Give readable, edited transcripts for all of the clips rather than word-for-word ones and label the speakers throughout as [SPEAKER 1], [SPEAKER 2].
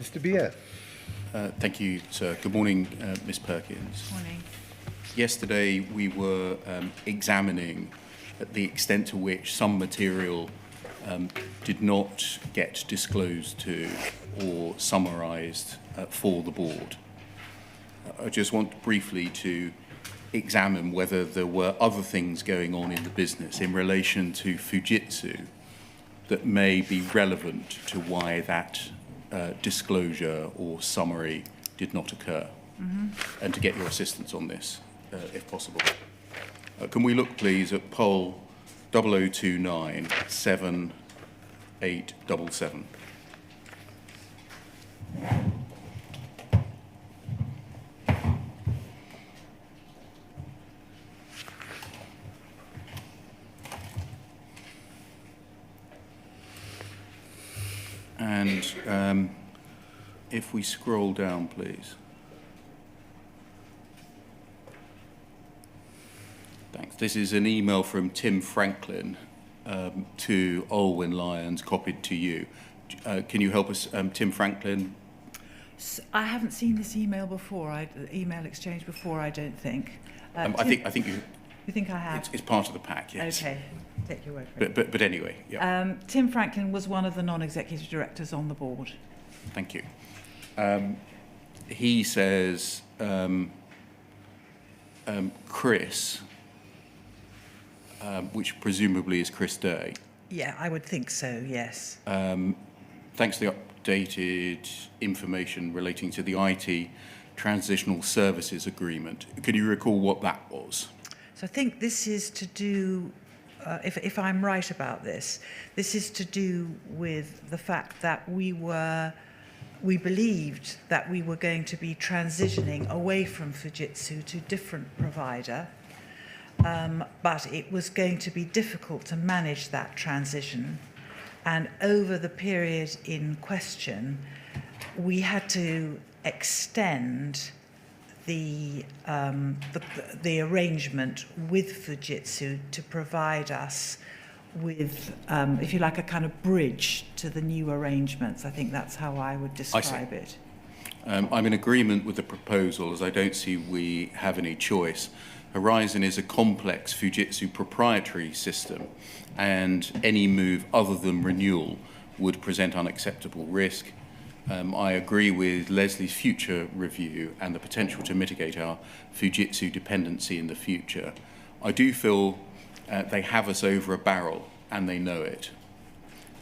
[SPEAKER 1] Mr. Bier.
[SPEAKER 2] Thank you, sir. Good morning, Ms. Perkins.
[SPEAKER 3] Morning.
[SPEAKER 2] Yesterday we were examining the extent to which some material did not get disclosed to or summarised for the board. I just want briefly to examine whether there were other things going on in the business in relation to Fujitsu that may be relevant to why that disclosure or summary did not occur, and to get your assistance on this, if possible. Can we look, please, at poll 0029 7877? And if we scroll down, please. Thanks. This is an email from Tim Franklin to Olwyn Lyons, copied to you. Can you help us, Tim Franklin?
[SPEAKER 3] I haven't seen this email before. Email exchange before, I don't think.
[SPEAKER 2] I think you.
[SPEAKER 3] You think I have?
[SPEAKER 2] It's part of the pack, yes.
[SPEAKER 3] Okay, take your word for it.
[SPEAKER 2] But anyway, yeah.
[SPEAKER 3] Tim Franklin was one of the non-executive directors on the board.
[SPEAKER 2] Thank you. He says Chris, which presumably is Chris Day.
[SPEAKER 3] Yeah, I would think so, yes.
[SPEAKER 2] Thanks to the updated information relating to the IT Transitional Services Agreement. Can you recall what that was?
[SPEAKER 3] So I think this is to do, if I'm right about this, this is to do with the fact that we believed that we were going to be transitioning away from Fujitsu to a different provider, but it was going to be difficult to manage that transition. And over the period in question, we had to extend the arrangement with Fujitsu to provide us with, if you like, a kind of bridge to the new arrangements. I think that's how I would describe it.
[SPEAKER 2] I'm in agreement with the proposal, as I don't see we have any choice. Horizon is a complex Fujitsu proprietary system, and any move other than renewal would present unacceptable risk. I agree with Leslie's future review and the potential to mitigate our Fujitsu dependency in the future. I do feel they have us over a barrel and they know it.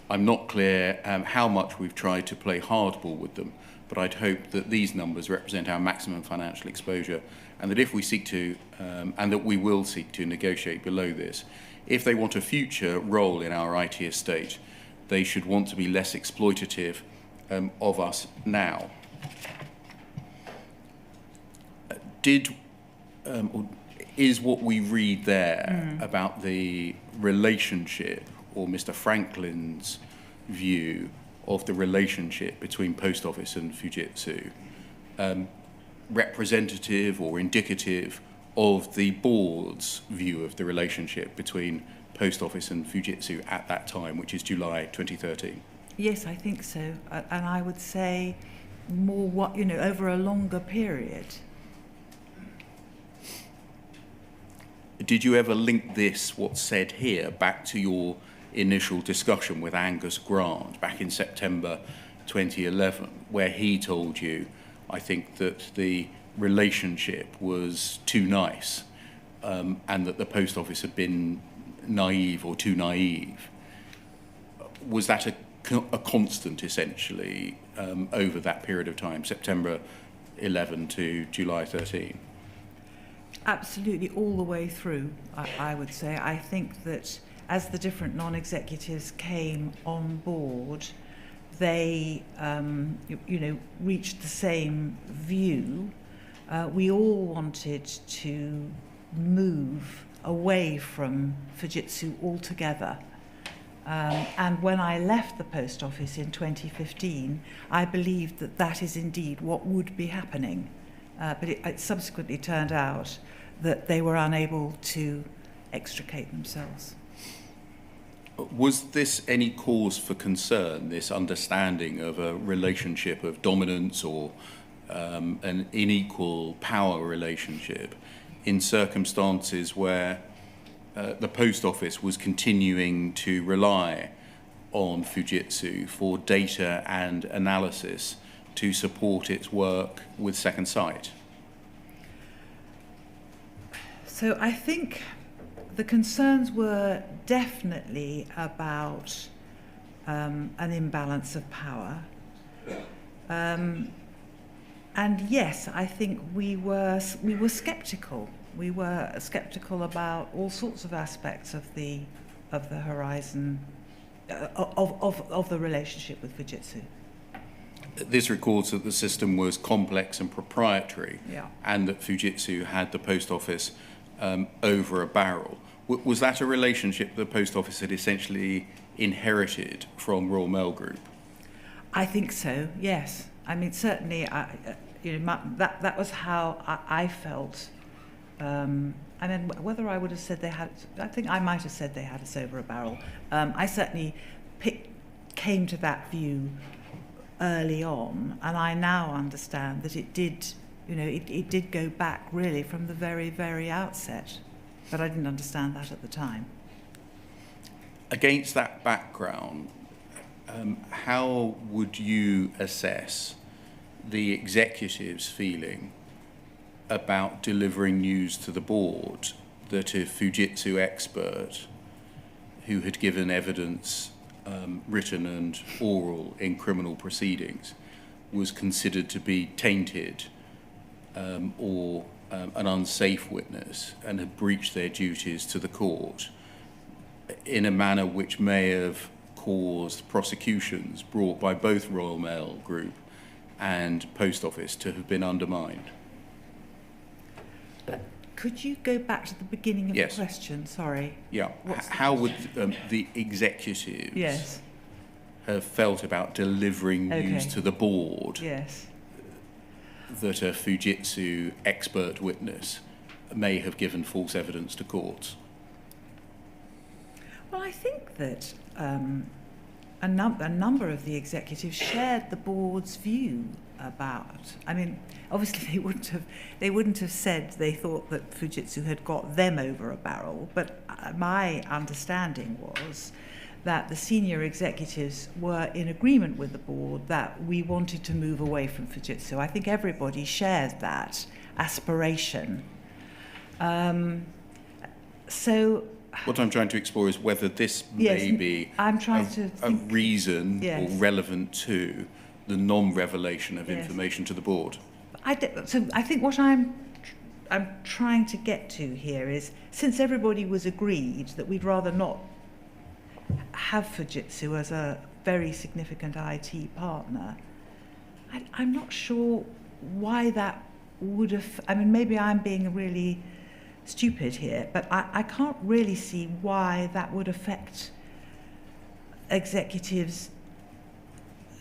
[SPEAKER 2] I'm not clear how much we've tried to play hardball with them, but I'd hope that these numbers represent our maximum financial exposure, and that if we seek to, and that we will seek to negotiate below this, if they want a future role in our IT estate, they should want to be less exploitative of us now. Is what we read there about the relationship, or Mr. Franklin's view of the relationship between Post Office and Fujitsu, representative or indicative of the board's view of the relationship between Post Office and Fujitsu at that time, which is July 2013?
[SPEAKER 3] Yes, I think so. And I would say more, over a longer period.
[SPEAKER 2] Did you ever link this, what's said here, back to your initial discussion with Angus Grant back in September 2011, where he told you, I think, that the relationship was too nice, and that the Post Office had been naive or too naive? Was that a constant, essentially, over that period of time, September 11 to July 13?
[SPEAKER 3] Absolutely, all the way through, I would say. I think that as the different non-executives came on board, they, reached the same view. We all wanted to move away from Fujitsu altogether. And when I left the Post Office in 2015, I believed that that is indeed what would be happening. But it subsequently turned out that they were unable to extricate themselves.
[SPEAKER 2] Was this any cause for concern, this understanding of a relationship of dominance or an unequal power relationship in circumstances where the Post Office was continuing to rely on Fujitsu for data and analysis to support its work with Second Sight?
[SPEAKER 3] So I think the concerns were definitely about an imbalance of power. And yes, I think we were sceptical. We were sceptical about all sorts of aspects of the horizon of the relationship with Fujitsu.
[SPEAKER 2] This records that the system was complex and proprietary,
[SPEAKER 3] Yeah.
[SPEAKER 2] and that Fujitsu had the Post Office over a barrel. Was that a relationship the Post Office had essentially inherited from Royal Mail Group?
[SPEAKER 3] I think so. Yes. I mean, certainly, that was how I felt. I mean, whether I would have said they had, I think I might have said they had us over a barrel. I certainly came to that view early on, and I now understand that it did, it did go back really from the very, very outset. But I didn't understand that at the time.
[SPEAKER 2] Against that background, how would you assess the executive's feeling about delivering news to the board that a Fujitsu expert who had given evidence, written and oral, in criminal proceedings was considered to be tainted or an unsafe witness and had breached their duties to the court in a manner which may have caused prosecutions brought by both Royal Mail Group and Post Office to have been undermined?
[SPEAKER 3] Could you go back to the beginning of
[SPEAKER 2] Yes.
[SPEAKER 3] the question? Sorry.
[SPEAKER 2] Yeah.
[SPEAKER 3] What's the
[SPEAKER 2] How would
[SPEAKER 3] question?
[SPEAKER 2] the executives
[SPEAKER 3] Yes.
[SPEAKER 2] have felt about delivering news
[SPEAKER 3] Okay.
[SPEAKER 2] to the board
[SPEAKER 3] Yes.
[SPEAKER 2] that a Fujitsu expert witness may have given false evidence to courts?
[SPEAKER 3] Well, I think that a number of the executives shared the board's view about. I mean, obviously they wouldn't have said they thought that Fujitsu had got them over a barrel. But my understanding was that the senior executives were in agreement with the board that we wanted to move away from Fujitsu. I think everybody shared that aspiration. So.
[SPEAKER 2] What I'm trying to explore is whether this
[SPEAKER 3] Yes,
[SPEAKER 2] may be
[SPEAKER 3] I'm trying to
[SPEAKER 2] a
[SPEAKER 3] think.
[SPEAKER 2] reason
[SPEAKER 3] Yes.
[SPEAKER 2] or relevant to the non-revelation of
[SPEAKER 3] Yes.
[SPEAKER 2] information to the board.
[SPEAKER 3] So I think what I'm trying to get to here is, since everybody was agreed that we'd rather not have Fujitsu as a very significant IT partner, I'm not sure why that would have. I mean, maybe I'm being really stupid here, but I can't really see why that would affect executives'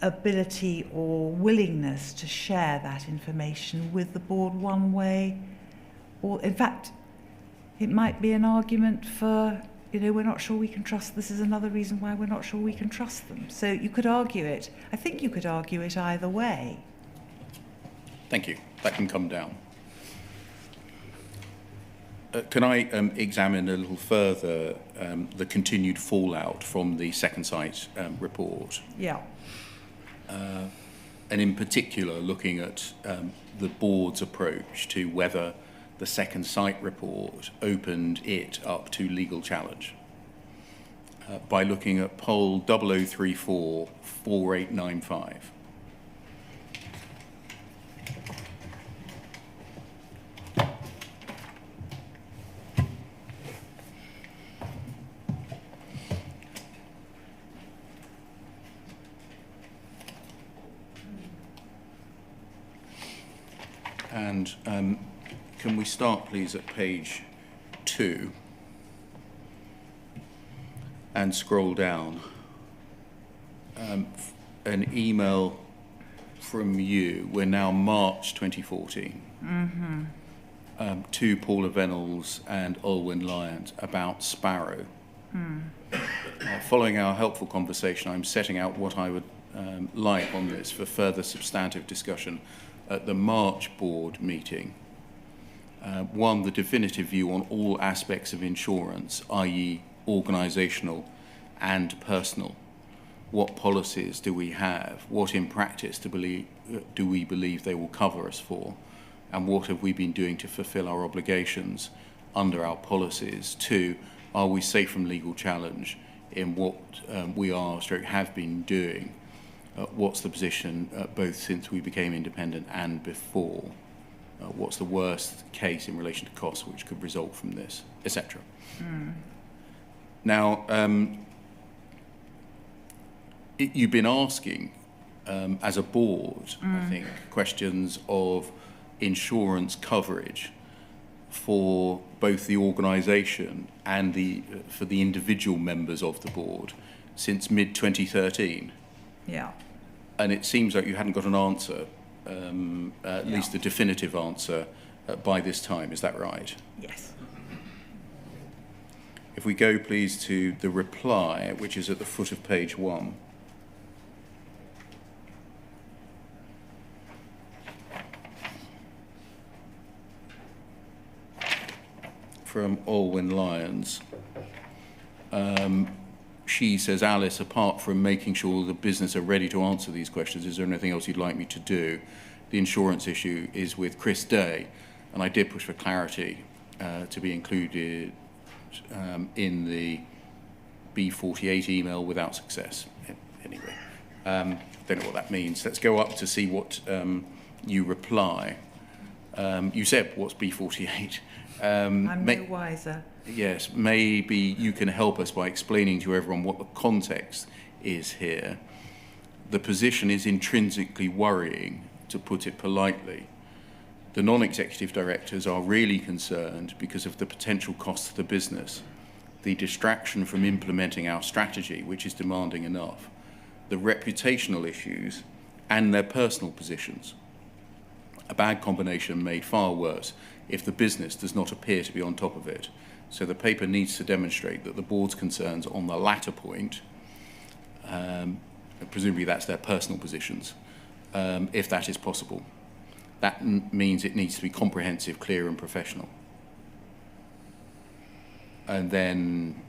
[SPEAKER 3] ability or willingness to share that information with the board one way, or in fact, it might be an argument for, we're not sure we can trust. This is another reason why we're not sure we can trust them. So you could argue it. I think you could argue it either way.
[SPEAKER 2] Thank you. That can come down. Can I examine a little further the continued fallout from the Second Sight report?
[SPEAKER 3] Yeah.
[SPEAKER 2] And in particular, looking at the board's approach to whether the Second Sight report opened it up to legal challenge by looking at poll 0034 4895. And can we start, please, at page 2 and scroll down? An email from you, we're now March 2014, to Paula Venables and Olwyn Lyons about Sparrow. Following our helpful conversation, I'm setting out what I would like on this for further substantive discussion at the March board meeting. One, the definitive view on all aspects of insurance, i.e. organisational and personal. What policies do we have? What in practice do we believe they will cover us for? And what have we been doing to fulfil our obligations under our policies? Two, are we safe from legal challenge in what we have been doing? What's the position both since we became independent and before? What's the worst case in relation to costs which could result from this, etc. Now, you've been asking, as a board, I think, questions of insurance coverage for both the organisation and for the individual members of the board since mid-2013.
[SPEAKER 3] Yeah.
[SPEAKER 2] And it seems like you hadn't got an answer, at least a definitive answer, by this time. Is that right?
[SPEAKER 3] Yes.
[SPEAKER 2] If we go, please, to the reply, which is at the foot of page 1. From Olwyn Lyons. She says, Alice, apart from making sure the business are ready to answer these questions, is there anything else you'd like me to do? The insurance issue is with Chris Day, and I did push for clarity to be included in the B48 email without success. Anyway, don't know what that means. Let's go up to see what you reply. You said, what's B48?
[SPEAKER 3] I'm no wiser.
[SPEAKER 2] Yes, maybe you can help us by explaining to everyone what the context is here. The position is intrinsically worrying, to put it politely. The non-executive directors are really concerned because of the potential cost to the business, the distraction from implementing our strategy, which is demanding enough, the reputational issues, and their personal positions. A bad combination made far worse if the business does not appear to be on top of it. So the paper needs to demonstrate that the board's concerns on the latter point, presumably that's their personal positions, if that is possible. That means it needs to be comprehensive, clear and professional. And then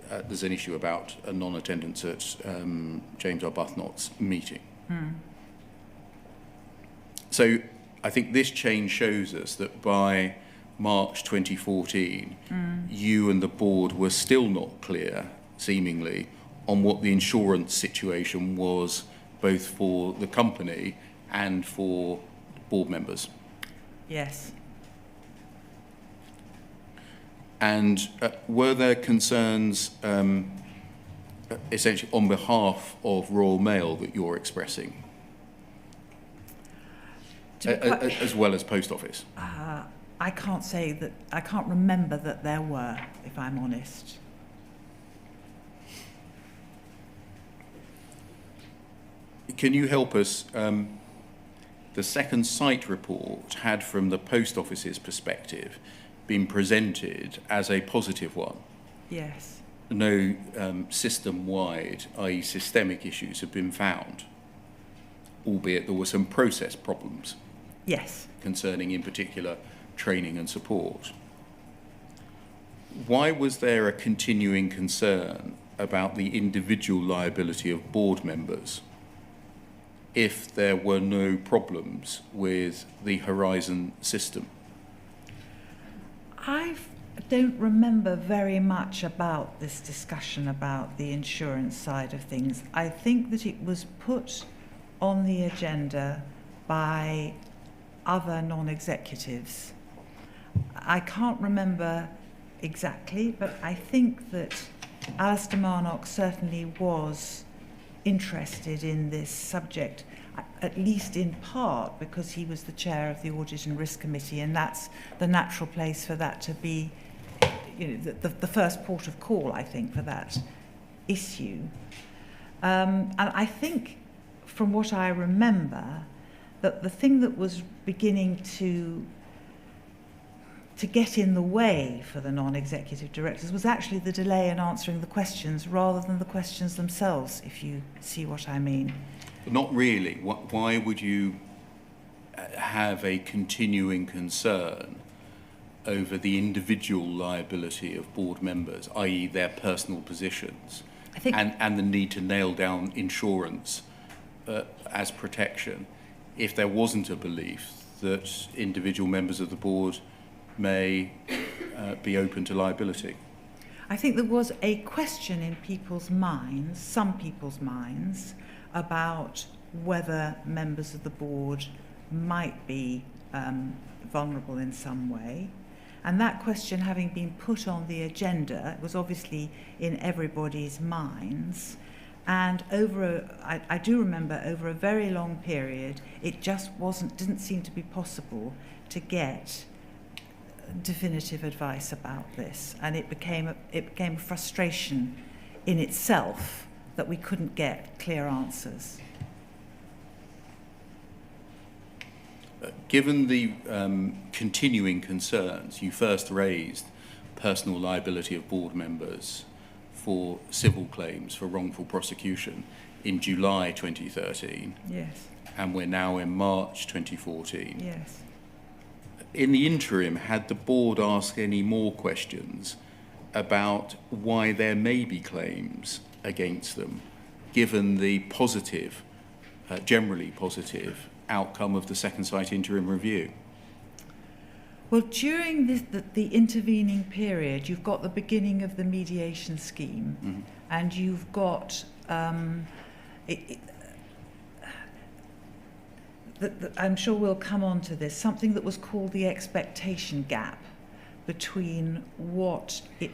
[SPEAKER 2] there's an issue about a non-attendance at James Arbuthnot's meeting. So I think this change shows us that by March 2014, you and the board were still not clear, seemingly, on what the insurance situation was, both for the company and for board members.
[SPEAKER 3] Yes.
[SPEAKER 2] And were there concerns, essentially, on behalf of Royal Mail that you're expressing, as well as Post Office?
[SPEAKER 3] I can't say that, I can't remember that there were, if I'm honest.
[SPEAKER 2] Can you help us? The second site report had, from the Post Office's perspective, been presented as a positive one.
[SPEAKER 3] Yes.
[SPEAKER 2] No system-wide, i.e. systemic issues have been found, albeit there were some process problems.
[SPEAKER 3] Yes.
[SPEAKER 2] Concerning, in particular, training and support. Why was there a continuing concern about the individual liability of board members if there were no problems with the Horizon system?
[SPEAKER 3] I don't remember very much about this discussion about the insurance side of things. I think that it was put on the agenda by other non-executives. I can't remember exactly, but I think that Alistair Marnock certainly was interested in this subject, at least in part because he was the chair of the Audit and Risk Committee, and that's the natural place for that to be, you know, the first port of call, I think, for that issue. And I think, from what I remember, that the thing that was beginning to to get in the way for the non-executive directors was actually the delay in answering the questions rather than the questions themselves, if you see what I mean.
[SPEAKER 2] Not really. Why would you have a continuing concern over the individual liability of board members, i.e. their personal positions,
[SPEAKER 3] I think,
[SPEAKER 2] and the need to nail down insurance as protection, if there wasn't a belief that individual members of the board may be open to liability?
[SPEAKER 3] I think there was a question in people's minds, some people's minds, about whether members of the board might be vulnerable in some way. And that question having been put on the agenda, it was obviously in everybody's minds. And I do remember over a very long period, it just didn't seem to be possible to get definitive advice about this. And it became a frustration in itself that we couldn't get clear answers.
[SPEAKER 2] Given the continuing concerns, you first raised personal liability of board members for civil claims for wrongful prosecution in July 2013.
[SPEAKER 3] Yes.
[SPEAKER 2] And we're now in March 2014.
[SPEAKER 3] Yes.
[SPEAKER 2] In the interim, had the board asked any more questions about why there may be claims against them, given the positive, generally positive, outcome of the Second Sight interim review?
[SPEAKER 3] Well, during the intervening period, you've got the beginning of the mediation scheme,
[SPEAKER 2] Mm-hmm.
[SPEAKER 3] and you've got I'm sure we'll come on to this, something that was called the expectation gap between what it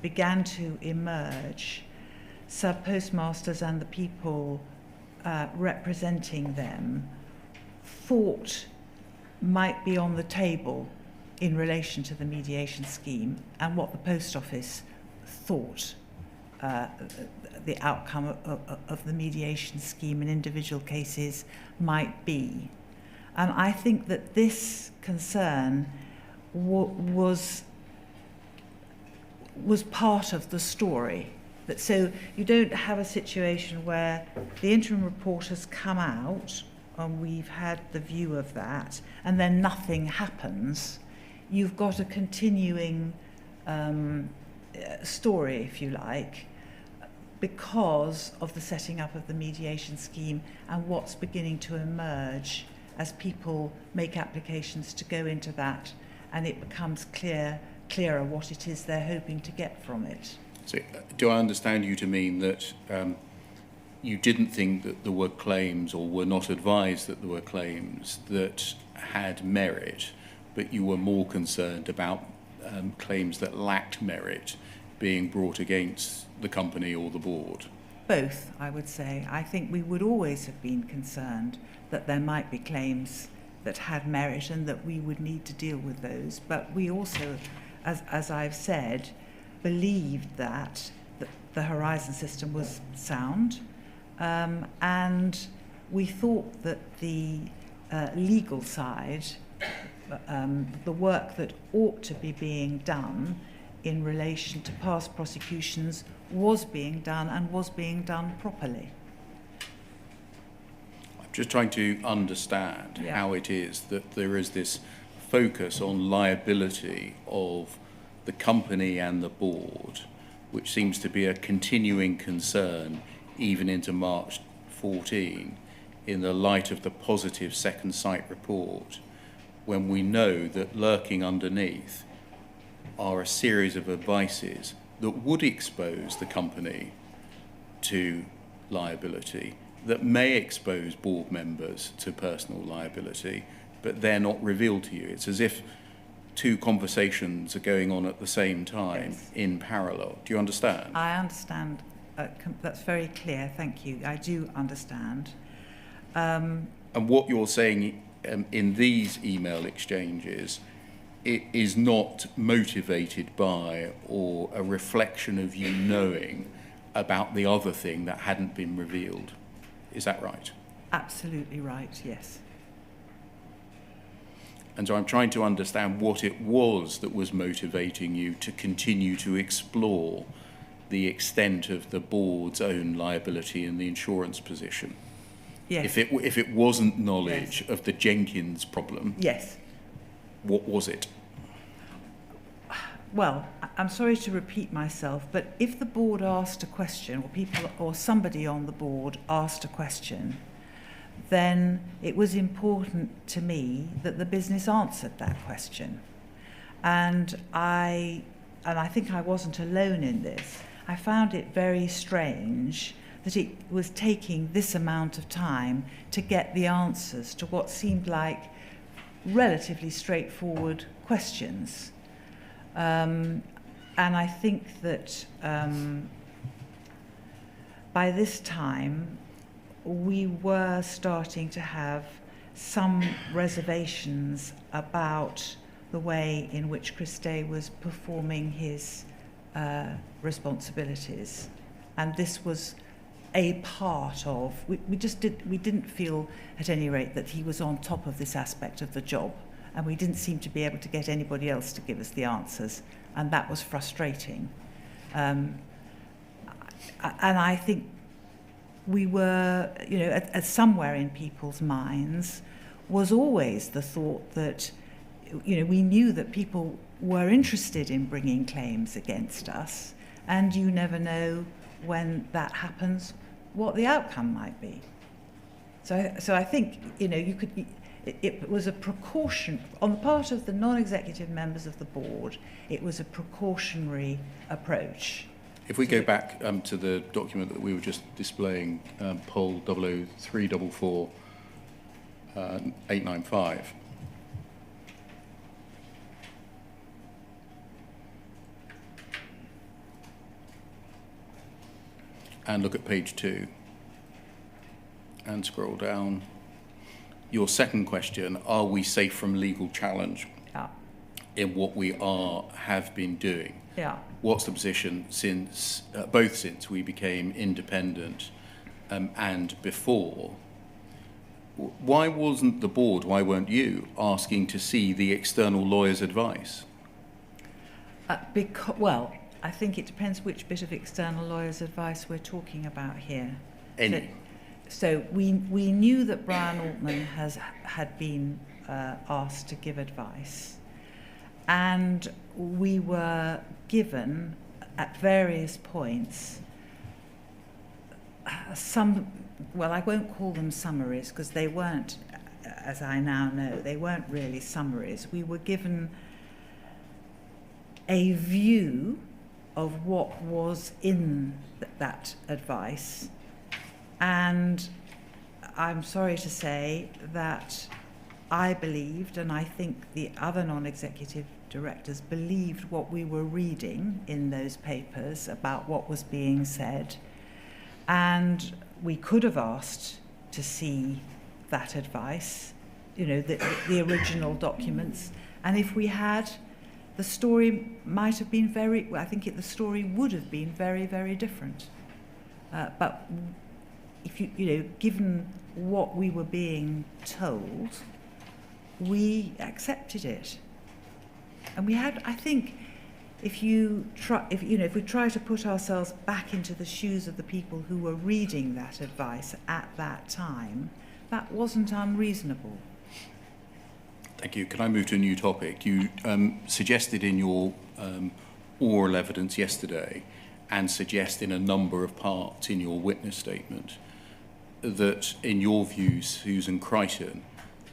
[SPEAKER 3] began to emerge, sub-postmasters and the people representing them thought might be on the table in relation to the mediation scheme, and what the Post Office thought the outcome of the mediation scheme in individual cases might be. And I think that this concern was part of the story. That so you don't have a situation where the interim report has come out and we've had the view of that, and then nothing happens. You've got a continuing story, if you like, because of the setting up of the mediation scheme and what's beginning to emerge as people make applications to go into that, and it becomes clearer what it is they're hoping to get from it.
[SPEAKER 2] So, do I understand you to mean that you didn't think that there were claims, or were not advised that there were claims that had merit, but you were more concerned about claims that lacked merit being brought against the company or the board?
[SPEAKER 3] Both, I would say. I think we would always have been concerned that there might be claims that had merit and that we would need to deal with those. But we also, as I've said, believed that the Horizon system was sound, and we thought that the legal side, the work that ought to be being done in relation to past prosecutions, was being done and was being done properly.
[SPEAKER 2] I'm just trying to understand how it is that there is this focus on liability of the company and the board, which seems to be a continuing concern even into March 14, in the light of the positive Second Sight report, when we know that lurking underneath are a series of advices that would expose the company to liability, that may expose board members to personal liability, but they're not revealed to you. It's as if two conversations are going on at the same time, yes, in parallel. Do you understand?
[SPEAKER 3] I understand. That's very clear. Thank you. I do understand.
[SPEAKER 2] And what you're saying in these email exchanges, it is not motivated by or a reflection of you knowing about the other thing that hadn't been revealed. Is that right?
[SPEAKER 3] Absolutely right, yes.
[SPEAKER 2] And so I'm trying to understand what it was that was motivating you to continue to explore the extent of the board's own liability in the insurance position.
[SPEAKER 3] Yes.
[SPEAKER 2] If it wasn't knowledge
[SPEAKER 3] Yes.
[SPEAKER 2] of the Jenkins problem,
[SPEAKER 3] Yes.
[SPEAKER 2] what was it?
[SPEAKER 3] Well, I'm sorry to repeat myself, but if the board asked a question, or somebody on the board asked a question, then it was important to me that the business answered that question. And I think I wasn't alone in this. I found it very strange that it was taking this amount of time to get the answers to what seemed like relatively straightforward questions. And I think that by this time, we were starting to have some reservations about the way in which Christe was performing his responsibilities. And this was a part of, we didn't feel at any rate that he was on top of this aspect of the job. And we didn't seem to be able to get anybody else to give us the answers. And that was frustrating. And I think we were, at somewhere in people's minds was always the thought that, we knew that people were interested in bringing claims against us, and you never know when that happens what the outcome might be. So I think, it was a precaution on the part of the non-executive members of the board. It was a precautionary approach.
[SPEAKER 2] If we go back to the document that we were just displaying, poll 00344 895. And look at page 2 and scroll down. Your second question, are we safe from legal challenge in what we have been doing?
[SPEAKER 3] Yeah.
[SPEAKER 2] What's the position since we became independent and before? Why wasn't the board, why weren't you asking to see the external lawyer's advice?
[SPEAKER 3] Well, I think it depends which bit of external lawyer's advice we're talking about here.
[SPEAKER 2] Any.
[SPEAKER 3] So we knew that Brian Altman had been asked to give advice, and we were given at various points I won't call them summaries because they weren't, as I now know, they weren't really summaries. We were given a view of what was in that advice, and I'm sorry to say that I believed, and I think the other non-executive directors believed what we were reading in those papers about what was being said, and we could have asked to see that advice, the original documents, and if we had, the story might have been the story would have been very, very different. But if given what we were being told, we accepted it. And we had, I think, if we try to put ourselves back into the shoes of the people who were reading that advice at that time, that wasn't unreasonable.
[SPEAKER 2] Thank you. Can I move to a new topic? You suggested in your oral evidence yesterday, and suggest in a number of parts in your witness statement, that in your view, Susan Crichton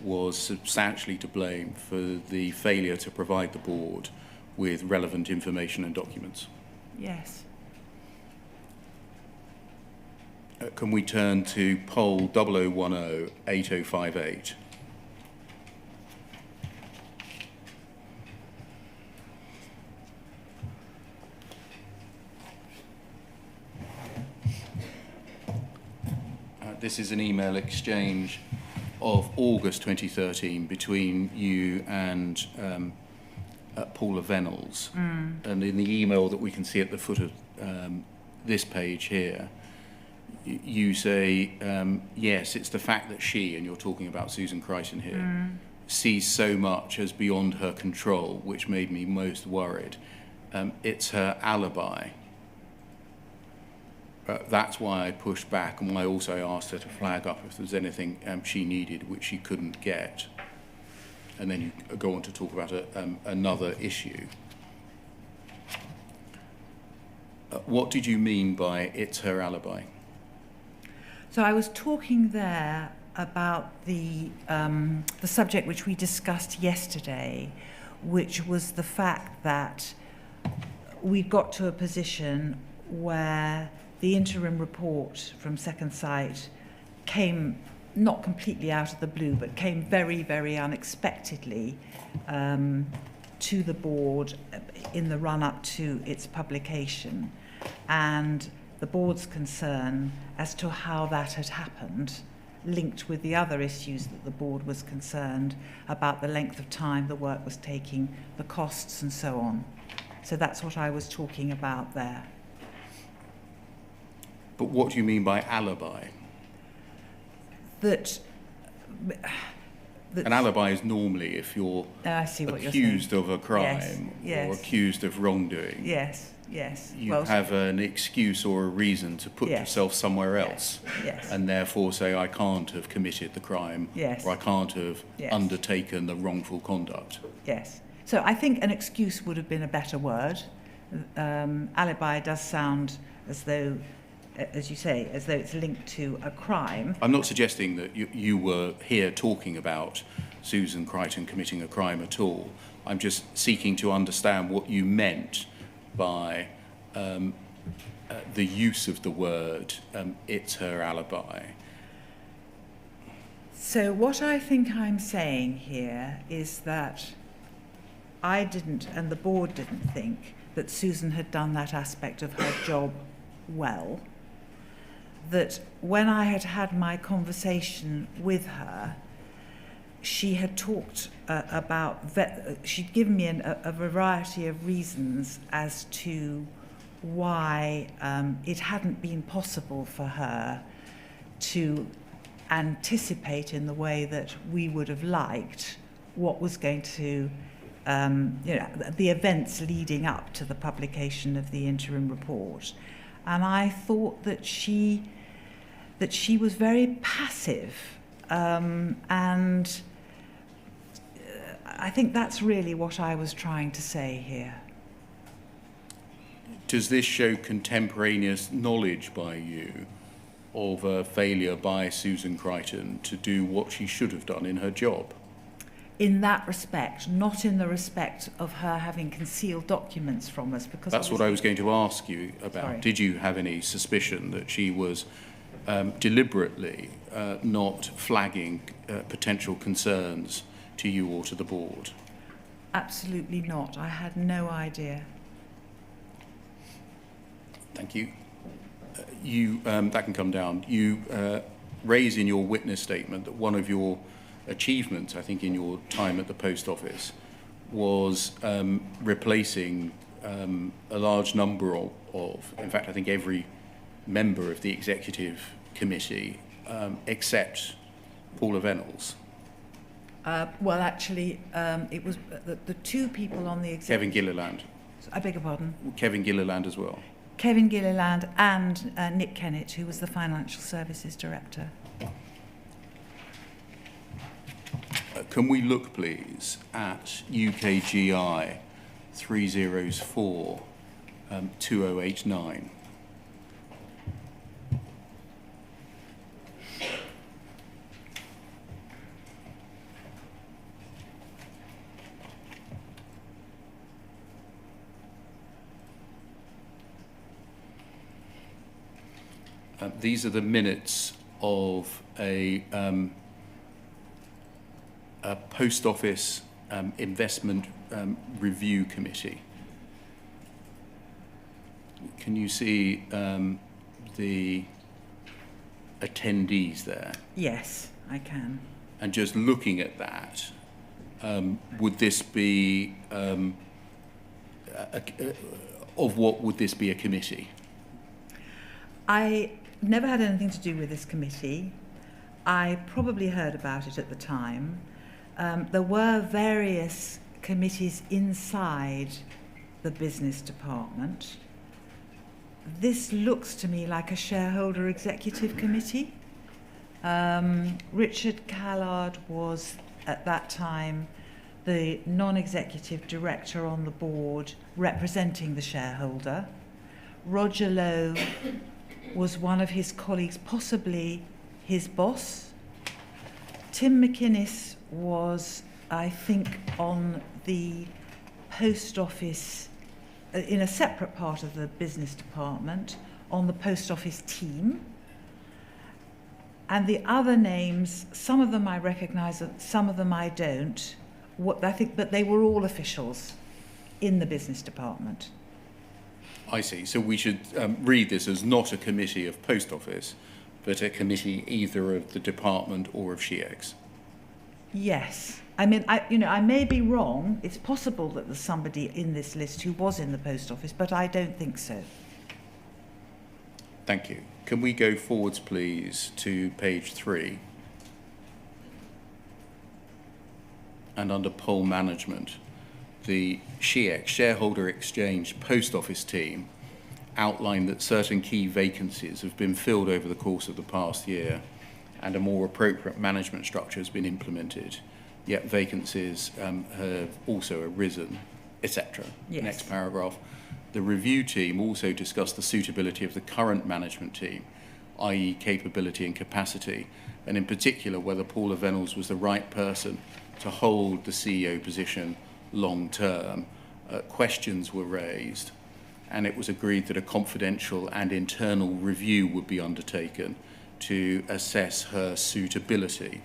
[SPEAKER 2] was substantially to blame for the failure to provide the board with relevant information and documents.
[SPEAKER 3] Yes.
[SPEAKER 2] Can we turn to poll 0010 8058? This is an email exchange of August 2013 between you and Paula Venables. And in the email that we can see at the foot of this page here, you say, yes, it's the fact that she, and you're talking about Susan Crichton here, sees so much as beyond her control, which made me most worried. It's her alibi. That's why I pushed back, and why I also asked her to flag up if there was anything she needed which she couldn't get. And then you go on to talk about another issue. What did you mean by it's her alibi?
[SPEAKER 3] So I was talking there about the subject which we discussed yesterday, which was the fact that we got to a position where the interim report from Second Sight came not completely out of the blue, but came very, very unexpectedly to the board in the run-up to its publication. And the board's concern as to how that had happened, linked with the other issues that the board was concerned about, the length of time the work was taking, the costs and so on. So that's what I was talking about there.
[SPEAKER 2] But what do you mean by alibi?
[SPEAKER 3] That
[SPEAKER 2] an alibi is normally if you're accused of a crime or accused of wrongdoing.
[SPEAKER 3] Yes.
[SPEAKER 2] You have an excuse or a reason to put yourself somewhere else, and therefore say, I can't have committed the crime, or I can't have undertaken the wrongful conduct.
[SPEAKER 3] Yes. So I think an excuse would have been a better word. Alibi does sound as though, as you say, as though it's linked to a crime.
[SPEAKER 2] I'm not suggesting that you were here talking about Susan Crichton committing a crime at all. I'm just seeking to understand what you meant by the use of the word it's her alibi.
[SPEAKER 3] So what I think I'm saying here is that I didn't, and the board didn't think, that Susan had done that aspect of her job well. That when I had had my conversation with her, she had talked she'd given me a variety of reasons as to why it hadn't been possible for her to anticipate in the way that we would have liked what was going to, the events leading up to the publication of the interim report. And I thought that she was very passive, and I think that's really what I was trying to say here.
[SPEAKER 2] Does this show contemporaneous knowledge by you of a failure by Susan Crichton to do what she should have done in her job?
[SPEAKER 3] In that respect, not in the respect of her having concealed documents from us, because
[SPEAKER 2] that's what I was going to ask you about.
[SPEAKER 3] Sorry.
[SPEAKER 2] Did you have any suspicion that she was deliberately not flagging potential concerns to you or to the board?
[SPEAKER 3] Absolutely not. I had no idea.
[SPEAKER 2] Thank you. That can come down. You raise in your witness statement that one of your achievements, I think, in your time at the Post Office was replacing a large number of, in fact, I think every member of the executive committee except Paula Venables.
[SPEAKER 3] Well, actually, it was the two people on the executive...
[SPEAKER 2] Kevin Gilliland.
[SPEAKER 3] I beg your pardon?
[SPEAKER 2] Kevin Gilliland as well.
[SPEAKER 3] Kevin Gilliland and Nick Kennett, who was the Financial Services Director.
[SPEAKER 2] Can we look, please, at UKGI 304 2089? These are the minutes of a Post Office Investment Review Committee. Can you see the attendees there?
[SPEAKER 3] Yes, I can.
[SPEAKER 2] And just looking at that, would this be, of what would this be a committee?
[SPEAKER 3] I never had anything to do with this committee. I probably heard about it at the time. there were various committees inside the business department. This looks to me like a shareholder executive committee. Richard Callard was, at that time, the non-executive director on the board representing the shareholder. Roger Lowe was one of his colleagues, possibly his boss. Tim McInnes was, I think, on the Post Office, in a separate part of the business department, on the Post Office team. And the other names, some of them I recognise, some of them I don't. But they were all officials in the business department.
[SPEAKER 2] I see. So we should read this as not a committee of Post Office, but a committee either of the department or of SHIEX.
[SPEAKER 3] Yes. I mean, I may be wrong. It's possible that there's somebody in this list who was in the Post Office, but I don't think so.
[SPEAKER 2] Thank you. Can we go forwards, please, to page 3? And under poll management, the SHIEX, Shareholder Exchange Post Office team, outlined that certain key vacancies have been filled over the course of the past year and a more appropriate management structure has been implemented, yet vacancies have also arisen, etc.
[SPEAKER 3] Yes.
[SPEAKER 2] Next paragraph. The review team also discussed the suitability of the current management team, i.e. capability and capacity, and in particular whether Paula Venables was the right person to hold the CEO position long term. Questions were raised, and it was agreed that a confidential and internal review would be undertaken to assess her suitability.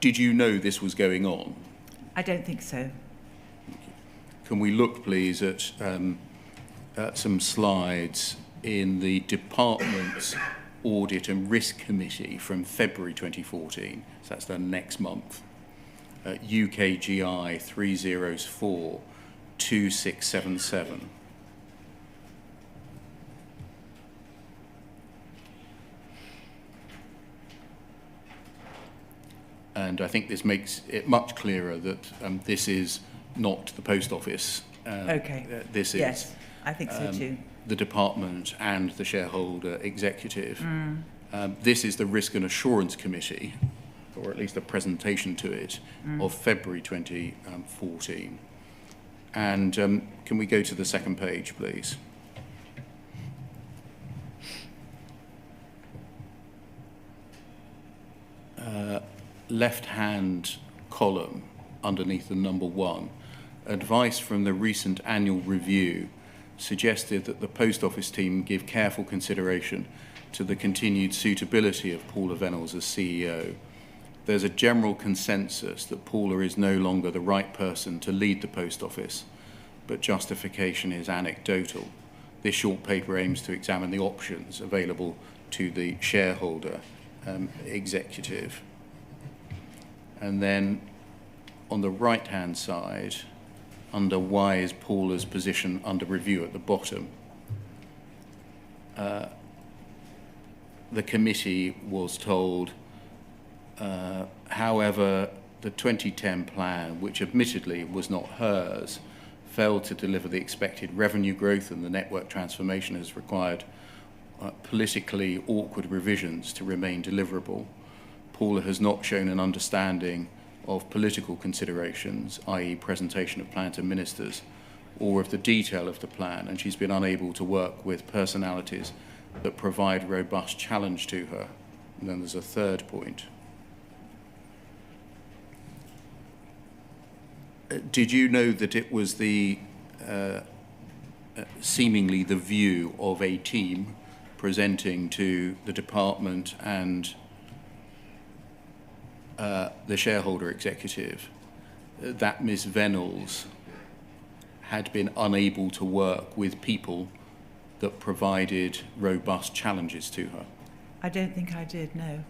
[SPEAKER 2] Did you know this was going on?
[SPEAKER 3] I don't think so.
[SPEAKER 2] Can we look, please, at some slides in the Department's Audit and Risk Committee from February 2014, so that's the next month, UKGI 304 2677. And I think this makes it much clearer that this is not the Post Office.
[SPEAKER 3] Okay.
[SPEAKER 2] This
[SPEAKER 3] yes,
[SPEAKER 2] is
[SPEAKER 3] I think so too.
[SPEAKER 2] the department and the shareholder executive. This is the Risk and Assurance Committee, or at least a presentation to it, of February 2014. And can we go to the second page, please? Left-hand column underneath the number 1, advice from the recent annual review suggested that the Post Office team give careful consideration to the continued suitability of Paula Venables as CEO. There's a general consensus that Paula is no longer the right person to lead the Post Office, but justification is anecdotal. This short paper aims to examine the options available to the shareholder executive. And then on the right-hand side, under why is Paula's position under review at the bottom, the committee was told, however, the 2010 plan, which admittedly was not hers, failed to deliver the expected revenue growth, and the network transformation has required politically awkward revisions to remain deliverable. Paula has not shown an understanding of political considerations, i.e. presentation of plan to ministers, or of the detail of the plan, and she's been unable to work with personalities that provide robust challenge to her. And then there's a third point. Did you know that it was the seemingly the view of a team presenting to the department and the shareholder executive that Ms. Venables had been unable to work with people that provided robust challenges to her?
[SPEAKER 3] I don't think I did, no.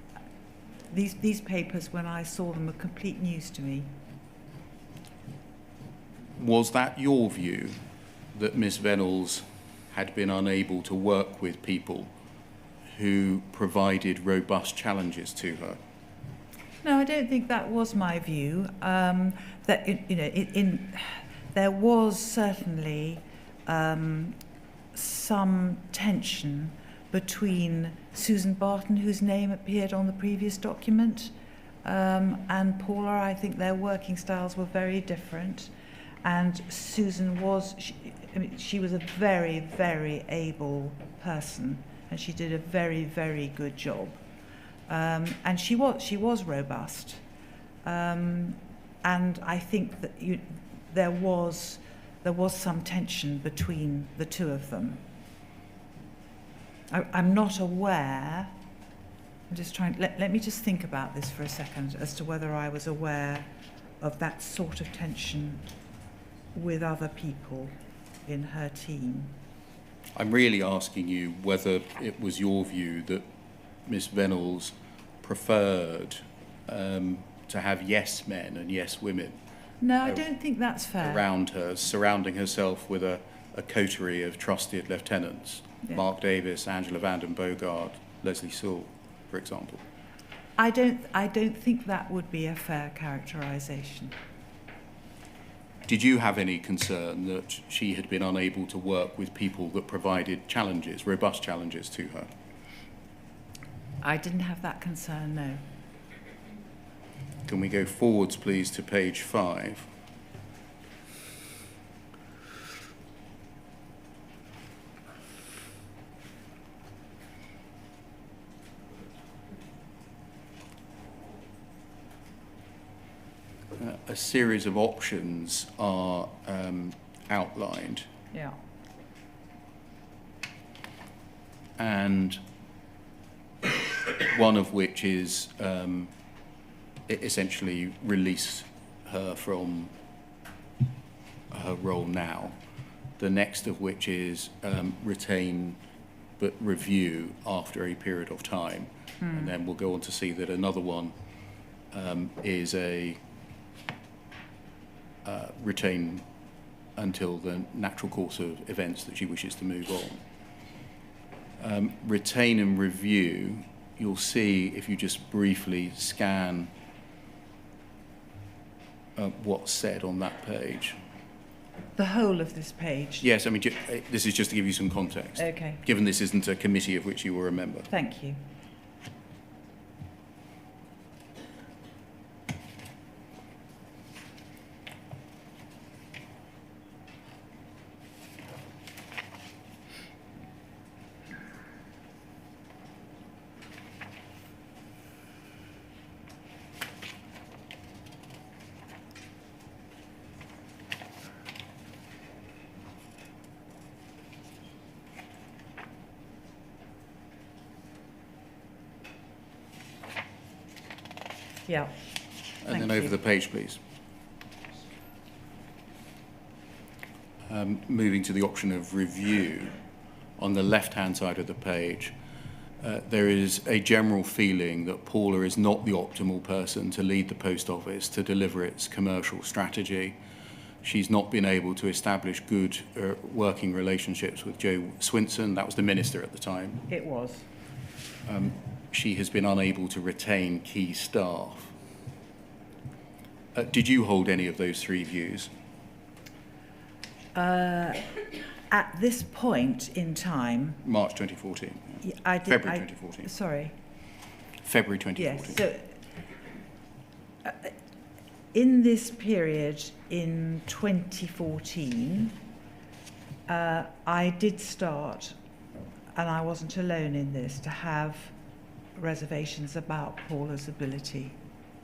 [SPEAKER 3] These papers, when I saw them, were complete news to me.
[SPEAKER 2] Was that your view, that Ms. Venables had been unable to work with people who provided robust challenges to her?
[SPEAKER 3] No, I don't think that was my view. That there was certainly some tension between Susan Barton, whose name appeared on the previous document, and Paula. I think their working styles were very different, and Susan she was a very, very able person, and she did a very, very good job. And she was robust, and I think that there was some tension between the two of them. I'm not aware. I'm just trying. Let me just think about this for a second as to whether I was aware of that sort of tension with other people in her team.
[SPEAKER 2] I'm really asking you whether it was your view that Miss Venables preferred to have yes men and yes women.
[SPEAKER 3] No, I don't think that's fair.
[SPEAKER 2] Around her, surrounding herself with a coterie of trusted lieutenants, yeah. Mark Davies, Angela Vanden Bogart, Leslie Sewell, for example.
[SPEAKER 3] I don't think that would be a fair characterisation.
[SPEAKER 2] Did you have any concern that she had been unable to work with people that provided challenges, robust challenges to her?
[SPEAKER 3] I didn't have that concern, no.
[SPEAKER 2] Can we go forwards, please, to page 5? A series of options are outlined.
[SPEAKER 3] Yeah.
[SPEAKER 2] And one of which is essentially release her from her role now. The next of which is retain but review after a period of time. And then we'll go on to see that another one is a retain until the natural course of events that she wishes to move on. Retain and review, you'll see if you just briefly scan what's said on that page.
[SPEAKER 3] The whole of this page?
[SPEAKER 2] Yes, I mean, this is just to give you some context.
[SPEAKER 3] Okay.
[SPEAKER 2] Given this isn't a committee of which you were a member.
[SPEAKER 3] Thank you. Yeah.
[SPEAKER 2] And then over the page, please. Moving to the option of review, on the left-hand side of the page, there is a general feeling that Paula is not the optimal person to lead the Post Office to deliver its commercial strategy. She's not been able to establish good working relationships with Joe Swinson. That was the minister at the time.
[SPEAKER 3] It was.
[SPEAKER 2] She has been unable to retain key staff. Did you hold any of those three views?
[SPEAKER 3] At this point in time...
[SPEAKER 2] March 2014.
[SPEAKER 3] Yeah, I did,
[SPEAKER 2] February 2014.
[SPEAKER 3] Sorry.
[SPEAKER 2] February 2014.
[SPEAKER 3] Yes, so in this period in 2014, I did start, and I wasn't alone in this, to have reservations about Paula's ability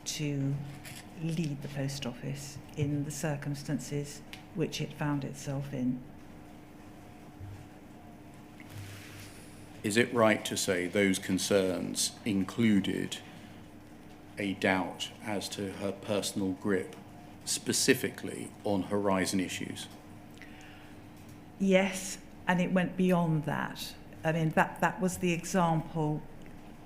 [SPEAKER 3] to lead the Post Office in the circumstances which it found itself in.
[SPEAKER 2] Is it right to say those concerns included a doubt as to her personal grip, specifically on Horizon issues?
[SPEAKER 3] Yes, and it went beyond that. I mean, that was the example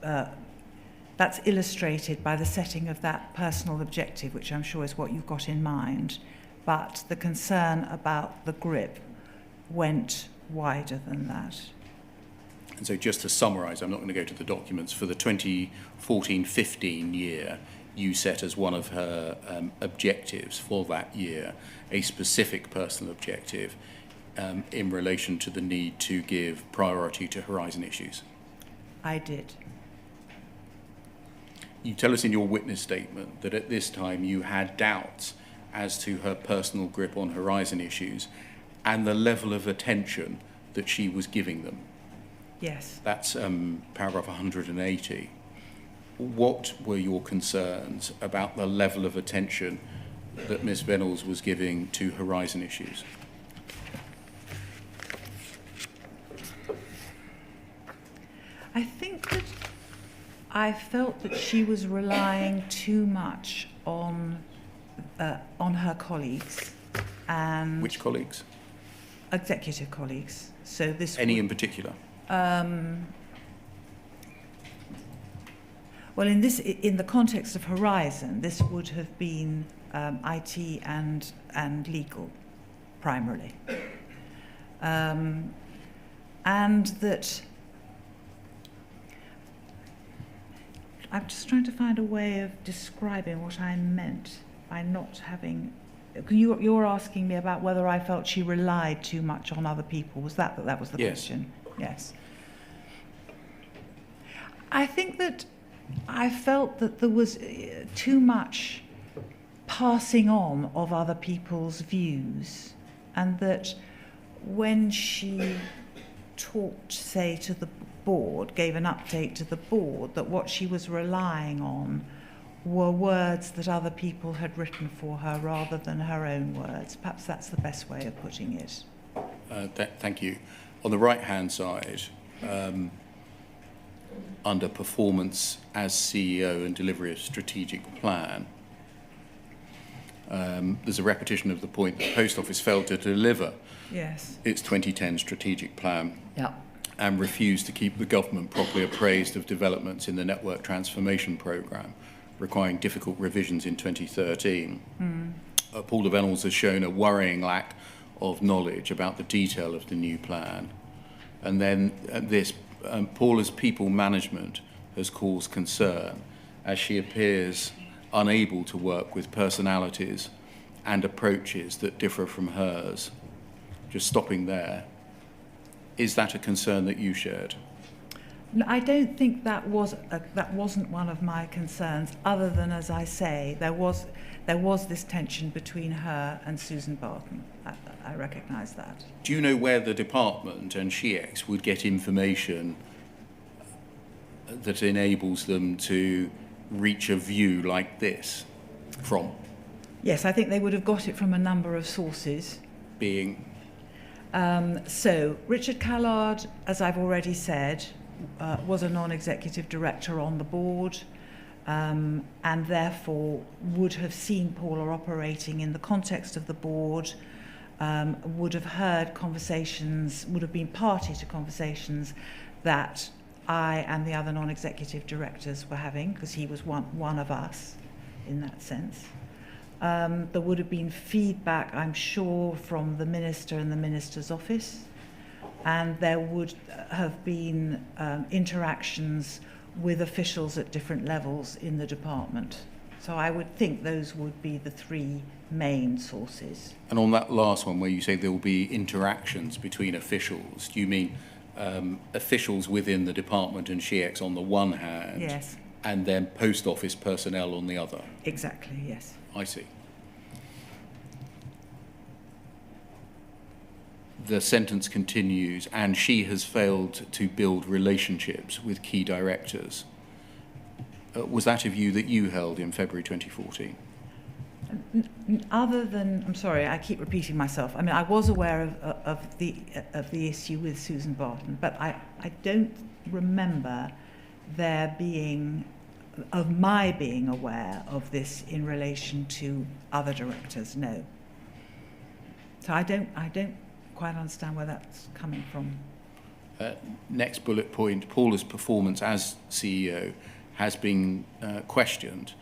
[SPEAKER 3] that's illustrated by the setting of that personal objective, which I'm sure is what you've got in mind. But the concern about the grip went wider than that. And
[SPEAKER 2] so just to summarise, I'm not going to go to the documents, for the 2014-15 year, you set as one of her objectives for that year, a specific personal objective in relation to the need to give priority to Horizon issues?
[SPEAKER 3] I did.
[SPEAKER 2] You tell us in your witness statement that at this time you had doubts as to her personal grip on Horizon issues and the level of attention that she was giving them.
[SPEAKER 3] Yes.
[SPEAKER 2] That's paragraph 180. What were your concerns about the level of attention that Ms. Venables was giving to Horizon issues?
[SPEAKER 3] I think that I felt that she was relying too much on her colleagues and
[SPEAKER 2] Which colleagues?
[SPEAKER 3] executive colleagues. So this
[SPEAKER 2] Any in particular?
[SPEAKER 3] Well, in the context of Horizon, this would have been IT and legal, primarily, and that I'm just trying to find a way of describing what I meant by not having. You're asking me about whether I felt she relied too much on other people. Was that was the
[SPEAKER 2] Yes.
[SPEAKER 3] question? Yes. I think that I felt that there was too much passing on of other people's views, and that when she talked, say, to the board, gave an update to the board, that what she was relying on were words that other people had written for her rather than her own words. Perhaps that's the best way of putting it.
[SPEAKER 2] Thank you. On the right-hand side, under performance as CEO and delivery of strategic plan, there's a repetition of the point that Post Office failed to deliver
[SPEAKER 3] Yes.
[SPEAKER 2] its 2010 strategic plan
[SPEAKER 3] Yeah.
[SPEAKER 2] and refused to keep the government properly appraised of developments in the network transformation programme, requiring difficult revisions in 2013. Paul de Venels has shown a worrying lack of knowledge about the detail of the new plan. And then Paula's people management has caused concern as she appears unable to work with personalities and approaches that differ from hers. Just stopping there. Is that a concern that you shared?
[SPEAKER 3] No, I don't think that wasn't one of my concerns, other than, as I say, there was this tension between her and Susan Barton. I recognise that.
[SPEAKER 2] Do you know where the department and SHIEX would get information that enables them to reach a view like this from?
[SPEAKER 3] Yes, I think they would have got it from a number of sources.
[SPEAKER 2] Being?
[SPEAKER 3] So, Richard Callard, as I've already said, was a non-executive director on the board, and therefore would have seen Paula operating in the context of the board, would have heard conversations, would have been party to conversations that I and the other non-executive directors were having, because he was one of us in that sense. There would have been feedback, I'm sure, from the Minister and the Minister's office, and there would have been interactions with officials at different levels in the department. So I would think those would be the three main sources.
[SPEAKER 2] And on that last one, where you say there will be interactions between officials, do you mean officials within the department and SHIEX on the one hand,
[SPEAKER 3] Yes.
[SPEAKER 2] and then Post Office personnel on the other?
[SPEAKER 3] Exactly, yes.
[SPEAKER 2] I see. The sentence continues, and she has failed to build relationships with key directors. Was that a view that you held in February 2014?
[SPEAKER 3] Other than, I'm sorry, I keep repeating myself. I mean, I was aware of the issue with Susan Barton, but I don't remember my being aware of this in relation to other directors. No. So I don't quite understand where that's coming from.
[SPEAKER 2] Next bullet point: Paula's performance as CEO has been questioned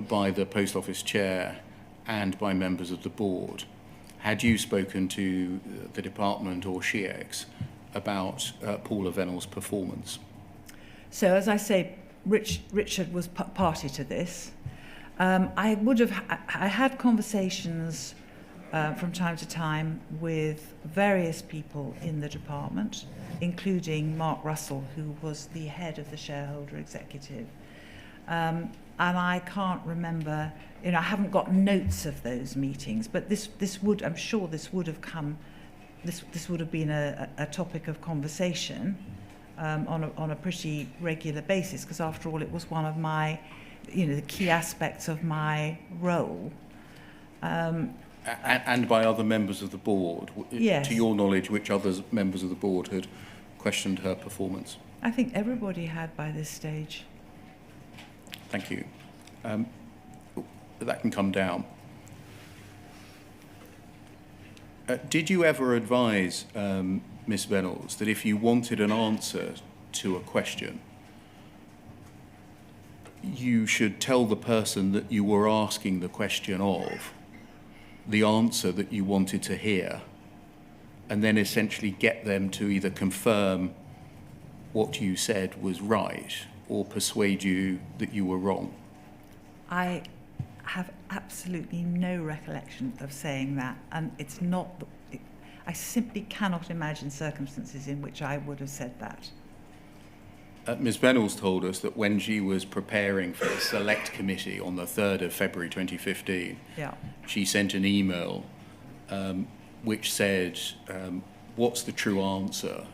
[SPEAKER 2] by the Post Office chair and by members of the board. Had you spoken to the department or SHIEX about Paula Venel's performance?
[SPEAKER 3] So, as I say, Richard was party to this. I had conversations from time to time with various people in the department, including Mark Russell, who was the head of the shareholder executive. And I can't remember, I haven't got notes of those meetings, but I'm sure this would have been a topic of conversation on a pretty regular basis, because after all, it was one of my, the key aspects of my role.
[SPEAKER 2] And by other members of the board.
[SPEAKER 3] Yes.
[SPEAKER 2] To your knowledge, which other members of the board had questioned her performance?
[SPEAKER 3] I think everybody had by this stage.
[SPEAKER 2] Thank you. That can come down. Did you ever advise Miss Reynolds that if you wanted an answer to a question, you should tell the person that you were asking the question of the answer that you wanted to hear, and then essentially get them to either confirm what you said was right or persuade you that you were wrong?
[SPEAKER 3] I have absolutely no recollection of saying that, and it's not. I simply cannot imagine circumstances in which I would have said that.
[SPEAKER 2] Ms. Reynolds told us that when she was preparing for the Select Committee on the 3rd of February 2015, she sent an email which said, what's the true answer,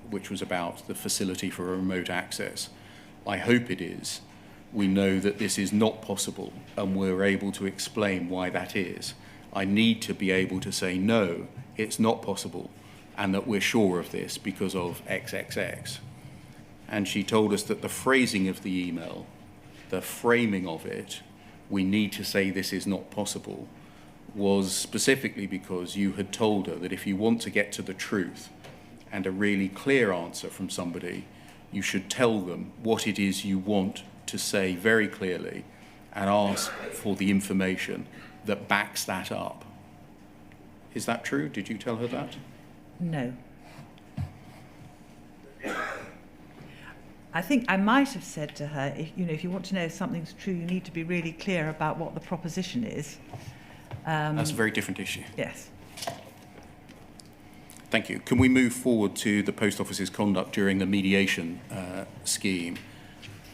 [SPEAKER 2] which was about the facility for remote access. I hope it is. We know that this is not possible, and we're able to explain why that is. I need to be able to say, no, it's not possible, and that we're sure of this because of XXX. And she told us that the phrasing of the email, the framing of it, we need to say this is not possible, was specifically because you had told her that if you want to get to the truth and a really clear answer from somebody, you should tell them what it is you want to say very clearly and ask for the information that backs that up. Is that true? Did you tell her that?
[SPEAKER 3] No. I think I might have said to her, if you want to know if something's true, you need to be really clear about what the proposition is.
[SPEAKER 2] That's a very different issue.
[SPEAKER 3] Yes.
[SPEAKER 2] Thank you. Can we move forward to the Post Office's conduct during the mediation scheme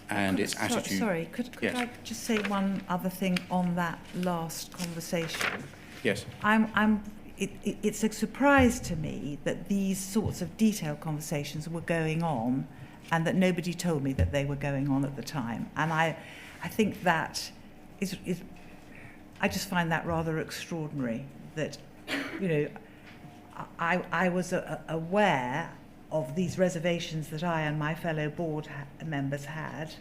[SPEAKER 2] and its attitude?
[SPEAKER 3] Sorry, could
[SPEAKER 2] yes.
[SPEAKER 3] I just say one other thing on that last conversation?
[SPEAKER 2] Yes.
[SPEAKER 3] It's a surprise to me that these sorts of detailed conversations were going on and that nobody told me that they were going on at the time. And I think that is I just find that rather extraordinary that, I was aware of these reservations that I and my fellow board members had,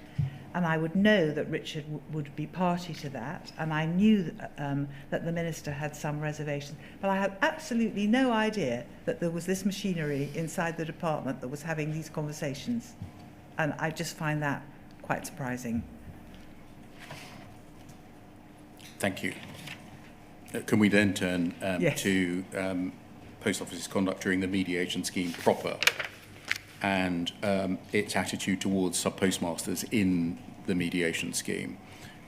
[SPEAKER 3] and I would know that Richard would be party to that, and I knew that the minister had some reservations, but I had absolutely no idea that there was this machinery inside the department that was having these conversations, and I just find that quite surprising.
[SPEAKER 2] Thank you. Can we then turn
[SPEAKER 3] yes.
[SPEAKER 2] to Post Office's conduct during the mediation scheme proper and its attitude towards sub-postmasters in the mediation scheme?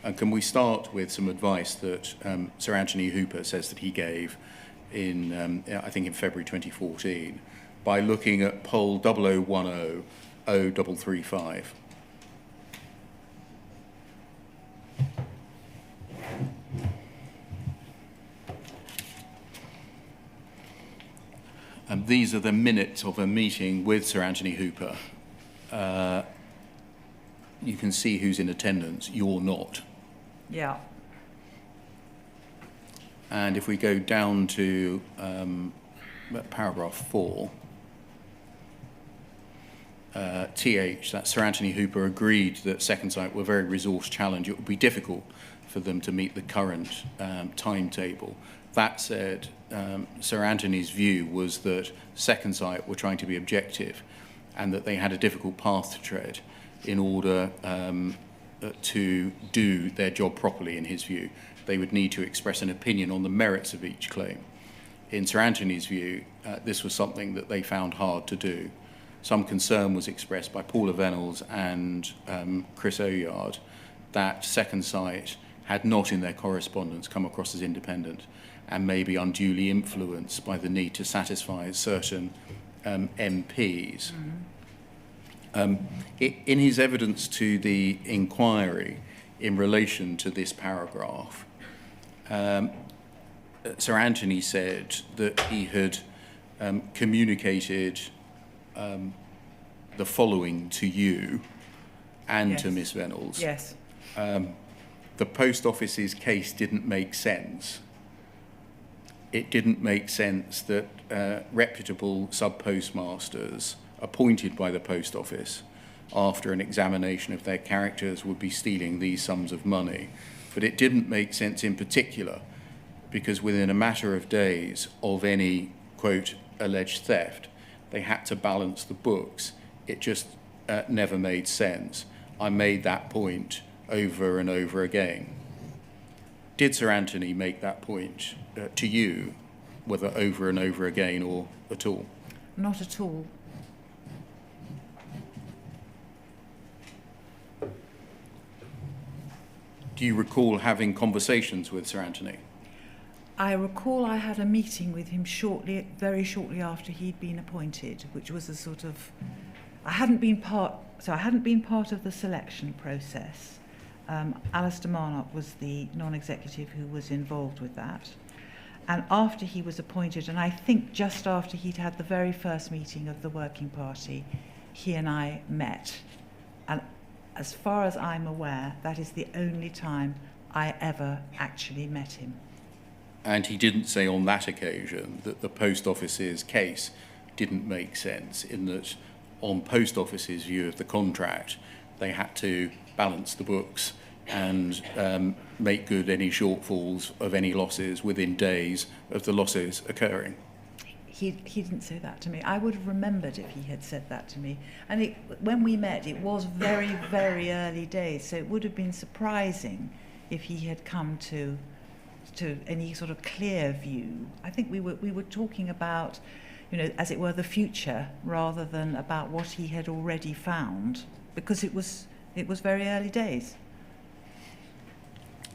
[SPEAKER 2] And can we start with some advice that Sir Anthony Hooper says that he gave in, I think in February 2014, by looking at poll 0010 0335. These are the minutes of a meeting with Sir Anthony Hooper. You can see who's in attendance. You're not.
[SPEAKER 3] Yeah.
[SPEAKER 2] And if we go down to paragraph 4, TH, that Sir Anthony Hooper agreed that Second Sight were very resource challenged. It would be difficult for them to meet the current timetable. That said, Sir Anthony's view was that Second Sight were trying to be objective and that they had a difficult path to tread in order to do their job properly, in his view. They would need to express an opinion on the merits of each claim. In Sir Anthony's view, this was something that they found hard to do. Some concern was expressed by Paula Venables and Chris Oyard that Second Sight had not in their correspondence come across as independent and maybe unduly influenced by the need to satisfy certain MPs. In his evidence to the inquiry in relation to this paragraph, Sir Anthony said that he had communicated the following to you and
[SPEAKER 3] Yes.
[SPEAKER 2] to Miss Reynolds.
[SPEAKER 3] Yes.
[SPEAKER 2] The Post Office's case didn't make sense. It didn't make sense that reputable sub-postmasters appointed by the Post Office after an examination of their characters would be stealing these sums of money. But it didn't make sense in particular because within a matter of days of any, quote, alleged theft, they had to balance the books. It just never made sense. I made that point over and over again. Did Sir Anthony make that point to you, whether over and over again or at all?
[SPEAKER 3] Not at all.
[SPEAKER 2] Do you recall having conversations with Sir Anthony?
[SPEAKER 3] I recall I had a meeting with him very shortly after he'd been appointed, which was a sort of, I hadn't been part of the selection process. Alice Marnock was the non-executive who was involved with that. And after he was appointed, and I think just after he'd had the very first meeting of the Working Party, he and I met. And as far as I'm aware, that is the only time I ever actually met him.
[SPEAKER 2] And he didn't say on that occasion that the Post Office's case didn't make sense, in that on Post Office's view of the contract, they had to balance the books and make good any shortfalls of any losses within days of the losses occurring.
[SPEAKER 3] He didn't say that to me. I would have remembered if he had said that to me. And when we met, it was very, very early days, so it would have been surprising if he had come to any sort of clear view. I think we were talking about, as it were, the future rather than about what he had already found, because it was very early days.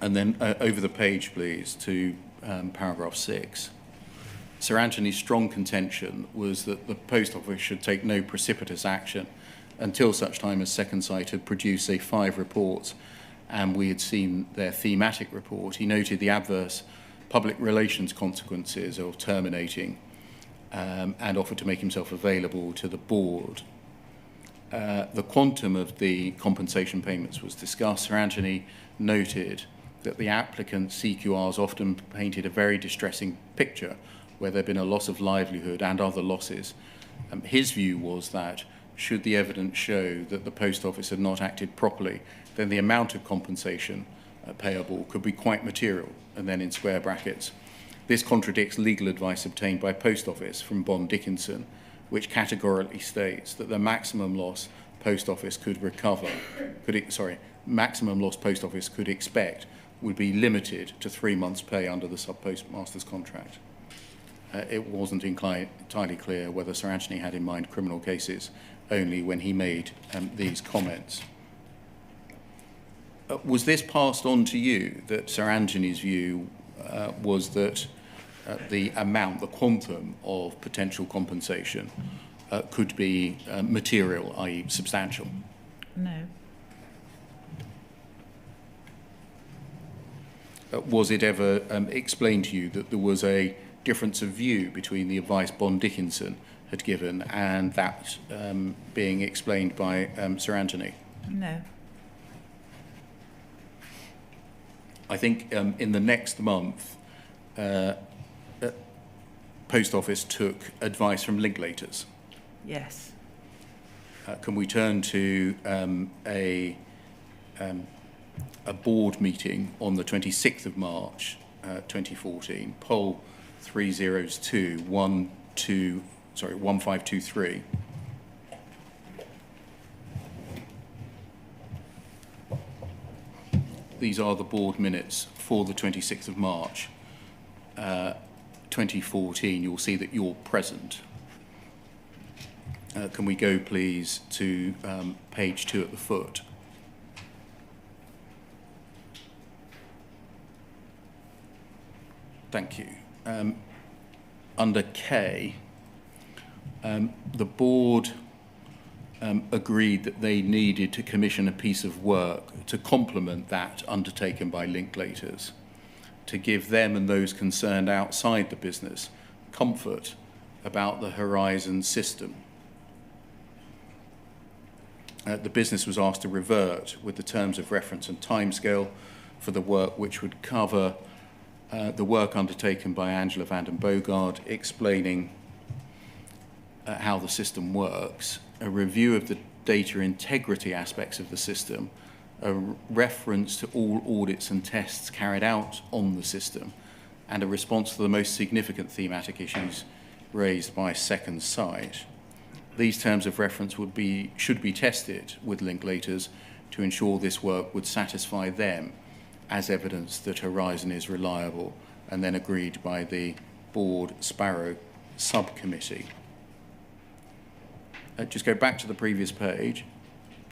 [SPEAKER 2] And then over the page, please, to paragraph 6. Sir Anthony's strong contention was that the Post Office should take no precipitous action until such time as Second Sight had produced, say, 5 reports and we had seen their thematic report. He noted the adverse public relations consequences of terminating and offered to make himself available to the board. The quantum of the compensation payments was discussed. Sir Anthony noted that the applicant's CQRs often painted a very distressing picture where there had been a loss of livelihood and other losses. His view was that should the evidence show that the Post Office had not acted properly, then the amount of compensation payable could be quite material. And then in square brackets, this contradicts legal advice obtained by Post Office from Bond Dickinson, which categorically states that the maximum loss Post Office could maximum loss Post Office could expect would be limited to 3 months' pay under the sub-postmaster's contract. It wasn't entirely clear whether Sir Anthony had in mind criminal cases only when he made these comments. Was this passed on to you, that Sir Anthony's view was that the quantum of potential compensation could be material, i.e. substantial?
[SPEAKER 3] No.
[SPEAKER 2] Was it ever explained to you that there was a difference of view between the advice Bond Dickinson had given and that being explained by Sir Anthony?
[SPEAKER 3] No.
[SPEAKER 2] I think in the next month, Post Office took advice from Linklaters.
[SPEAKER 3] Yes.
[SPEAKER 2] Can we turn to a board meeting on the 26th of March 2014, poll 1523. These are the board minutes for the 26th of March 2014. You'll see that you're present. Can we go, please, to page 2 at the foot? Thank you. Under K, the board agreed that they needed to commission a piece of work to complement that undertaken by Linklaters, to give them and those concerned outside the business comfort about the Horizon system. The business was asked to revert with the terms of reference and timescale for the work, which would cover the work undertaken by Angela van den Boogaard, explaining how the system works, a review of the data integrity aspects of the system, a reference to all audits and tests carried out on the system, and a response to the most significant thematic issues raised by Second Sight. These terms of reference should be tested with Linklaters to ensure this work would satisfy them as evidence that Horizon is reliable, and then agreed by the Board Sparrow Subcommittee. Just go back to the previous page,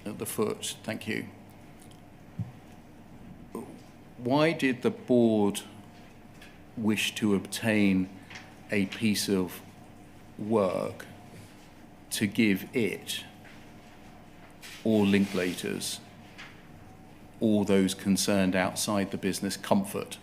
[SPEAKER 2] at the foot, thank you. Why did the board wish to obtain a piece of work to give it, or Linklaters, or those concerned outside the business comfort?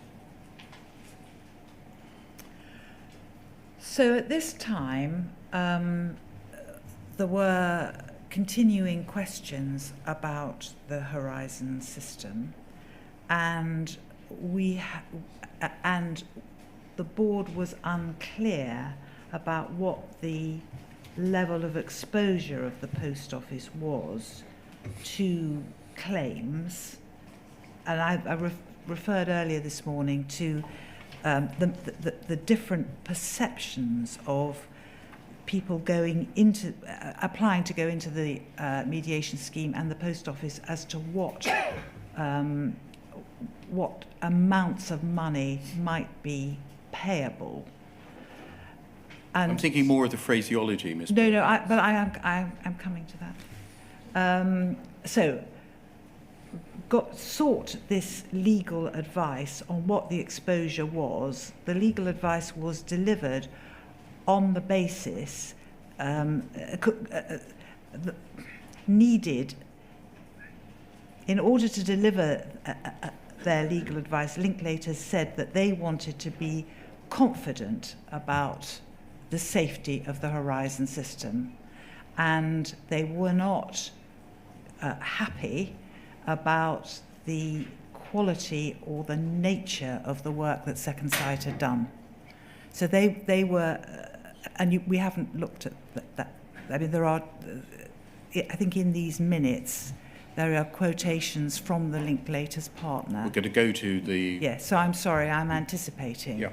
[SPEAKER 3] So at this time, there were continuing questions about the Horizon system, and and the board was unclear about what the level of exposure of the post office was to claims. And I referred earlier this morning to the different perceptions of people going into applying to go into the mediation scheme and the post office as to what amounts of money might be payable. And
[SPEAKER 2] I'm thinking more of the phraseology, Ms.
[SPEAKER 3] No, but I am coming to that. So, sought this legal advice on what the exposure was. The legal advice was delivered on the basis needed in order to deliver their legal advice. Linklaters said that they wanted to be confident about the safety of the Horizon system, and they were not happy about the quality or the nature of the work that Second Sight had done. So they were, we haven't looked at that. I mean, there are, I think in these minutes, there are quotations from the Linklaters partner.
[SPEAKER 2] We're going to go to the...
[SPEAKER 3] Yes, so I'm sorry, I'm anticipating.
[SPEAKER 2] Yeah.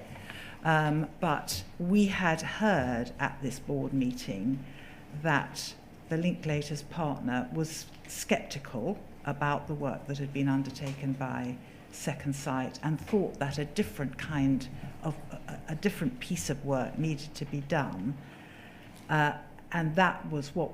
[SPEAKER 3] But we had heard at this board meeting that the Linklaters partner was sceptical about the work that had been undertaken by Second Sight and thought that a different kind of, a different piece of work needed to be done. And that was what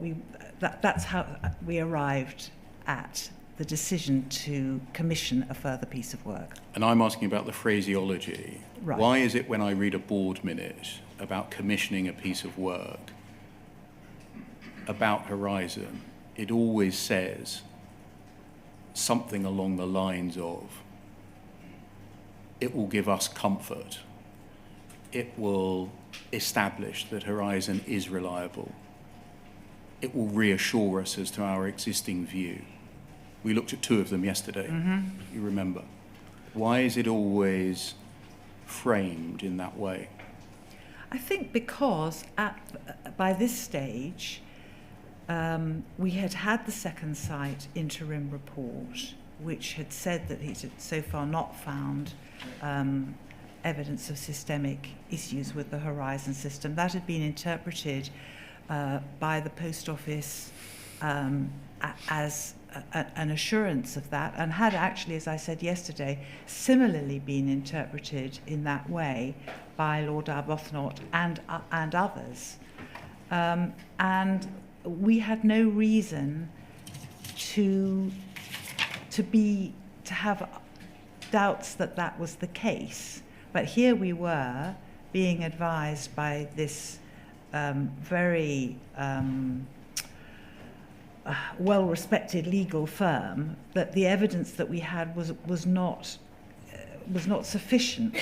[SPEAKER 3] that's how we arrived at the decision to commission a further piece of work.
[SPEAKER 2] And I'm asking about the phraseology.
[SPEAKER 3] Right.
[SPEAKER 2] Why is it when I read a board minute about commissioning a piece of work about Horizon, it always says something along the lines of, it will give us comfort, it will establish that Horizon is reliable, it will reassure us as to our existing view. We looked at two of them yesterday, you remember. Why is it always framed in that way?
[SPEAKER 3] I think because by this stage, we had the Second Sight interim report, which had said that it had so far not found evidence of systemic issues with the Horizon system. That had been interpreted by the Post Office as an assurance of that, and had actually, as I said yesterday, similarly been interpreted in that way by Lord Arbuthnot and others. And we had no reason to have doubts that that was the case. But here we were being advised by this very well-respected legal firm that the evidence that we had was not sufficient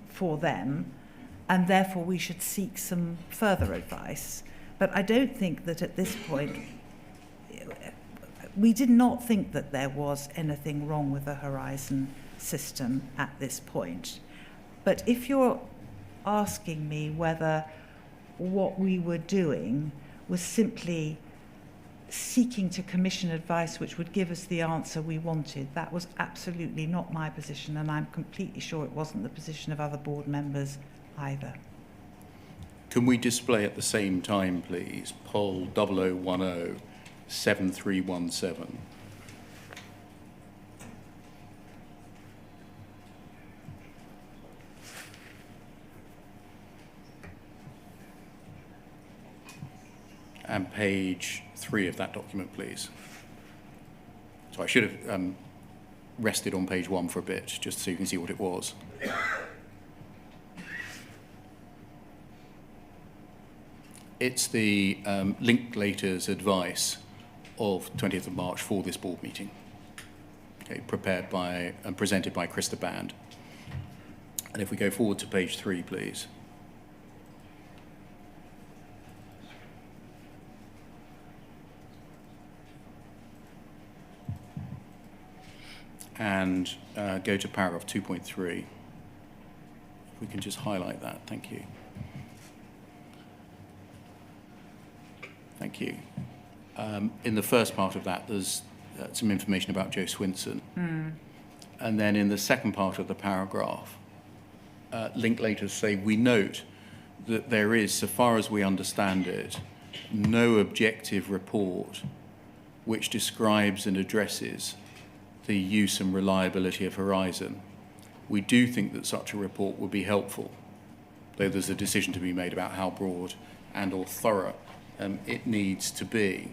[SPEAKER 3] for them, and therefore we should seek some further advice. But I don't think that at this point, we did not think that there was anything wrong with the Horizon system at this point. But if you're asking me whether what we were doing was simply seeking to commission advice which would give us the answer we wanted, that was absolutely not my position, and I'm completely sure it wasn't the position of other board members either.
[SPEAKER 2] Can we display at the same time, please, poll 0010 7317? And page 3 of that document, please. So I should have rested on page 1 for a bit, just so you can see what it was. It's the Linklater's advice of 20th of March for this board meeting, okay, prepared by and presented by Krista Band. And if we go forward to page 3, please. And go to paragraph 2.3. If we can just highlight that, thank you. Thank you. In the first part of that, there's some information about Joe Swinson. And then in the second part of the paragraph, Linklaters say, we note that there is, so far as we understand it, no objective report which describes and addresses the use and reliability of Horizon. We do think that such a report would be helpful, though there's a decision to be made about how broad and or thorough it needs to be.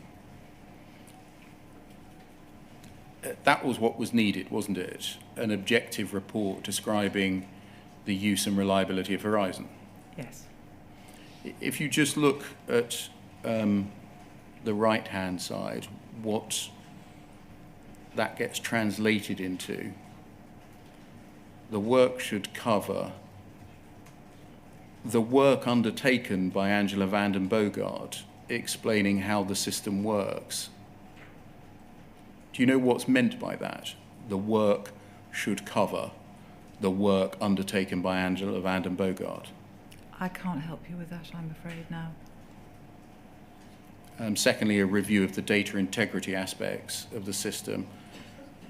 [SPEAKER 2] That was what was needed, wasn't it? An objective report describing the use and reliability of Horizon.
[SPEAKER 3] Yes.
[SPEAKER 2] If you just look at the right-hand side, what that gets translated into, the work should cover the work undertaken by Angela van den Boogaard explaining how the system works. Do you know what's meant by that? The work should cover the work undertaken by Angela van den Boogaard.
[SPEAKER 3] I can't help you with that, I'm afraid, now.
[SPEAKER 2] Secondly, a review of the data integrity aspects of the system,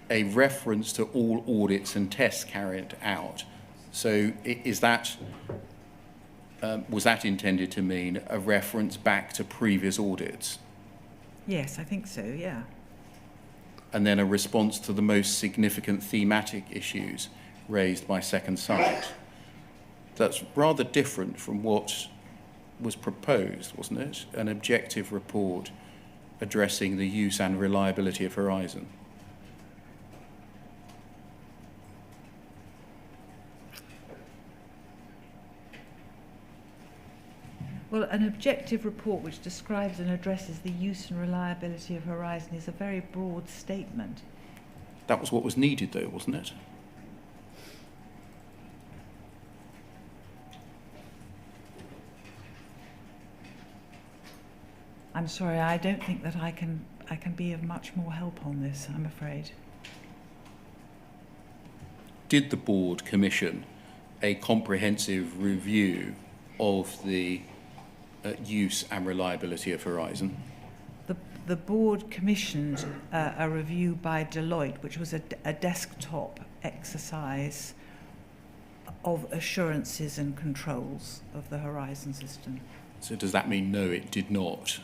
[SPEAKER 2] a reference to all audits and tests carried out. So is that, was that intended to mean a reference back to previous audits?
[SPEAKER 3] Yes, I think so, yeah.
[SPEAKER 2] And then a response to the most significant thematic issues raised by Second Sight. That's rather different from what was proposed, wasn't it? An objective report addressing the use and reliability of Horizon.
[SPEAKER 3] Well, an objective report which describes and addresses the use and reliability of Horizon is a very broad statement.
[SPEAKER 2] That was what was needed, though, wasn't it?
[SPEAKER 3] I'm sorry, I don't think that I can be of much more help on this, I'm afraid.
[SPEAKER 2] Did the board commission a comprehensive review of the use and reliability of Horizon?
[SPEAKER 3] The board commissioned a review by Deloitte, which was a desktop exercise of assurances and controls of the Horizon system.
[SPEAKER 2] So does that mean no, it did not?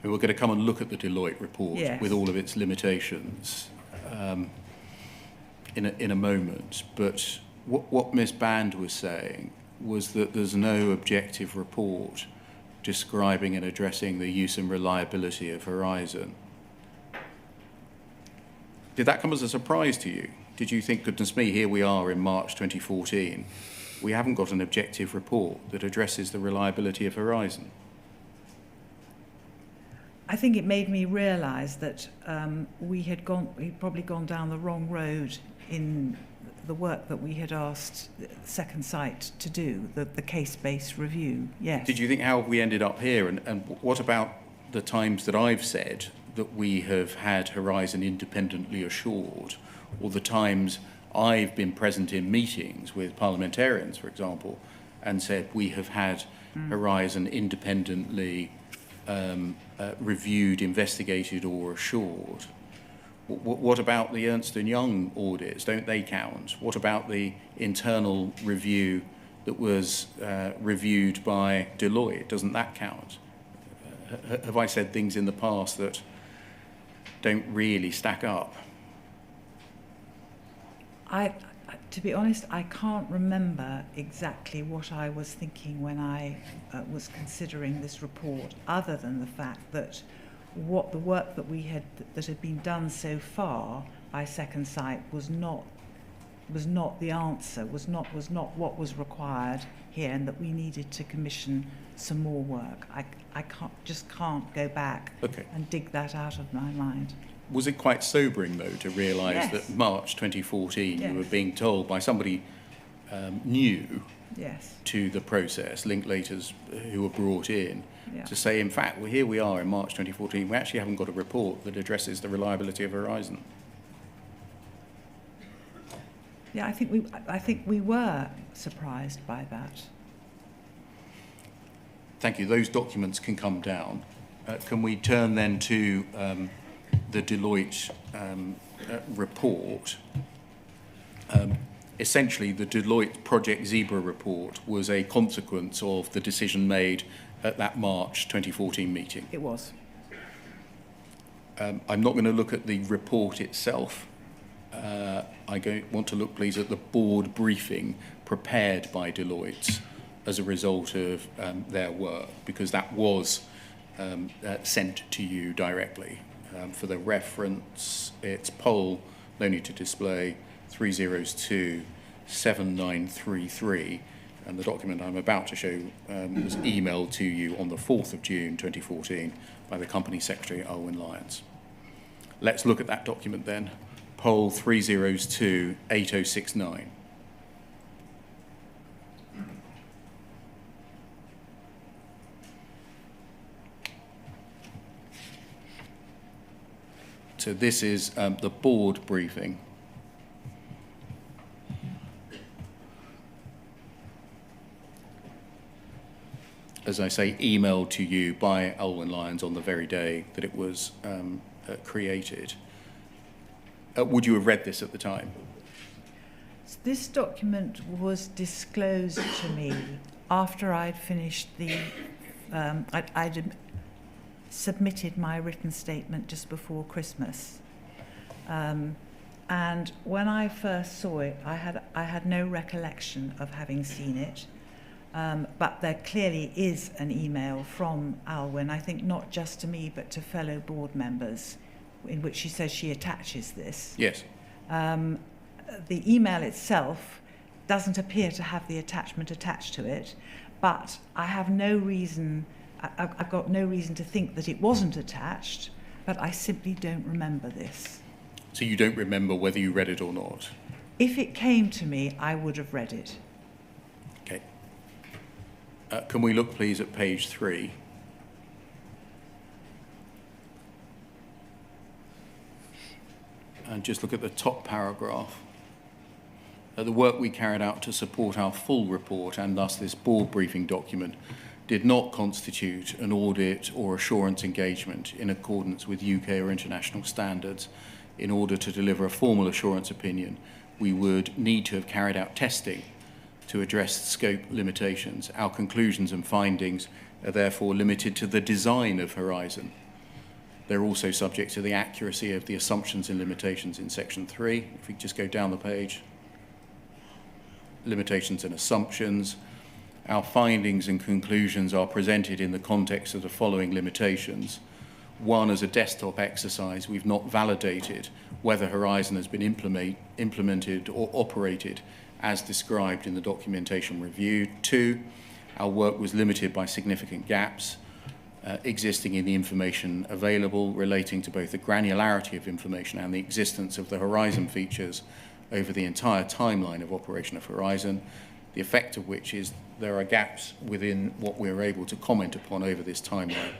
[SPEAKER 2] We're going to come and look at the Deloitte report, yes, with all of its limitations in a moment. But what Ms. Band was saying was that there's no objective report describing and addressing the use and reliability of Horizon. Did that come as a surprise to you? did you think, goodness me, here we are in March 2014, we haven't got an objective report that addresses the reliability of Horizon?
[SPEAKER 3] I think it made me realise that we'd probably gone down the wrong road in the work that we had asked Second Sight to do, the case-based review, yes.
[SPEAKER 2] Did you think, how have we ended up here? And what about the times that I've said that we have had Horizon independently assured, or the times I've been present in meetings with parliamentarians, for example, and said we have had Horizon independently reviewed, investigated or assured? What about the Ernst & Young audits? Don't they count? What about the internal review that was reviewed by Deloitte? Doesn't that count? Have I said things in the past that don't really stack up?
[SPEAKER 3] To be honest, I can't remember exactly what I was thinking when I was considering this report, other than the fact that what the work that had been done so far by Second Sight was not the answer, was not what was required here, and that we needed to commission some more work. I can't go back and dig that out of my mind.
[SPEAKER 2] Was it quite sobering, though, to realise
[SPEAKER 3] Yes.
[SPEAKER 2] that March 2014
[SPEAKER 3] Yes.
[SPEAKER 2] you were being told by somebody new
[SPEAKER 3] Yes.
[SPEAKER 2] to the process, Linklaters who were brought in,
[SPEAKER 3] Yeah.
[SPEAKER 2] to say, in fact, well, here we are in March 2014, we actually haven't got a report that addresses the reliability of Horizon?
[SPEAKER 3] Yeah, I think we were surprised by that.
[SPEAKER 2] Thank you. Those documents can come down. Can we turn then to the Deloitte report? Essentially, the Deloitte Project Zebra report was a consequence of the decision made at that March 2014 meeting.
[SPEAKER 3] It was.
[SPEAKER 2] I'm not going to look at the report itself. I want to look, please, at the board briefing prepared by Deloitte as a result of their work, because that was sent to you directly. For the reference, it's poll, no need to display, 302-7933, and the document I'm about to show was emailed to you on the 4th of June 2014 by the Company Secretary, Owen Lyons. Let's look at that document then. Poll 302-8069. So this is the board briefing. As I say, emailed to you by Owen Lyons on the very day that it was created. Would you have read this at the time?
[SPEAKER 3] This document was disclosed to me after I'd finished I'd submitted my written statement just before Christmas. And when I first saw it, I had no recollection of having seen it. But there clearly is an email from Alwyn, I think not just to me, but to fellow board members, in which she says she attaches this.
[SPEAKER 2] Yes.
[SPEAKER 3] The email itself doesn't appear to have the attachment attached to it, but I have no reason, I've got no reason to think that it wasn't attached, but I simply don't remember this.
[SPEAKER 2] So you don't remember whether you read it or not?
[SPEAKER 3] If it came to me, I would have read it.
[SPEAKER 2] Okay. Can we look, please, at page 3? And just look at the top paragraph. The work we carried out to support our full report, and thus this board briefing document, did not constitute an audit or assurance engagement in accordance with UK or international standards. In order to deliver a formal assurance opinion, we would need to have carried out testing to address scope limitations. Our conclusions and findings are therefore limited to the design of Horizon. They're also subject to the accuracy of the assumptions and limitations in section 3. If we just go down the page. Limitations and assumptions. Our findings and conclusions are presented in the context of the following limitations. One, as a desktop exercise, we've not validated whether Horizon has been implemented or operated as described in the documentation review. Two, our work was limited by significant gaps existing in the information available relating to both the granularity of information and the existence of the Horizon features over the entire timeline of operation of Horizon, the effect of which is there are gaps within what we're able to comment upon over this timeline.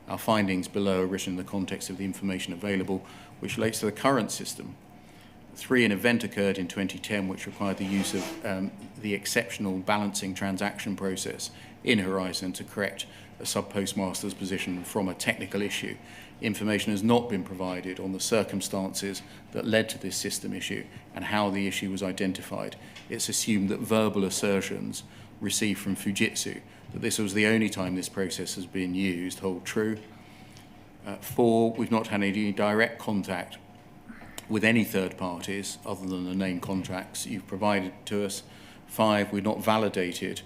[SPEAKER 2] Our findings below are written in the context of the information available, which relates to the current system. 3, an event occurred in 2010 which required the use of the exceptional balancing transaction process in Horizon to correct a sub-postmaster's position from a technical issue. Information has not been provided on the circumstances that led to this system issue and how the issue was identified. It's assumed that verbal assertions received from Fujitsu that this was the only time this process has been used hold true. 4, we've not had any direct contact with any third parties other than the named contracts you've provided to us. 5, we've not validated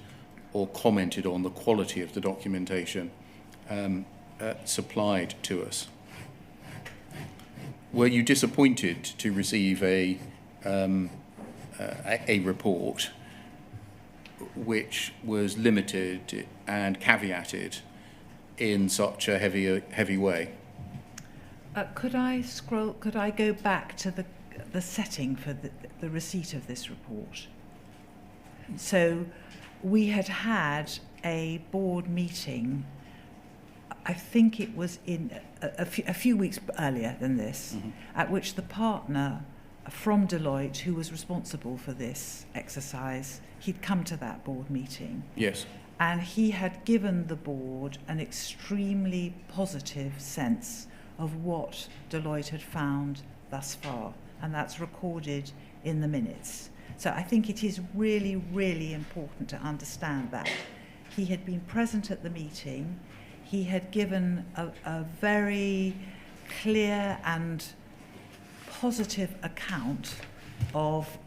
[SPEAKER 2] or commented on the quality of the documentation supplied to us. Were you disappointed to receive a report which was limited and caveated in such a heavy way?
[SPEAKER 3] Could I go back to the setting for the receipt of this report? So we had a board meeting, I think it was in a few weeks earlier than this, at which the partner from Deloitte, who was responsible for this exercise, he'd come to that board meeting.
[SPEAKER 2] Yes.
[SPEAKER 3] And he had given the board an extremely positive sense of what Deloitte had found thus far, and that's recorded in the minutes. So I think it is really, really important to understand that. He had been present at the meeting. He had given a very clear and positive account of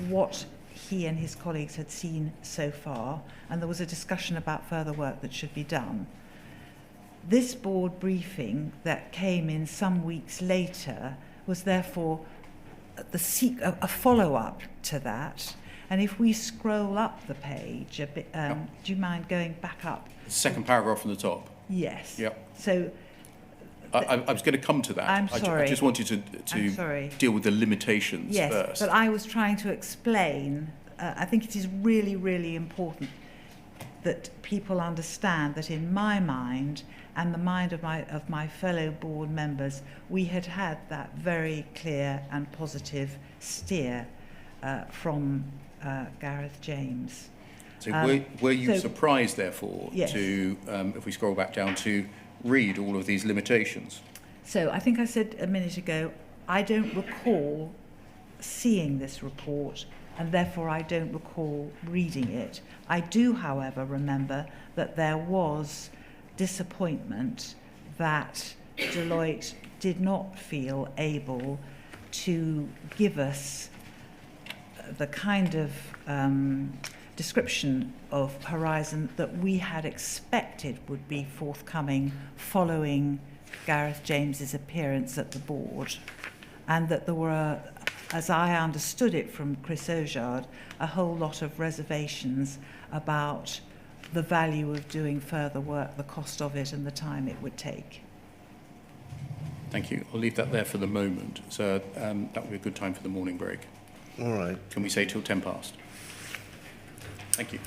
[SPEAKER 3] what he and his colleagues had seen so far, and there was a discussion about further work that should be done. This board briefing that came in some weeks later was therefore a follow-up to that. And if we scroll up the page a bit, do you mind going back up?
[SPEAKER 2] The second paragraph from the top.
[SPEAKER 3] Yes.
[SPEAKER 2] Yep.
[SPEAKER 3] So
[SPEAKER 2] I was going to come to that.
[SPEAKER 3] I'm sorry.
[SPEAKER 2] I just wanted to deal with the limitations first.
[SPEAKER 3] But I was trying to explain, I think it is really, really important that people understand that in my mind and the mind of my fellow board members, we had that very clear and positive steer from Gareth James.
[SPEAKER 2] So were you surprised, therefore,
[SPEAKER 3] yes,
[SPEAKER 2] to, if we scroll back down, to read all of these limitations?
[SPEAKER 3] So I think I said a minute ago, I don't recall seeing this report, and therefore I don't recall reading it. I do, however, remember that there was disappointment that Deloitte did not feel able to give us the kind of description of Horizon that we had expected would be forthcoming following Gareth James's appearance at the board, and that there were, as I understood it from Chris Ojard, a whole lot of reservations about the value of doing further work, the cost of it, and the time it would take.
[SPEAKER 2] Thank you. I'll leave that there for the moment. So that would be a good time for the morning break.
[SPEAKER 1] All right.
[SPEAKER 2] Can we say till 10 past? Thank you.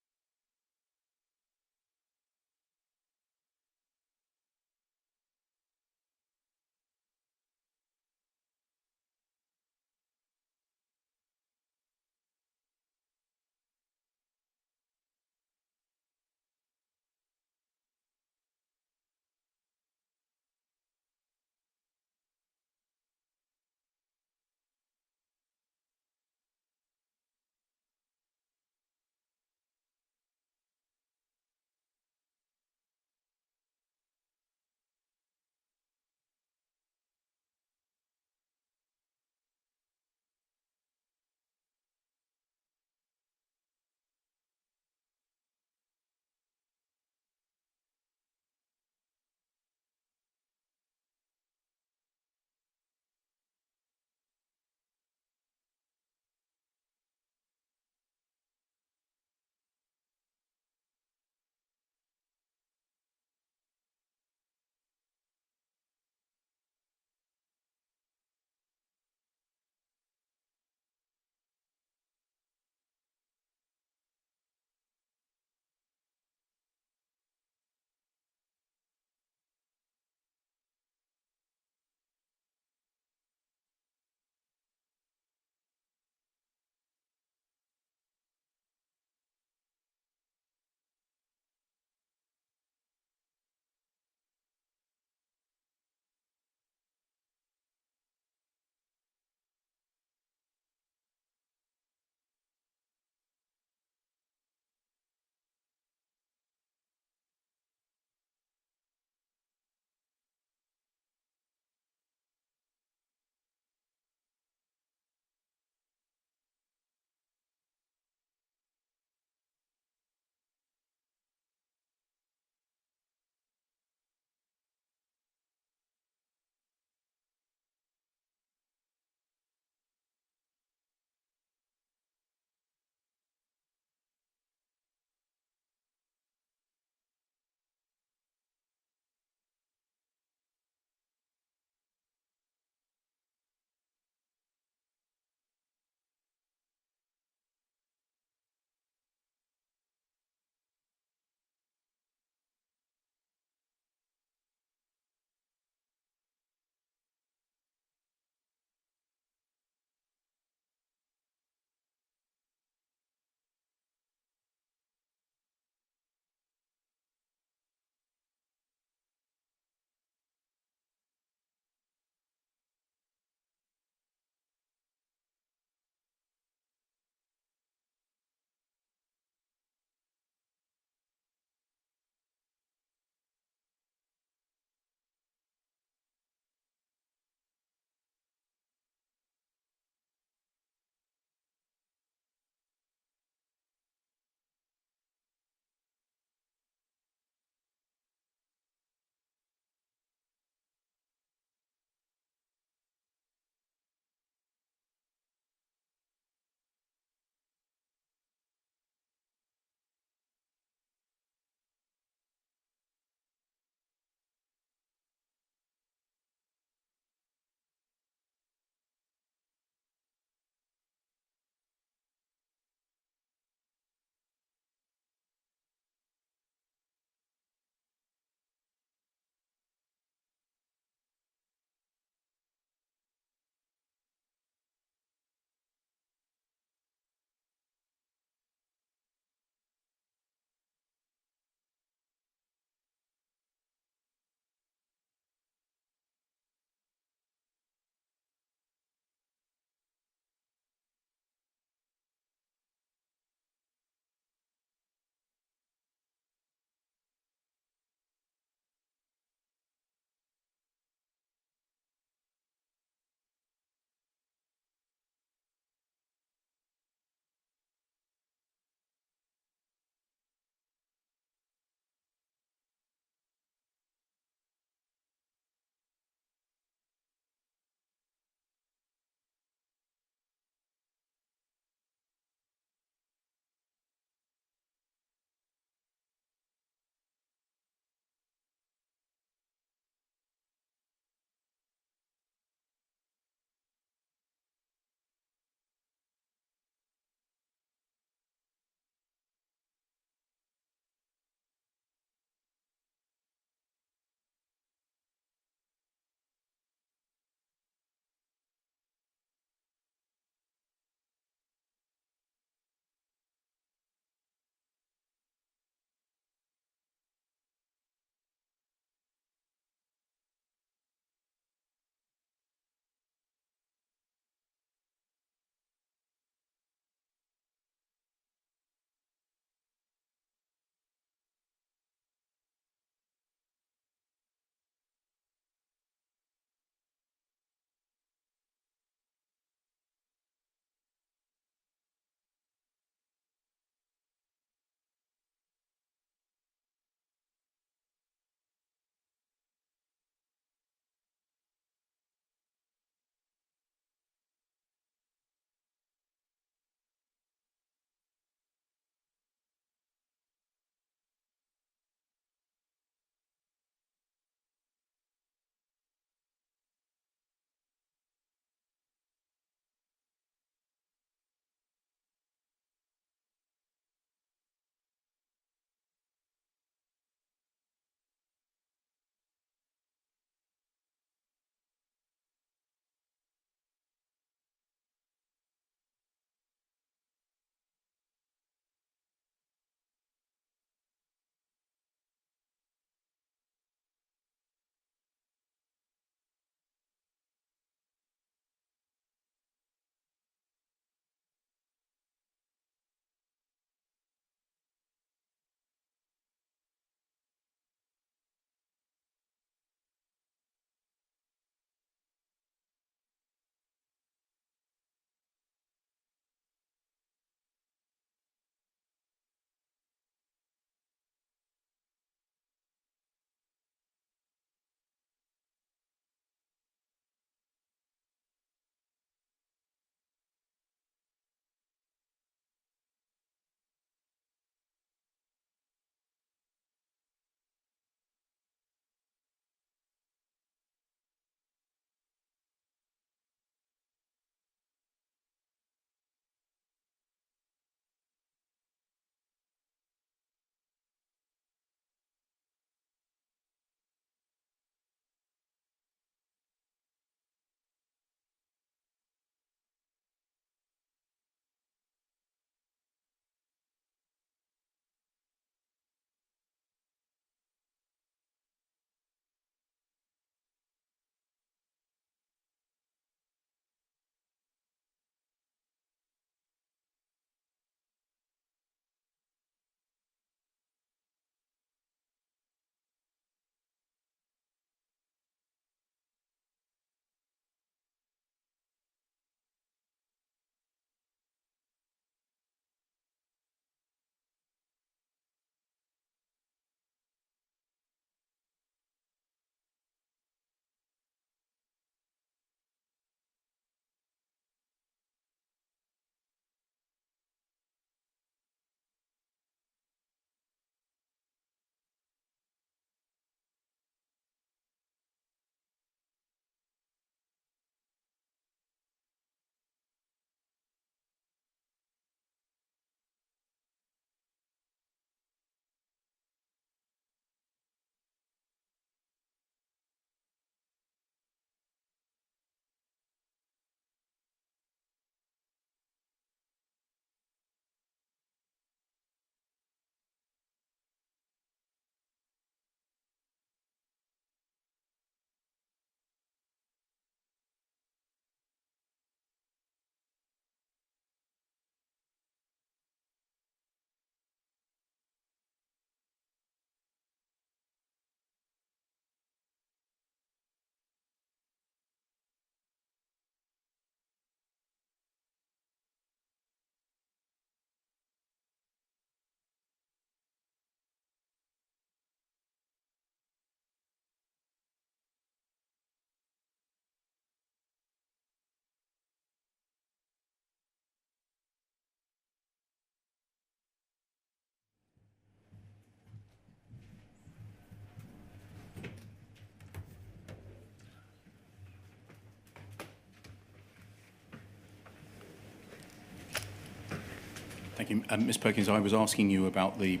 [SPEAKER 2] Thank you. Ms. Perkins, I was asking you about the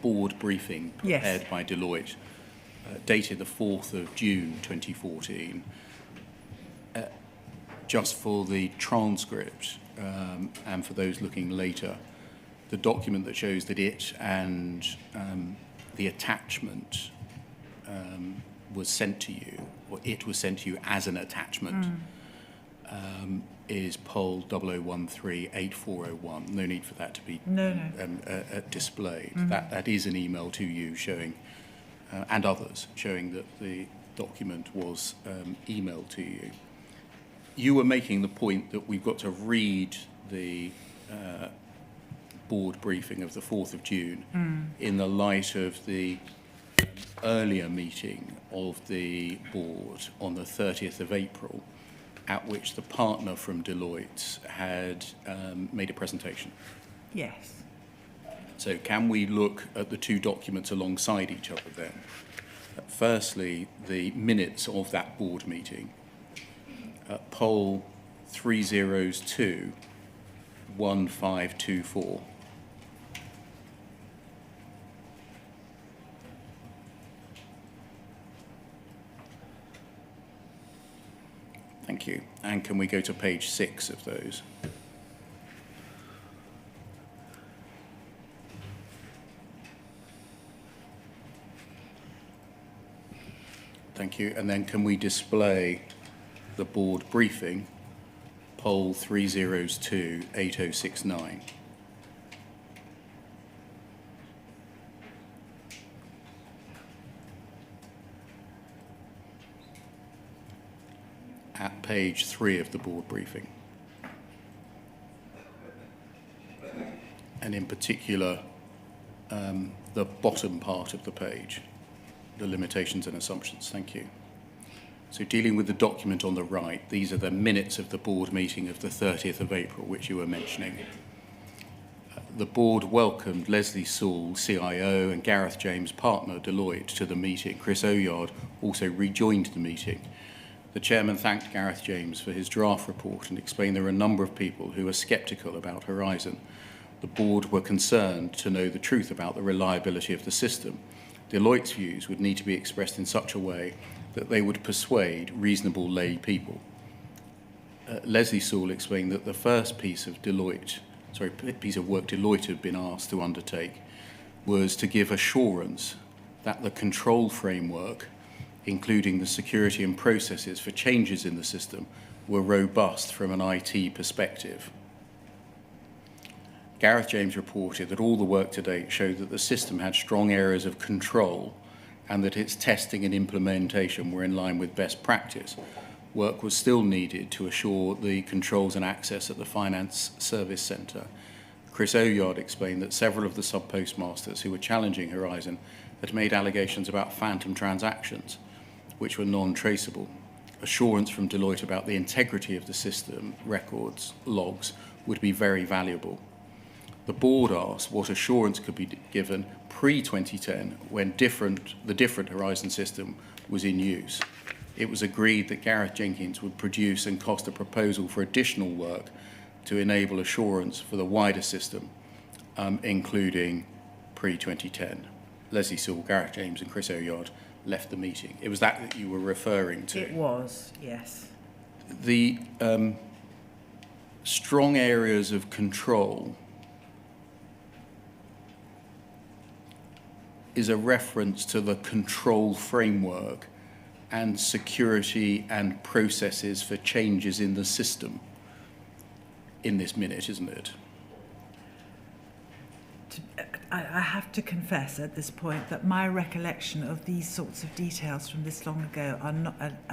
[SPEAKER 2] board briefing
[SPEAKER 3] Yes.
[SPEAKER 2] prepared by Deloitte, dated the 4th of June 2014. Just for the transcript and for those looking later, the document that shows that it and the attachment was sent to you, or it was sent to you as an attachment, is poll 00138401. No need for that to be displayed. That is an email to you showing, and others, showing that the document was emailed to you. You were making the point that we've got to read the board briefing of the 4th of June in the light of the earlier meeting of the board on the 30th of April, at which the partner from Deloitte had made a presentation.
[SPEAKER 3] Yes.
[SPEAKER 2] So can we look at the two documents alongside each other then? Firstly, the minutes of that board meeting. Poll 302-1524. Thank you. And can we go to page 6 of those? Thank you. And then can we display the board briefing, poll 302-8069. At page 3 of the board briefing. And in particular, the bottom part of the page, the limitations and assumptions. Thank you. So dealing with the document on the right, these are the minutes of the board meeting of the 30th of April, which you were mentioning. The board welcomed Leslie Sewell, CIO, and Gareth James, partner, Deloitte, to the meeting. Chris Oyard also rejoined the meeting. The chairman thanked Gareth James for his draft report and explained there are a number of people who are sceptical about Horizon. The board were concerned to know the truth about the reliability of the system. Deloitte's views would need to be expressed in such a way that they would persuade reasonable lay people. Leslie Sewell explained that the first piece of work Deloitte had been asked to undertake was to give assurance that the control framework, including the security and processes for changes in the system, were robust from an IT perspective. Gareth James reported that all the work to date showed that the system had strong areas of control and that its testing and implementation were in line with best practice. Work was still needed to assure the controls and access at the Finance Service Centre. Chris Oyard explained that several of the sub-postmasters who were challenging Horizon had made allegations about phantom transactions, which were non-traceable. Assurance from Deloitte about the integrity of the system, records, logs, would be very valuable. The board asked what assurance could be given pre-2010 when the different Horizon system was in use. It was agreed that Gareth Jenkins would produce and cost a proposal for additional work to enable assurance for the wider system, including pre-2010. Leslie Sewell, Gareth James and Chris Oyard left the meeting. It was that you were referring to.
[SPEAKER 3] It was, yes.
[SPEAKER 2] The strong areas of control is a reference to the control framework and security and processes for changes in the system in this minute, isn't it?
[SPEAKER 3] I have to confess at this point that my recollection of these sorts of details from this long ago are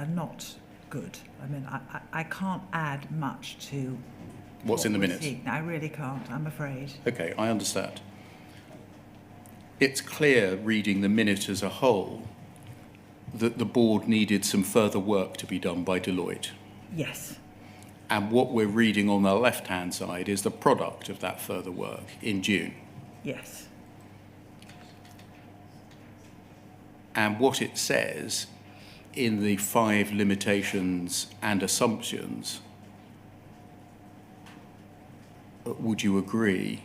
[SPEAKER 3] not good. I mean, I can't add much to
[SPEAKER 2] what's in the minutes.
[SPEAKER 3] I really can't, I'm afraid.
[SPEAKER 2] Okay, I understand. It's clear, reading the minute as a whole, that the board needed some further work to be done by Deloitte.
[SPEAKER 3] Yes.
[SPEAKER 2] And what we're reading on the left-hand side is the product of that further work in June.
[SPEAKER 3] Yes.
[SPEAKER 2] And what it says in the 5 limitations and assumptions, would you agree,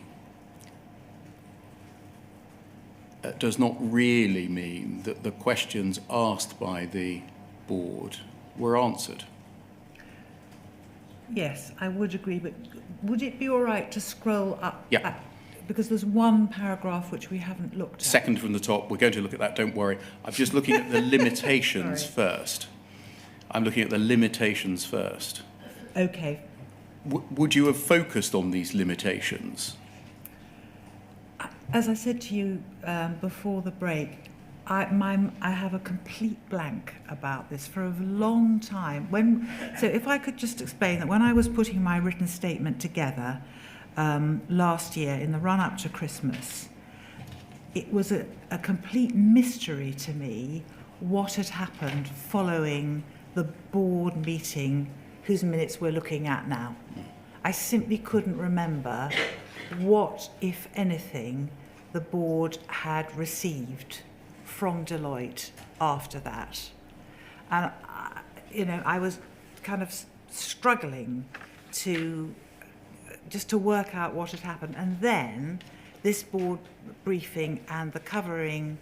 [SPEAKER 2] does not really mean that the questions asked by the board were answered.
[SPEAKER 3] Yes, I would agree, but would it be all right to scroll up?
[SPEAKER 2] Yeah.
[SPEAKER 3] Because there's one paragraph which we haven't looked at.
[SPEAKER 2] Second from the top, we're going to look at that, don't worry. I'm just looking at the limitations
[SPEAKER 3] Sorry.
[SPEAKER 2] first. I'm looking at the limitations first.
[SPEAKER 3] Okay.
[SPEAKER 2] Would you have focused on these limitations?
[SPEAKER 3] As I said to you before the break, I have a complete blank about this for a long time. So if I could just explain that when I was putting my written statement together last year in the run-up to Christmas, it was a complete mystery to me what had happened following the board meeting whose minutes we're looking at now. I simply couldn't remember what, if anything, the board had received from Deloitte after that. And, I was kind of struggling to work out what had happened. And then this board briefing and the covering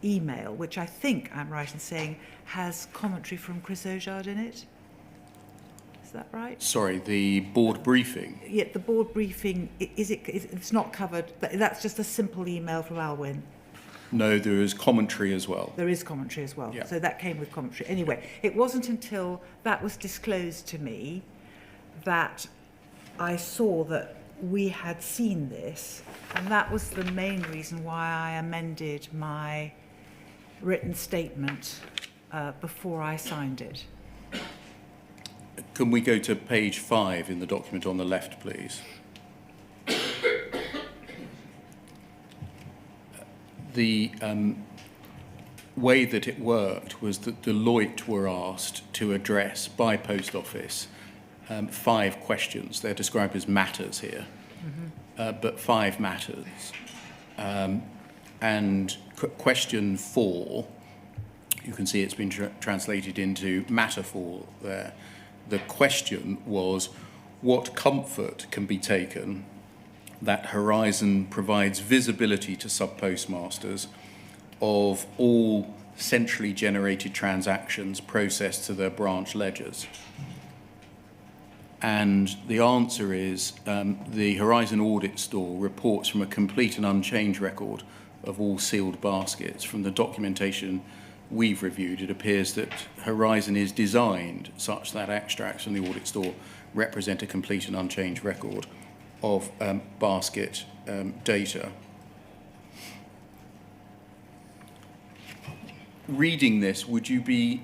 [SPEAKER 3] email, which I think I'm right in saying has commentary from Chris Ojard in it. Is that right?
[SPEAKER 2] Sorry, the board briefing.
[SPEAKER 3] Yeah, the board briefing, it's not covered, but that's just a simple email from Alwyn.
[SPEAKER 2] No, there is commentary as well.
[SPEAKER 3] There is commentary as well.
[SPEAKER 2] Yeah.
[SPEAKER 3] So that came with commentary. Anyway, it wasn't until that was disclosed to me that I saw that we had seen this, and that was the main reason why I amended my written statement before I signed it.
[SPEAKER 2] Can we go to page 5 in the document on the left, please? The way that it worked was that Deloitte were asked to address by Post Office 5 questions. They're described as matters here, but 5 matters. And question 4, you can see it's been translated into matter 4 there. The question was, what comfort can be taken that Horizon provides visibility to sub-postmasters of all centrally generated transactions processed to their branch ledgers? And the answer is the Horizon Audit Store reports from a complete and unchanged record of all sealed baskets. From the documentation we've reviewed, it appears that Horizon is designed such that extracts from the audit store represent a complete and unchanged record of basket data. Reading this, would you be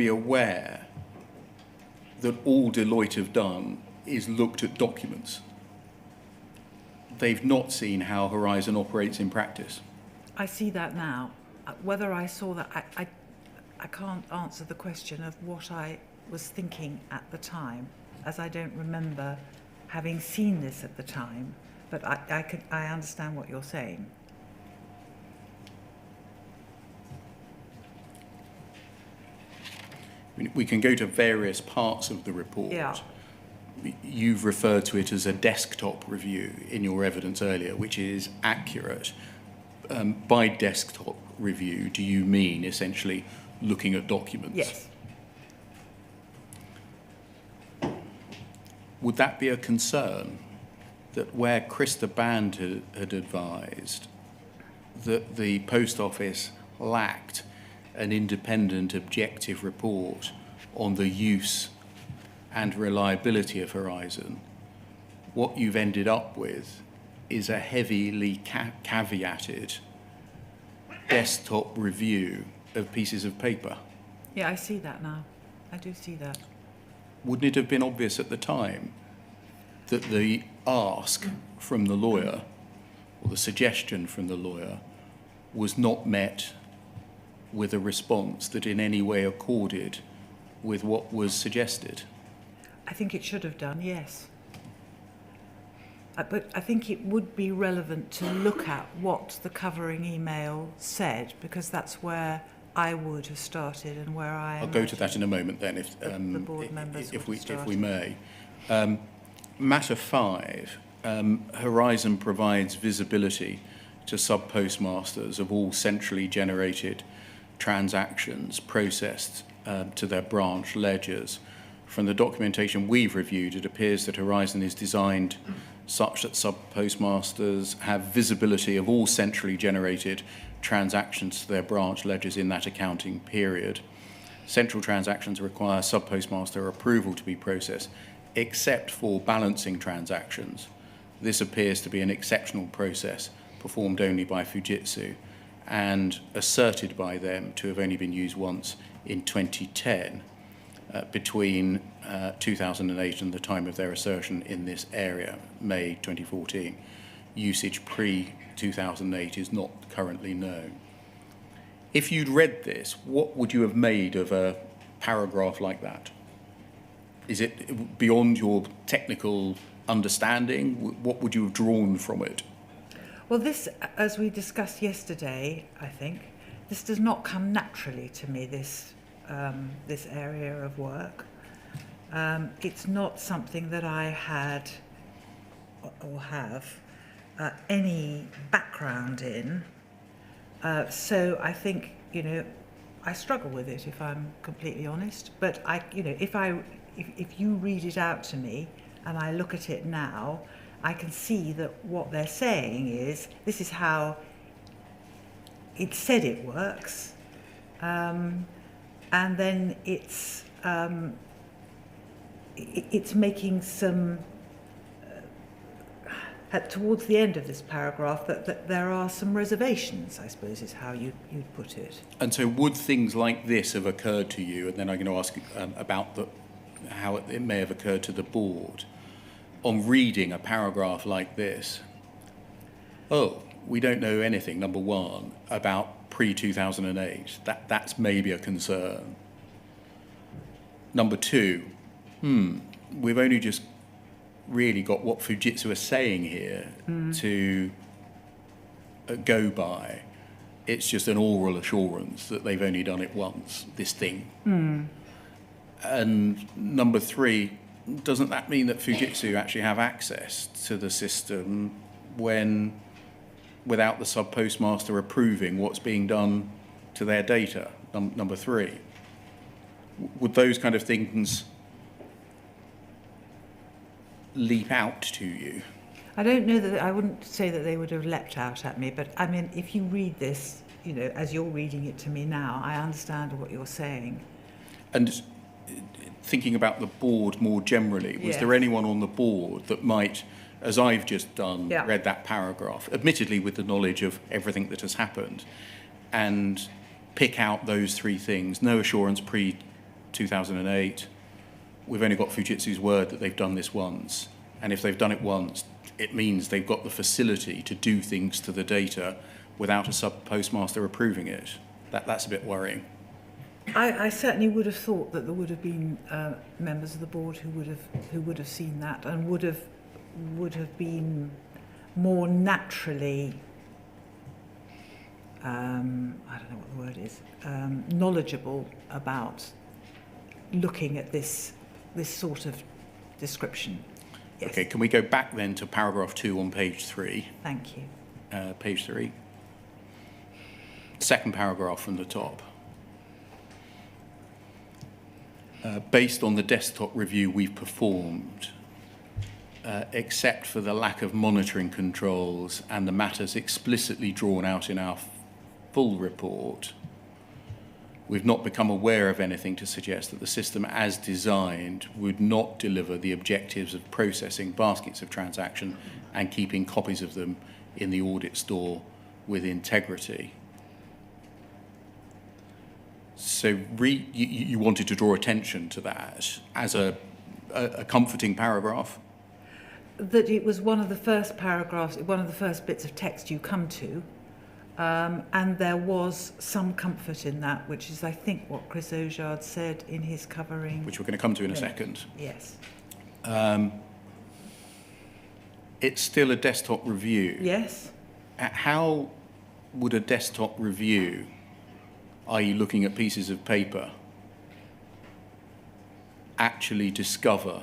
[SPEAKER 2] aware that all Deloitte have done is looked at documents? They've not seen how Horizon operates in practice.
[SPEAKER 3] I see that now. Whether I saw that, I can't answer the question of what I was thinking at the time, as I don't remember having seen this at the time, but I understand what you're saying.
[SPEAKER 2] We can go to various parts of the report.
[SPEAKER 3] Yeah.
[SPEAKER 2] You've referred to it as a desktop review in your evidence earlier, which is accurate. By desktop review, do you mean essentially looking at documents?
[SPEAKER 3] Yes.
[SPEAKER 2] Would that be a concern, that where Krista Band had advised that the Post Office lacked an independent, objective report on the use and reliability of Horizon, what you've ended up with is a heavily caveated desktop review of pieces of paper?
[SPEAKER 3] Yeah, I see that now. I do see that.
[SPEAKER 2] Wouldn't it have been obvious at the time that the ask from the lawyer, or the suggestion from the lawyer, was not met with a response that in any way accorded with what was suggested?
[SPEAKER 3] I think it should have done, yes. But I think it would be relevant to look at what the covering email said, because that's where I would have started and where
[SPEAKER 2] I'll go to that in a moment then, if
[SPEAKER 3] the board members
[SPEAKER 2] if we
[SPEAKER 3] started.
[SPEAKER 2] may. Matter 5 Horizon provides visibility to sub-postmasters of all centrally generated transactions processed to their branch ledgers. From the documentation we've reviewed, it appears that Horizon is designed such that sub-postmasters have visibility of all centrally generated transactions to their branch ledgers in that accounting period. Central transactions require sub-postmaster approval to be processed, except for balancing transactions. This appears to be an exceptional process performed only by Fujitsu and asserted by them to have only been used once in 2010, between 2008 and the time of their assertion in this area, May 2014. Usage pre-2008 is not currently known. If you'd read this, what would you have made of a paragraph like that? Is it beyond your technical understanding? What would you have drawn from it?
[SPEAKER 3] Well, this, as we discussed yesterday, I think, this does not come naturally to me, this area of work. It's not something that I had or have any background in. So I think, I struggle with it, if I'm completely honest. But if you read it out to me and I look at it now, I can see that what they're saying is this is how it said it works, and then it's making some towards the end of this paragraph that there are some reservations, I suppose is how you'd put it.
[SPEAKER 2] And so would things like this have occurred to you? And then I'm going to ask about how it may have occurred to the board on reading a paragraph like this. Oh, we don't know anything, number one, about pre-2008. That's maybe a concern. Number two, we've only just really got what Fujitsu are saying here to go by. It's just an oral assurance that they've only done it once, this thing. And number three, doesn't that mean that Fujitsu actually have access to the system without the sub-postmaster approving what's being done to their data? Number three. Would those kind of things leap out to you?
[SPEAKER 3] I don't know that, I wouldn't say that they would have leapt out at me, but I mean, if you read this, as you're reading it to me now, I understand what you're saying.
[SPEAKER 2] And thinking about the board more generally, was there anyone on the board that might, as I've just done, read that paragraph, admittedly with the knowledge of everything that has happened, and pick out those three things? No assurance pre-2008. We've only got Fujitsu's word that they've done this once. And if they've done it once, it means they've got the facility to do things to the data without a sub-postmaster approving it. That's a bit worrying.
[SPEAKER 3] I certainly would have thought that there would have been members of the board who would have seen that and would have been more naturally, I don't know what the word is, knowledgeable about looking at this sort of description. Yes.
[SPEAKER 2] Okay, can we go back then to paragraph 2 on page 3?
[SPEAKER 3] Thank you.
[SPEAKER 2] Page 3. Second paragraph from the top. Based on the desktop review we've performed, except for the lack of monitoring controls and the matters explicitly drawn out in our full report, we've not become aware of anything to suggest that the system as designed would not deliver the objectives of processing baskets of transaction and keeping copies of them in the audit store with integrity. So you wanted to draw attention to that as a comforting paragraph?
[SPEAKER 3] That it was one of the first paragraphs, one of the first bits of text you come to, and there was some comfort in that, which is, I think, what Chris Ojard said in his covering.
[SPEAKER 2] Which we're going to come to in a second.
[SPEAKER 3] Yes.
[SPEAKER 2] It's still a desktop review.
[SPEAKER 3] Yes.
[SPEAKER 2] How would a desktop review, i.e. looking at pieces of paper, actually discover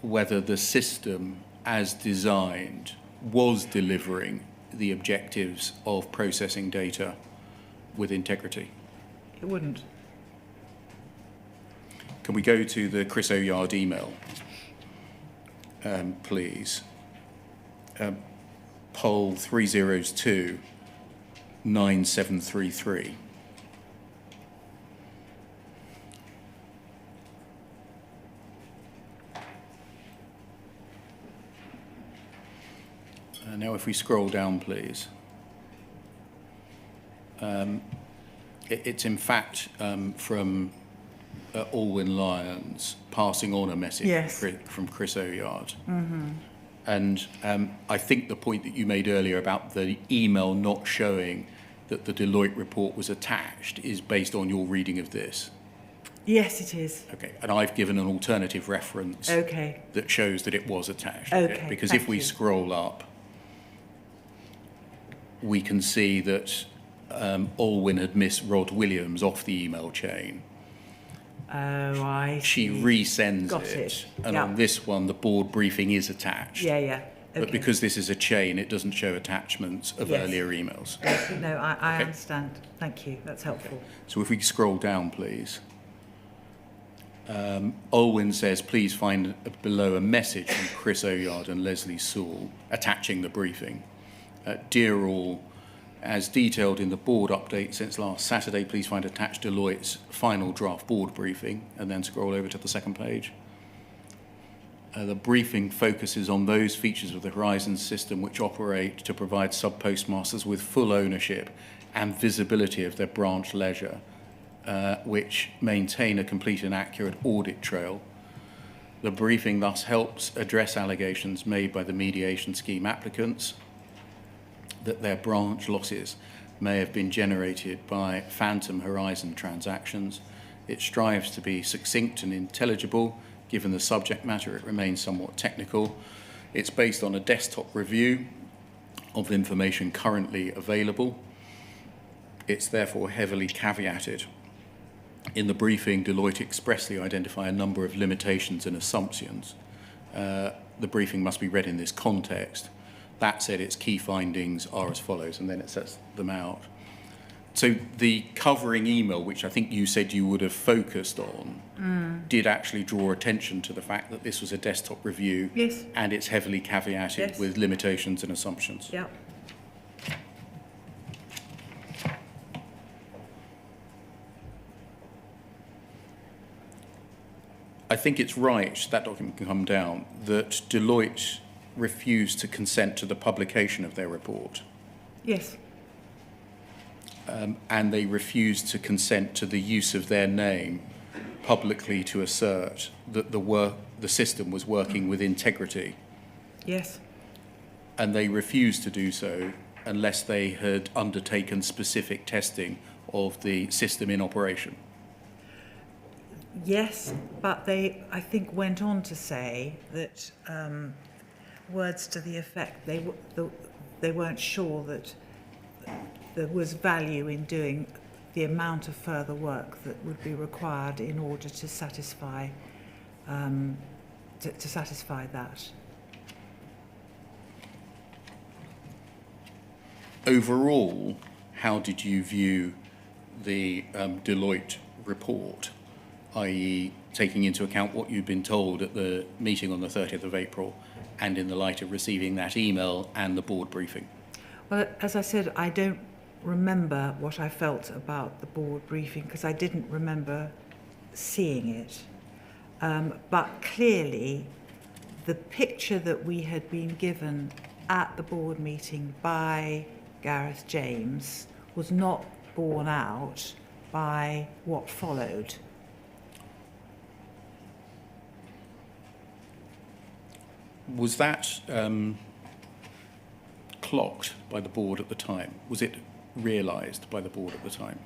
[SPEAKER 2] whether the system as designed was delivering the objectives of processing data with integrity.
[SPEAKER 3] It wouldn't.
[SPEAKER 2] Can we go to the Chris Oyard email, please? Poll 302 9733. Now if we scroll down, please. It's in fact from Alwyn Lyons passing on a message
[SPEAKER 3] Yes.
[SPEAKER 2] from Chris Oyard. And I think the point that you made earlier about the email not showing that the Deloitte report was attached is based on your reading of this.
[SPEAKER 3] Yes, it is.
[SPEAKER 2] Okay, and I've given an alternative reference
[SPEAKER 3] Okay.
[SPEAKER 2] that shows that it was attached.
[SPEAKER 3] Okay,
[SPEAKER 2] Because
[SPEAKER 3] thank
[SPEAKER 2] if we
[SPEAKER 3] you.
[SPEAKER 2] scroll up, we can see that Alwyn had missed Rod Williams off the email chain.
[SPEAKER 3] Oh, I
[SPEAKER 2] She
[SPEAKER 3] see.
[SPEAKER 2] resends
[SPEAKER 3] Got
[SPEAKER 2] it.
[SPEAKER 3] it.
[SPEAKER 2] And
[SPEAKER 3] Yeah.
[SPEAKER 2] on this one, the board briefing is attached.
[SPEAKER 3] Yeah, yeah. Okay.
[SPEAKER 2] But because this is a chain, it doesn't show attachments of
[SPEAKER 3] Yes.
[SPEAKER 2] earlier emails.
[SPEAKER 3] No, I
[SPEAKER 2] Okay.
[SPEAKER 3] understand. Thank you. That's helpful.
[SPEAKER 2] So if we scroll down, please. Olwyn says, please find below a message from Chris Oyard and Leslie Sewell attaching the briefing. Dear all, as detailed in the board update since last Saturday, please find attached Deloitte's final draft board briefing, and then scroll over to the second page. The briefing focuses on those features of the Horizon system which operate to provide sub-postmasters with full ownership and visibility of their branch ledger, which maintain a complete and accurate audit trail. The briefing thus helps address allegations made by the mediation scheme applicants that their branch losses may have been generated by phantom Horizon transactions. It strives to be succinct and intelligible. Given the subject matter, it remains somewhat technical. It's based on a desktop review of information currently available. It's therefore heavily caveated. In the briefing, Deloitte expressly identify a number of limitations and assumptions. The briefing must be read in this context. That said, its key findings are as follows, and then it sets them out. So the covering email, which I think you said you would have focused on, did actually draw attention to the fact that this was a desktop review.
[SPEAKER 3] Yes.
[SPEAKER 2] And it's heavily caveated
[SPEAKER 3] Yes.
[SPEAKER 2] with limitations and assumptions.
[SPEAKER 3] Yeah.
[SPEAKER 2] I think it's right, that document can come down, that Deloitte refused to consent to the publication of their report.
[SPEAKER 3] Yes.
[SPEAKER 2] And they refused to consent to the use of their name publicly to assert that the system was working with integrity.
[SPEAKER 3] Yes.
[SPEAKER 2] And they refused to do so unless they had undertaken specific testing of the system in operation.
[SPEAKER 3] Yes, but they, I think, went on to say that words to the effect they weren't sure that there was value in doing the amount of further work that would be required in order to satisfy satisfy that.
[SPEAKER 2] Overall, how did you view the Deloitte report, i.e. taking into account what you'd been told at the meeting on the 30th of April and in the light of receiving that email and the board briefing?
[SPEAKER 3] Well, as I said, I don't remember what I felt about the board briefing because I didn't remember seeing it. But clearly, the picture that we had been given at the board meeting by Gareth James was not borne out by what followed.
[SPEAKER 2] Was that clocked by the board at the time? Was it realised by the board at the time?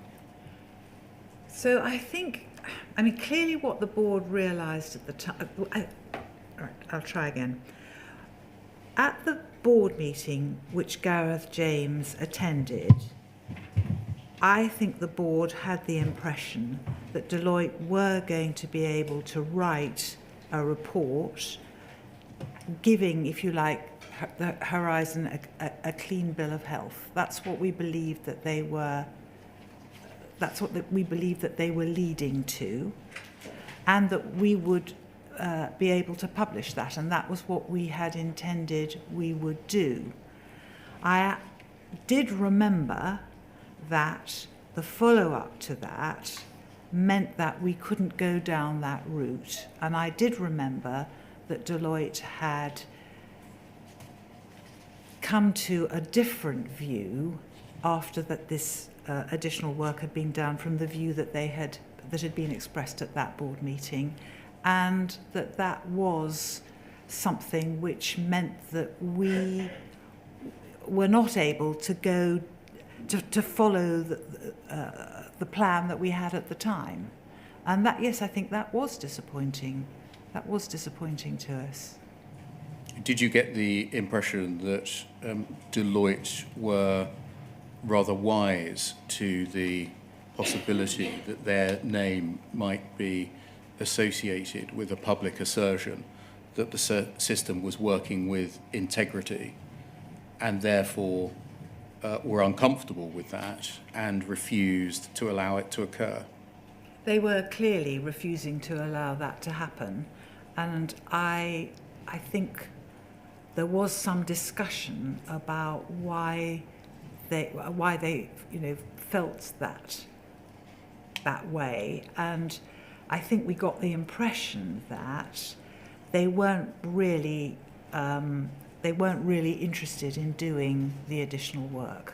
[SPEAKER 3] So I think, I mean, clearly what the board realised at the time... Right, I'll try again. At the board meeting which Gareth James attended, I think the board had the impression that Deloitte were going to be able to write a report giving, if you like, the Horizon a clean bill of health. That's what we believed that they were. That's what we believed that they were leading to, and that we would be able to publish that, and that was what we had intended we would do. I did remember that the follow-up to that meant that we couldn't go down that route, and I did remember that Deloitte had come to a different view after that this additional work had been done from the view that had been expressed at that board meeting, and that was something which meant that we were not able to go to follow the plan that we had at the time. And that, yes, I think that was disappointing. That was disappointing to us.
[SPEAKER 2] Did you get the impression that Deloitte were rather wise to the possibility that their name might be associated with a public assertion that the system was working with integrity, and therefore were uncomfortable with that and refused to allow it to occur?
[SPEAKER 3] They were clearly refusing to allow that to happen, and I think there was some discussion about why they felt that way, and I think we got the impression that they weren't really interested in doing the additional work.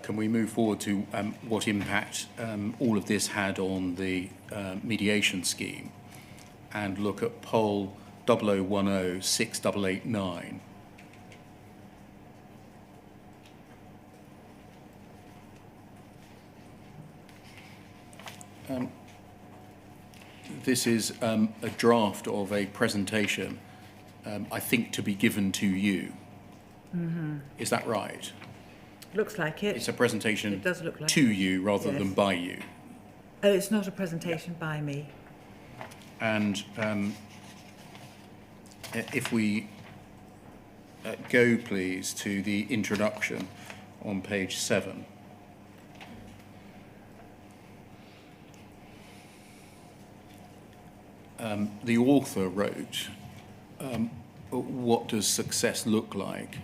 [SPEAKER 2] Can we move forward to what impact all of this had on the mediation scheme, and look at poll 00106889? This is a draft of a presentation, I think, to be given to you. Mm-hmm. Is that right?
[SPEAKER 3] Looks like it.
[SPEAKER 2] It's a presentation
[SPEAKER 3] it does look like
[SPEAKER 2] to you rather
[SPEAKER 3] yes.
[SPEAKER 2] than by you.
[SPEAKER 3] Oh, it's not a presentation by me.
[SPEAKER 2] And if we go, please, to the introduction on page 7. The author wrote, what does success look like?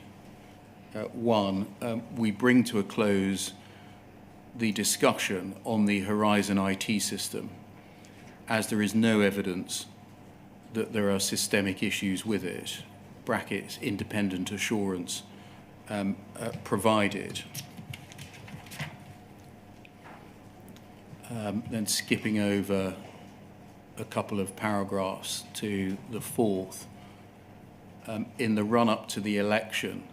[SPEAKER 2] One, we bring to a close the discussion on the Horizon IT system, as there is no evidence that there are systemic issues with it, brackets, independent assurance provided. Then skipping over a couple of paragraphs to the 4th, in the run-up to the election,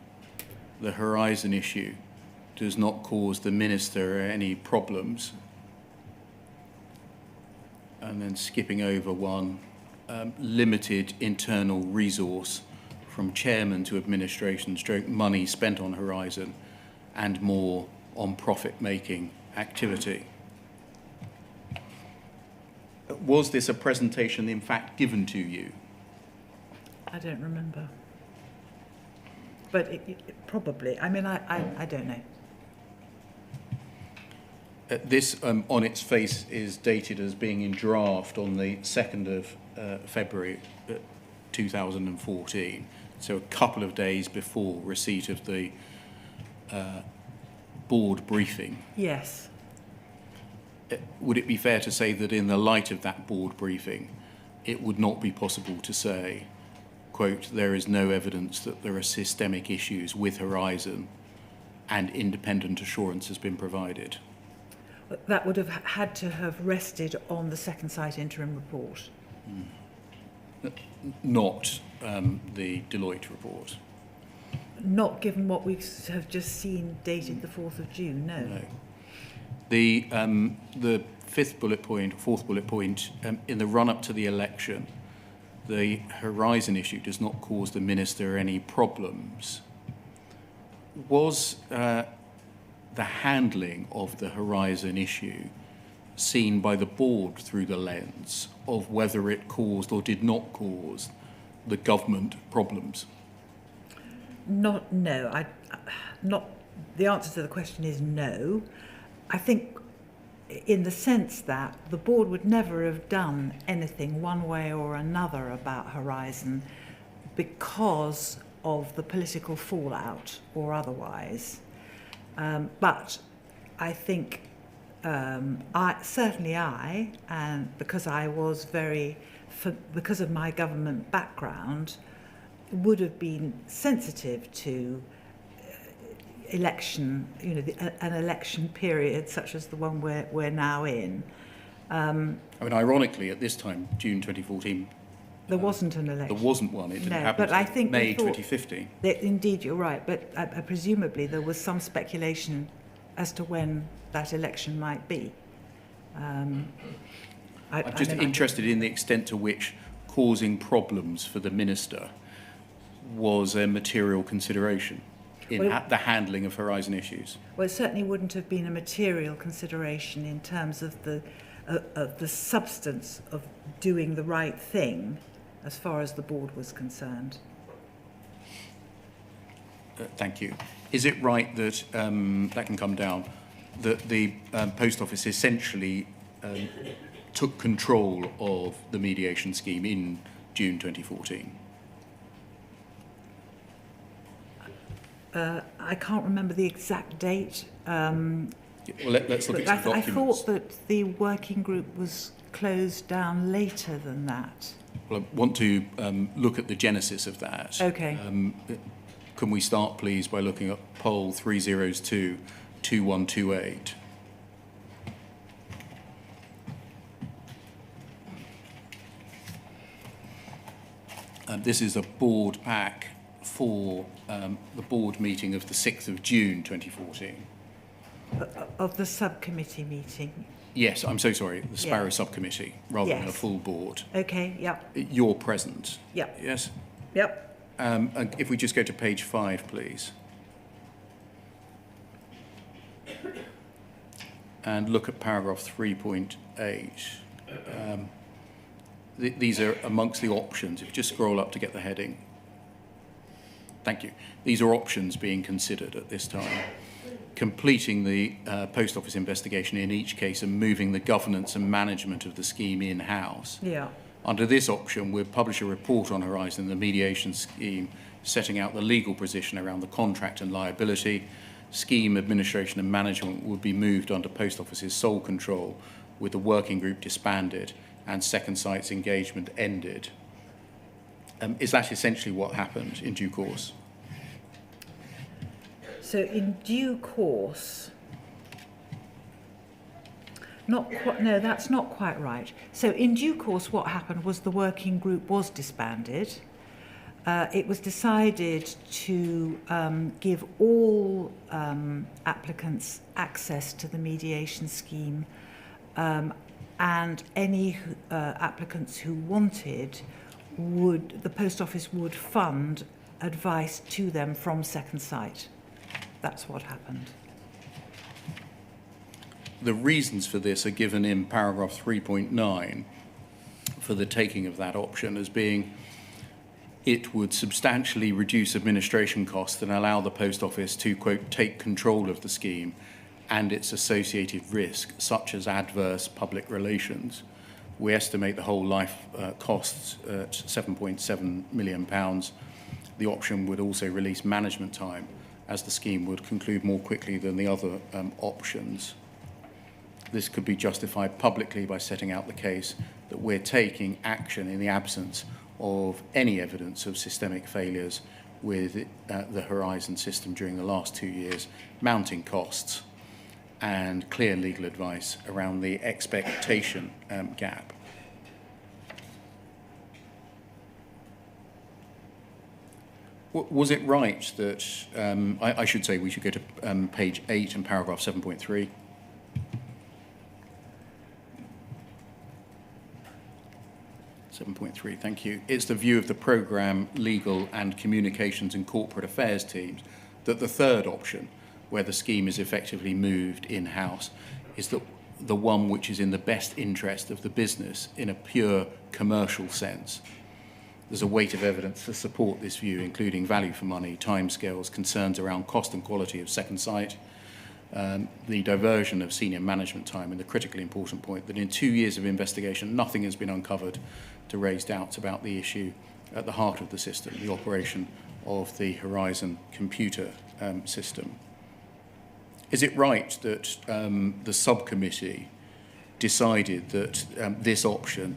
[SPEAKER 2] the Horizon issue does not cause the minister any problems. And then skipping over one, limited internal resource from chairman to administration stroke money spent on Horizon and more on profit-making activity. Was this a presentation in fact given to you?
[SPEAKER 3] I don't remember. But it probably, I mean, I don't know.
[SPEAKER 2] This, on its face, is dated as being in draft on the 2nd of February 2014, so a couple of days before receipt of the board briefing.
[SPEAKER 3] Yes.
[SPEAKER 2] Would it be fair to say that in the light of that board briefing, it would not be possible to say, quote, there is no evidence that there are systemic issues with Horizon and independent assurance has been provided?
[SPEAKER 3] That would have had to have rested on the second site interim report.
[SPEAKER 2] Not the Deloitte report?
[SPEAKER 3] Not given what we have just seen dated the 4th of June, no.
[SPEAKER 2] No. The 5th bullet point, 4th bullet point, in the run-up to the election, the Horizon issue does not cause the minister any problems. Was the handling of the Horizon issue seen by the board through the lens of whether it caused or did not cause the government problems?
[SPEAKER 3] No. Not. The answer to the question is no. I think, in the sense that the board would never have done anything one way or another about Horizon because of the political fallout or otherwise. But I think and because I was because of my government background, would have been sensitive to election, an election period such as the one we're now in.
[SPEAKER 2] I mean, ironically, at this time, June 2014,
[SPEAKER 3] there wasn't an election.
[SPEAKER 2] There wasn't one. It didn't happen
[SPEAKER 3] but I think
[SPEAKER 2] May 2015.
[SPEAKER 3] Indeed, you're right. But presumably there was some speculation as to when that election might be.
[SPEAKER 2] I'm just interested in the extent to which causing problems for the minister was a material consideration in the handling of Horizon issues.
[SPEAKER 3] Well, it certainly wouldn't have been a material consideration in terms of the substance of doing the right thing as far as the board was concerned.
[SPEAKER 2] Thank you. Is it right that, that can come down, that the Post Office essentially took control of the mediation scheme in June 2014?
[SPEAKER 3] I can't remember the exact date.
[SPEAKER 2] Well, let's look at some documents.
[SPEAKER 3] I thought that the working group was closed down later than that.
[SPEAKER 2] Well, I want to look at the genesis of that.
[SPEAKER 3] Okay.
[SPEAKER 2] Can we start, please, by looking at poll 302-2128? This is a board pack for the board meeting of the 6th of June 2014.
[SPEAKER 3] Of the subcommittee meeting?
[SPEAKER 2] Yes, I'm so sorry, the Sparrow subcommittee, rather than a full board.
[SPEAKER 3] Okay, yep.
[SPEAKER 2] You're present?
[SPEAKER 3] Yep.
[SPEAKER 2] Yes?
[SPEAKER 3] Yep.
[SPEAKER 2] And if we just go to page 5, please. And look at paragraph 3.8. These are amongst the options. If you just scroll up to get the heading. Thank you. These are options being considered at this time. Completing the Post Office investigation in each case and moving the governance and management of the scheme in-house.
[SPEAKER 3] Yeah.
[SPEAKER 2] Under this option, we'll publish a report on Horizon, the mediation scheme, setting out the legal position around the contract and liability. Scheme administration and management would be moved under Post Office's sole control, with the working group disbanded and Second Sight's engagement ended. Is that essentially what happened in due course?
[SPEAKER 3] So in due course, no, that's not quite right. So in due course, what happened was the working group was disbanded. It was decided to give all applicants access to the mediation scheme, and any applicants who wanted the Post Office would fund advice to them from Second Sight. That's what happened.
[SPEAKER 2] The reasons for this are given in paragraph 3.9 for the taking of that option as being it would substantially reduce administration costs and allow the Post Office to, quote, take control of the scheme and its associated risk, such as adverse public relations. We estimate the whole life costs at £7.7 million. The option would also release management time, as the scheme would conclude more quickly than the other options. This could be justified publicly by setting out the case that we're taking action in the absence of any evidence of systemic failures with the Horizon system during the last 2 years, mounting costs, and clear legal advice around the expectation gap. Was it right that, I should say we should go to page 8 and paragraph 7.3. Thank you. It's the view of the programme, legal and communications and corporate affairs teams that the third option, where the scheme is effectively moved in-house, is that the one which is in the best interest of the business in a pure commercial sense. There's a weight of evidence to support this view, including value for money, timescales, concerns around cost and quality of second sight, the diversion of senior management time, and the critically important point that in 2 years of investigation, nothing has been uncovered to raise doubts about the issue at the heart of the system, the operation of the Horizon computer system. Is it right that the subcommittee decided that this option,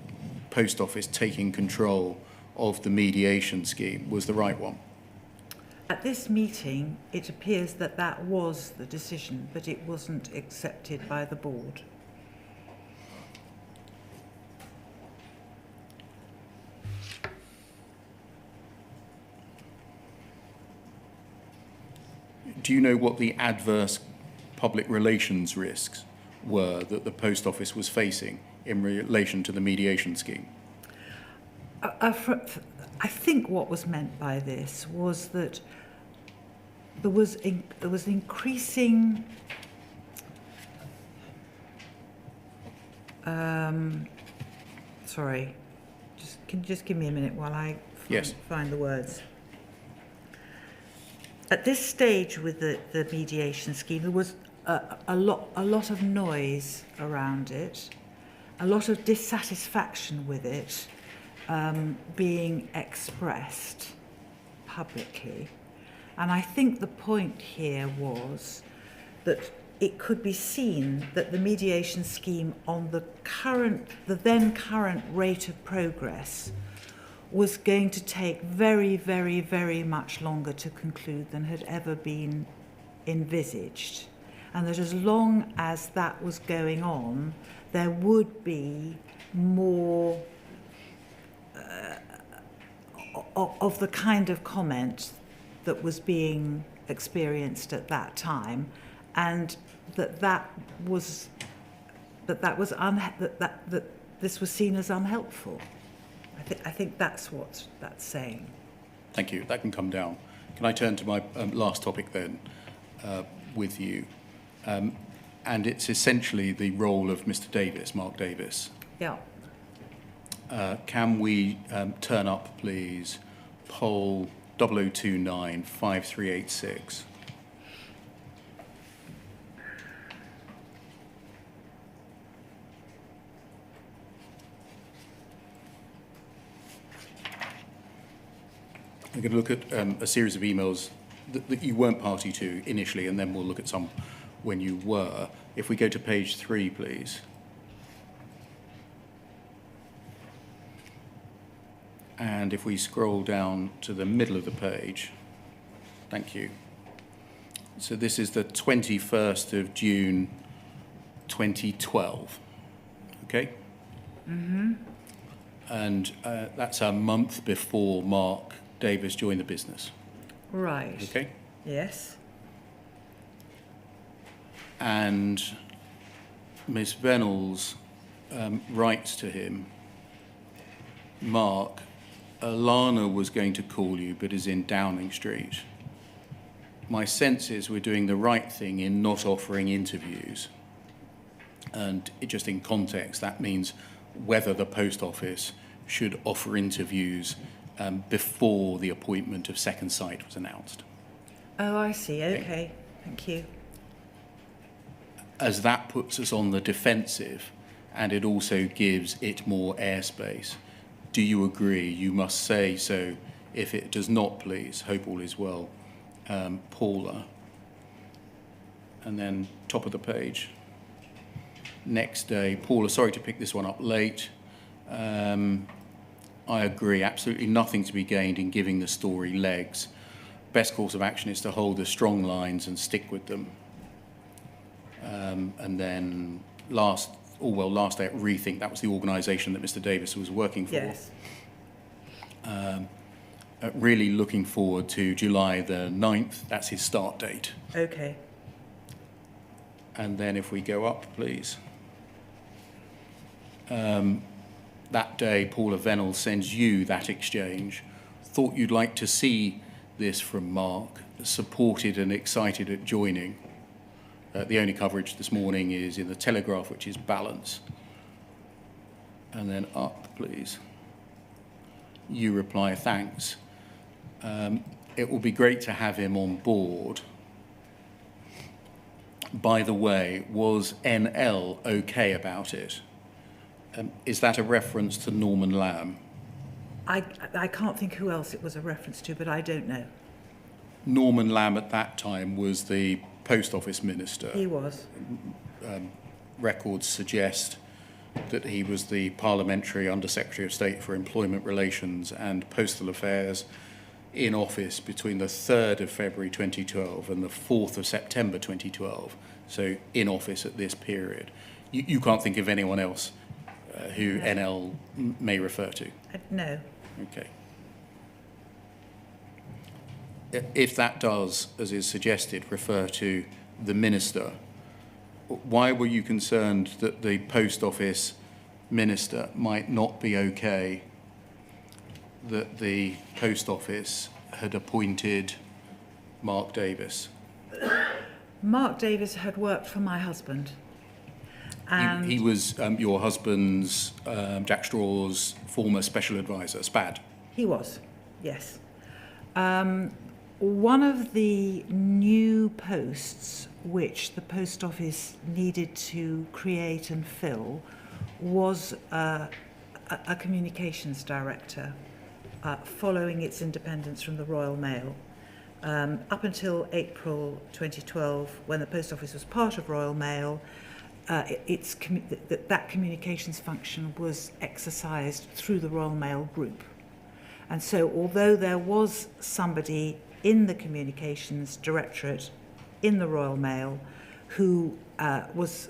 [SPEAKER 2] Post Office taking control of the mediation scheme, was the right one?
[SPEAKER 3] At this meeting, it appears that that was the decision, but it wasn't accepted by the board.
[SPEAKER 2] Do you know what the adverse public relations risks were that the Post Office was facing in relation to the mediation scheme?
[SPEAKER 3] I think what was meant by this was that there was increasing sorry, can you just give me a minute while I find the words. At this stage with the mediation scheme, there was a lot of noise around it, a lot of dissatisfaction with it being expressed publicly. And I think the point here was that it could be seen that the mediation scheme on the then current rate of progress was going to take very, very, very much longer to conclude than had ever been envisaged. And that as long as that was going on, there would be more of the kind of comment that was being experienced at that time, and that this was seen as unhelpful. I think that's what that's saying.
[SPEAKER 2] Thank you. That can come down. Can I turn to my last topic then with you? And it's essentially the role of Mr. Davies, Mark Davies.
[SPEAKER 3] Yeah.
[SPEAKER 2] Can we turn up, please, poll 0029 5386? We're going to look at a series of emails that you weren't party to initially, and then we'll look at some when you were. If we go to page 3, please. And if we scroll down to the middle of the page, thank you. So this is the 21st of June, 2012, okay? Mm-hmm. And that's a month before Mark Davies joined the business.
[SPEAKER 3] Right.
[SPEAKER 2] Okay?
[SPEAKER 3] Yes.
[SPEAKER 2] And Miss Venables writes to him, Mark, Alana was going to call you, but is in Downing Street. My sense is we're doing the right thing in not offering interviews. And just in context, that means whether the Post Office should offer interviews before the appointment of Second Sight was announced.
[SPEAKER 3] Oh, I see. Okay. Thank you.
[SPEAKER 2] As that puts us on the defensive, and it also gives it more airspace. Do you agree? You must say so. If it does not, please, hope all is well. Paula. And then top of the page. Next day, Paula, sorry to pick this one up late. I agree, absolutely nothing to be gained in giving the story legs. Best course of action is to hold the strong lines and stick with them. And then last day at Rethink, that was the organisation that Mr. Davies was working for.
[SPEAKER 3] Yes.
[SPEAKER 2] Really looking forward to July the 9th, that's his start date.
[SPEAKER 3] Okay.
[SPEAKER 2] And then if we go up, please. That day, Paula Venel sends you that exchange. Thought you'd like to see this from Mark, supported and excited at joining. The only coverage this morning is in the Telegraph, which is balance. And then up, please. You reply, thanks. It will be great to have him on board. By the way, was NL okay about it? Is that a reference to Norman Lamb?
[SPEAKER 3] I can't think who else it was a reference to, but I don't know.
[SPEAKER 2] Norman Lamb at that time was the Post Office Minister.
[SPEAKER 3] He was.
[SPEAKER 2] Records suggest that he was the Parliamentary Under-Secretary of State for Employment Relations and Postal Affairs in office between the 3rd of February 2012 and the 4th of September 2012, so in office at this period. You can't think of anyone else who
[SPEAKER 3] No.
[SPEAKER 2] NL may refer to?
[SPEAKER 3] No.
[SPEAKER 2] Okay. If that does, as is suggested, refer to the minister, why were you concerned that the Post Office Minister might not be okay that the Post Office had appointed Mark Davies?
[SPEAKER 3] Mark Davies had worked for my husband. And
[SPEAKER 2] He was your husband's, Jack Straw's, former special advisor, SPAD.
[SPEAKER 3] He was, yes. One of the new posts which the Post Office needed to create and fill was a communications director following its independence from the Royal Mail. Up until April 2012, when the Post Office was part of Royal Mail, that communications function was exercised through the Royal Mail Group. And so although there was somebody in the communications directorate in the Royal Mail who was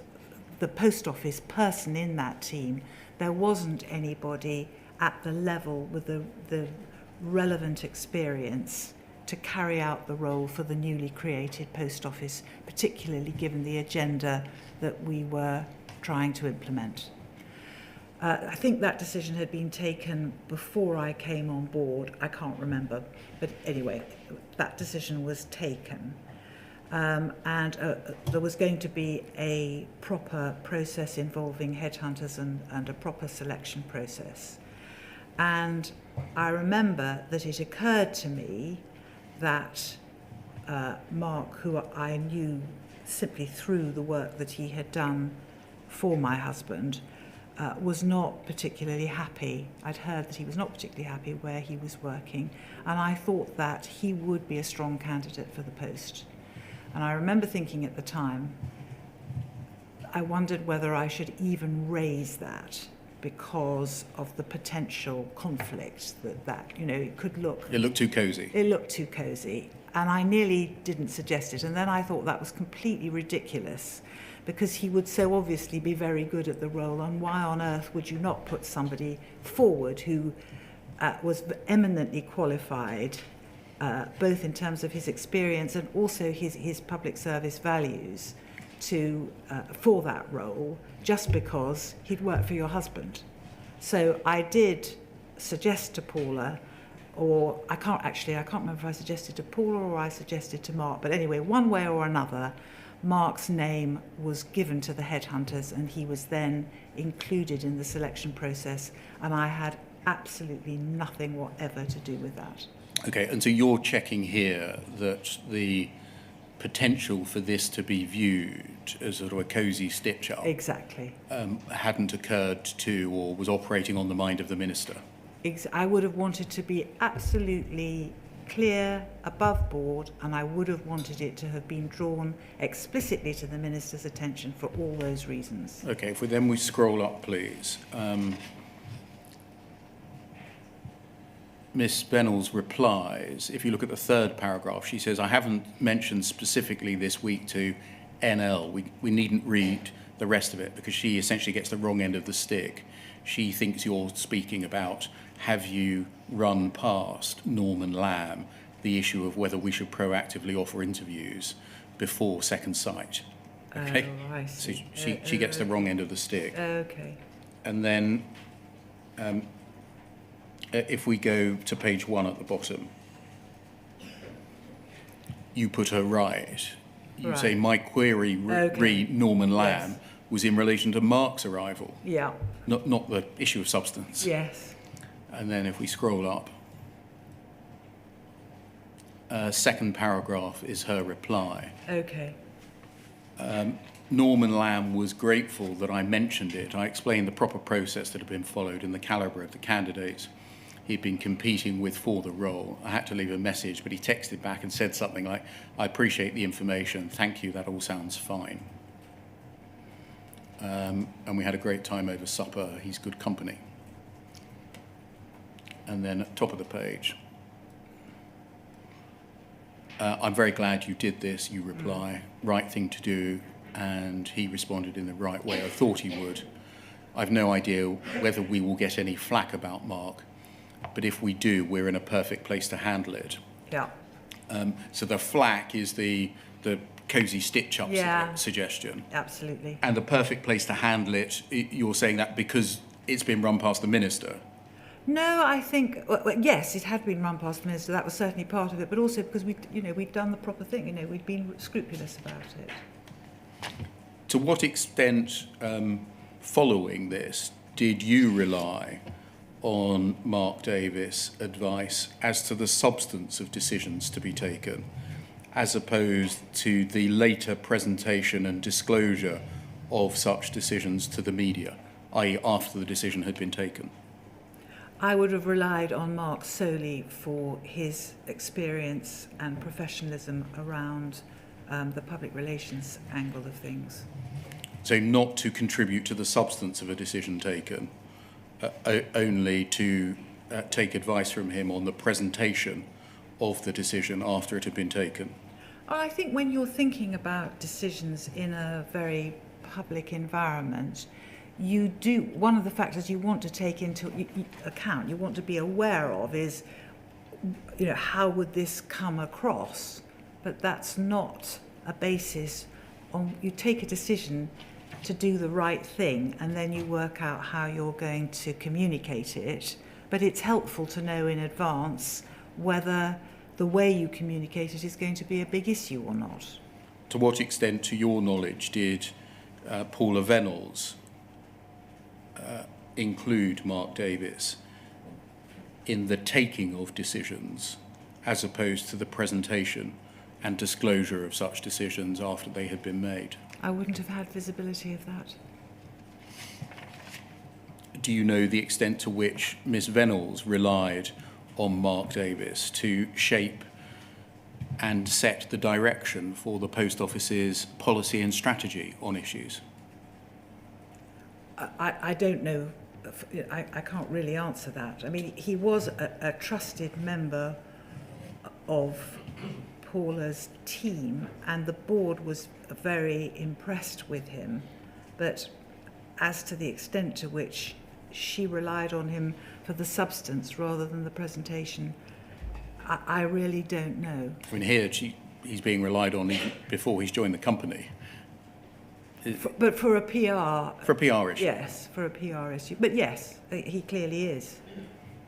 [SPEAKER 3] the Post Office person in that team, there wasn't anybody at the level with the relevant experience to carry out the role for the newly created Post Office, particularly given the agenda that we were trying to implement. I think that decision had been taken before I came on board. I can't remember. But anyway, that decision was taken. And there was going to be a proper process involving headhunters and a proper selection process. And I remember that it occurred to me that Mark, who I knew simply through the work that he had done for my husband, was not particularly happy. I'd heard that he was not particularly happy where he was working, and I thought that he would be a strong candidate for the post. And I remember thinking at the time, I wondered whether I should even raise that because of the potential conflict that it could look...
[SPEAKER 2] It looked too cosy.
[SPEAKER 3] It looked too cosy. And I nearly didn't suggest it. And then I thought that was completely ridiculous because he would so obviously be very good at the role. And why on earth would you not put somebody forward who was eminently qualified, both in terms of his experience and also his public service values, for that role, just because he'd worked for your husband? So I did suggest to Paula, or I can't remember if I suggested to Paula or I suggested to Mark, but anyway, one way or another, Mark's name was given to the headhunters and he was then included in the selection process, and I had absolutely nothing whatever to do with that.
[SPEAKER 2] Okay, and so you're checking here that the potential for this to be viewed as sort of a cosy stitch-up
[SPEAKER 3] Exactly.
[SPEAKER 2] Hadn't occurred to or was operating on the mind of the minister.
[SPEAKER 3] I would have wanted to be absolutely clear, above board, and I would have wanted it to have been drawn explicitly to the minister's attention for all those reasons.
[SPEAKER 2] Okay, if we scroll up, please. Miss Bennell's replies, if you look at the third paragraph, she says, I haven't mentioned specifically this week to NL. We needn't read the rest of it because she essentially gets the wrong end of the stick. She thinks you're speaking about, have you run past Norman Lamb the issue of whether we should proactively offer interviews before second sight? Okay,
[SPEAKER 3] Oh, I see.
[SPEAKER 2] so she gets the wrong end of the stick.
[SPEAKER 3] Okay.
[SPEAKER 2] And then if we go to page 1 at the bottom, you put her right. you say my query re Norman Lamb was in relation to Mark's arrival.
[SPEAKER 3] Yeah.
[SPEAKER 2] Not the issue of substance.
[SPEAKER 3] Yes.
[SPEAKER 2] And then if we scroll up, second paragraph is her reply.
[SPEAKER 3] Okay.
[SPEAKER 2] Norman Lamb was grateful that I mentioned it. I explained the proper process that had been followed and the calibre of the candidates he'd been competing with for the role. I had to leave a message, but he texted back and said something like, I appreciate the information, thank you, that all sounds fine. And we had a great time over supper, he's good company. And then at the top of the page, I'm very glad you did this, you reply, right thing to do, and he responded in the right way I thought he would. I've no idea whether we will get any flack about Mark, but if we do, we're in a perfect place to handle it.
[SPEAKER 3] Yeah.
[SPEAKER 2] So the flack is the cosy stitch-up
[SPEAKER 3] Yeah.
[SPEAKER 2] suggestion.
[SPEAKER 3] Absolutely.
[SPEAKER 2] And the perfect place to handle it, you're saying that because it's been run past the minister?
[SPEAKER 3] No, I think, well, yes, it had been run past the minister. That was certainly part of it, but also because we'd done the proper thing. We'd been scrupulous about it.
[SPEAKER 2] To what extent, following this, did you rely on Mark Davies' advice as to the substance of decisions to be taken, as opposed to the later presentation and disclosure of such decisions to the media, i.e. after the decision had been taken?
[SPEAKER 3] I would have relied on Mark solely for his experience and professionalism around the public relations angle of things.
[SPEAKER 2] So not to contribute to the substance of a decision taken, only to take advice from him on the presentation of the decision after it had been taken?
[SPEAKER 3] Well, I think when you're thinking about decisions in a very public environment, one of the factors you want to take into account, you want to be aware of is, how would this come across? But that's not a basis on, you take a decision to do the right thing and then you work out how you're going to communicate it. But it's helpful to know in advance whether the way you communicate it is going to be a big issue or not.
[SPEAKER 2] To what extent, to your knowledge, did Paula Venables include Mark Davies in the taking of decisions as opposed to the presentation and disclosure of such decisions after they had been made?
[SPEAKER 3] I wouldn't have had visibility of that.
[SPEAKER 2] Do you know the extent to which Miss Venables relied on Mark Davies to shape and set the direction for the Post Office's policy and strategy on issues?
[SPEAKER 3] I don't know. I can't really answer that. I mean, he was a trusted member of Paula's team, and the board was very impressed with him. But as to the extent to which she relied on him for the substance rather than the presentation, I really don't know.
[SPEAKER 2] I mean, here he's being relied on even before he's joined the company.
[SPEAKER 3] But for a PR...
[SPEAKER 2] For a PR issue?
[SPEAKER 3] Yes, for a PR issue. But yes, he clearly is.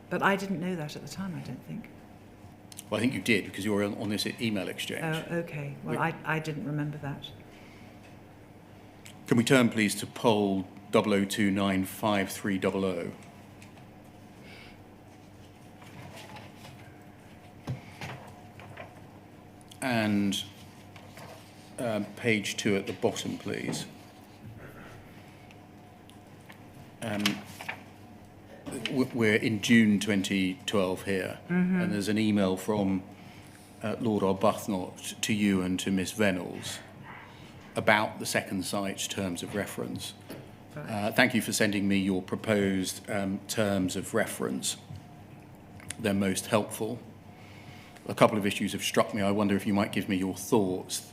[SPEAKER 3] But I didn't know that at the time, I don't think.
[SPEAKER 2] Well, I think you did, because you were on this email exchange.
[SPEAKER 3] Oh, okay. Well, I didn't remember that.
[SPEAKER 2] Can we turn, please, to poll 00295300? And page 2 at the bottom, please. We're in June 2012 here, and there's an email from Lord Arbuthnot to you and to Miss Venables about the second site's terms of reference.
[SPEAKER 3] Right.
[SPEAKER 2] Thank you for sending me your proposed terms of reference. They're most helpful. A couple of issues have struck me. I wonder if you might give me your thoughts.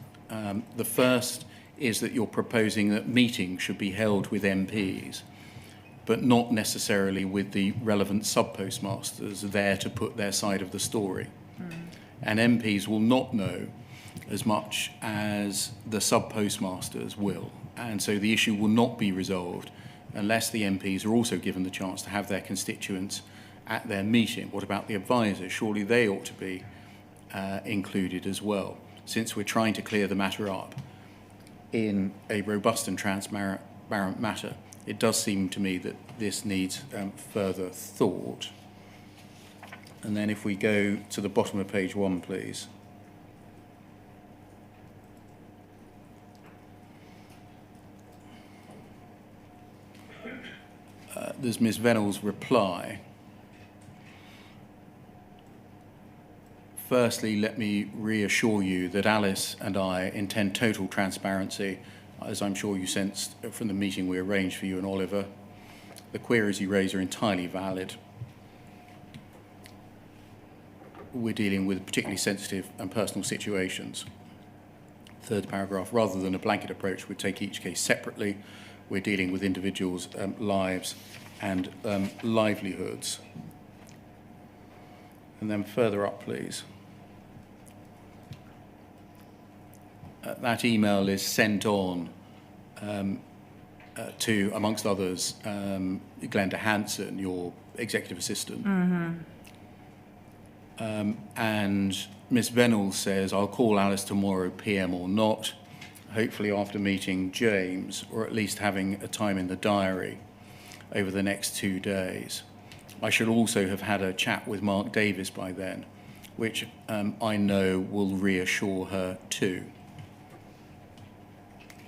[SPEAKER 2] The first is that you're proposing that meetings should be held with MPs, but not necessarily with the relevant sub-postmasters there to put their side of the story. And MPs will not know as much as the sub-postmasters will. And so the issue will not be resolved unless the MPs are also given the chance to have their constituents at their meeting. What about the advisors? Surely they ought to be included as well. since we're trying to clear the matter up in a robust and transparent matter, it does seem to me that this needs further thought. And then if we go to the bottom of page 1, please. There's Ms. Vennell's reply. Firstly, let me reassure you that Alice and I intend total transparency, as I'm sure you sensed from the meeting we arranged for you and Oliver. The queries you raise are entirely valid. We're dealing with particularly sensitive and personal situations. Third paragraph, rather than a blanket approach, we take each case separately. We're dealing with individuals' lives and livelihoods. And then further up, please. That email is sent on to, amongst others, Glenda Hansen, your executive assistant. And Miss Vennell says, I'll call Alice tomorrow, PM or not, hopefully after meeting James, or at least having a time in the diary over the next 2 days. I should also have had a chat with Mark Davies by then, which I know will reassure her too.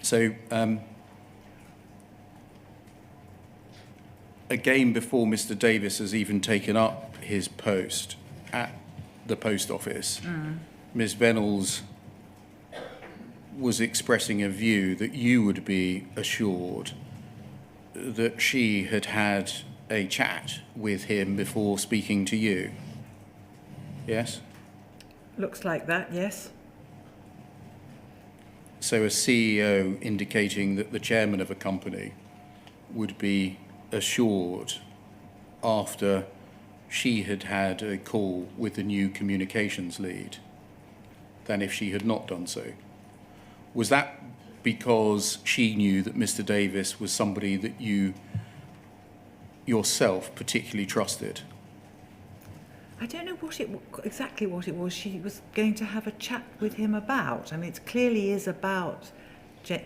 [SPEAKER 2] So, again, before Mr. Davies has even taken up his post at the post office, Ms. Vennell's was expressing a view that you would be assured that she had had a chat with him before speaking to you. Yes?
[SPEAKER 3] Looks like that, yes.
[SPEAKER 2] So a CEO indicating that the chairman of a company would be assured after she had had a call with the new communications lead than if she had not done so. Was that because she knew that Mr. Davies was somebody that you yourself particularly trusted?
[SPEAKER 3] I don't know exactly what it was she was going to have a chat with him about. I mean, it clearly is about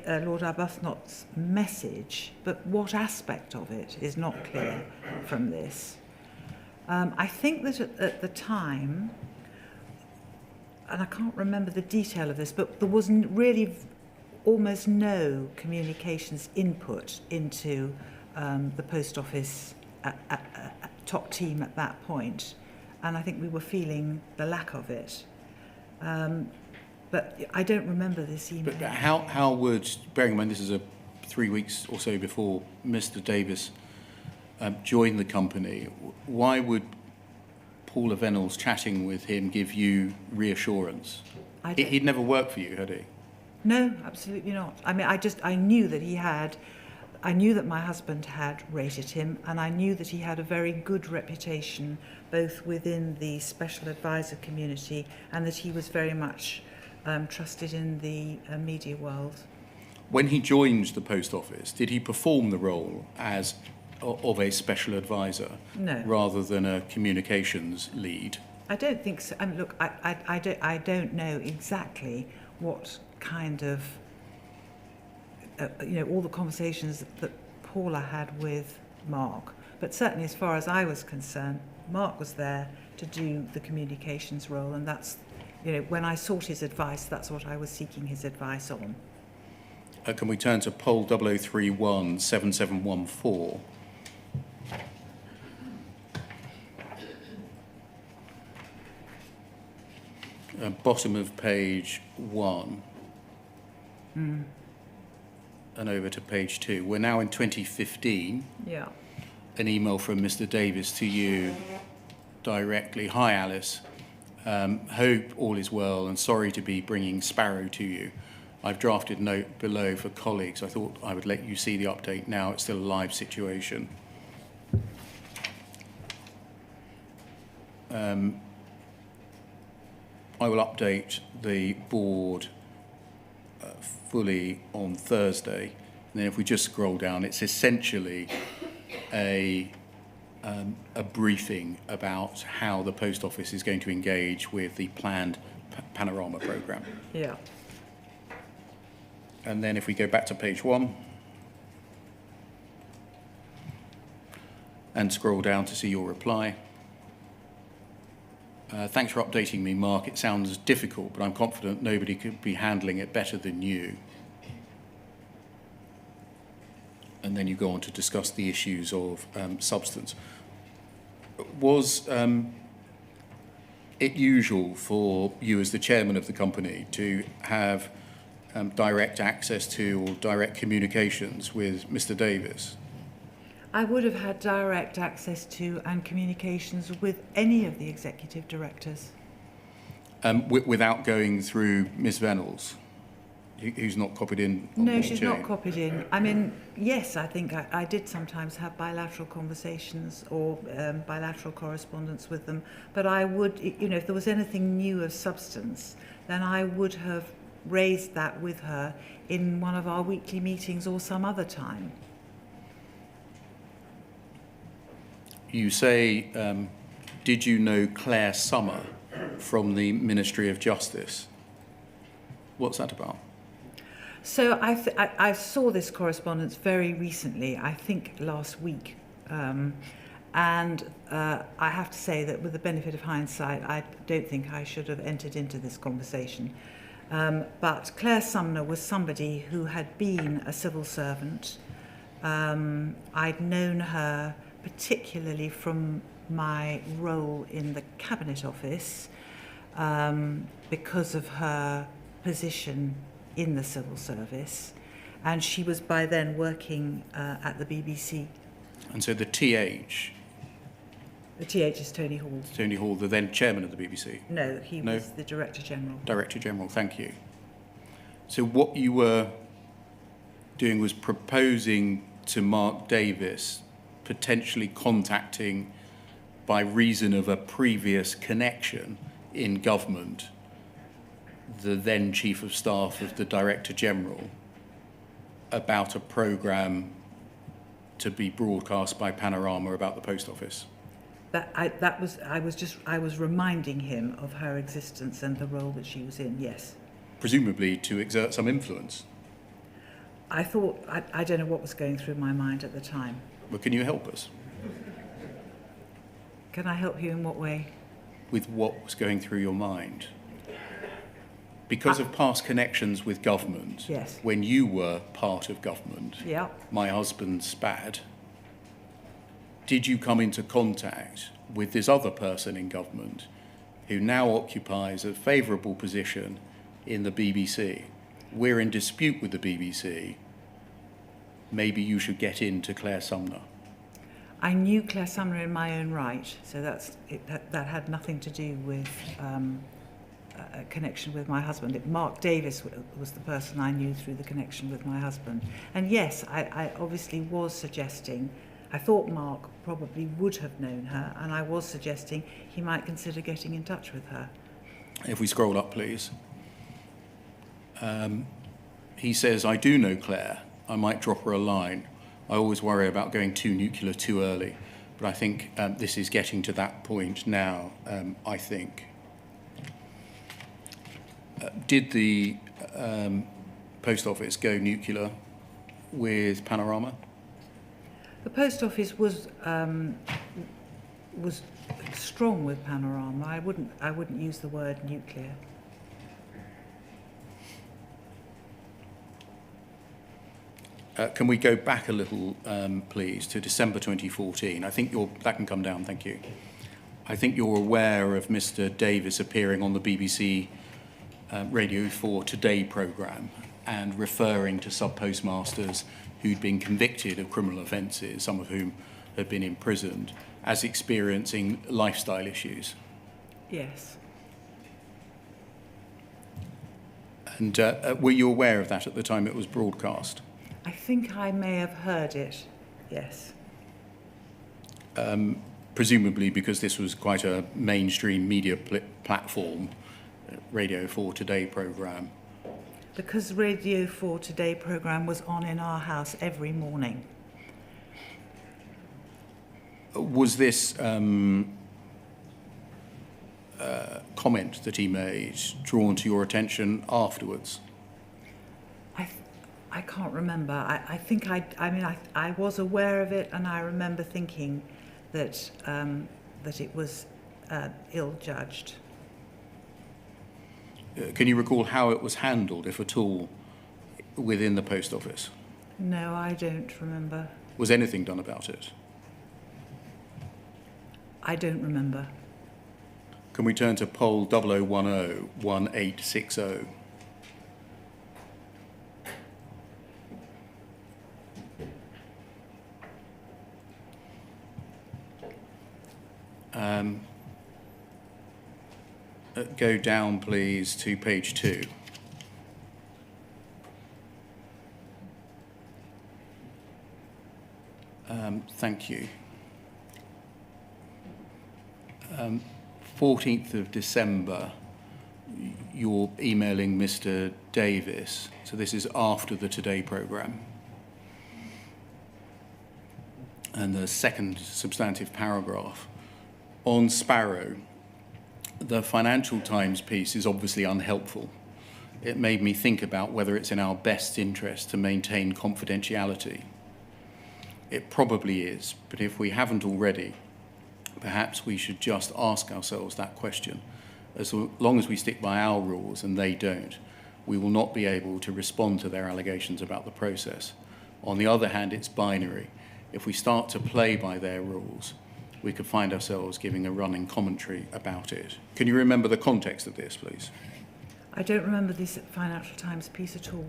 [SPEAKER 3] Lord Arbuthnot's message, but what aspect of it is not clear from this. I think that at the time, and I can't remember the detail of this, but there was really almost no communications input into the post office top team at that point. And I think we were feeling the lack of it. But I don't remember this email.
[SPEAKER 2] But how would, bearing in mind this is 3 weeks or so before Mr. Davies joined the company, why would Paula Vennell's chatting with him give you reassurance? He'd never worked for you, had he?
[SPEAKER 3] No, absolutely not. I mean, I knew that I knew that my husband had rated him, and I knew that he had a very good reputation, both within the special advisor community and that he was very much trusted in the media world.
[SPEAKER 2] When he joined the post office, did he perform the role of a special advisor rather than a communications lead?
[SPEAKER 3] I don't think so. I mean, look, I don't know exactly what kind of all the conversations that Paula had with Mark, but certainly as far as I was concerned, Mark was there to do the communications role, and that's, when I sought his advice, that's what I was seeking his advice on.
[SPEAKER 2] Can we turn to poll 0031 7714? Bottom of page 1. And over to page 2. We're now in 2015.
[SPEAKER 3] Yeah.
[SPEAKER 2] An email from Mr. Davies to you directly. Hi, Alice. Hope all is well and sorry to be bringing Sparrow to you. I've drafted a note below for colleagues. I thought I would let you see the update now. It's still a live situation. I will update the board fully on Thursday. And then if we just scroll down, it's essentially a briefing about how the post office is going to engage with the planned Panorama programme.
[SPEAKER 3] Yeah.
[SPEAKER 2] And then if we go back to page 1 and scroll down to see your reply. Thanks for updating me, Mark. It sounds difficult, but I'm confident nobody could be handling it better than you. And then you go on to discuss the issues of substance. Was it usual for you as the chairman of the company to have direct access to or direct communications with Mr. Davies?
[SPEAKER 3] I would have had direct access to and communications with any of the executive directors.
[SPEAKER 2] Without going through Ms. Venables, who's not copied in?
[SPEAKER 3] No, she's not copied in. I mean, yes, I think I did sometimes have bilateral conversations or bilateral correspondence with them, but I would, you know, if there was anything new of substance, then I would have raised that with her in one of our weekly meetings or some other time.
[SPEAKER 2] You say, did you know Claire Summer from the Ministry of Justice? What's that about?
[SPEAKER 3] So I saw this correspondence very recently, I think last week. And I have to say that with the benefit of hindsight, I don't think I should have entered into this conversation. But Claire Sumner was somebody who had been a civil servant. I'd known her particularly from my role in the Cabinet Office because of her position in the civil service, and she was by then working at the BBC.
[SPEAKER 2] And so the TH?
[SPEAKER 3] The TH is Tony Hall.
[SPEAKER 2] Tony Hall, the then chairman of the BBC?
[SPEAKER 3] No, he was the Director General.
[SPEAKER 2] Director General, thank you. So what you were doing was proposing to Mark Davies potentially contacting, by reason of a previous connection in government, the then Chief of Staff of the Director General about a programme to be broadcast by Panorama about the Post Office.
[SPEAKER 3] I was reminding him of her existence and the role that she was in, yes.
[SPEAKER 2] Presumably to exert some influence.
[SPEAKER 3] I thought, I don't know what was going through my mind at the time.
[SPEAKER 2] Well, can you help us?
[SPEAKER 3] Can I help you in what way?
[SPEAKER 2] With what was going through your mind? Because of past connections with government,
[SPEAKER 3] yes.
[SPEAKER 2] When you were part of government,
[SPEAKER 3] yeah.
[SPEAKER 2] My husband Spad, did you come into contact with this other person in government who now occupies a favourable position in the BBC? We're in dispute with the BBC. Maybe you should get into Claire Sumner.
[SPEAKER 3] I knew Claire Sumner in my own right, so that had nothing to do with a connection with my husband. Mark Davies was the person I knew through the connection with my husband. And yes, I obviously was suggesting, I thought Mark probably would have known her, and I was suggesting he might consider getting in touch with her.
[SPEAKER 2] If we scroll up, please. He says, I do know Claire. I might drop her a line. I always worry about going too nuclear too early, but I think this is getting to that point now, I think. Did the Post Office go nuclear with Panorama?
[SPEAKER 3] The Post Office was strong with Panorama. I wouldn't use the word nuclear.
[SPEAKER 2] Can we go back a little, please, to December 2014? I think that can come down, thank you. I think you're aware of Mr. Davies appearing on the BBC Radio 4 Today programme and referring to sub-postmasters who'd been convicted of criminal offences, some of whom had been imprisoned, as experiencing lifestyle issues.
[SPEAKER 3] Yes.
[SPEAKER 2] And were you aware of that at the time it was broadcast?
[SPEAKER 3] I think I may have heard it, yes.
[SPEAKER 2] Presumably because this was quite a mainstream media platform, Radio 4 Today programme.
[SPEAKER 3] Because Radio 4 Today programme was on in our house every morning.
[SPEAKER 2] Was this comment that he made drawn to your attention afterwards?
[SPEAKER 3] I can't remember. I think I was aware of it, and I remember thinking that that it was ill-judged.
[SPEAKER 2] Can you recall how it was handled, if at all, within the Post Office?
[SPEAKER 3] No, I don't remember.
[SPEAKER 2] Was anything done about it?
[SPEAKER 3] I don't remember.
[SPEAKER 2] Can we turn to poll 0010-1860? Go down, please, to page 2. Thank you. 14th of December, you're emailing Mr. Davies. So this is after the Today programme. And the second substantive paragraph. On Sparrow, the Financial Times piece is obviously unhelpful. It made me think about whether it's in our best interest to maintain confidentiality. It probably is, but if we haven't already, perhaps we should just ask ourselves that question. As long as we stick by our rules and they don't, we will not be able to respond to their allegations about the process. On the other hand, it's binary. If we start to play by their rules, we could find ourselves giving a running commentary about it. Can you remember the context of this, please?
[SPEAKER 3] I don't remember this Financial Times piece at all.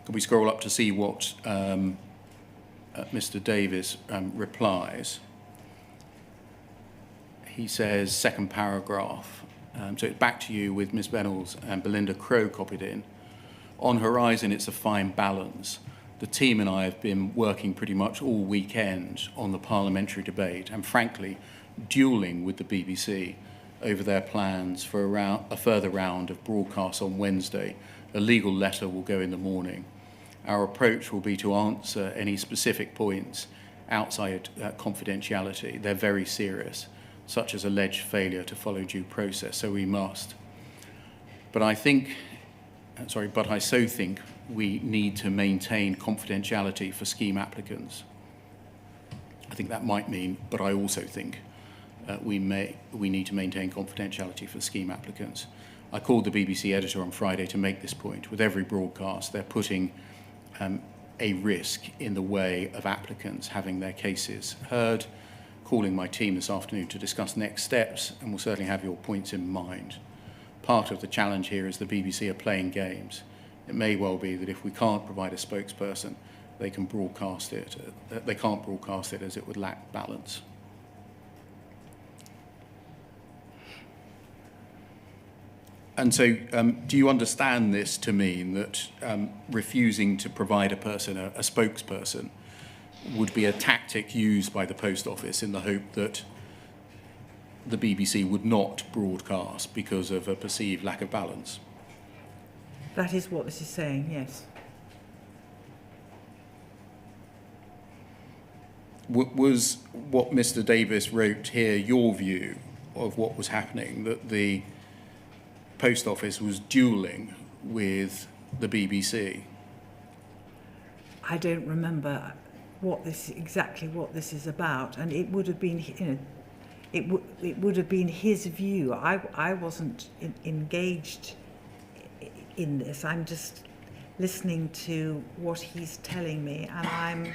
[SPEAKER 2] Can we scroll up to see what Mr. Davies replies? He says, second paragraph, so it's back to you with Ms. Bennells and Belinda Crowe copied in. On Horizon, it's a fine balance. The team and I have been working pretty much all weekend on the parliamentary debate and, frankly, duelling with the BBC over their plans for a further round of broadcasts on Wednesday. A legal letter will go in the morning. Our approach will be to answer any specific points outside confidentiality. They're very serious, such as alleged failure to follow due process, so we must. But I so think we need to maintain confidentiality for scheme applicants. I think that might mean, but I also think we need to maintain confidentiality for scheme applicants. I called the BBC editor on Friday to make this point. With every broadcast, they're putting a risk in the way of applicants having their cases heard. Calling my team this afternoon to discuss next steps, and we'll certainly have your points in mind. Part of the challenge here is the BBC are playing games. It may well be that if we can't provide a spokesperson, they can broadcast it. They can't broadcast it as it would lack balance. And so, do you understand this to mean that refusing to provide a spokesperson would be a tactic used by the Post Office in the hope that the BBC would not broadcast because of a perceived lack of balance?
[SPEAKER 3] That is what this is saying, yes.
[SPEAKER 2] Was what Mr. Davies wrote here your view of what was happening, that the Post Office was duelling with the BBC?
[SPEAKER 3] I don't remember exactly what this is about, and it would have been, it would have been his view. I wasn't engaged in this. I'm just listening to what he's telling me, and I'm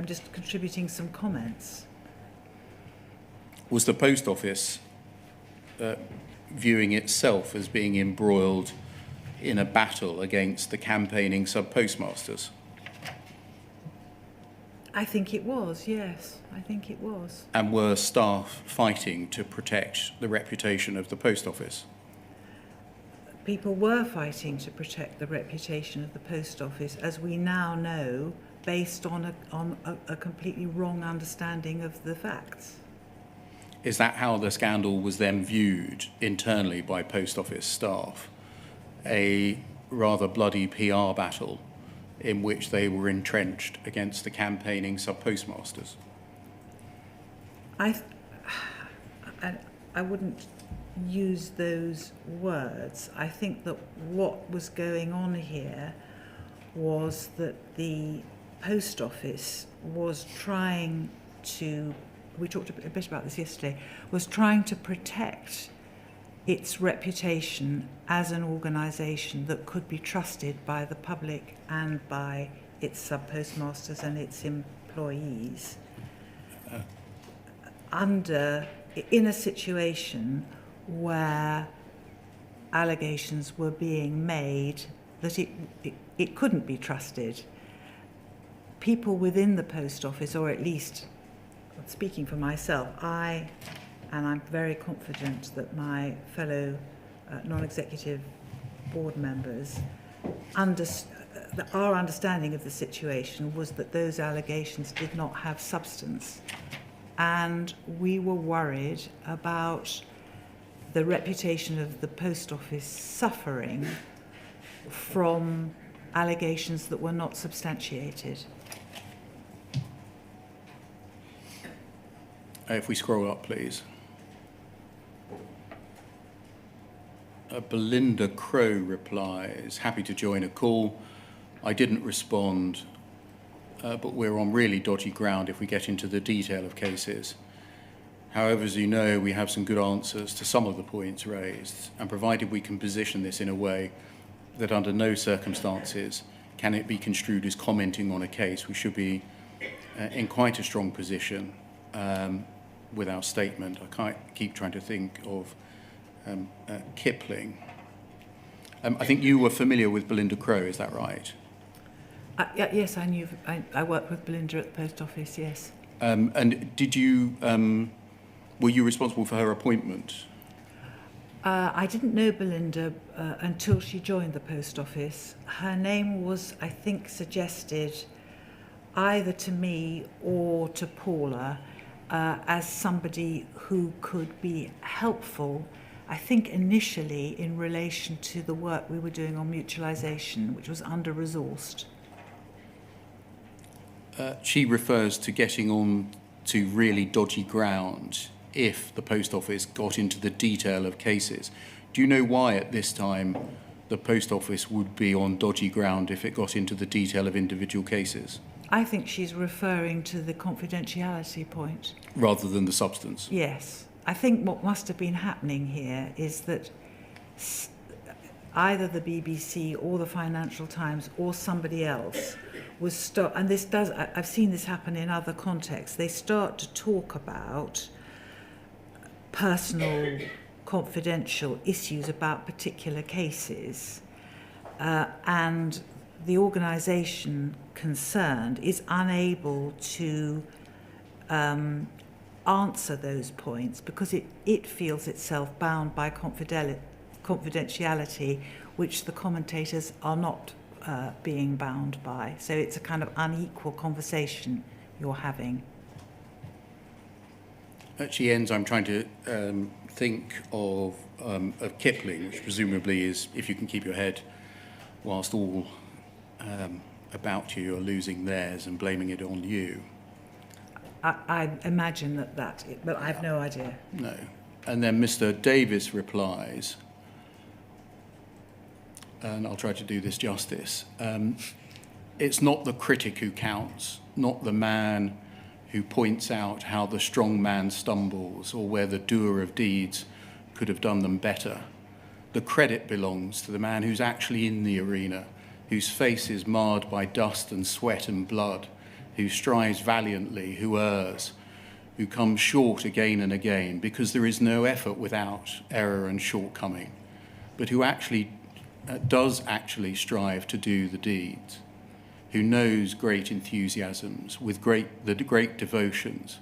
[SPEAKER 3] just contributing some comments.
[SPEAKER 2] Was the Post Office viewing itself as being embroiled in a battle against the campaigning sub-postmasters?
[SPEAKER 3] I think it was, yes. I think it was.
[SPEAKER 2] And were staff fighting to protect the reputation of the Post Office?
[SPEAKER 3] People were fighting to protect the reputation of the Post Office, as we now know, based on a completely wrong understanding of the facts.
[SPEAKER 2] Is that how the scandal was then viewed internally by Post Office staff? A rather bloody PR battle in which they were entrenched against the campaigning sub-postmasters?
[SPEAKER 3] and I wouldn't use those words. I think that what was going on here was that the Post Office was trying to, we talked a bit about this yesterday, was trying to protect its reputation as an organisation that could be trusted by the public and by its sub-postmasters and its employees in a situation where allegations were being made that it couldn't be trusted. People within the Post Office, or at least, speaking for myself, and I'm very confident that my fellow non-executive board members, our understanding of the situation was that those allegations did not have substance. And we were worried about the reputation of the Post Office suffering from allegations that were not substantiated.
[SPEAKER 2] If we scroll up, please. Belinda Crow replies, happy to join a call. I didn't respond, but we're on really dodgy ground if we get into the detail of cases. However, as you know, we have some good answers to some of the points raised, and provided we can position this in a way that under no circumstances can it be construed as commenting on a case, we should be in quite a strong position with our statement. I keep trying to think of Kipling. I think you were familiar with Belinda Crow, is that right?
[SPEAKER 3] Yes, I knew. I worked with Belinda at the Post Office, yes.
[SPEAKER 2] And did you, were you responsible for her appointment?
[SPEAKER 3] I didn't know Belinda until she joined the Post Office. Her name was, I think, suggested either to me or to Paula as somebody who could be helpful, I think initially in relation to the work we were doing on mutualisation, which was under-resourced.
[SPEAKER 2] She refers to getting on to really dodgy ground if the Post Office got into the detail of cases. Do you know why at this time the Post Office would be on dodgy ground if it got into the detail of individual cases?
[SPEAKER 3] I think she's referring to the confidentiality point.
[SPEAKER 2] Rather than the substance?
[SPEAKER 3] Yes. I think what must have been happening here is that either the BBC or the Financial Times or somebody else was and this does, I've seen this happen in other contexts, they start to talk about personal, confidential issues about particular cases, and the organisation concerned is unable to answer those points because it feels itself bound by confidentiality, which the commentators are not being bound by. So it's a kind of unequal conversation you're having.
[SPEAKER 2] At she ends, I'm trying to think of Kipling, which presumably is, if you can keep your head whilst all about you are losing theirs and blaming it on you.
[SPEAKER 3] I imagine that, but I have no idea.
[SPEAKER 2] No. And then Mr. Davies replies, and I'll try to do this justice, it's not the critic who counts, not the man who points out how the strong man stumbles or where the doer of deeds could have done them better. The credit belongs to the man who's actually in the arena, whose face is marred by dust and sweat and blood, who strives valiantly, who errs, who comes short again and again, because there is no effort without error and shortcoming, but who actually does actually strive to do the deeds, who knows great enthusiasms with the great devotions,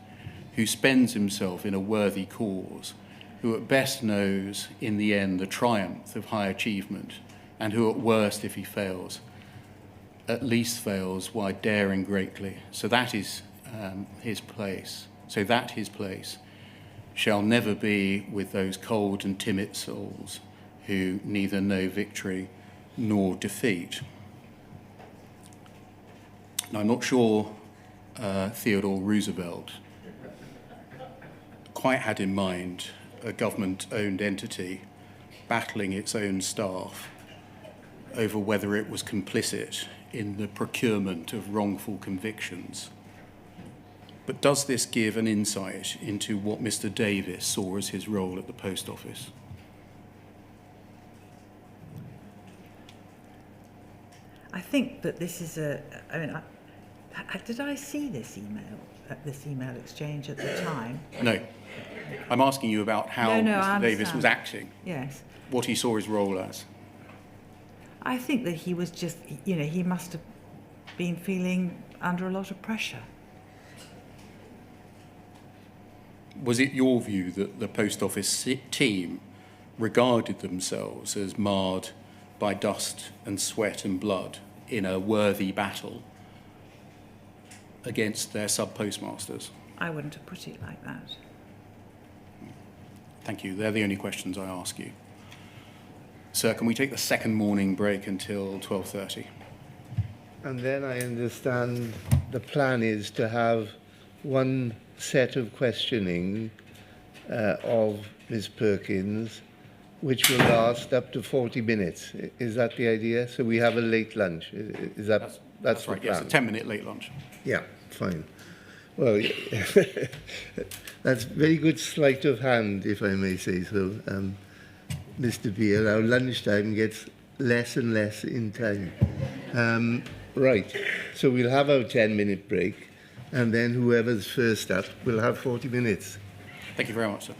[SPEAKER 2] who spends himself in a worthy cause, who at best knows in the end the triumph of high achievement, and who at worst, if he fails, at least fails while daring greatly. So that is his place. So that his place shall never be with those cold and timid souls who neither know victory nor defeat. Now, I'm not sure Theodore Roosevelt quite had in mind a government-owned entity battling its own staff over whether it was complicit in the procurement of wrongful convictions. But does this give an insight into what Mr. Davies saw as his role at the Post Office?
[SPEAKER 3] I think that this is did I see this email exchange at the time?
[SPEAKER 2] No. I'm asking you about how Mr. Davies was acting.
[SPEAKER 3] Yes.
[SPEAKER 2] What he saw his role as.
[SPEAKER 3] I think that he was just, he must have been feeling under a lot of pressure.
[SPEAKER 2] Was it your view that the Post Office team regarded themselves as marred by dust and sweat and blood in a worthy battle against their sub-postmasters?
[SPEAKER 3] I wouldn't have put it like that.
[SPEAKER 2] Thank you. They're the only questions I ask you. Sir, can we take the second morning break until 12:30?
[SPEAKER 1] And then I understand the plan is to have one set of questioning of Ms. Perkins, which will last up to 40 minutes. Is that the idea? So we have a late lunch. Is that that's
[SPEAKER 2] right?
[SPEAKER 1] The
[SPEAKER 2] Yes,
[SPEAKER 1] plan?
[SPEAKER 2] a 10-minute late lunch.
[SPEAKER 1] Yeah, fine. Well, that's very good sleight of hand, if I may say so, Mr. Beale. Our lunchtime gets less and less in time. Right, so we'll have our 10-minute break, and then whoever's first up will have 40 minutes.
[SPEAKER 2] Thank you very much, sir.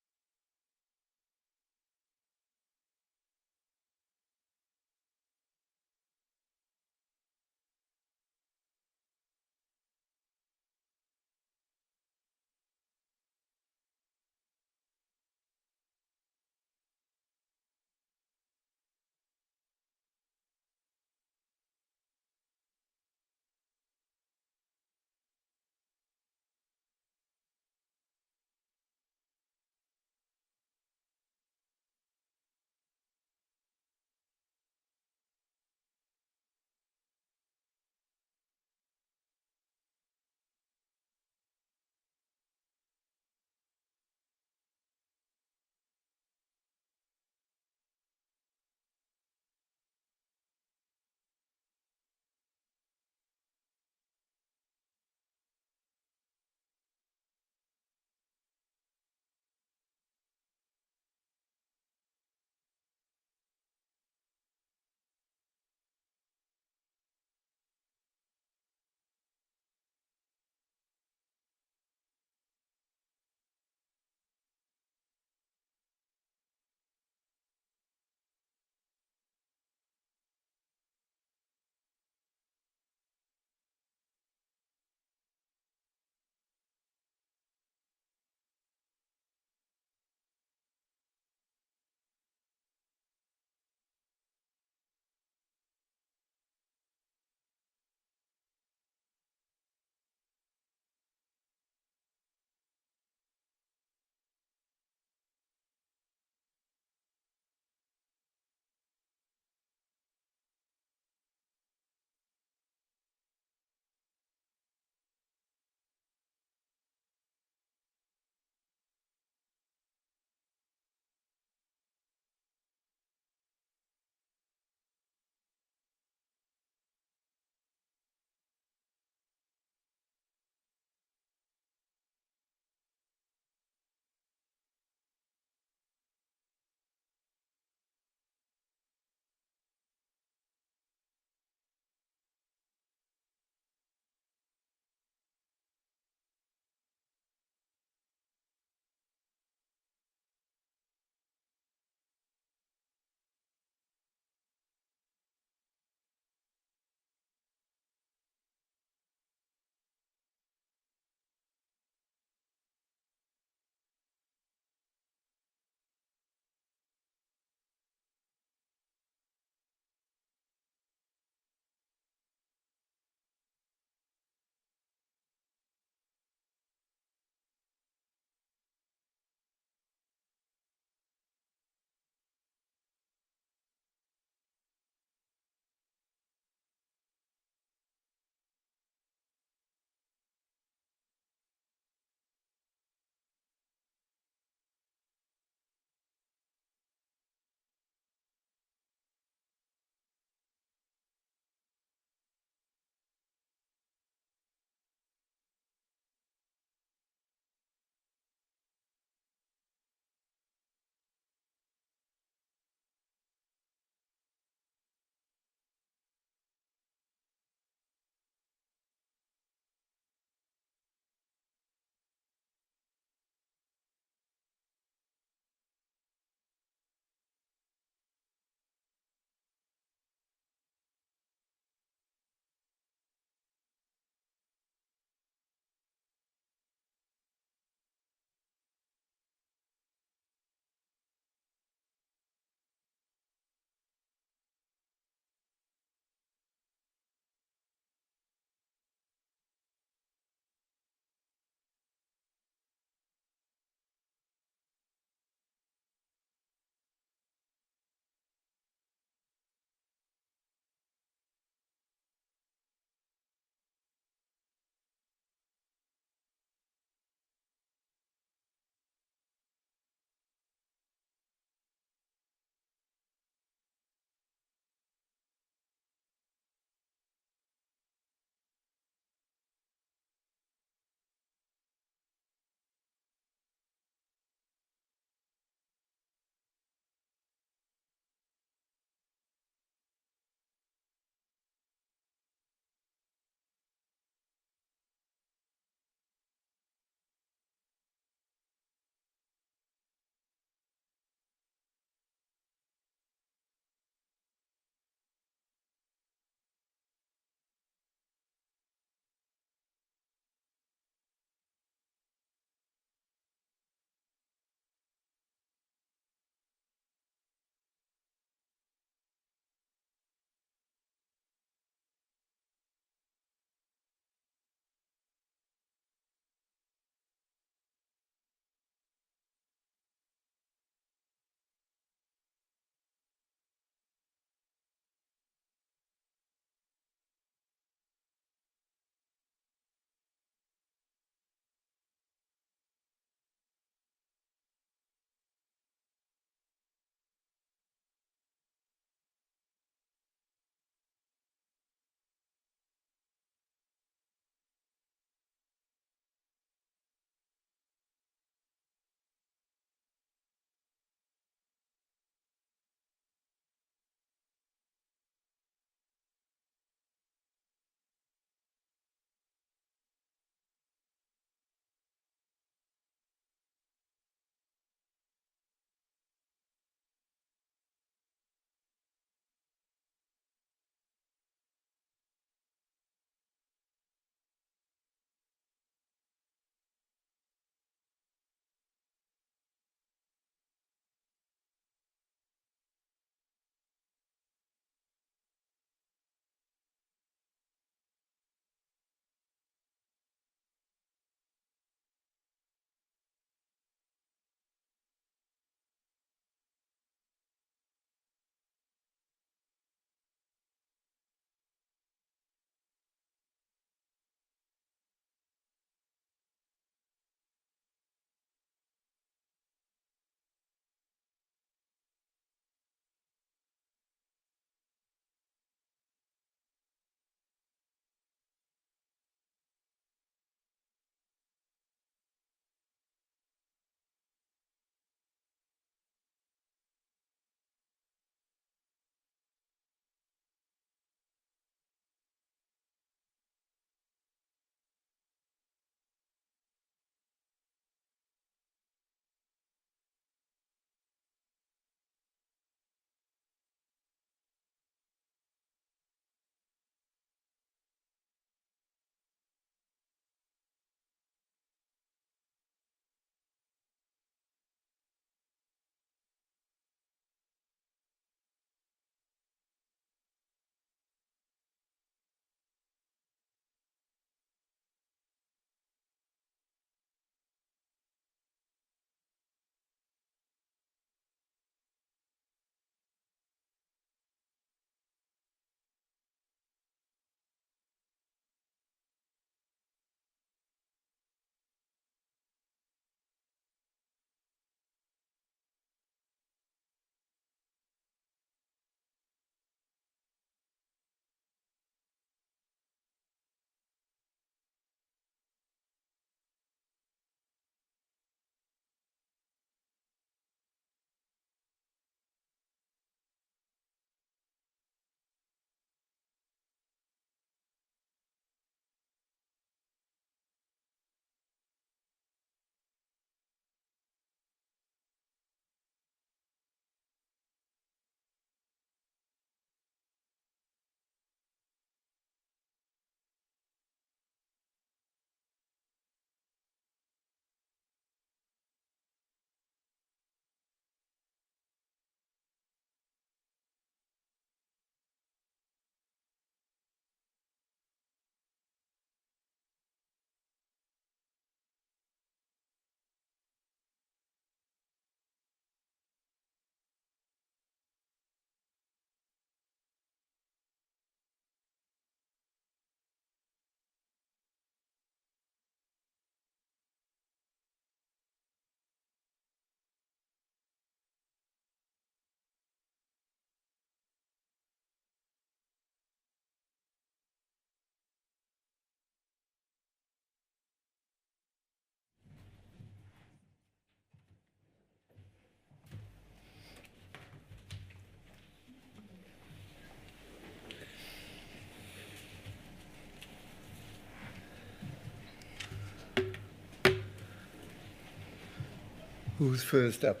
[SPEAKER 1] Who's first up?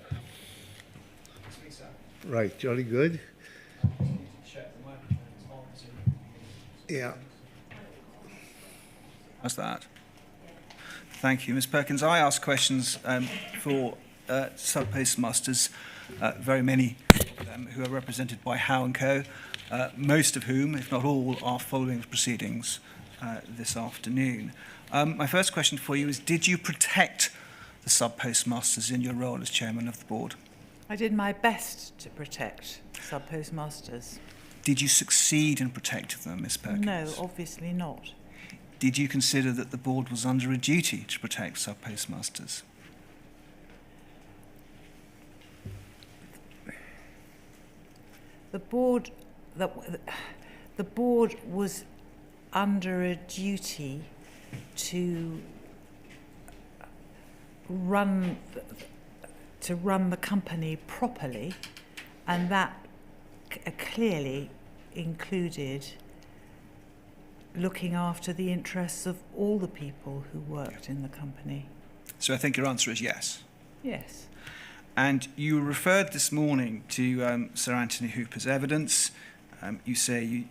[SPEAKER 1] Right, jolly good. Yeah.
[SPEAKER 4] How's that? Thank you, Ms. Perkins. I ask questions for sub-postmasters, very many of them who are represented by Howe & Co., most of whom, if not all, are following the proceedings this afternoon. My first question for you is, did you protect the sub-postmasters in your role as chairman of the board?
[SPEAKER 3] I did my best to protect sub-postmasters.
[SPEAKER 4] Did you succeed in protecting them, Ms. Perkins?
[SPEAKER 3] No, obviously not.
[SPEAKER 4] Did you consider that the board was under a duty to protect sub-postmasters?
[SPEAKER 3] The board was under a duty to run the company properly, and that clearly included looking after the interests of all the people who worked in the company.
[SPEAKER 4] So I think your answer is yes.
[SPEAKER 3] Yes.
[SPEAKER 4] And you referred this morning to Sir Anthony Hooper's evidence. You say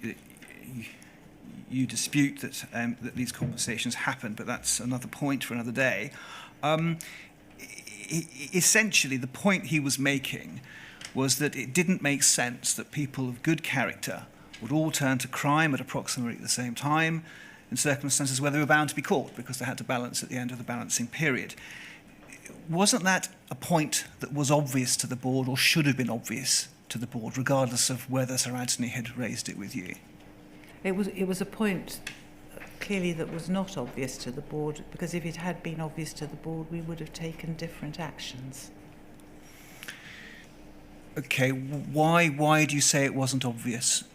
[SPEAKER 4] you dispute that these conversations happened, but that's another point for another day. Essentially, the point he was making was that it didn't make sense that people of good character would all turn to crime at approximately the same time in circumstances where they were bound to be caught because they had to balance at the end of the balancing period. Wasn't that a point that was obvious to the board, or should have been obvious to the board, regardless of whether Sir Anthony had raised it with you?
[SPEAKER 3] It was a point clearly that was not obvious to the board, because if it had been obvious to the board, we would have taken different actions.
[SPEAKER 4] Okay, why do you say it wasn't obvious?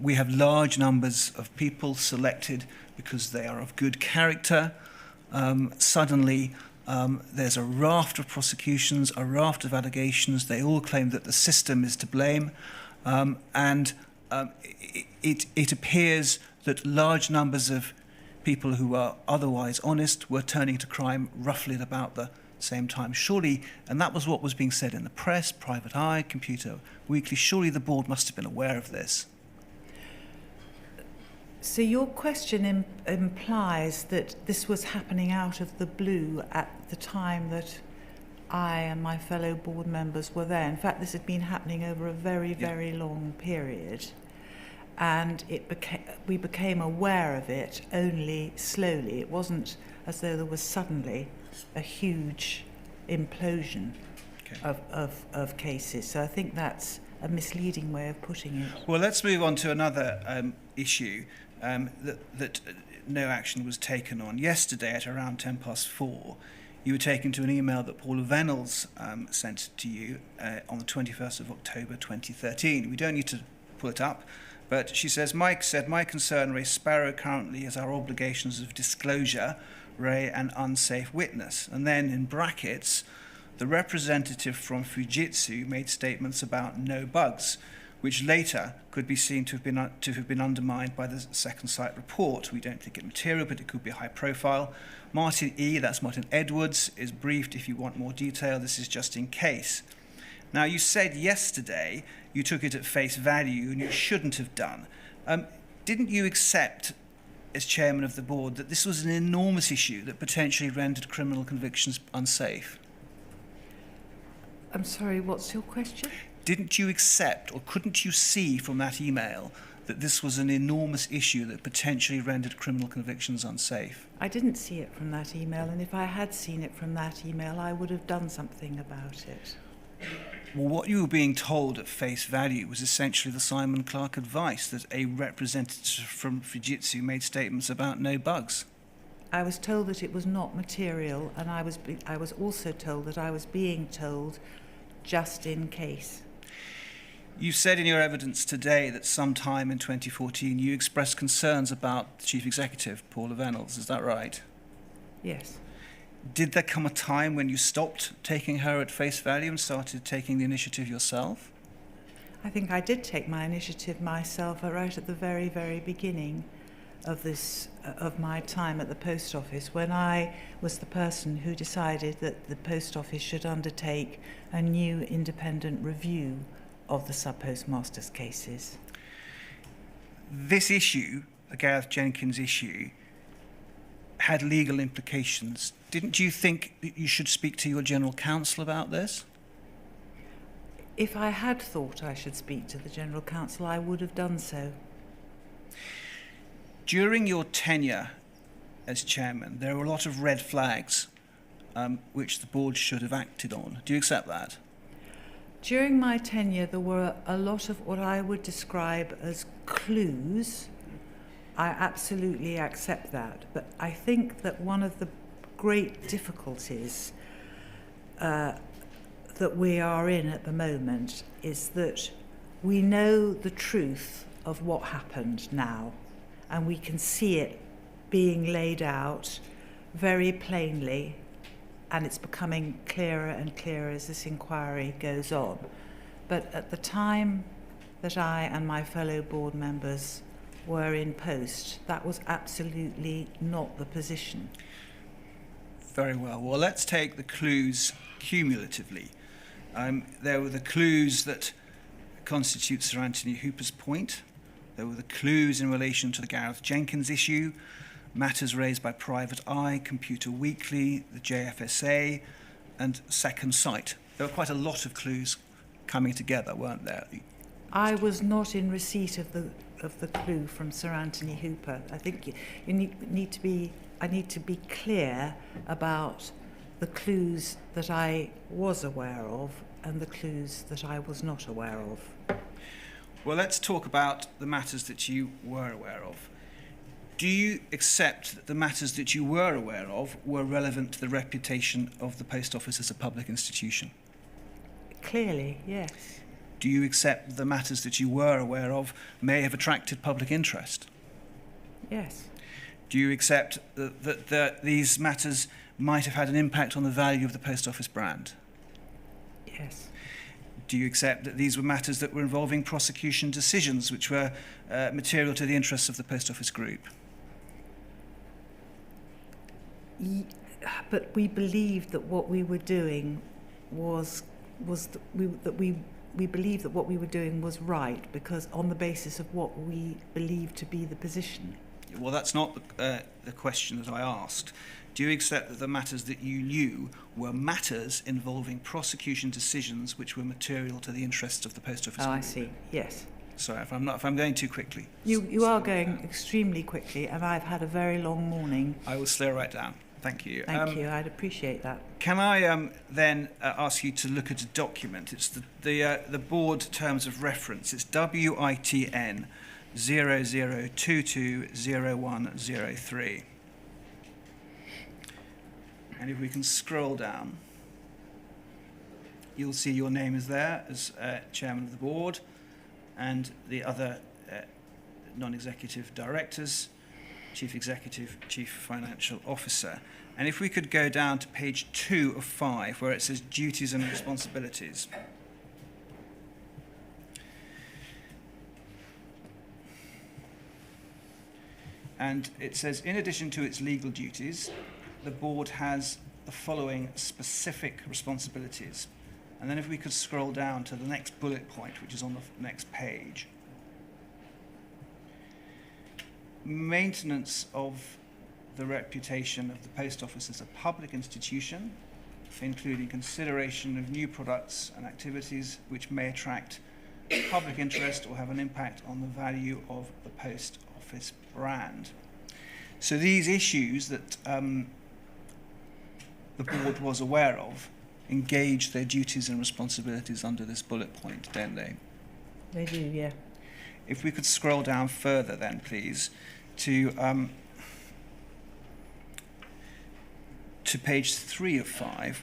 [SPEAKER 4] We have large numbers of people selected because they are of good character. Suddenly, there's a raft of prosecutions, a raft of allegations. They all claim that the system is to blame. It appears that large numbers of people who are otherwise honest were turning to crime roughly at about the same time. Surely, and that was what was being said in the press, Private Eye, Computer Weekly, surely the board must have been aware of this.
[SPEAKER 3] So your question implies that this was happening out of the blue at the time that I and my fellow board members were there. In fact, this had been happening over a very, very long period. And we became aware of it only slowly. It wasn't as though there was suddenly a huge implosion of cases. So I think that's a misleading way of putting it.
[SPEAKER 4] Well, let's move on to another issue that no action was taken on. Yesterday at around 4:10, you were taken to an email that Paula Venables sent to you on the 21st of October 2013. We don't need to pull it up, but she says, Mike said, my concern, Ray Sparrow, currently is our obligations of disclosure, Ray, an unsafe witness. And then in brackets, the representative from Fujitsu made statements about no bugs, which later could be seen to have been undermined by the second sight report. We don't think it material, but it could be high profile. Martin E., that's Martin Edwards, is briefed if you want more detail. This is just in case. Now, you said yesterday you took it at face value and you shouldn't have done. Didn't you accept, as chairman of the board, that this was an enormous issue that potentially rendered criminal convictions unsafe?
[SPEAKER 3] I'm sorry, what's your question?
[SPEAKER 4] Didn't you accept, or couldn't you see from that email, that this was an enormous issue that potentially rendered criminal convictions unsafe?
[SPEAKER 3] I didn't see it from that email, and if I had seen it from that email, I would have done something about it.
[SPEAKER 4] Well, what you were being told at face value was essentially the Simon Clark advice that a representative from Fujitsu made statements about no bugs.
[SPEAKER 3] I was told that it was not material, and I was also told that I was being told just in case.
[SPEAKER 4] You said in your evidence today that sometime in 2014 you expressed concerns about the Chief Executive, Paula Venables. Is that right?
[SPEAKER 3] Yes.
[SPEAKER 4] Did there come a time when you stopped taking her at face value and started taking the initiative yourself?
[SPEAKER 3] I think I did take my initiative myself right at the very, very beginning. of my time at the Post Office, when I was the person who decided that the Post Office should undertake a new independent review of the sub-postmasters' cases.
[SPEAKER 4] This issue, the Gareth Jenkins issue, had legal implications. Didn't you think that you should speak to your General Counsel about this?
[SPEAKER 3] If I had thought I should speak to the General Counsel, I would have done so.
[SPEAKER 4] During your tenure as chairman, there were a lot of red flags which the board should have acted on. Do you accept that?
[SPEAKER 3] During my tenure, there were a lot of what I would describe as clues. I absolutely accept that. But I think that one of the great difficulties that we are in at the moment is that we know the truth of what happened now, and we can see it being laid out very plainly, and it's becoming clearer and clearer as this inquiry goes on. But at the time that I and my fellow board members were in post, that was absolutely not the position.
[SPEAKER 4] Very well. Well, let's take the clues cumulatively. There were the clues that constitute Sir Anthony Hooper's point. There were the clues in relation to the Gareth Jenkins issue, matters raised by Private Eye, Computer Weekly, the JFSA, and Second Sight. There were quite a lot of clues coming together, weren't there?
[SPEAKER 3] I was not in receipt of the clue from Sir Anthony Hooper. I think I need to be clear about the clues that I was aware of and the clues that I was not aware of.
[SPEAKER 4] Well, let's talk about the matters that you were aware of. Do you accept that the matters that you were aware of were relevant to the reputation of the Post Office as a public institution?
[SPEAKER 3] Clearly, yes.
[SPEAKER 4] Do you accept that the matters that you were aware of may have attracted public interest?
[SPEAKER 3] Yes.
[SPEAKER 4] Do you accept that these matters might have had an impact on the value of the Post Office brand?
[SPEAKER 3] Yes.
[SPEAKER 4] Do you accept that these were matters that were involving prosecution decisions which were material to the interests of the Post Office Group?
[SPEAKER 3] But we believed that what we were doing we believed that what we were doing was right, because on the basis of what we believed to be the position.
[SPEAKER 4] Well, that's not the question that I asked. Do you accept that the matters that you knew were matters involving prosecution decisions which were material to the interests of the Post Office?
[SPEAKER 3] Oh,
[SPEAKER 4] Group?
[SPEAKER 3] I see. Yes.
[SPEAKER 4] Sorry, if I'm going too quickly.
[SPEAKER 3] You are going extremely quickly, and I've had a very long morning.
[SPEAKER 4] I will slow right down. Thank you.
[SPEAKER 3] Thank you. I'd appreciate that.
[SPEAKER 4] Can I then ask you to look at a document? It's the board terms of reference. It's WITN 00220103. And if we can scroll down, you'll see your name is there as chairman of the board, and the other non-executive directors, chief executive, chief financial officer. And if we could go down to page 2 of 5, where it says duties and responsibilities. And it says, in addition to its legal duties, the board has the following specific responsibilities. And then if we could scroll down to the next bullet point, which is on the next page. Maintenance of the reputation of the Post Office as a public institution, including consideration of new products and activities which may attract public interest or have an impact on the value of the Post Office brand. So these issues that the board was aware of engage their duties and responsibilities under this bullet point, don't they?
[SPEAKER 3] They do, yeah.
[SPEAKER 4] If we could scroll down further then, please, to page 3 of 5,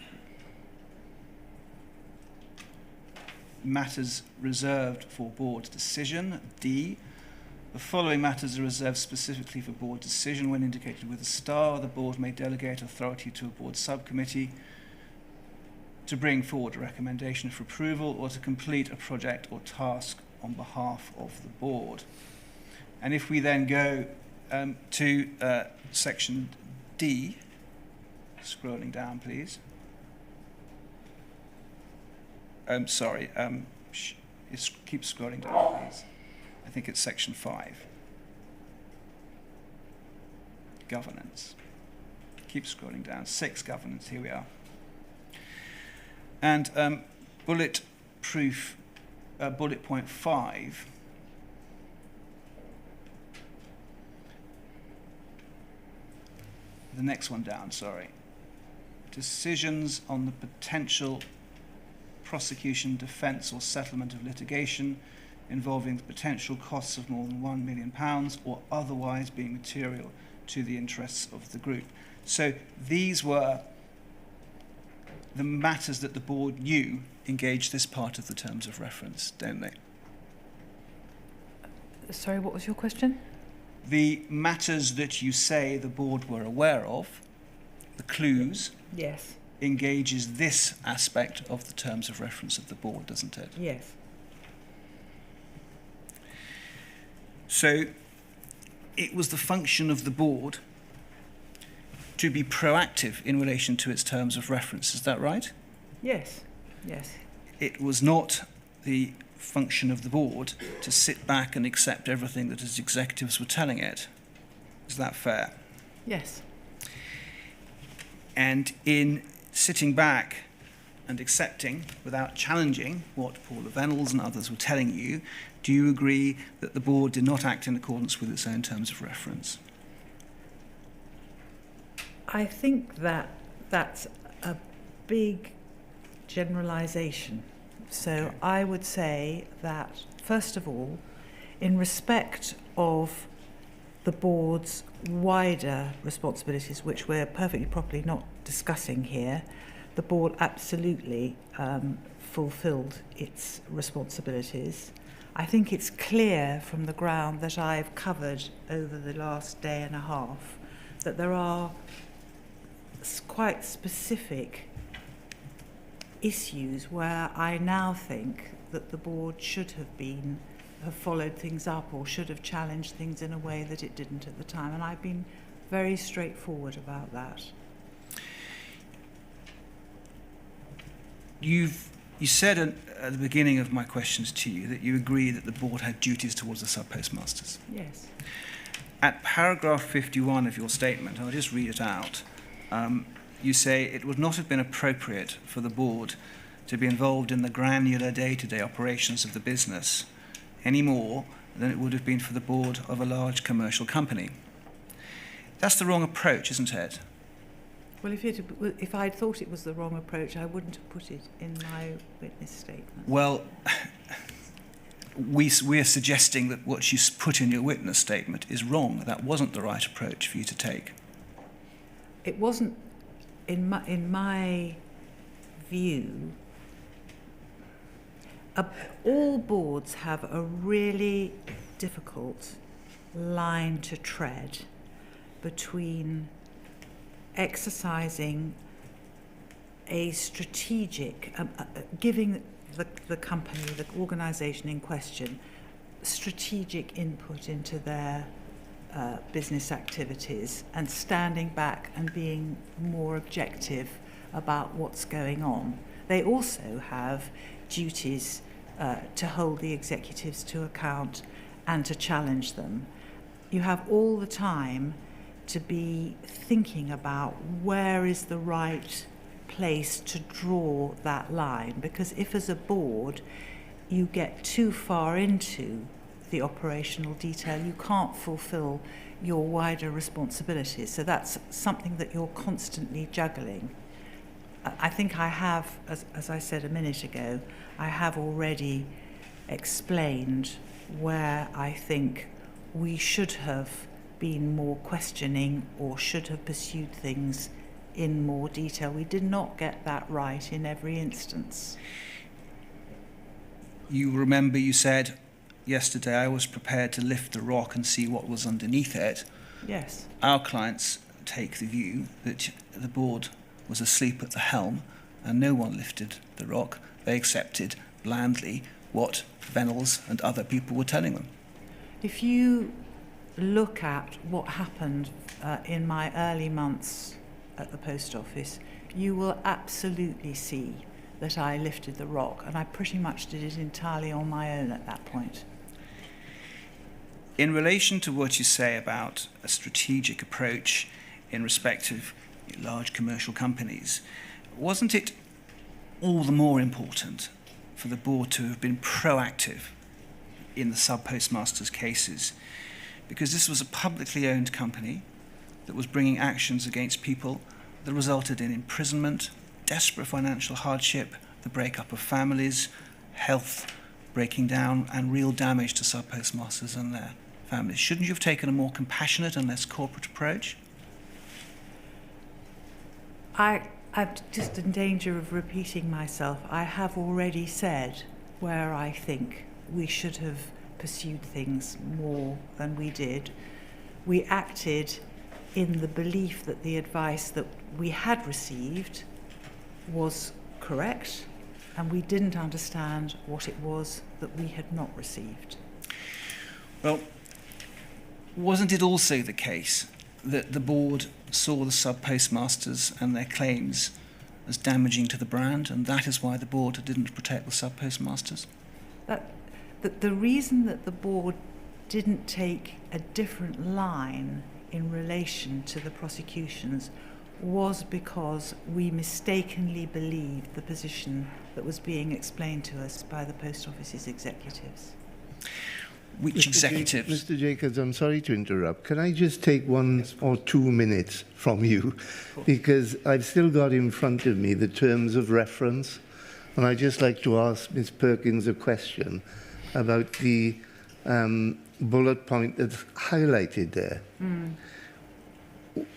[SPEAKER 4] matters reserved for board decision, D. The following matters are reserved specifically for board decision. When indicated with a star, the board may delegate authority to a board subcommittee to bring forward a recommendation for approval or to complete a project or task on behalf of the board. And if we then go to section D, scrolling down, please. Sorry, keep scrolling down, please. I think it's section 5. Governance. Keep scrolling down. 6, governance. Here we are. And bullet point 5. The next one down, sorry. Decisions on the potential prosecution, defence or settlement of litigation involving the potential costs of more than £1 million or otherwise being material to the interests of the group. So these were the matters that the board knew engaged this part of the terms of reference, don't they?
[SPEAKER 3] Sorry, what was your question?
[SPEAKER 4] The matters that you say the board were aware of, the clues,
[SPEAKER 3] Yes.
[SPEAKER 4] engages this aspect of the terms of reference of the board, doesn't it?
[SPEAKER 3] Yes.
[SPEAKER 4] So it was the function of the board to be proactive in relation to its terms of reference, is that right?
[SPEAKER 3] Yes. Yes.
[SPEAKER 4] It was not the function of the board to sit back and accept everything that its executives were telling it. Is that fair?
[SPEAKER 3] Yes.
[SPEAKER 4] And in sitting back and accepting without challenging what Paula Venables and others were telling you, do you agree that the board did not act in accordance with its own terms of reference?
[SPEAKER 3] I think that that's a big generalisation. So
[SPEAKER 4] Okay.
[SPEAKER 3] I would say that, first of all, in respect of the board's wider responsibilities, which we're perfectly properly not discussing here, the board absolutely fulfilled its responsibilities. I think it's clear from the ground that I've covered over the last day and a half that there are quite specific issues where I now think that the board should have followed things up or should have challenged things in a way that it didn't at the time. And I've been very straightforward about that. You said at the beginning of my questions to you that you agree that the board had duties towards the sub-postmasters. Yes.
[SPEAKER 4] At paragraph 51 of your statement, I'll just read it out, you say it would not have been appropriate for the board to be involved in the granular day-to-day operations of the business any more than it would have been for the board of a large commercial company. That's the wrong approach, isn't it?
[SPEAKER 3] Well, if I'd thought it was the wrong approach, I wouldn't have put it in my witness statement.
[SPEAKER 4] Well, we're suggesting that what you put in your witness statement is wrong. That wasn't the right approach for you to take.
[SPEAKER 3] It wasn't, in my view, all boards have a really difficult line to tread between exercising a strategic, giving the company, the organisation in question, strategic input into their business activities and standing back and being more objective about what's going on. They also have duties to hold the executives to account and to challenge them. You have all the time to be thinking about where is the right place to draw that line, because if as a board you get too far into the operational detail, you can't fulfill your wider responsibilities. So that's something that you're constantly juggling. I think I have, as I said a minute ago, I have already explained where I think we should have been more questioning or should have pursued things in more detail. We did not get that right in every instance.
[SPEAKER 4] You remember you said yesterday I was prepared to lift the rock and see what was underneath it.
[SPEAKER 3] Yes.
[SPEAKER 4] Our clients take the view that the board was asleep at the helm and no one lifted the rock. They accepted blandly what Venables and other people were telling them.
[SPEAKER 3] If you look at what happened in my early months at the post office, you will absolutely see that I lifted the rock, and I pretty much did it entirely on my own at that point.
[SPEAKER 4] In relation to what you say about a strategic approach in respect of large commercial companies, wasn't it all the more important for the board to have been proactive in the sub-postmasters cases? Because this was a publicly owned company that was bringing actions against people that resulted in imprisonment, desperate financial hardship, the breakup of families, health breaking down, and real damage to sub-postmasters and their families. Shouldn't you have taken a more compassionate and less corporate approach?
[SPEAKER 3] I'm just in danger of repeating myself. I have already said where I think we should have pursued things more than we did. We acted in the belief that the advice that we had received was correct, and we didn't understand what it was that we had not received.
[SPEAKER 4] Well, wasn't it also the case that the board saw the sub-postmasters and their claims as damaging to the brand, and that is why the board didn't protect the sub-postmasters?
[SPEAKER 3] The reason that the board didn't take a different line in relation to the prosecutions was because we mistakenly believed the position that was being explained to us by the Post Office's executives.
[SPEAKER 4] Which executives?
[SPEAKER 1] Mr. Jacobs, I'm sorry to interrupt. Can I just take 1 or 2 minutes from you? Because I've still got in front of me the terms of reference, and I'd just like to ask Ms. Perkins a question about the bullet point that's highlighted there,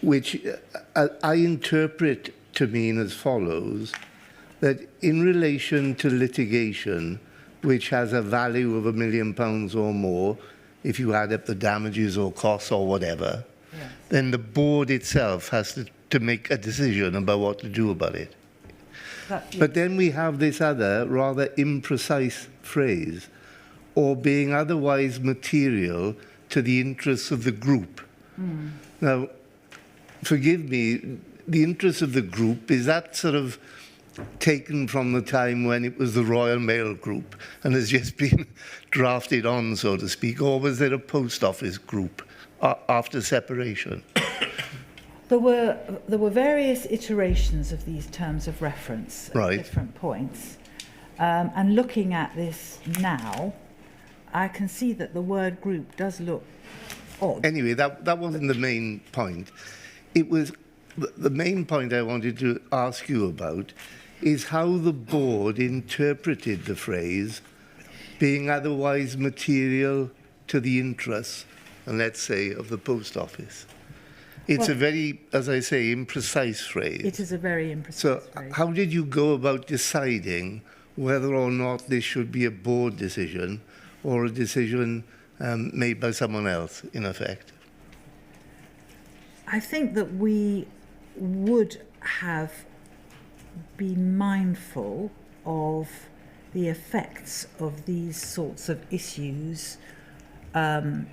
[SPEAKER 1] which I interpret to mean as follows, that in relation to litigation, which has a value of £1 million or more, if you add up the damages or costs or whatever,
[SPEAKER 3] Yes.
[SPEAKER 1] then the board itself has to make a decision about what to do about it. But then we have this other rather imprecise phrase, or being otherwise material to the interests of the group. Now, forgive me, the interests of the group, is that sort of taken from the time when it was the Royal Mail Group and has just been drafted on, so to speak, or was there a post office group after separation?
[SPEAKER 3] There were various iterations of these terms of reference at
[SPEAKER 1] Right.
[SPEAKER 3] different points. And looking at this now, I can see that the word group does look odd.
[SPEAKER 1] Anyway, that wasn't the main point. It was the main point I wanted to ask you about is how the board interpreted the phrase being otherwise material to the interests, and let's say, of the post office. It's a very, as I say, imprecise phrase.
[SPEAKER 3] It is a very imprecise
[SPEAKER 1] So
[SPEAKER 3] phrase.
[SPEAKER 1] how did you go about deciding whether or not this should be a board decision or a decision made by someone else, in effect?
[SPEAKER 3] I think that we would have been mindful of the effects of these sorts of issues on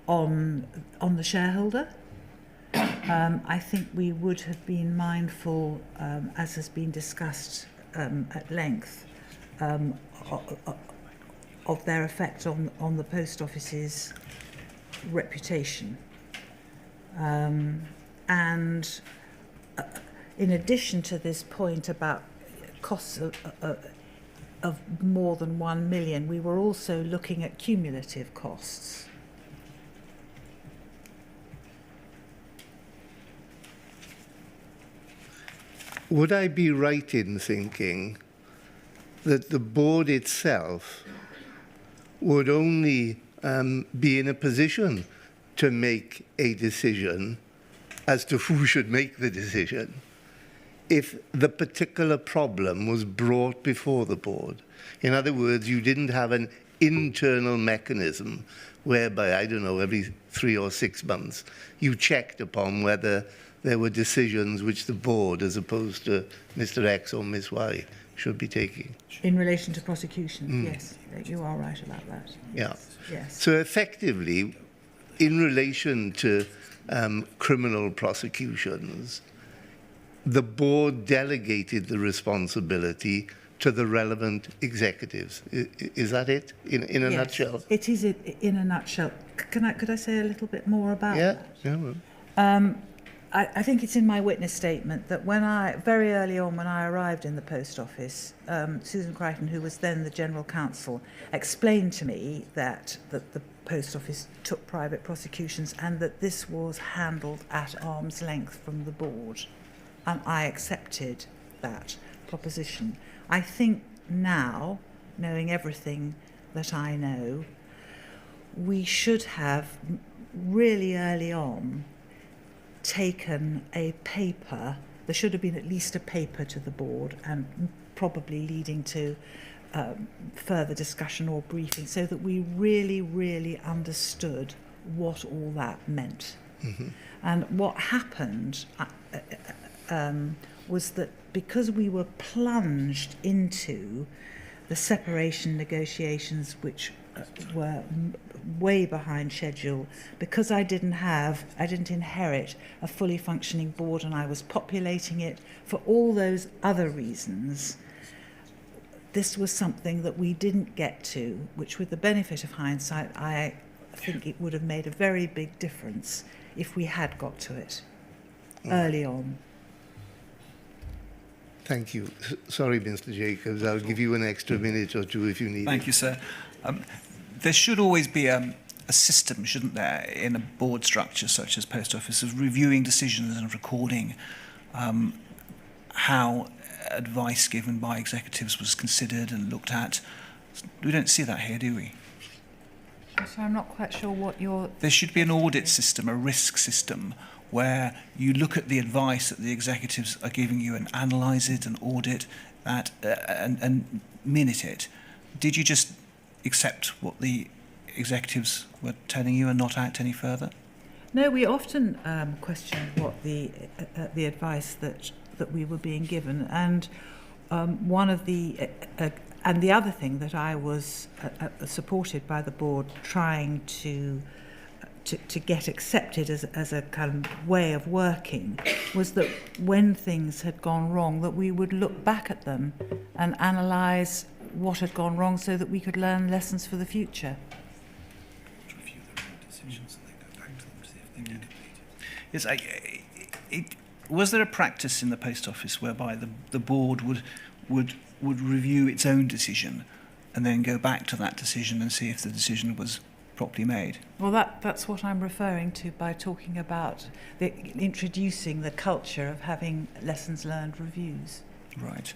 [SPEAKER 3] the shareholder. I think we would have been mindful, as has been discussed at length, of their effect on the post office's reputation. And in addition to this point about costs of more than 1 million, we were also looking at cumulative costs.
[SPEAKER 1] Would I be right in thinking that the board itself would only be in a position to make a decision as to who should make the decision if the particular problem was brought before the board? In other words, you didn't have an internal mechanism whereby, I don't know, every 3 or 6 months, you checked upon whether there were decisions which the board, as opposed to Mr. X or Ms. Y, should be taking.
[SPEAKER 3] In relation to prosecution, yes, you are right about that.
[SPEAKER 1] Yeah.
[SPEAKER 3] Yes.
[SPEAKER 1] So effectively, in relation to criminal prosecutions, the board delegated the responsibility to the relevant executives. Is that it, in a
[SPEAKER 3] Yes,
[SPEAKER 1] nutshell?
[SPEAKER 3] It is in a nutshell. Could I say a little bit more about that?
[SPEAKER 1] Yeah, well.
[SPEAKER 3] I think it's in my witness statement that very early on when I arrived in the post office, Susan Crichton, who was then the General Counsel, explained to me that the post office took private prosecutions and that this was handled at arm's length from the board. And I accepted that proposition. I think now, knowing everything that I know, we should have really early on taken a paper. There should have been at least a paper to the board, and probably leading to further discussion or briefing, so that we really, really understood what all that meant. Mm-hmm. And what happened was that because we were plunged into the separation negotiations, which were way behind schedule, because I didn't inherit a fully functioning board and I was populating it for all those other reasons, this was something that we didn't get to, which with the benefit of hindsight, I think it would have made a very big difference if we had got to it early on.
[SPEAKER 1] Thank you. Sorry, Mr. Jacobs, I'll give you an extra minute or two if you need
[SPEAKER 4] Thank
[SPEAKER 1] it.
[SPEAKER 4] you, sir. There should always be a system, shouldn't there, in a board structure such as Post Office, of reviewing decisions and recording how advice given by executives was considered and looked at. We don't see that here, do we?
[SPEAKER 3] So I'm not quite sure what you're...
[SPEAKER 4] There should be an audit system, a risk system, where you look at the advice that the executives are giving you and analyse it and audit that and minute it. Did you just accept what the executives were telling you and not act any further?
[SPEAKER 3] No, we often questioned what the advice that we were being given, and one of the and the other thing that I was supported by the board trying to get accepted as a kind of way of working was that when things had gone wrong, that we would look back at them and analyse what had gone wrong so that we could learn lessons for the future.
[SPEAKER 4] Review their own decisions and then go back to them to see if they completed. Yes, was there a practice in the post office whereby the board would review its own decision and then go back to that decision and see if the decision was properly made?
[SPEAKER 3] Well, that's what I'm referring to by talking about introducing the culture of having lessons learned reviews.
[SPEAKER 4] Right.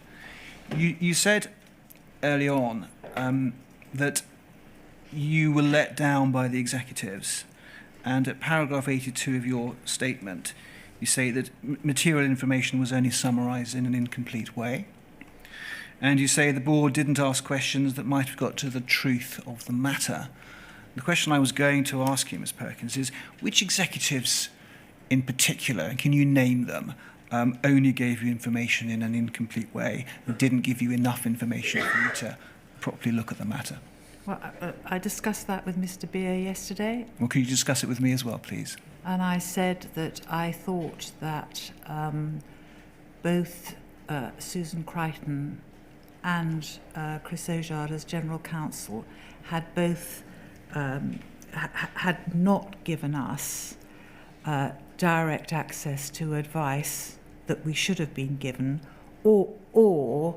[SPEAKER 4] You said early on that you were let down by the executives, and at paragraph 82 of your statement you say that material information was only summarised in an incomplete way, and you say the board didn't ask questions that might have got to the truth of the matter. The question I was going to ask you, Ms. Perkins, is which executives in particular, and can you name them, only gave you information in an incomplete way and didn't give you enough information for you to properly look at the matter?
[SPEAKER 3] Well, I discussed that with Mr. Beer yesterday.
[SPEAKER 4] Well, can you discuss it with me as well, please?
[SPEAKER 3] And I said that I thought that both Susan Crichton and Chris Ojard as General Counsel had both had not given us direct access to advice that we should have been given, or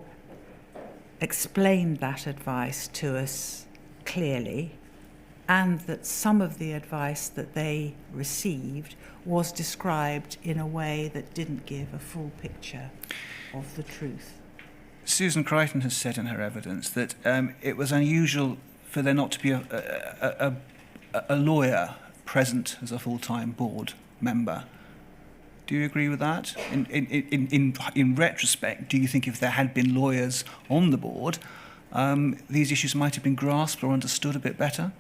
[SPEAKER 3] explained that advice to us clearly, and that some of the advice that they received was described in a way that didn't give a full picture of the truth.
[SPEAKER 4] Susan Crichton has said in her evidence that it was unusual for there not to be a lawyer present as a full-time board member. Do you agree with that? In retrospect, do you think if there had been lawyers on the board, these issues might have been grasped or understood a bit better?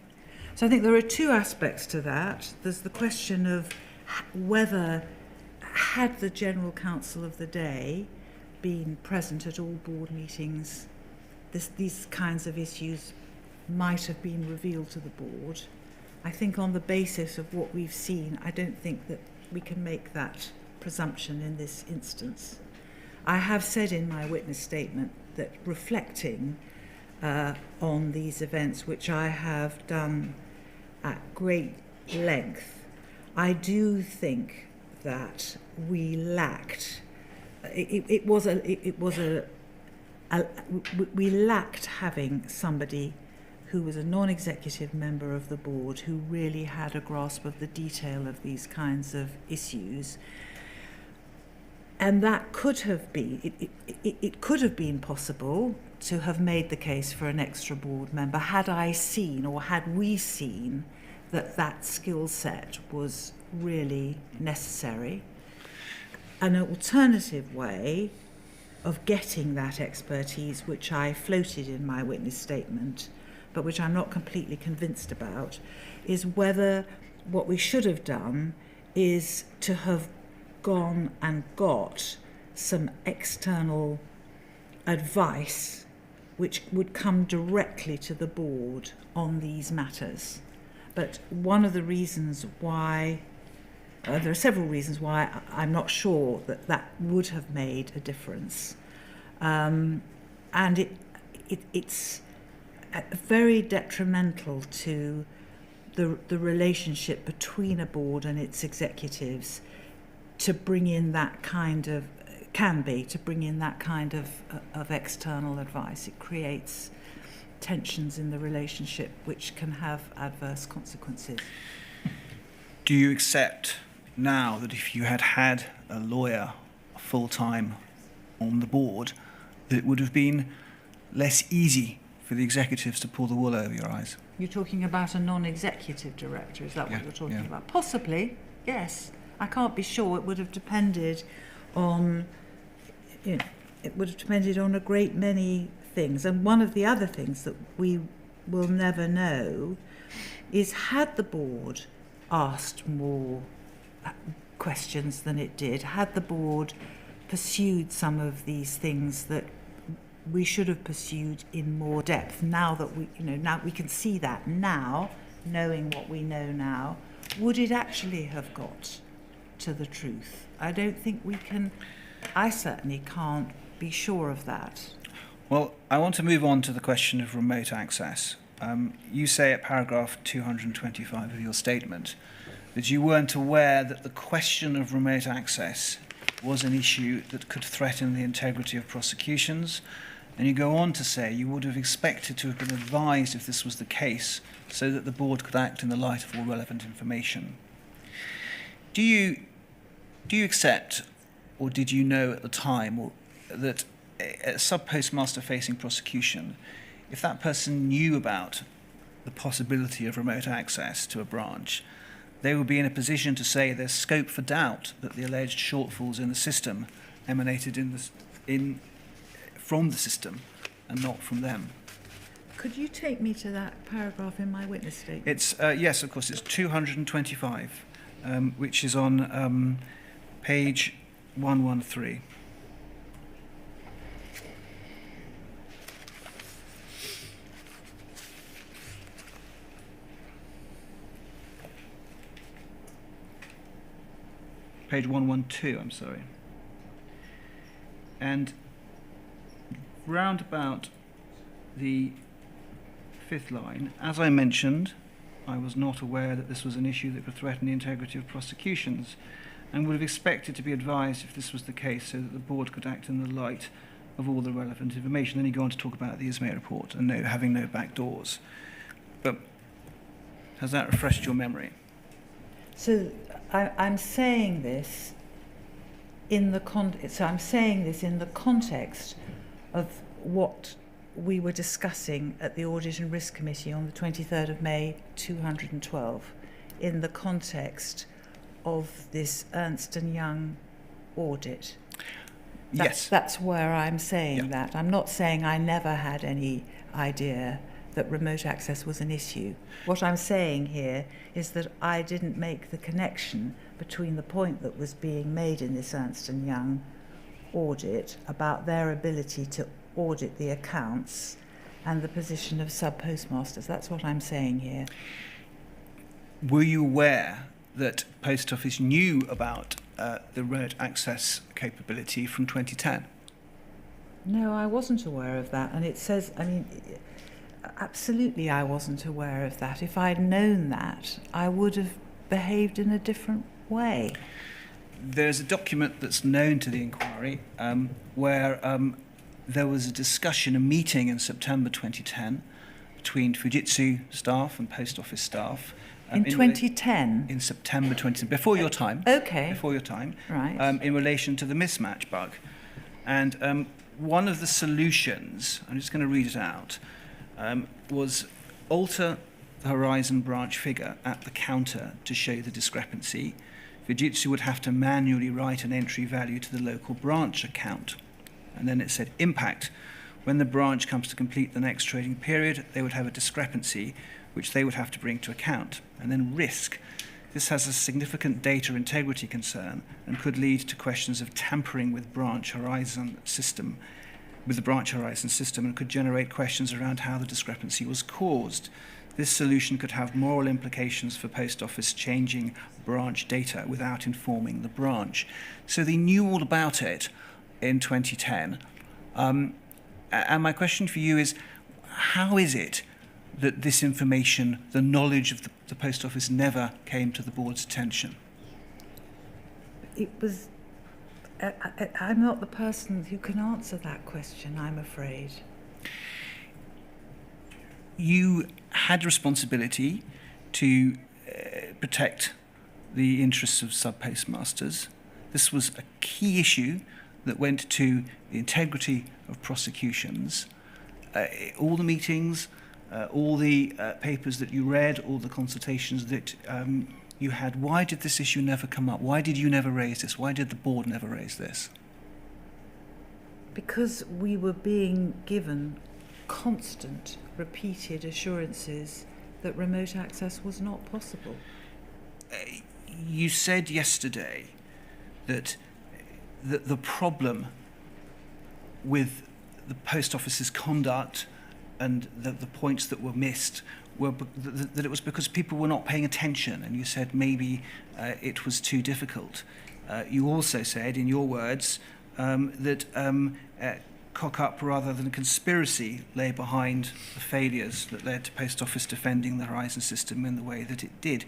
[SPEAKER 3] So I think there are two aspects to that. There's the question of whether, had the General Counsel of the day been present at all board meetings, these kinds of issues might have been revealed to the board. I think on the basis of what we've seen, I don't think that we can make that presumption in this instance. I have said in my witness statement that reflecting on these events, which I have done at great length, I do think that we lacked. We lacked having somebody who was a non-executive member of the board who really had a grasp of the detail of these kinds of issues. And that could have been, it could have been possible to have made the case for an extra board member had I seen, or had we seen, that that skill set was really necessary. An alternative way of getting that expertise, which I floated in my witness statement, but which I'm not completely convinced about, is whether what we should have done is to have gone and got some external advice which would come directly to the board on these matters. But one of the reasons why, there are several reasons why I'm not sure that that would have made a difference. And it's very detrimental to the relationship between a board and its executives to bring in that kind of, to bring in that kind of external advice. It creates tensions in the relationship which can have adverse consequences.
[SPEAKER 4] Do you accept now that if you had had a lawyer full-time on the board, that it would have been less easy for the executives to pull the wool over your eyes?
[SPEAKER 3] You're talking about a non-executive director, is that what you're talking about? Possibly, yes. I can't be sure. It would have depended on, it would have depended on a great many things. And one of the other things that we will never know is, had the board asked more questions than it did, had the board pursued some of these things that we should have pursued in more depth, now that now we can see that now, knowing what we know now, would it actually have got to the truth? I don't think we can, I certainly can't be sure of that.
[SPEAKER 4] Well, I want to move on to the question of remote access. You say at paragraph 225 of your statement that you weren't aware that the question of remote access was an issue that could threaten the integrity of prosecutions, and you go on to say you would have expected to have been advised if this was the case, so that the board could act in the light of all relevant information. Do you accept, or did you know at the time, that a sub-postmaster facing prosecution, if that person knew about the possibility of remote access to a branch, they would be in a position to say there's scope for doubt that the alleged shortfalls in the system emanated from the system and not from them?
[SPEAKER 3] Could you take me to that paragraph in my witness statement?
[SPEAKER 4] It's yes, of course. It's 225, which is on page 113. Page 112, I'm sorry. And round about the fifth line, as I mentioned, I was not aware that this was an issue that could threaten the integrity of prosecutions, and would have expected to be advised if this was the case, so that the board could act in the light of all the relevant information. Then you go on to talk about the Ismay report and having no back doors. But has that refreshed your memory?
[SPEAKER 3] So I'm saying this in the context of what we were discussing at the Audit and Risk Committee on the 23rd of May 212, in the context of this Ernst & Young audit.
[SPEAKER 4] Yes.
[SPEAKER 3] That's where I'm saying that. I'm not saying I never had any idea that remote access was an issue. What I'm saying here is that I didn't make the connection between the point that was being made in this Ernst & Young audit about their ability to audit the accounts and the position of sub-postmasters. That's what I'm saying here.
[SPEAKER 4] were you aware that Post Office knew about the remote access capability from 2010?
[SPEAKER 3] No, I wasn't aware of that. And it says, I mean, absolutely I wasn't aware of that. If I'd known that, I would have behaved in a different way.
[SPEAKER 4] There's a document that's known to the inquiry where there was a discussion, a meeting in September 2010 between Fujitsu staff and Post Office staff.
[SPEAKER 3] In 2010?
[SPEAKER 4] In September 2010, before your time.
[SPEAKER 3] Okay.
[SPEAKER 4] Before your time.
[SPEAKER 3] Right.
[SPEAKER 4] In relation to the mismatch bug. And one of the solutions, I'm just going to read it out, was alter the Horizon branch figure at the counter to show the discrepancy. Fujitsu would have to manually write an entry value to the local branch account. And then it said impact. When the branch comes to complete the next trading period, they would have a discrepancy which they would have to bring to account. And then risk. This has a significant data integrity concern and could lead to questions of tampering with the branch horizon system and could generate questions around how the discrepancy was caused. This solution could have moral implications for Post Office changing branch data without informing the branch. So they knew all about it in 2010. And my question for you is, how is it that this information, the knowledge of the Post Office, never came to the board's attention?
[SPEAKER 3] It was... I'm not the person who can answer that question, I'm afraid.
[SPEAKER 4] You had responsibility to protect the interests of sub-postmasters. This was a key issue that went to the integrity of prosecutions. All the meetings, all the papers that you read, all the consultations that you had, why did this issue never come up? Why did you never raise this? Why did the board never raise this?
[SPEAKER 3] Because we were being given constant, repeated assurances that remote access was not possible.
[SPEAKER 4] You said yesterday that the problem with the Post Office's conduct and the points that were missed were that it was because people were not paying attention, and you said maybe it was too difficult. You also said, in your words, that cock-up rather than conspiracy lay behind the failures that led to Post Office defending the Horizon system in the way that it did.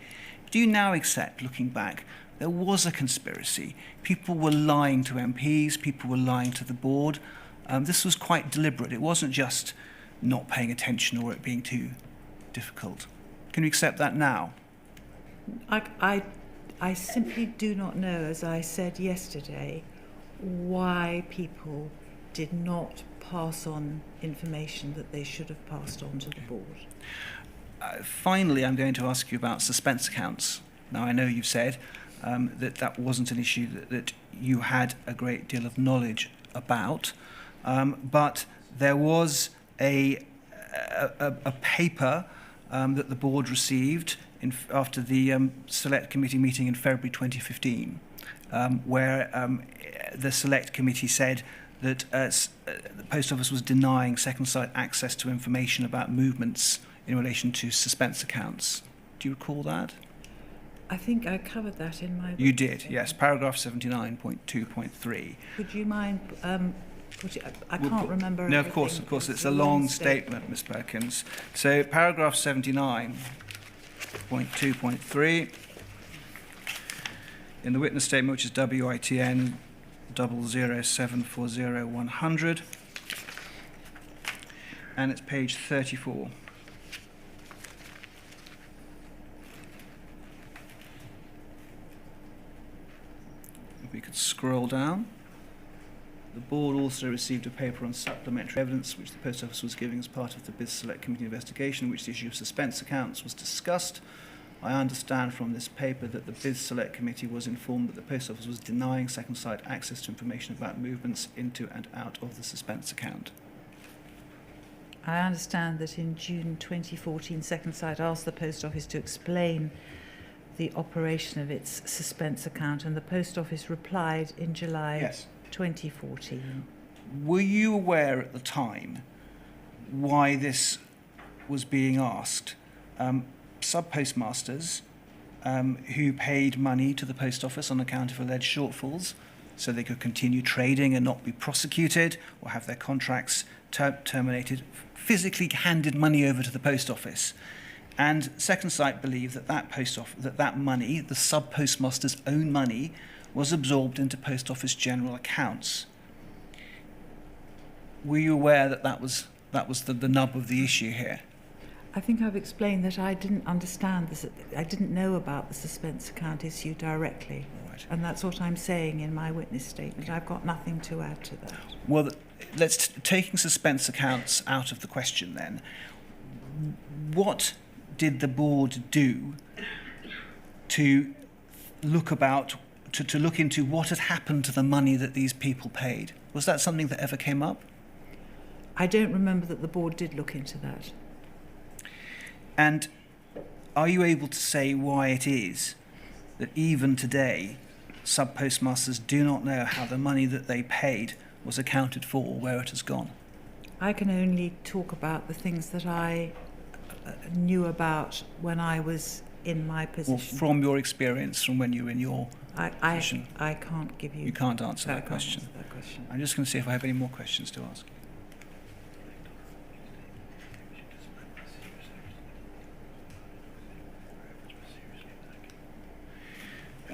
[SPEAKER 4] Do you now accept, looking back, there was a conspiracy? People were lying to MPs, people were lying to the board. This was quite deliberate. It wasn't just not paying attention or it being too difficult. Can you accept that now?
[SPEAKER 3] I simply do not know, as I said yesterday, why people did not pass on information that they should have passed on to the board.
[SPEAKER 4] Finally, I'm going to ask you about suspense accounts. Now, I know you've said that wasn't an issue that you had a great deal of knowledge about, but there was a paper that the board received after the Select Committee meeting in February 2015, where the Select Committee said that the Post Office was denying second-site access to information about movements in relation to suspense accounts. Do you recall that?
[SPEAKER 3] I think I covered that in my...
[SPEAKER 4] You did, yes. Paragraph 79.2.3.
[SPEAKER 3] Would you mind... I can't remember.
[SPEAKER 4] No, of course. It's a long statement, Ms. Perkins. So, paragraph 79.2.3 in the witness statement, which is WITN 00740-100, and it's page 34. If we could scroll down. The board also received a paper on supplementary evidence which the Post Office was giving as part of the BIS Select Committee investigation, in which the issue of suspense accounts was discussed. I understand from this paper that the BIS Select Committee was informed that the Post Office was denying second site access to information about movements into and out of the suspense account.
[SPEAKER 3] I understand that in June 2014, Second Sight asked the Post Office to explain the operation of its suspense account, and the Post Office replied in July.
[SPEAKER 4] Yes.
[SPEAKER 3] 2014.
[SPEAKER 4] Were you aware at the time why this was being asked? Sub-postmasters who paid money to the Post Office on account of alleged shortfalls so they could continue trading and not be prosecuted or have their contracts terminated, physically handed money over to the Post Office. And Second Sight believed that that money, the sub-postmaster's own money, was absorbed into Post Office general accounts. Were you aware that that was the nub of the issue here?
[SPEAKER 3] I think I've explained that I didn't understand this. I didn't know about the suspense account issue directly.
[SPEAKER 4] Right.
[SPEAKER 3] And that's what I'm saying in my witness statement. I've got nothing to add to that.
[SPEAKER 4] Well, taking suspense accounts out of the question then, what did the board do to look into what had happened to the money that these people paid? Was that something that ever came up?
[SPEAKER 3] I don't remember that the board did look into that.
[SPEAKER 4] And are you able to say why it is that even today sub-postmasters do not know how the money that they paid was accounted for or where it has gone? I
[SPEAKER 3] can only talk about the things that I knew about when I was in my position.
[SPEAKER 4] Well, from your experience, from when you were in your position.
[SPEAKER 3] I can't give you...
[SPEAKER 4] You can't answer that question. I'm just going to see if I have any more questions to ask.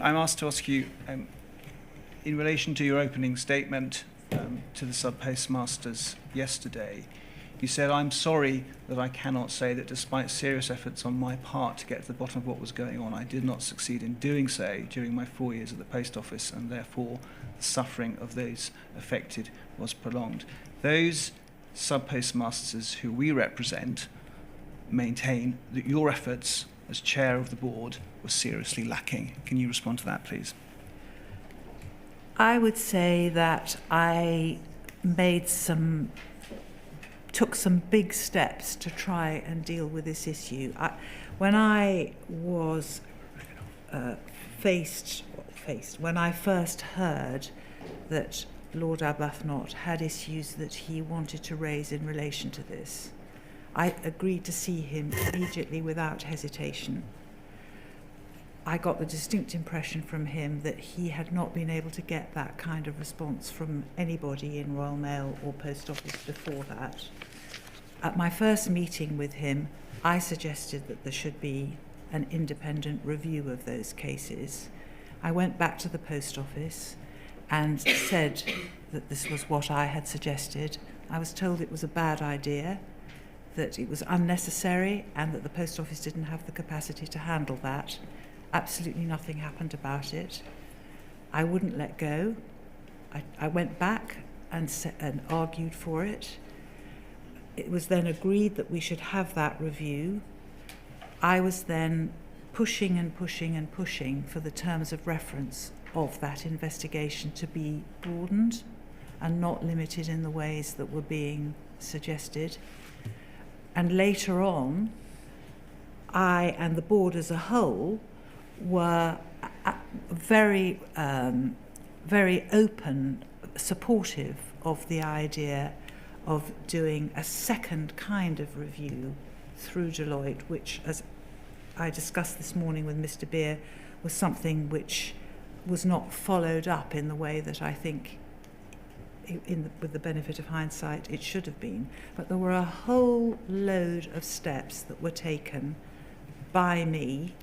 [SPEAKER 4] I'm asked to ask you, in relation to your opening statement to the sub-postmasters yesterday, you said, "I'm sorry that I cannot say that despite serious efforts on my part to get to the bottom of what was going on, I did not succeed in doing so during my 4 years at the Post Office, and therefore the suffering of those affected was prolonged." Those sub-postmasters who we represent maintain that your efforts as chair of the board was seriously lacking. Can you respond to that, please?
[SPEAKER 3] I would say that I took some big steps to try and deal with this issue. When I was when I first heard that Lord Arbuthnot had issues that he wanted to raise in relation to this, I agreed to see him immediately without hesitation. I got the distinct impression from him that he had not been able to get that kind of response from anybody in Royal Mail or Post Office before that. At my first meeting with him, I suggested that there should be an independent review of those cases. I went back to the Post Office and said that this was what I had suggested. I was told it was a bad idea, that it was unnecessary, and that the Post Office didn't have the capacity to handle that. Absolutely nothing happened about it. I wouldn't let go. I went back and argued for it. It was then agreed that we should have that review. I was then pushing and pushing and pushing for the terms of reference of that investigation to be broadened and not limited in the ways that were being suggested. And later on, I and the board as a whole were very open, supportive of the idea of doing a second kind of review through Deloitte, which, as I discussed this morning with Mr. Beer, was something which was not followed up in the way that I think, with the benefit of hindsight, it should have been. But there were a whole load of steps that were taken by me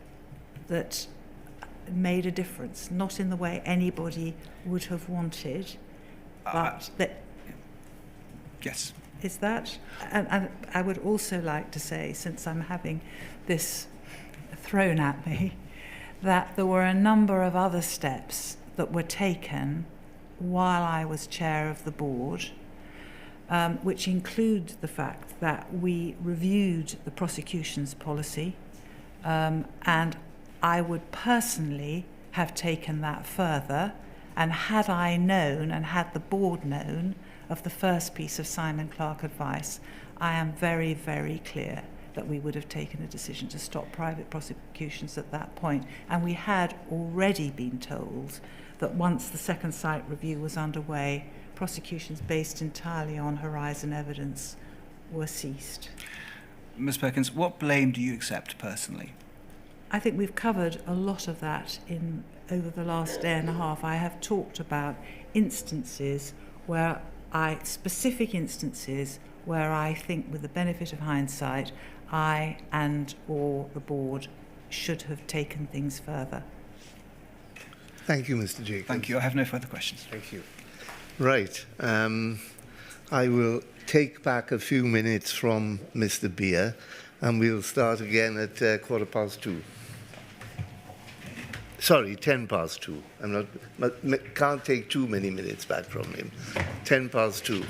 [SPEAKER 3] that made a difference, not in the way anybody would have wanted, but that...
[SPEAKER 4] Yes.
[SPEAKER 3] Is that? And I would also like to say, since I'm having this thrown at me, that there were a number of other steps that were taken while I was chair of the board, which include the fact that we reviewed the prosecution's policy, and I would personally have taken that further, and had I known and had the board known of the first piece of Simon Clarke advice, I am very, very clear that we would have taken a decision to stop private prosecutions at that point. And we had already been told that once the Second Sight review was underway, prosecutions based entirely on horizon evidence were ceased.
[SPEAKER 4] Ms. Perkins, what blame do you accept personally?
[SPEAKER 3] I think we've covered a lot of that over the last day and a half. I have talked about specific instances where I think, with the benefit of hindsight, I or the board should have taken things further.
[SPEAKER 1] Thank you, Mr. Jacobs.
[SPEAKER 4] Thank you. I have no further questions.
[SPEAKER 1] Thank you. Right. I will take back a few minutes from Mr. Beer, and we'll start again at 2:15. Sorry, 2:10. Can't take too many minutes back from him. 2:10.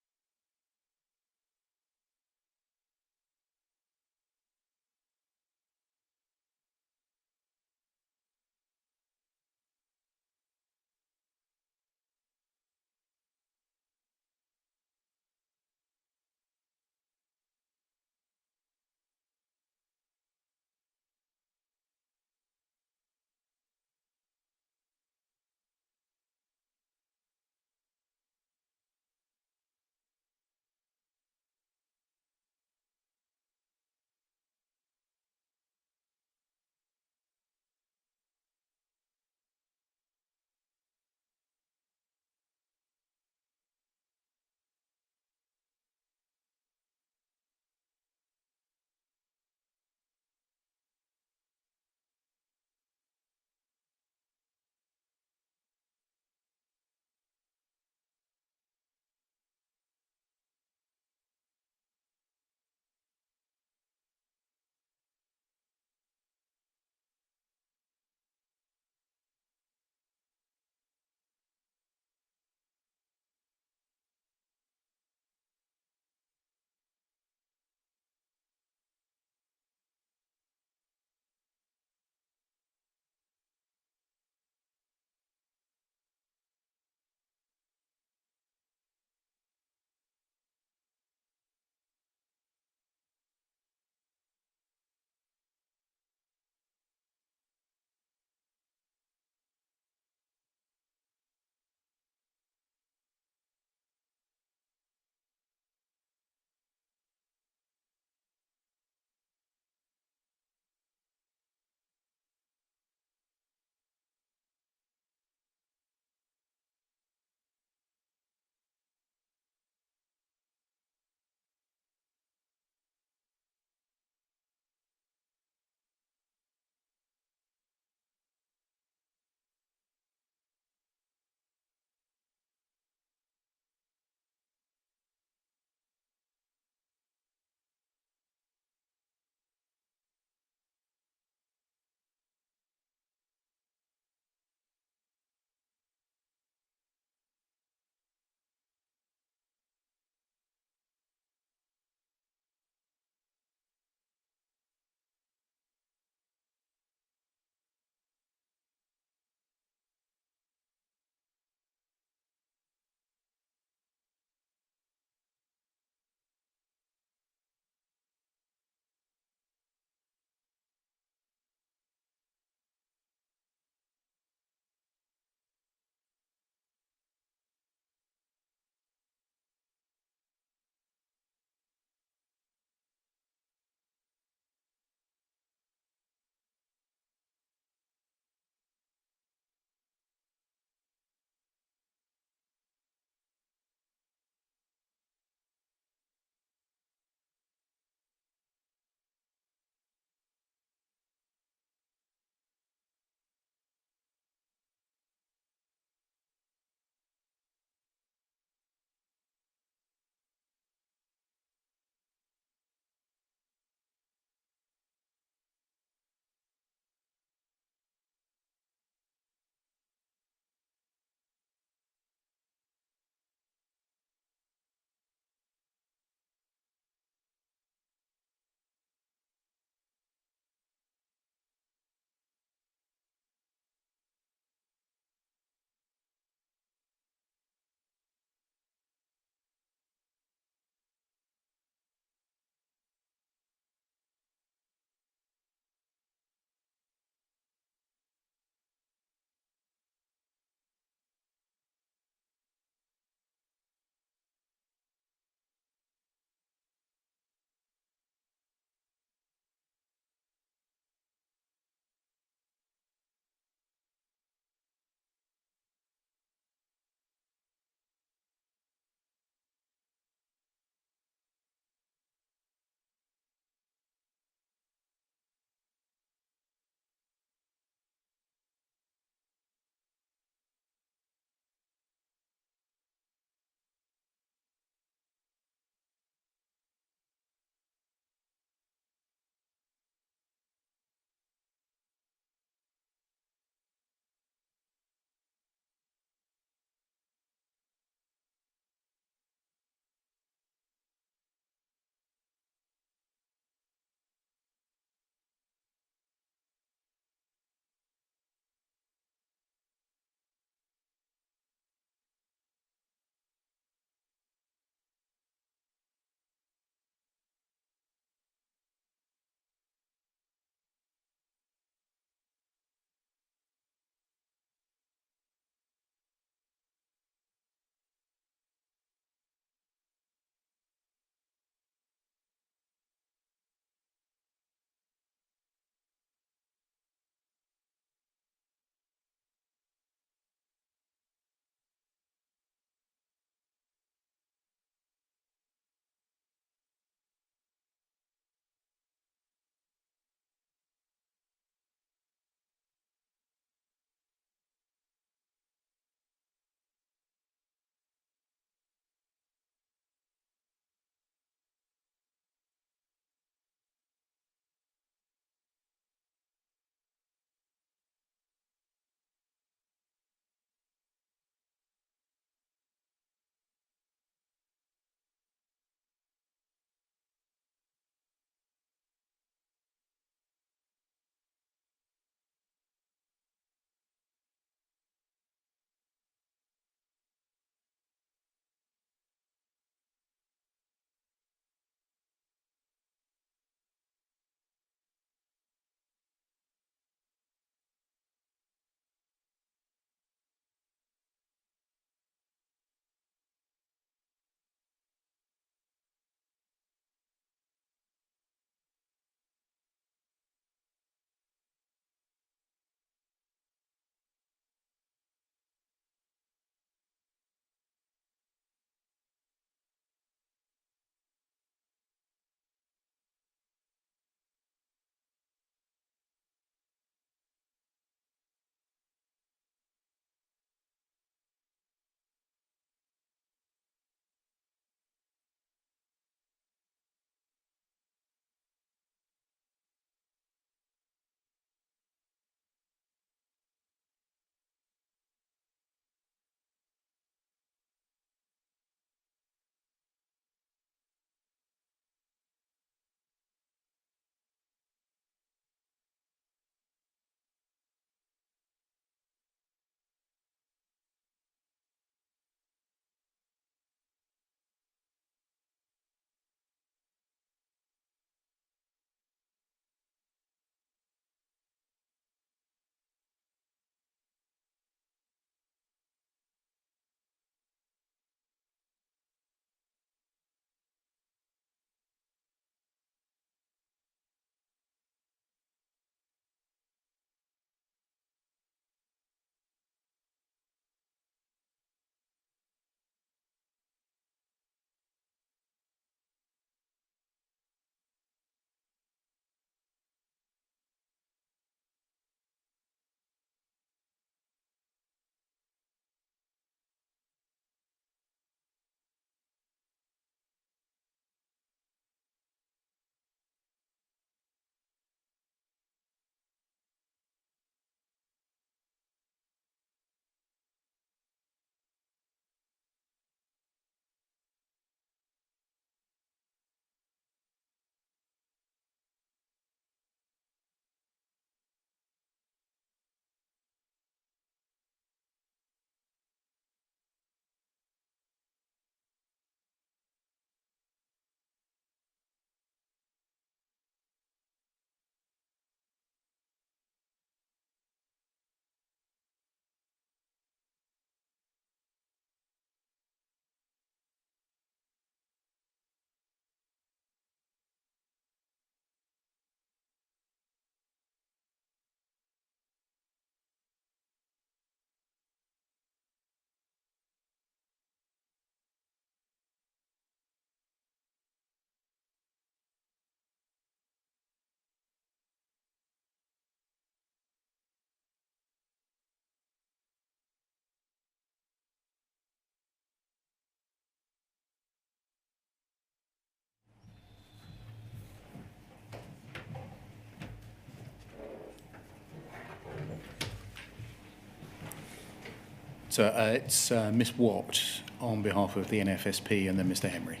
[SPEAKER 5] So it's Miss Watt on behalf of the NFSP and then Mr. Henry.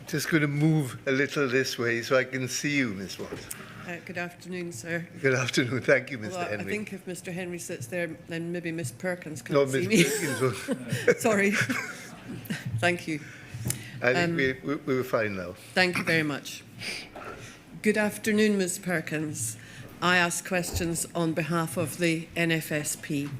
[SPEAKER 1] Just going to move a little this way so I can see you, Miss Watt.
[SPEAKER 6] Good afternoon, sir.
[SPEAKER 1] Good afternoon. Thank you, Mr.
[SPEAKER 6] Well,
[SPEAKER 1] Henry.
[SPEAKER 6] I think if Mr. Henry sits there, then maybe Miss Perkins
[SPEAKER 1] No,
[SPEAKER 6] can't see
[SPEAKER 1] Miss
[SPEAKER 6] me.
[SPEAKER 1] Perkins will-
[SPEAKER 6] Sorry. Thank you.
[SPEAKER 1] I think we were fine now.
[SPEAKER 6] Thank you very much. Good afternoon, Ms. Perkins. I ask questions on behalf of the NFSP.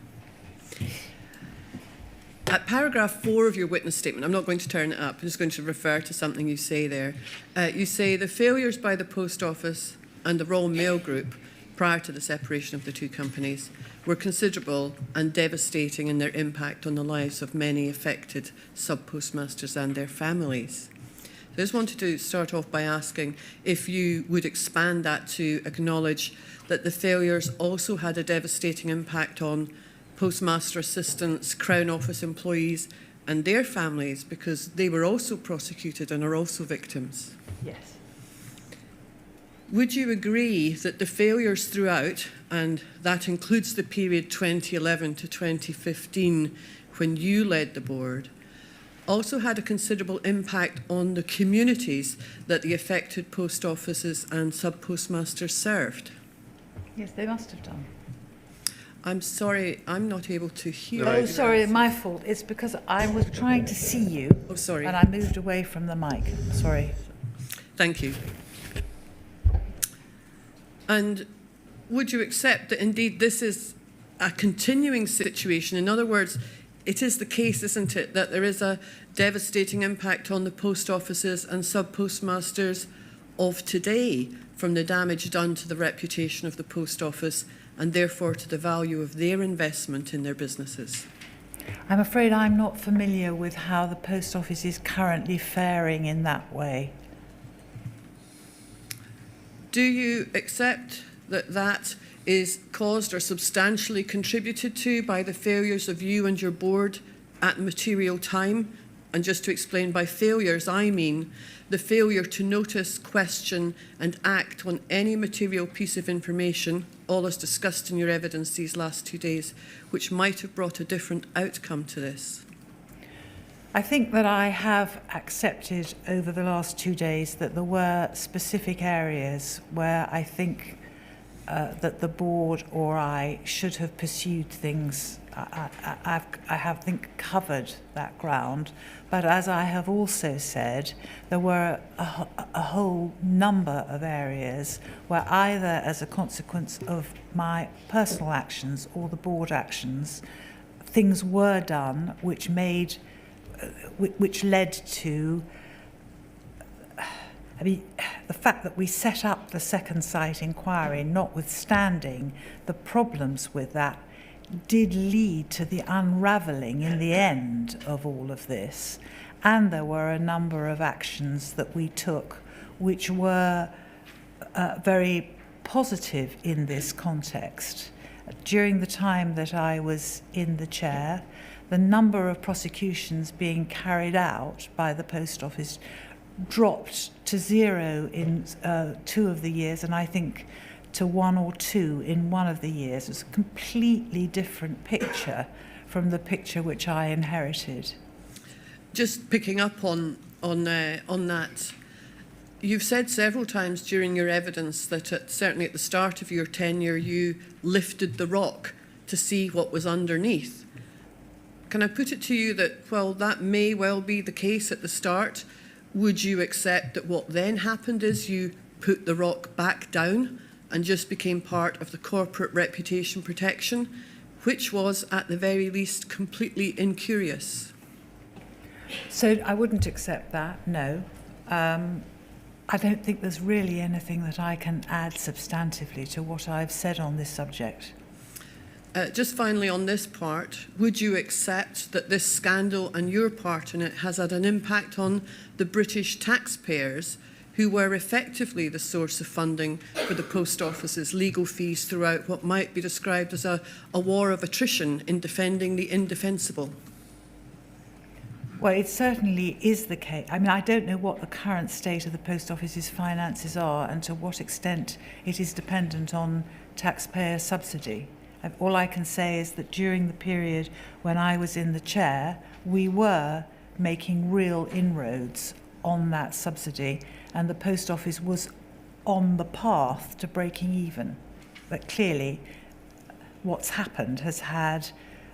[SPEAKER 6] At paragraph 4 of your witness statement, I'm not going to turn it up, I'm just going to refer to something you say there. You say the failures by the Post Office and the Royal Mail Group prior to the separation of the two companies were considerable and devastating in their impact on the lives of many affected sub-postmasters and their families. I just wanted to start off by asking if you would expand that to acknowledge that the failures also had a devastating impact on postmaster assistants, Crown Office employees and their families, because they were also prosecuted and are also victims.
[SPEAKER 3] Yes.
[SPEAKER 6] Would you agree that the failures throughout, and that includes the period 2011 to 2015 when you led the board, also had a considerable impact on the communities that the affected post offices and sub-postmasters served?
[SPEAKER 3] Yes, they must have done.
[SPEAKER 6] I'm sorry, I'm not able to hear.
[SPEAKER 1] No,
[SPEAKER 3] Oh, sorry, my fault. It's because I was trying to see you.
[SPEAKER 6] Oh, sorry.
[SPEAKER 3] And I moved away from the mic. Sorry.
[SPEAKER 6] Thank you. And would you accept that indeed this is a continuing situation? In other words, it is the case, isn't it, that there is a devastating impact on the post offices and sub-postmasters of today from the damage done to the reputation of the post office and therefore to the value of their investment in their businesses?
[SPEAKER 3] I'm afraid I'm not familiar with how the post office is currently faring in that way.
[SPEAKER 6] Do you accept that that is caused or substantially contributed to by the failures of you and your board at material time? And just to explain, by failures, I mean the failure to notice, question and act on any material piece of information, all as discussed in your evidence these last 2 days, which might have brought a different outcome to this.
[SPEAKER 3] I think that I have accepted over the last 2 days that there were specific areas where I think that the board or I should have pursued things. I have, think, covered that ground. But as I have also said, there were a whole number of areas where either as a consequence of my personal actions or the board actions, things were done which led to, the fact that we set up the second site inquiry, notwithstanding the problems with that, did lead to the unravelling in the end of all of this. And there were a number of actions that we took which were very positive in this context. During the time that I was in the chair, the number of prosecutions being carried out by the Post Office dropped to 0 in 2 of the years, and I think to 1 or 2 in 1 of the years. It's a completely different picture from the picture which I inherited.
[SPEAKER 6] Just picking up on that, you've said several times during your evidence that certainly at the start of your tenure you lifted the rock to see what was underneath. Can I put it to you that, while that may well be the case at the start, would you accept that what then happened is you put the rock back down and just became part of the corporate reputation protection, which was at the very least completely incurious?
[SPEAKER 3] So I wouldn't accept that, no. I don't think there's really anything that I can add substantively to what I've said on this subject.
[SPEAKER 6] Just finally on this part, would you accept that this scandal and your part in it has had an impact on the British taxpayers who were effectively the source of funding for the Post Office's legal fees throughout what might be described as a war of attrition in defending the indefensible?
[SPEAKER 3] Well, it certainly is the case. I mean, I don't know what the current state of the Post Office's finances are and to what extent it is dependent on taxpayer subsidy. All I can say is that during the period when I was in the chair, we were making real inroads on that subsidy, and the Post Office was on the path to breaking even. But clearly, what's happened has had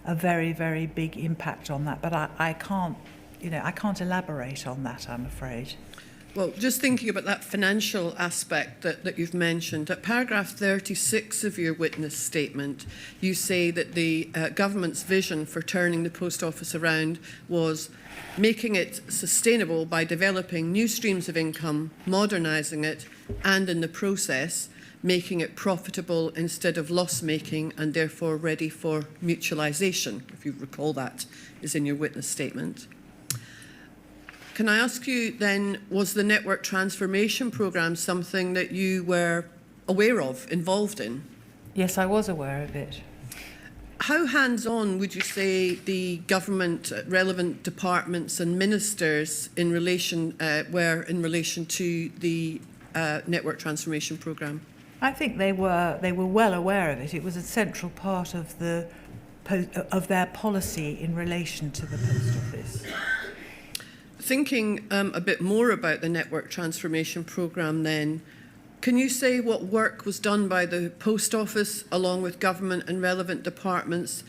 [SPEAKER 3] a very, very big impact on that. But I can't elaborate on that, I'm afraid.
[SPEAKER 6] Well, just thinking about that financial aspect that you've mentioned, at paragraph 36 of your witness statement, you say that the government's vision for turning the Post Office around was making it sustainable by developing new streams of income, modernising it, and in the process, making it profitable instead of loss-making and therefore ready for mutualisation, if you recall that is in your witness statement. Can I ask you then, was the network transformation programme something that you were aware of, involved in?
[SPEAKER 3] Yes, I was aware of it.
[SPEAKER 6] How hands-on would you say the government, relevant departments and ministers were in relation to the network transformation programme?
[SPEAKER 3] I think they were well aware of it. It was a central part of their policy in relation to the Post Office.
[SPEAKER 6] Thinking a bit more about the network transformation programme then, can you say what work was done by the Post Office along with government and relevant departments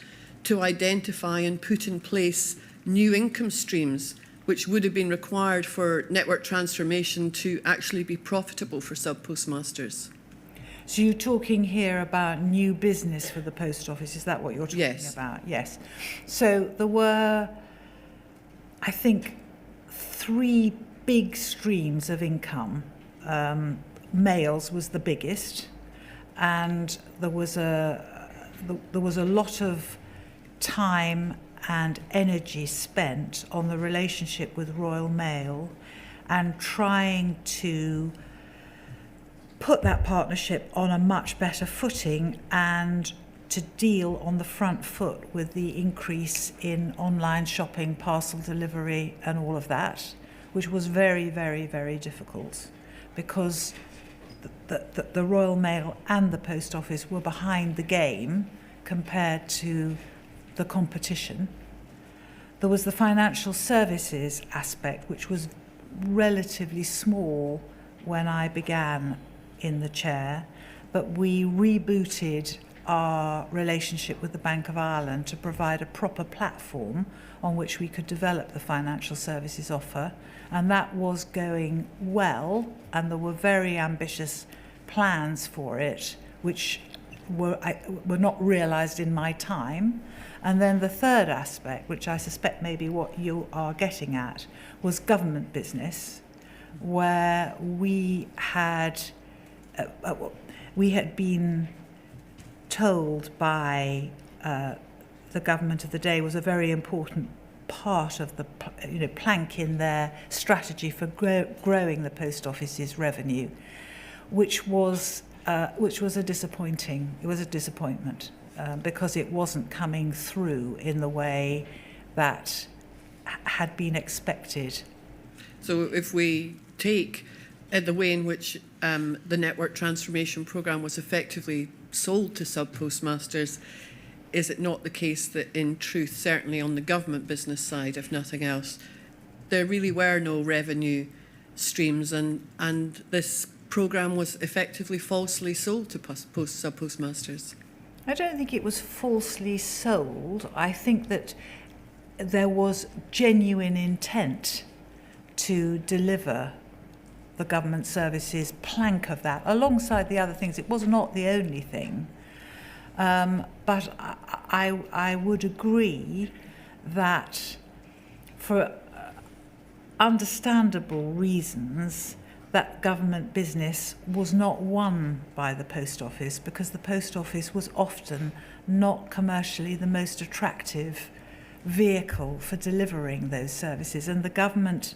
[SPEAKER 6] to identify and put in place new income streams which would have been required for network transformation to actually be profitable for sub-postmasters?
[SPEAKER 3] So you're talking here about new business for the Post Office, is that what you're talking
[SPEAKER 6] Yes.
[SPEAKER 3] about? Yes. So there were, I think, 3 big streams of income. Mails was the biggest, and there was a lot of time and energy spent on the relationship with Royal Mail and trying to put that partnership on a much better footing and to deal on the front foot with the increase in online shopping, parcel delivery and all of that, which was very, very, very difficult because the Royal Mail and the Post Office were behind the game compared to the competition. There was the financial services aspect, which was relatively small when I began in the chair, but we rebooted our relationship with the Bank of Ireland to provide a proper platform on which we could develop the financial services offer, and that was going well, and there were very ambitious plans for it which were not realised in my time. And then the third aspect, which I suspect may be what you are getting at, was government business, where we had been told by the government of the day was a very important part of the plank in their strategy for growing the Post Office's revenue, which was a disappointment because it wasn't coming through in the way that had been expected.
[SPEAKER 6] So if we take the way in which the network transformation programme was effectively sold to sub-postmasters, is it not the case that in truth, certainly on the government business side, if nothing else, there really were no revenue streams and this programme was effectively falsely sold to sub-postmasters?
[SPEAKER 3] I don't think it was falsely sold. I think that there was genuine intent to deliver the government services plank of that, alongside the other things. It was not the only thing. But I would agree that for understandable reasons, that government business was not won by the Post Office because the Post Office was often not commercially the most attractive vehicle for delivering those services. And the government,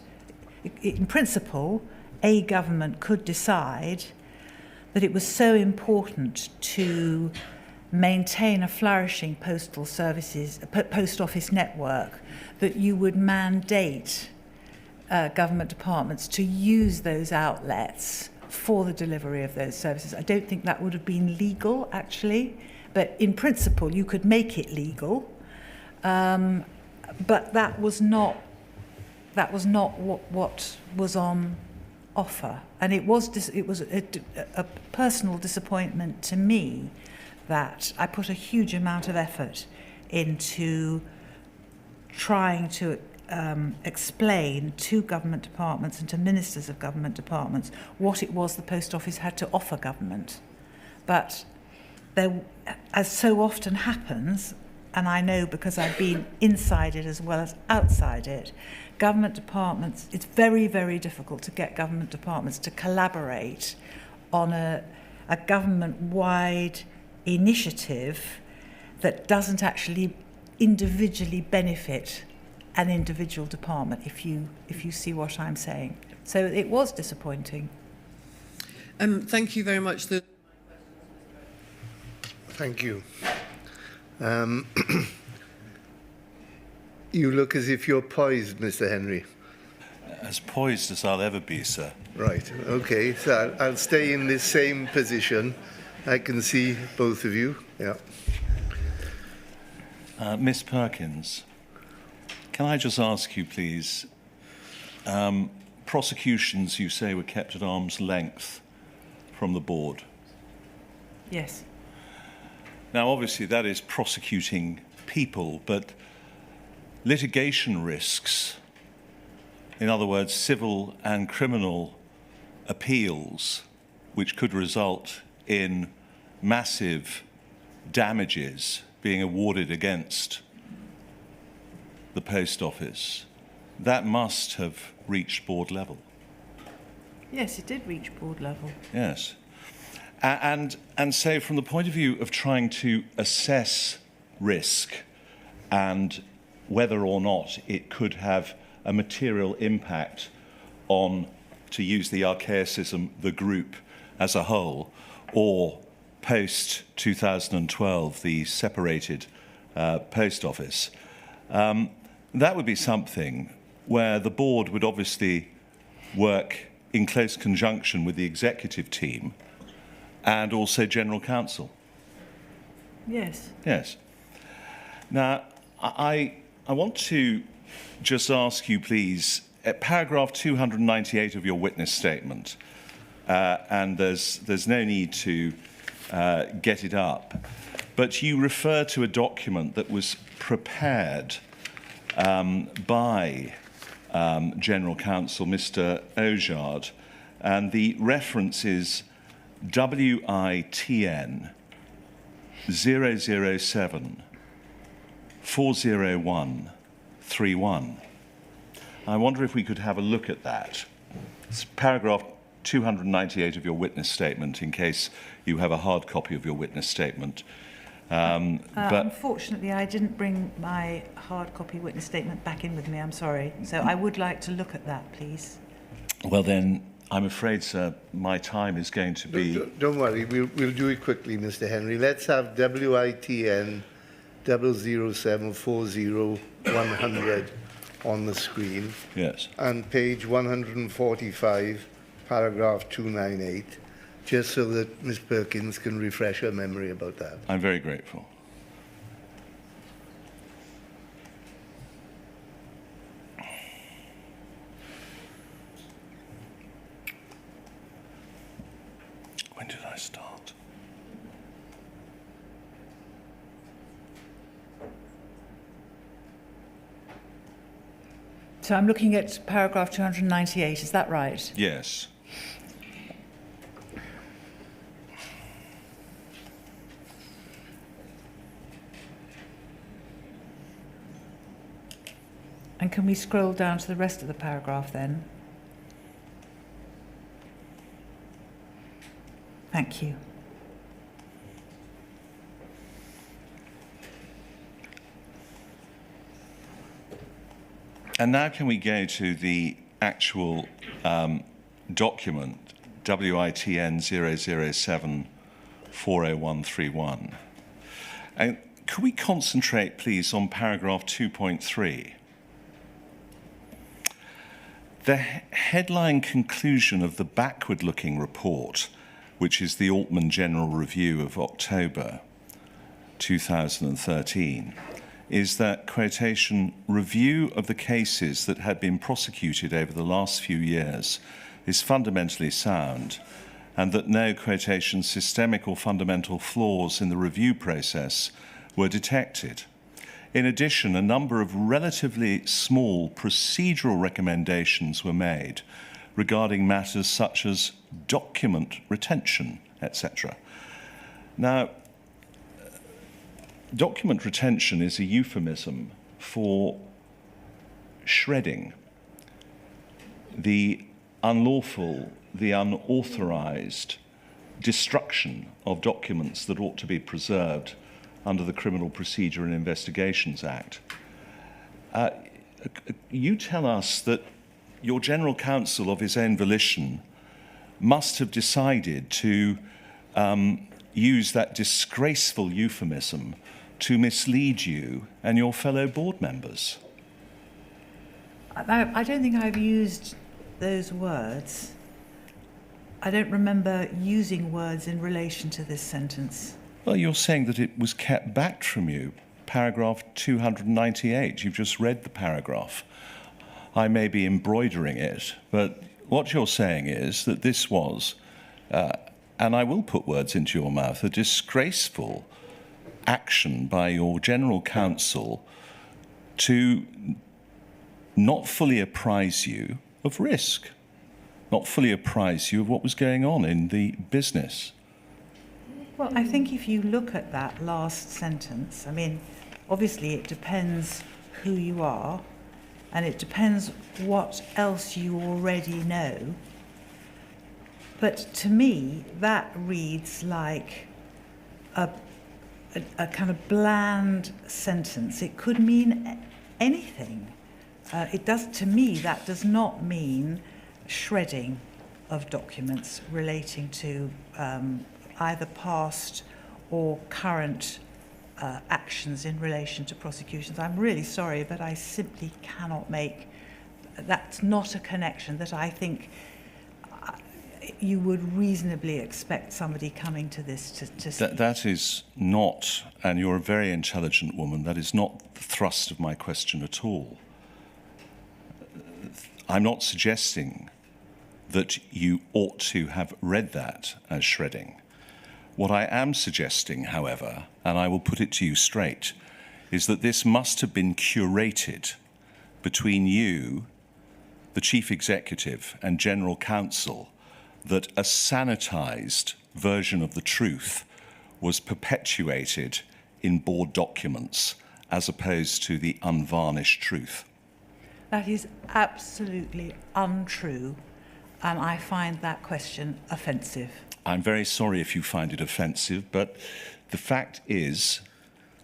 [SPEAKER 3] in principle, a government could decide that it was so important to maintain a flourishing postal services, post office network, that you would mandate government departments to use those outlets for the delivery of those services. I don't think that would have been legal, actually, But in principle, you could make it legal, but that was not what was on offer, and it was a personal disappointment to me that I put a huge amount of effort into trying to explain to government departments and to ministers of government departments what it was the Post Office had to offer government. But there, as so often happens, and I know because I've been inside it as well as outside it, government departments, it's very, very difficult to get government departments to collaborate on a government-wide initiative that doesn't actually individually benefit an individual department, if you see what I'm saying. So it was disappointing.
[SPEAKER 6] Thank you very much.
[SPEAKER 1] Thank you. You look as if you're poised, Mr. Henry.
[SPEAKER 7] As poised as I'll ever be, sir.
[SPEAKER 1] Right, okay, so I'll stay in this same position. I can see both of you, yeah.
[SPEAKER 7] Miss Perkins, can I just ask you, please, prosecutions, you say, were kept at arm's length from the board.
[SPEAKER 3] Yes.
[SPEAKER 7] Now, obviously, that is prosecuting people, but litigation risks, in other words, civil and criminal appeals, which could result in massive damages being awarded against the Post Office, that must have reached board level.
[SPEAKER 3] Yes, it did reach board level.
[SPEAKER 7] Yes. And so from the point of view of trying to assess risk and whether or not it could have a material impact on, to use the archaicism, the group as a whole, or post-2012, the separated Post Office, that would be something where the board would obviously work in close conjunction with the executive team and also General Counsel.
[SPEAKER 3] Yes.
[SPEAKER 7] Yes. Now, I want to just ask you, please, at paragraph 298 of your witness statement, and there's no need to get it up, but you refer to a document that was prepared by General Counsel Mr. Ojard, and the reference is WITN 007 40131. I wonder if we could have a look at that. It's paragraph 298 of your witness statement, in case you have a hard copy of your witness statement. But
[SPEAKER 3] unfortunately, I didn't bring my hard copy witness statement back in with me, I'm sorry. So I would like to look at that, please.
[SPEAKER 7] Well then, I'm afraid, sir, my time is going to be...
[SPEAKER 1] Don't worry, we'll do it quickly, Mr. Henry. Let's have WITN 00740 on the screen.
[SPEAKER 7] Yes.
[SPEAKER 1] And page 145, paragraph 298, just so that Ms. Perkins can refresh her memory about that.
[SPEAKER 7] I'm very grateful. When did I start?
[SPEAKER 3] So I'm looking at paragraph 298, is that right?
[SPEAKER 7] Yes.
[SPEAKER 3] And can we scroll down to the rest of the paragraph then? Thank you.
[SPEAKER 7] And now can we go to the actual document, WITN 007 40131. And could we concentrate, please, on paragraph 2.3? The headline conclusion of the backward-looking report, which is the Altman General Review of October, 2013, is that, quotation, review of the cases that had been prosecuted over the last few years is fundamentally sound, and that no, quotation, systemic or fundamental flaws in the review process were detected. In addition, a number of relatively small procedural recommendations were made regarding matters such as document retention, etc. Now, document retention is a euphemism for shredding, the unlawful, the unauthorized destruction of documents that ought to be preserved under the Criminal Procedure and Investigations Act. You tell us that your General Counsel, of his own volition, must have decided to use that disgraceful euphemism to mislead you and your fellow board members.
[SPEAKER 3] I don't think I've used those words. I don't remember using words in relation to this sentence.
[SPEAKER 7] Well, you're saying that it was kept back from you. Paragraph 298, you've just read the paragraph. I may be embroidering it, but what you're saying is that this was, and I will put words into your mouth, a disgraceful action by your General Counsel to not fully apprise you of risk, not fully apprise you of what was going on in the business.
[SPEAKER 3] Well, I think if you look at that last sentence, I mean, obviously it depends who you are, and it depends what else you already know. But to me, that reads like a kind of bland sentence. It could mean anything. It does, to me, that does not mean shredding of documents relating to either past or current actions in relation to prosecutions. I'm really sorry, but I simply cannot make, that's not a connection that I think you would reasonably expect somebody coming to this to see.
[SPEAKER 7] That is not, and you're a very intelligent woman, that is not the thrust of my question at all. I'm not suggesting that you ought to have read that as shredding. What I am suggesting, however, and I will put it to you straight, is that this must have been curated between you, the Chief Executive, and General Counsel, that a sanitized version of the truth was perpetuated in board documents as opposed to the unvarnished truth.
[SPEAKER 3] That is absolutely untrue, and I find that question offensive.
[SPEAKER 7] I'm very sorry if you find it offensive, but the fact is,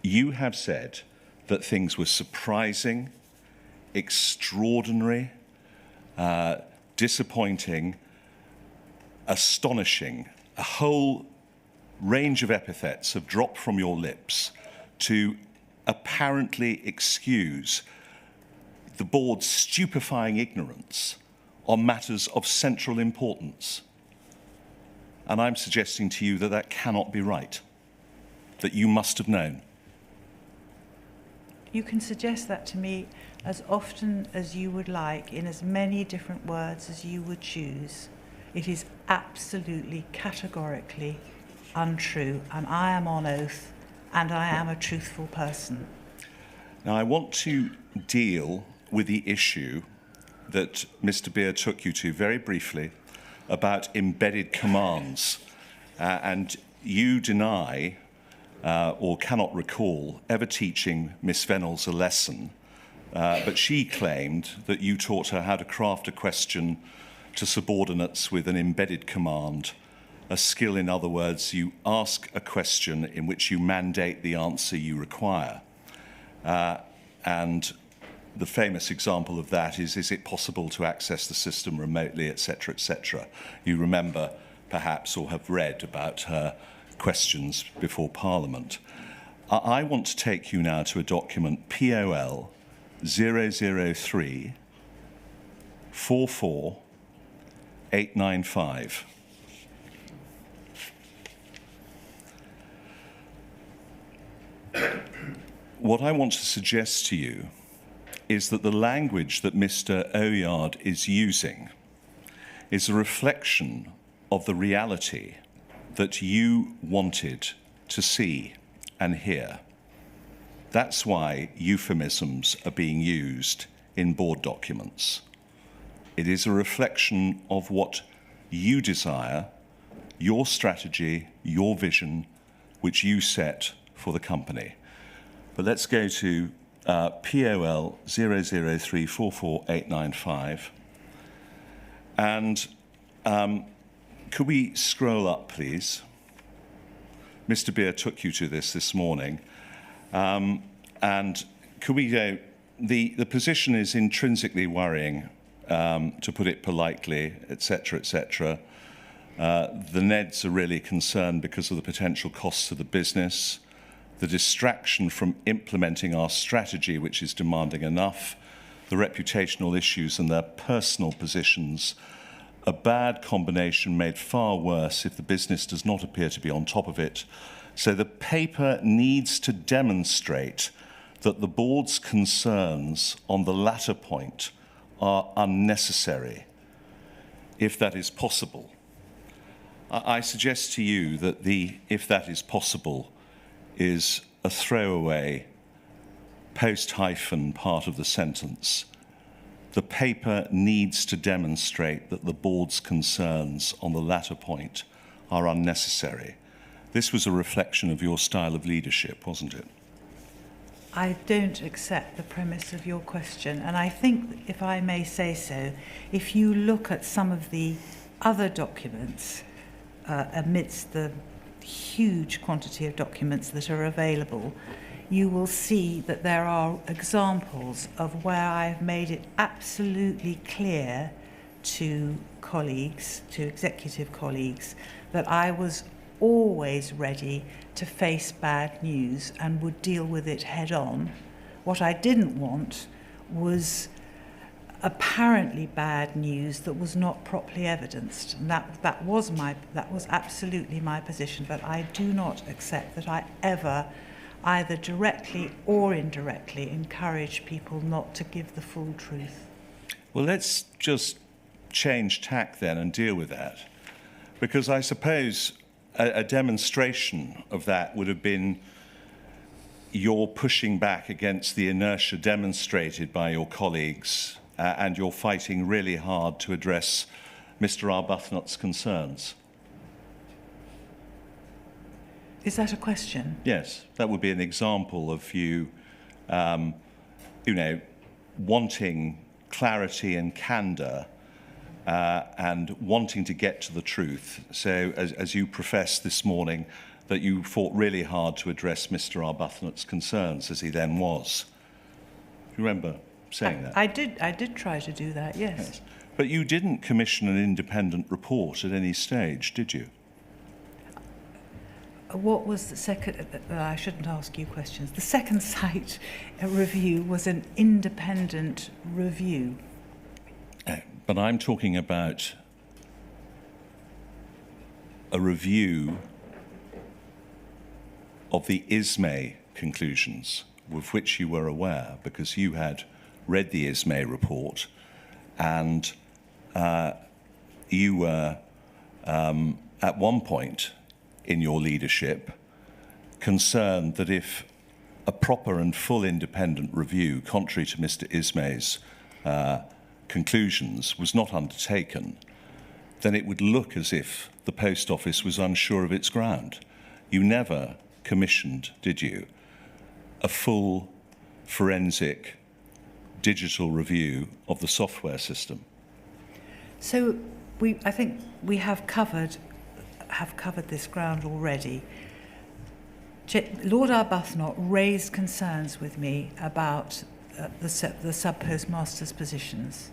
[SPEAKER 7] you have said that things were surprising, extraordinary, disappointing, astonishing. A whole range of epithets have dropped from your lips to apparently excuse the board's stupefying ignorance on matters of central importance. And I'm suggesting to you that that cannot be right, that you must have known.
[SPEAKER 3] You can suggest that to me as often as you would like, in as many different words as you would choose. It is absolutely, categorically untrue, and I am on oath, and I am a truthful person.
[SPEAKER 7] Now, I want to deal with the issue that Mr. Beer took you to very briefly about embedded commands, and you deny or cannot recall ever teaching Miss Venables a lesson, but she claimed that you taught her how to craft a question to subordinates with an embedded command, a skill, in other words, you ask a question in which you mandate the answer you require. And the famous example of that is it possible to access the system remotely, etc., etc. You remember, perhaps, or have read about her questions before Parliament. I want to take you now to a document, POL 003 what I want to suggest to you is that the language that Mr. Oyard is using is a reflection of the reality that you wanted to see and hear. That's why euphemisms are being used in board documents. It is a reflection of what you desire, your strategy, your vision, which you set for the company. But let's go to POL 003448895. And could we scroll up, please? Mr. Beer took you to this morning. And could we go, the position is intrinsically worrying, to put it politely, etc., etc. The Neds are really concerned because of the potential costs to the business, the distraction from implementing our strategy, which is demanding enough, the reputational issues and their personal positions, a bad combination made far worse if the business does not appear to be on top of it. So the paper needs to demonstrate that the board's concerns on the latter point are unnecessary, if that is possible. I suggest to you that the "if that is possible" is a throwaway post-hyphen part of the sentence. The paper needs to demonstrate that the board's concerns on the latter point are unnecessary. This was a reflection of your style of leadership, wasn't it?
[SPEAKER 3] I don't accept the premise of your question, and I think, if I may say so, if you look at some of the other documents, amidst the huge quantity of documents that are available, you will see that there are examples of where I've made it absolutely clear to colleagues, to executive colleagues, that I was always ready to face bad news and would deal with it head on. What I didn't want was apparently bad news that was not properly evidenced. And that was absolutely my position, but I do not accept that I ever, either directly or indirectly, encourage people not to give the full truth.
[SPEAKER 7] Well, let's just change tack then and deal with that, because I suppose a demonstration of that would have been your pushing back against the inertia demonstrated by your colleagues, and you're fighting really hard to address Mr. Arbuthnot's concerns.
[SPEAKER 3] Is that a question?
[SPEAKER 7] Yes, that would be an example of you, wanting clarity and candour, and wanting to get to the truth. So, as you professed this morning, that you fought really hard to address Mr. Arbuthnot's concerns, as he then was. You remember saying that?
[SPEAKER 3] I did try to do that, yes.
[SPEAKER 7] But you didn't commission an independent report at any stage, did you?
[SPEAKER 3] What was the second? I shouldn't ask you questions. The second site review was an independent review.
[SPEAKER 7] But I'm talking about a review of the ISME conclusions, with which you were aware, because you had read the ISME report, and you were, at one point in your leadership, concerned that if a proper and full independent review, contrary to Mr. Ismay's conclusions, was not undertaken, then it would look as if the Post Office was unsure of its ground. You never commissioned, did you, a full forensic digital review of the software system?
[SPEAKER 3] So I think we have covered this ground already. Lord Arbuthnot raised concerns with me about the sub-postmasters' positions.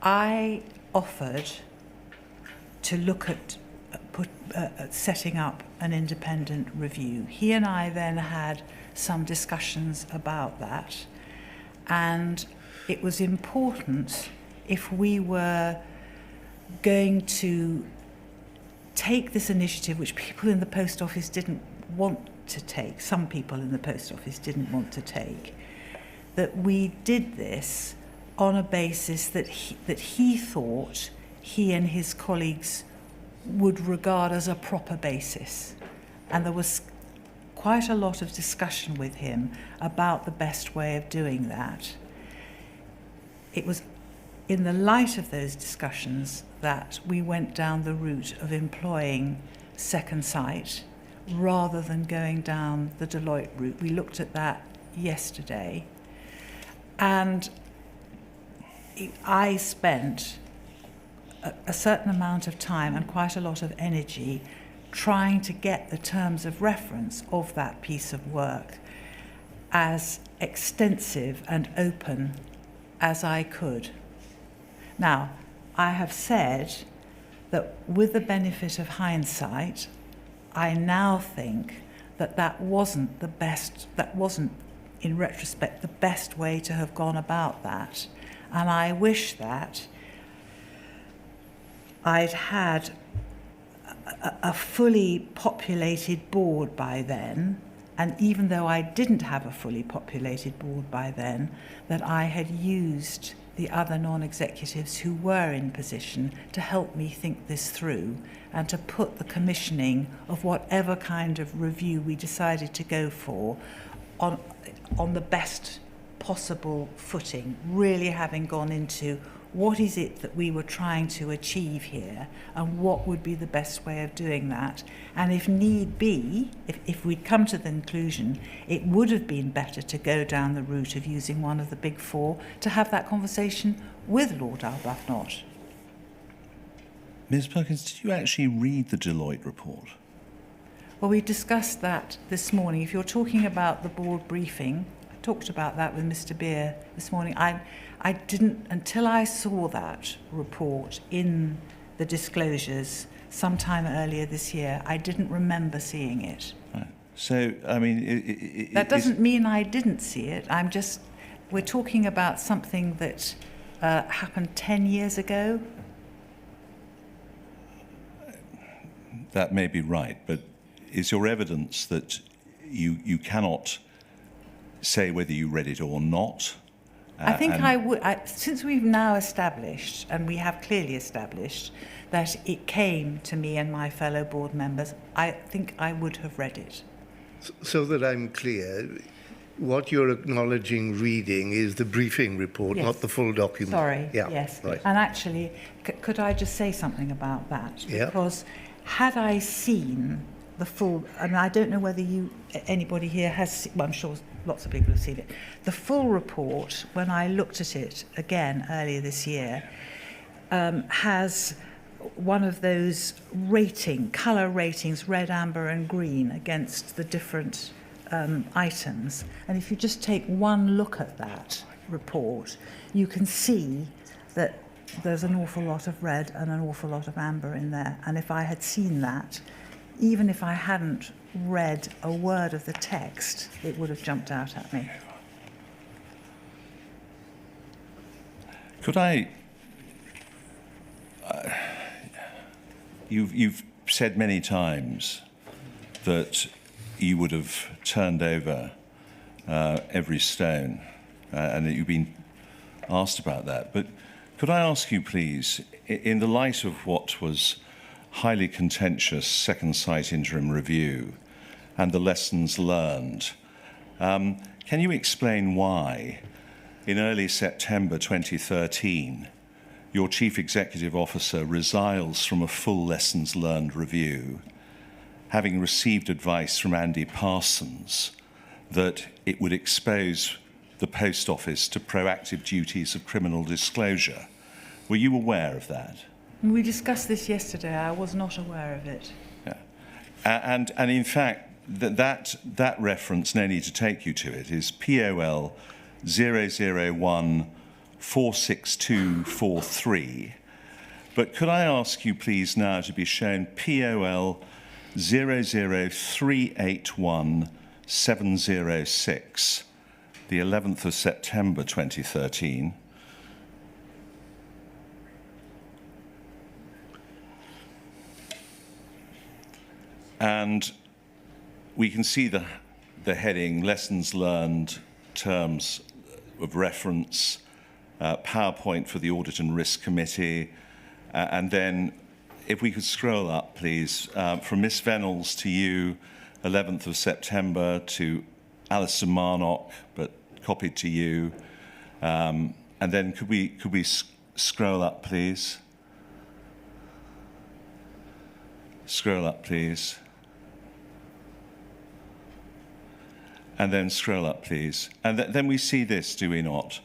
[SPEAKER 3] I offered to look at setting up an independent review. He and I then had some discussions about that, and it was important, if we were going to take this initiative, which people in the Post Office didn't want to take, some people in the Post Office didn't want to take, that we did this on a basis that he thought he and his colleagues would regard as a proper basis. And there was quite a lot of discussion with him about the best way of doing that. It was in the light of those discussions that we went down the route of employing Second Sight rather than going down the Deloitte route. We looked at that yesterday, and I spent a certain amount of time and quite a lot of energy trying to get the terms of reference of that piece of work as extensive and open as I could. Now, I have said that with the benefit of hindsight, I now think that that wasn't, in retrospect, the best way to have gone about that. And I wish that I'd had a fully populated board by then, and even though I didn't have a fully populated board by then, that I had used the other non-executives who were in position to help me think this through and to put the commissioning of whatever kind of review we decided to go for on the best possible footing, really having gone into what is it that we were trying to achieve here and what would be the best way of doing that. And if need be, if we'd come to the conclusion, it would have been better to go down the route of using one of the big four to have that conversation with Lord Arbuthnot.
[SPEAKER 7] Ms. Perkins, did you actually read the Deloitte report?
[SPEAKER 3] Well, we discussed that this morning. If you're talking about the board briefing, I talked about that with Mr. Beer this morning. I didn't, until I saw that report in the disclosures sometime earlier this year, I didn't remember seeing it.
[SPEAKER 7] Right. So, I mean...
[SPEAKER 3] that doesn't mean I didn't see it. We're talking about something that happened 10 years ago.
[SPEAKER 7] That may be right, but is your evidence that you cannot say whether you read it or not?
[SPEAKER 3] I think I would, since we've now established, and we have clearly established, that it came to me and my fellow board members, I think I would have read it.
[SPEAKER 1] So that I'm clear, what you're acknowledging reading is the briefing report,
[SPEAKER 3] Yes.
[SPEAKER 1] not the full document.
[SPEAKER 3] Sorry,
[SPEAKER 1] Yeah,
[SPEAKER 3] yes.
[SPEAKER 1] right.
[SPEAKER 3] And actually, could I just say something about that?
[SPEAKER 1] Yeah.
[SPEAKER 3] Because had I seen the full, I mean, I don't know whether anybody here has, well, I'm sure lots of people have seen it. The full report, when I looked at it again earlier this year, has one of those colour ratings, red, amber and green, against the different items. And if you just take one look at that report, you can see that there's an awful lot of red and an awful lot of amber in there. And if I had seen that, even if I hadn't read a word of the text, it would have jumped out at me.
[SPEAKER 7] Could I... You've said many times that you would have turned over every stone and that you've been asked about that. But could I ask you, please, in the light of what was highly contentious Second Sight interim review and the lessons learned, can you explain why, in early September 2013, your Chief Executive Officer resiles from a full lessons learned review, having received advice from Andy Parsons that it would expose the Post Office to proactive duties of criminal disclosure? Were you aware of that?
[SPEAKER 3] We discussed this yesterday. I was not aware of it.
[SPEAKER 7] Yeah. And in fact, that reference, no need to take you to it, is POL 001 46243. But could I ask you, please, now to be shown POL 00381 706, the 11th of September 2013. And we can see the heading, Lessons Learned, Terms of Reference, PowerPoint for the Audit and Risk Committee, and then if we could scroll up, please, from Miss Venables to you, 11th of September, to Alistair Marnock, but copied to you. And then could we scroll up, please? Scroll up, please. And then scroll up, please. And then we see this, do we not?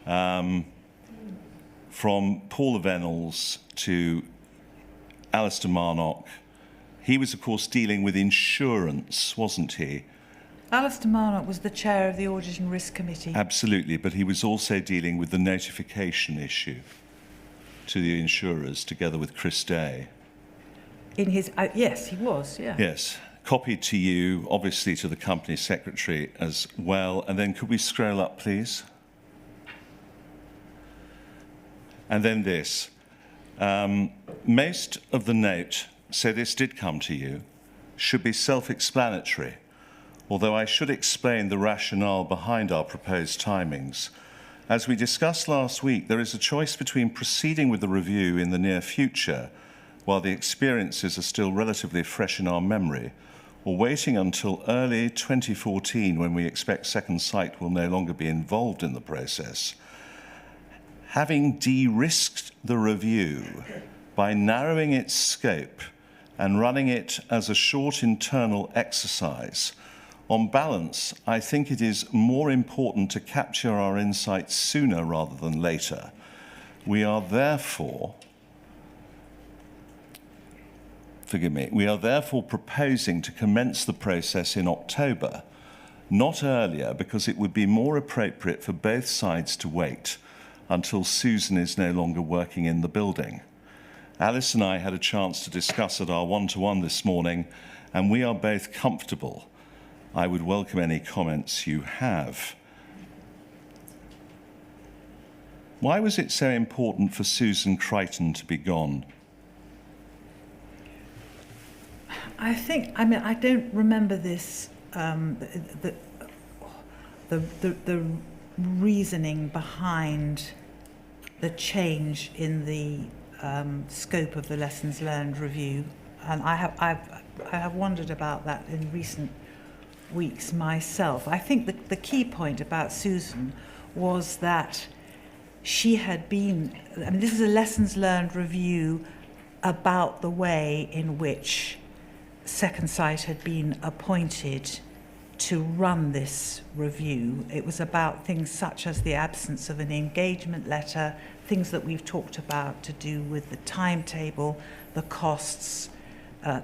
[SPEAKER 7] From Paul Venables to Alistair Marnock. He was, of course, dealing with insurance, wasn't he?
[SPEAKER 3] Alistair Marnock was the chair of the Audit and Risk Committee.
[SPEAKER 7] Absolutely, but he was also dealing with the notification issue to the insurers, together with Chris Day.
[SPEAKER 3] In his, yes, he was, yeah.
[SPEAKER 7] Yes, copied to you, obviously to the company secretary as well. And then could we scroll up, please? And then this. Most of the note, so this did come to you, should be self-explanatory, although I should explain the rationale behind our proposed timings. As we discussed last week, there is a choice between proceeding with the review in the near future, while the experiences are still relatively fresh in our memory, or waiting until early 2014 when we expect Second Sight will no longer be involved in the process. Having de-risked the review by narrowing its scope and running it as a short internal exercise, on balance, I think it is more important to capture our insights sooner rather than later. We are therefore proposing to commence the process in October, not earlier, because it would be more appropriate for both sides to wait until Susan is no longer working in the building. Alice and I had a chance to discuss at our one-to-one this morning, and we are both comfortable. I would welcome any comments you have. Why was it so important for Susan Crichton to be gone?
[SPEAKER 3] I don't remember this, the reasoning behind the change in the scope of the Lessons Learned review. And I have wondered about that in recent weeks myself. I think the key point about Susan was that she had been, this is a Lessons Learned review about the way in which Second Sight had been appointed to run this review. It was about things such as the absence of an engagement letter, things that we've talked about to do with the timetable, the costs,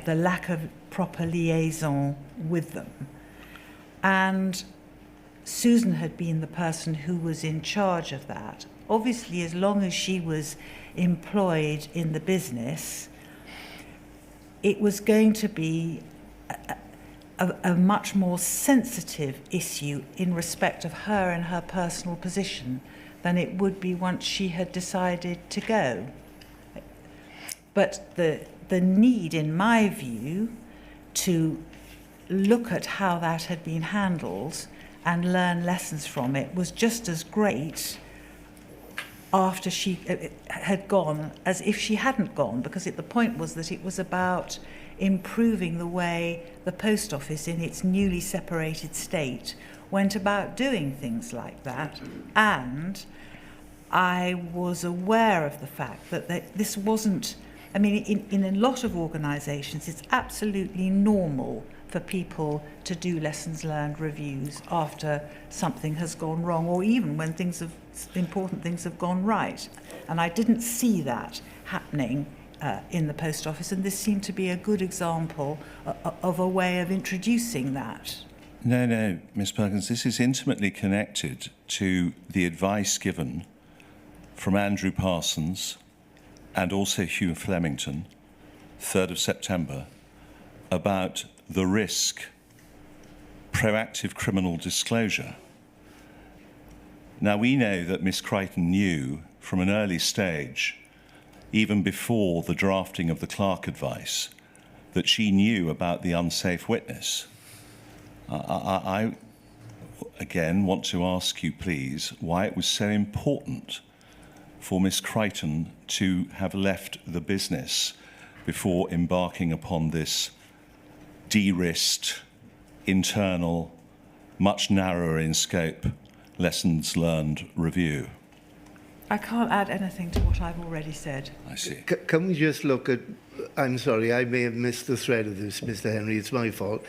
[SPEAKER 3] the lack of proper liaison with them. And Susan had been the person who was in charge of that. Obviously, as long as she was employed in the business, it was going to be a much more sensitive issue in respect of her and her personal position than it would be once she had decided to go. But the need, in my view, to look at how that had been handled and learn lessons from it was just as great after she had gone as if she hadn't gone, because the point was that it was about improving the way the Post Office in its newly separated state went about doing things like that. And I was aware of the fact that this wasn't, in a lot of organisations, it's absolutely normal for people to do lessons learned reviews after something has gone wrong, or even when important things have gone right. And I didn't see that happening in the Post Office, and this seemed to be a good example of a way of introducing that.
[SPEAKER 7] No, Ms. Perkins, this is intimately connected to the advice given from Andrew Parsons and also Hugh Flemington, 3rd of September, about the risk, proactive criminal disclosure. Now, we know that Miss Crichton knew from an early stage, even before the drafting of the Clark advice, that she knew about the unsafe witness. I again want to ask you, please, why it was so important for Miss Crichton to have left the business before embarking upon this de-risked, internal, much narrower in scope, lessons learned review.
[SPEAKER 3] I can't add anything to what I've already said.
[SPEAKER 7] I see.
[SPEAKER 1] Can we just look at... I'm sorry, I may have missed the thread of this, Mr. Henry. It's my fault.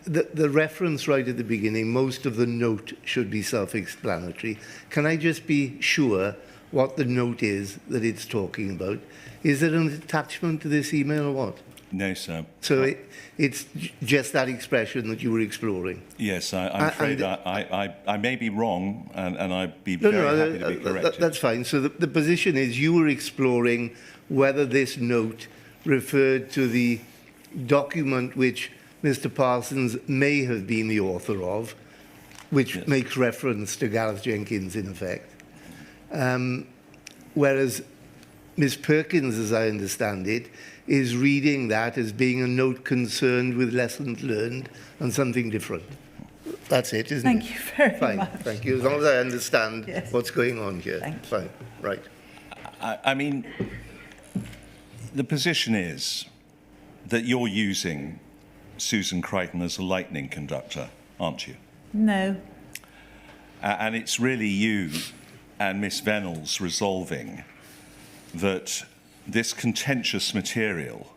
[SPEAKER 1] The reference right at the beginning, most of the note should be self-explanatory. Can I just be sure what the note is that it's talking about? Is it an attachment to this email or what?
[SPEAKER 7] No, sir.
[SPEAKER 1] So it's just that expression that you were exploring?
[SPEAKER 7] Yes, I'm afraid I may be wrong, and I'd be very happy to be corrected.
[SPEAKER 1] That's fine. So the position is you were exploring whether this note referred to the document which Mr. Parsons may have been the author of, which
[SPEAKER 7] Yes.
[SPEAKER 1] makes reference to Gareth Jenkins, in effect. Whereas Miss Perkins, as I understand it, is reading that as being a note concerned with lessons learned and something different. That's it, isn't it?
[SPEAKER 3] Thank you very
[SPEAKER 1] Fine,
[SPEAKER 3] much.
[SPEAKER 1] thank you. As long as I understand
[SPEAKER 3] Yes.
[SPEAKER 1] what's going on here.
[SPEAKER 3] Thank you.
[SPEAKER 1] Fine, right.
[SPEAKER 7] I mean, the position is that you're using Susan Crichton as a lightning conductor, aren't you?
[SPEAKER 3] No.
[SPEAKER 7] And it's really you and Miss Venables resolving that this contentious material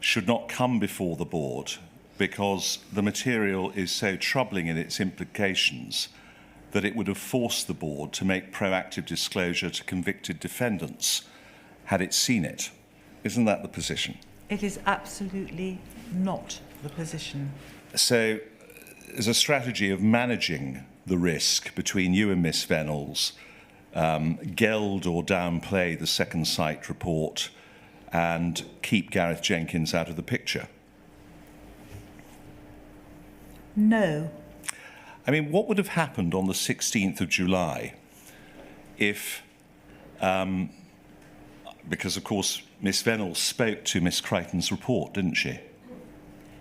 [SPEAKER 7] should not come before the board because the material is so troubling in its implications that it would have forced the board to make proactive disclosure to convicted defendants had it seen it. Isn't that the position?
[SPEAKER 3] It is absolutely not the position.
[SPEAKER 7] So there's a strategy of managing the risk between you and Miss Venables, geld or downplay the Second Sight report and keep Gareth Jenkins out of the picture.
[SPEAKER 3] No.
[SPEAKER 7] I mean, what would have happened on the 16th of July if, because of course Miss Venables spoke to Miss Crichton's report, didn't she?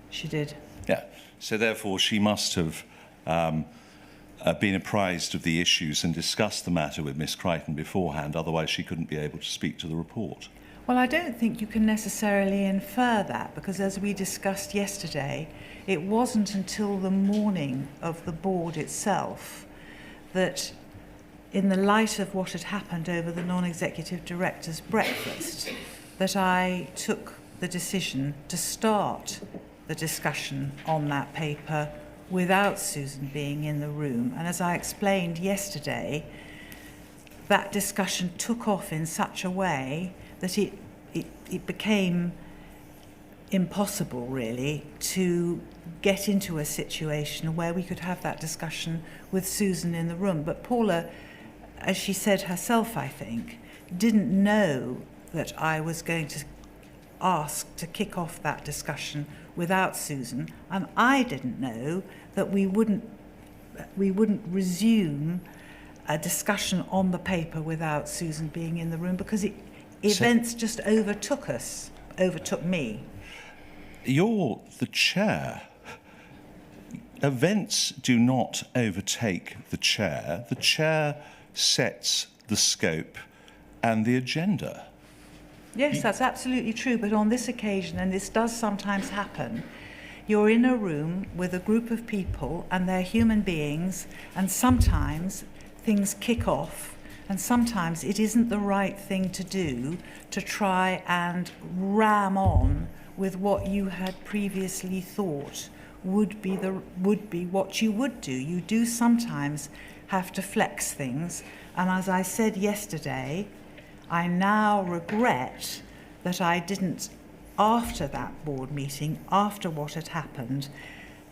[SPEAKER 3] She did.
[SPEAKER 7] Yeah. So therefore she must have been apprised of the issues and discussed the matter with Miss Crichton beforehand, otherwise she couldn't be able to speak to the report.
[SPEAKER 3] Well, I don't think you can necessarily infer that because as we discussed yesterday, it wasn't until the morning of the board itself that, in the light of what had happened over the non-executive director's breakfast, that I took the decision to start the discussion on that paper without Susan being in the room. And as I explained yesterday, that discussion took off in such a way that it became impossible, really, to get into a situation where we could have that discussion with Susan in the room. But Paula, as she said herself, I think, didn't know that I was going to ask to kick off that discussion without Susan, and I didn't know that we wouldn't resume a discussion on the paper without Susan being in the room because events just overtook me.
[SPEAKER 7] You're the chair. Events do not overtake the chair. The chair sets the scope and the agenda.
[SPEAKER 3] Yes, that's absolutely true. But on this occasion, and this does sometimes happen, you're in a room with a group of people and they're human beings, and sometimes things kick off, and sometimes it isn't the right thing to do to try and ram on with what you had previously thought would be what you would do. You do sometimes have to flex things, and as I said yesterday, I now regret that I didn't, after that board meeting, after what had happened,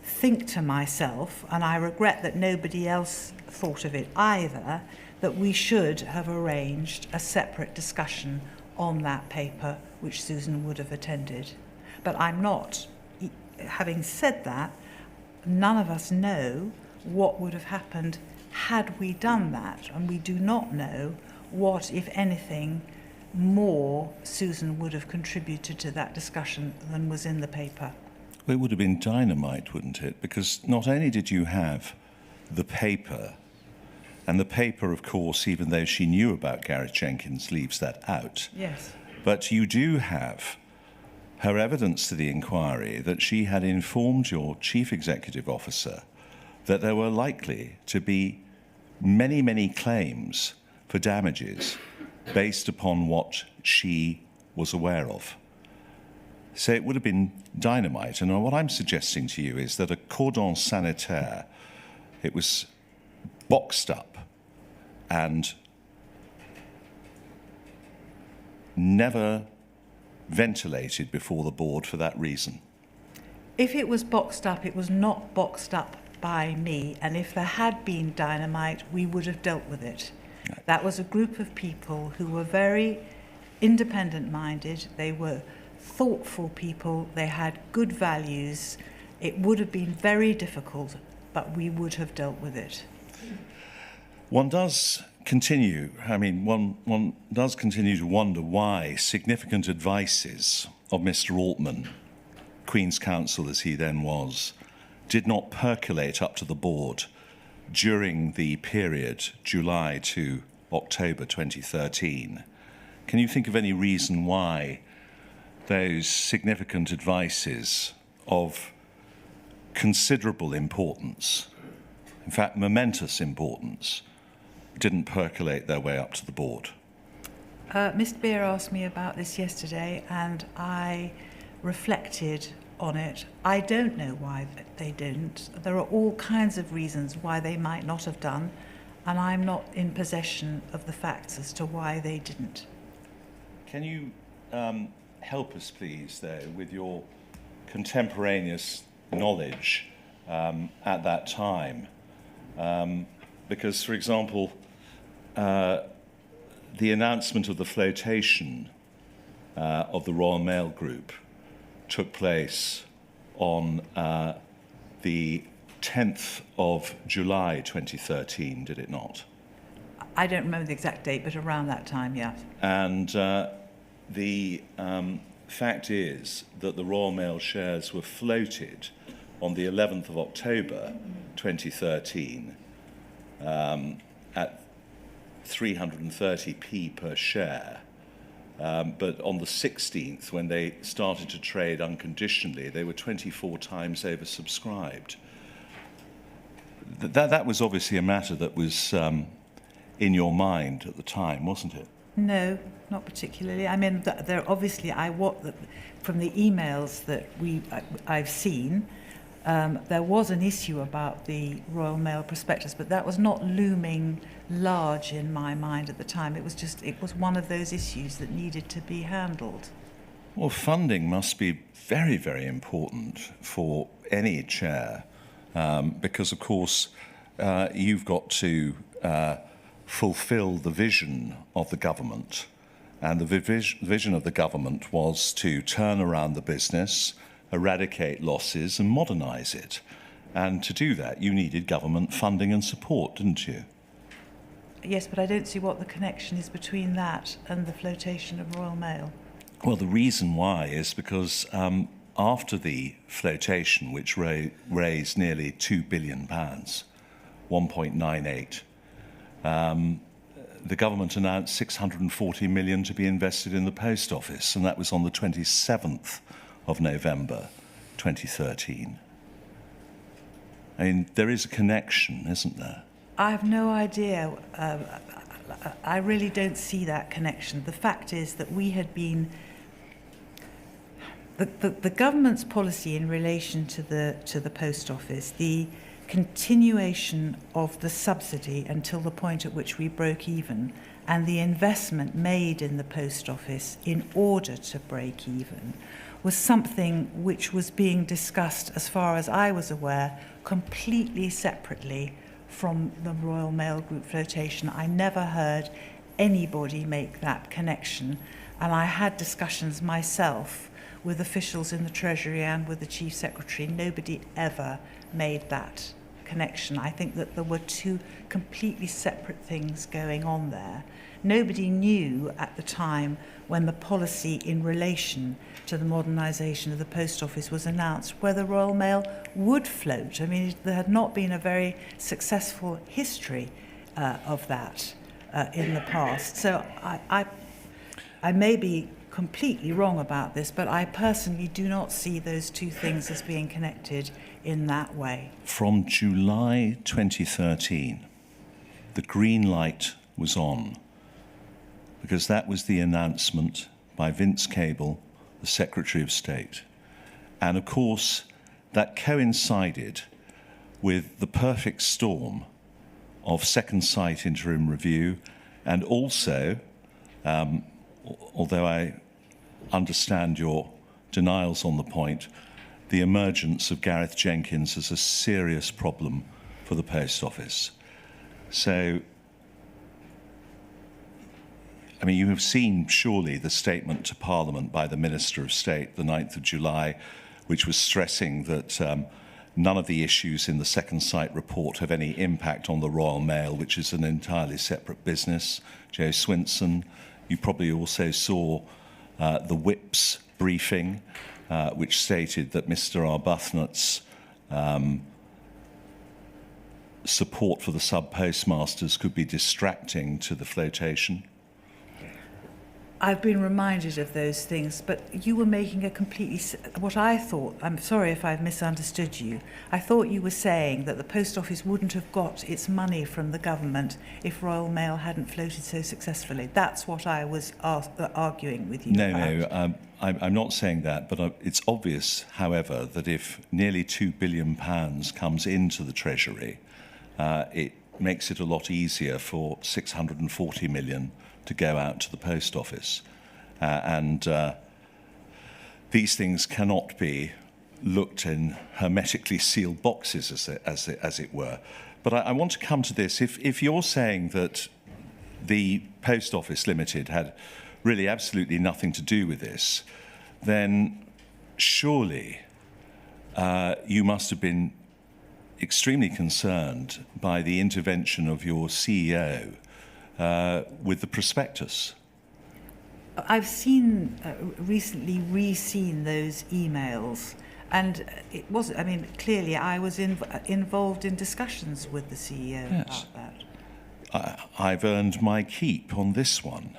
[SPEAKER 3] think to myself, and I regret that nobody else thought of it either, that we should have arranged a separate discussion on that paper, which Susan would have attended. But I'm not. Having said that, none of us know what would have happened had we done that, and we do not know what, if anything, more Susan would have contributed to that discussion than was in the paper.
[SPEAKER 7] It would have been dynamite, wouldn't it? Because not only did you have the paper, and the paper, of course, even though she knew about Gareth Jenkins, leaves that out.
[SPEAKER 3] Yes.
[SPEAKER 7] But you do have her evidence to the inquiry that she had informed your chief executive officer that there were likely to be many, many claims for damages based upon what she was aware of. So it would have been dynamite. And what I'm suggesting to you is that a cordon sanitaire, it was boxed up and never ventilated before the board for that reason.
[SPEAKER 3] If it was boxed up, it was not boxed up by me. And if there had been dynamite, we would have dealt with it.
[SPEAKER 7] Right.
[SPEAKER 3] That was a group of people who were very independent-minded. They were thoughtful people. They had good values. It would have been very difficult, but we would have dealt with it.
[SPEAKER 7] One does continue, one does continue to wonder why significant advices of Mr. Altman, Queen's Counsel as he then was, did not percolate up to the board during the period July to October 2013. Can you think of any reason why those significant advices of considerable importance, in fact momentous importance, didn't percolate their way up to the board?
[SPEAKER 3] Mr. Beer asked me about this yesterday, and I reflected on it. I don't know why they didn't. There are all kinds of reasons why they might not have done, and I'm not in possession of the facts as to why they didn't.
[SPEAKER 7] Can you help us, please, though, with your contemporaneous knowledge at that time? Because, for example, the announcement of the flotation of the Royal Mail Group took place on the 10th of July 2013, did it not?
[SPEAKER 3] I don't remember the exact date, but around that time, yeah.
[SPEAKER 7] And the fact is that the Royal Mail shares were floated on the 11th of October 2013 at 330p per share. But on the 16th, when they started to trade unconditionally, they were 24 times oversubscribed. That was obviously a matter that was in your mind at the time, wasn't it?
[SPEAKER 3] No, not particularly. I mean, there obviously, from the emails that I've seen, there was an issue about the Royal Mail prospectus, but that was not looming large in my mind at the time. It was one of those issues that needed to be handled.
[SPEAKER 7] Well, funding must be very, very important for any chair, because, of course, you've got to fulfill the vision of the government. And the vision of the government was to turn around the business, eradicate losses and modernise it. And to do that, you needed government funding and support, didn't you?
[SPEAKER 3] Yes, but I don't see what the connection is between that and the flotation of Royal Mail.
[SPEAKER 7] Well, the reason why is because after the flotation, which raised nearly £2 billion, 1.98, the government announced 640 million to be invested in the Post Office, and that was on the 27th of November 2013. I mean, there is a connection, isn't there?
[SPEAKER 3] I have no idea. I really don't see that connection. The fact is that we had been... The government's policy in relation to the Post Office, the continuation of the subsidy until the point at which we broke even, and the investment made in the Post Office in order to break even, was something which was being discussed, as far as I was aware, completely separately from the Royal Mail Group flotation. I never heard anybody make that connection, and I had discussions myself with officials in the Treasury and with the Chief Secretary. Nobody ever made that connection. I think that there were two completely separate things going on there. Nobody knew at the time when the policy in relation to the modernisation of the post office was announced whether Royal Mail would float. I mean, there had not been a very successful history of that in the past. So I may be completely wrong about this, but I personally do not see those two things as being connected in that way.
[SPEAKER 7] From July 2013, the green light was on, because that was the announcement by Vince Cable, the Secretary of State. And of course, that coincided with the perfect storm of Second Sight interim review, and also, although I understand your denials on the point, the emergence of Gareth Jenkins as a serious problem for the Post Office. So, I mean, you have seen surely the statement to Parliament by the Minister of State the 9th of July, which was stressing that none of the issues in the Second Sight report have any impact on the Royal Mail, which is an entirely separate business. Joe Swinson, you probably also saw the Whip's briefing, which stated that Mr. Arbuthnot's support for the sub-postmasters could be distracting to the flotation.
[SPEAKER 3] I've been reminded of those things, but you were making a completely... What I thought, I'm sorry if I've misunderstood you, I thought you were saying that the Post Office wouldn't have got its money from the government if Royal Mail hadn't floated so successfully. That's what I was arguing with you about.
[SPEAKER 7] No, I'm not saying that, but it's obvious, however, that if nearly £2 billion comes into the Treasury, it makes it a lot easier for 640 million to go out to the Post Office. And these things cannot be looked in hermetically sealed boxes, as it were. But I want to come to this. If you're saying that the Post Office Limited had really absolutely nothing to do with this, then surely you must have been extremely concerned by the intervention of your CEO with the prospectus.
[SPEAKER 3] I've seen recently re-seen those emails, and it was, I mean, clearly I was involved in discussions with the CEO about that.
[SPEAKER 7] I've earned my keep on this one.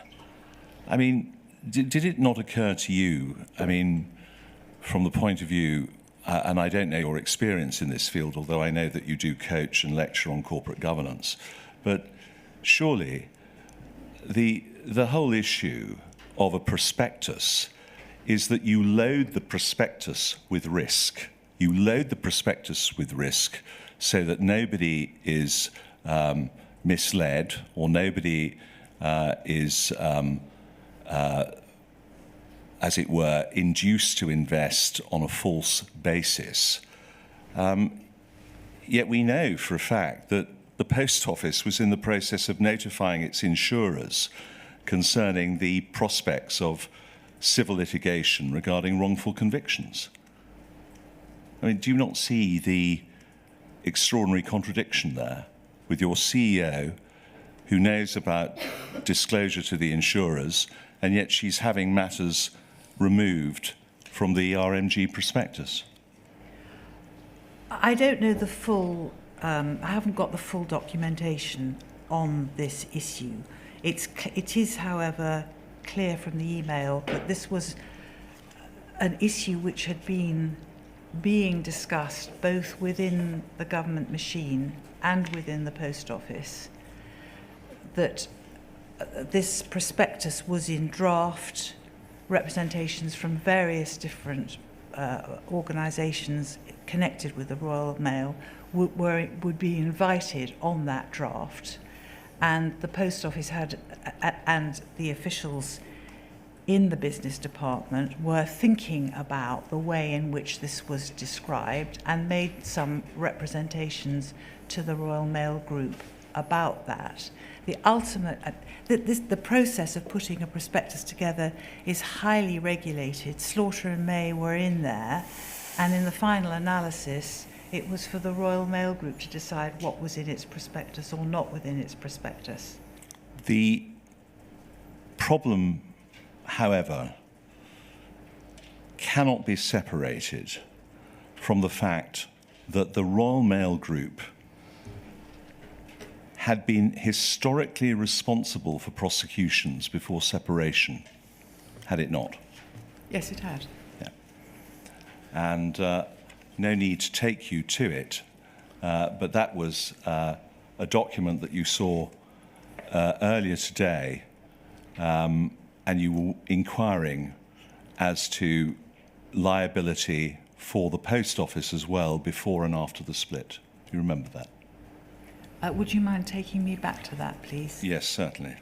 [SPEAKER 7] I mean, did it not occur to you, I mean, from the point of view, and I don't know your experience in this field, although I know that you do coach and lecture on corporate governance, but surely the whole issue of a prospectus is that you load the prospectus with risk. You load the prospectus with risk so that nobody is misled or nobody is, as it were, induced to invest on a false basis. Yet we know for a fact that the Post Office was in the process of notifying its insurers concerning the prospects of civil litigation regarding wrongful convictions. I mean, do you not see the extraordinary contradiction there with your CEO who knows about disclosure to the insurers, and yet she's having matters removed from the RMG prospectus?
[SPEAKER 3] I don't know the full... I haven't got the full documentation on this issue. It is, however, clear from the email that this was an issue which had been being discussed both within the government machine and within the Post Office, that this prospectus was in draft, representations from various different organisations connected with the Royal Mail would be invited on that draft, and the Post Office had, and the officials in the business department were thinking about the way in which this was described and made some representations to the Royal Mail Group about that. The ultimate, the process of putting a prospectus together is highly regulated. Slaughter and May were in there, and in the final analysis, It was for the Royal Mail Group to decide what was in its prospectus or not within its prospectus.
[SPEAKER 7] The problem, however, cannot be separated from the fact that the Royal Mail Group had been historically responsible for prosecutions before separation, had it not?
[SPEAKER 3] Yes, it had.
[SPEAKER 7] Yeah. And no need to take you to it, but that was a document that you saw earlier today, and you were inquiring as to liability for the Post Office as well before and after the split. You remember that?
[SPEAKER 3] Would you mind taking me back to that, please?
[SPEAKER 7] Yes, certainly.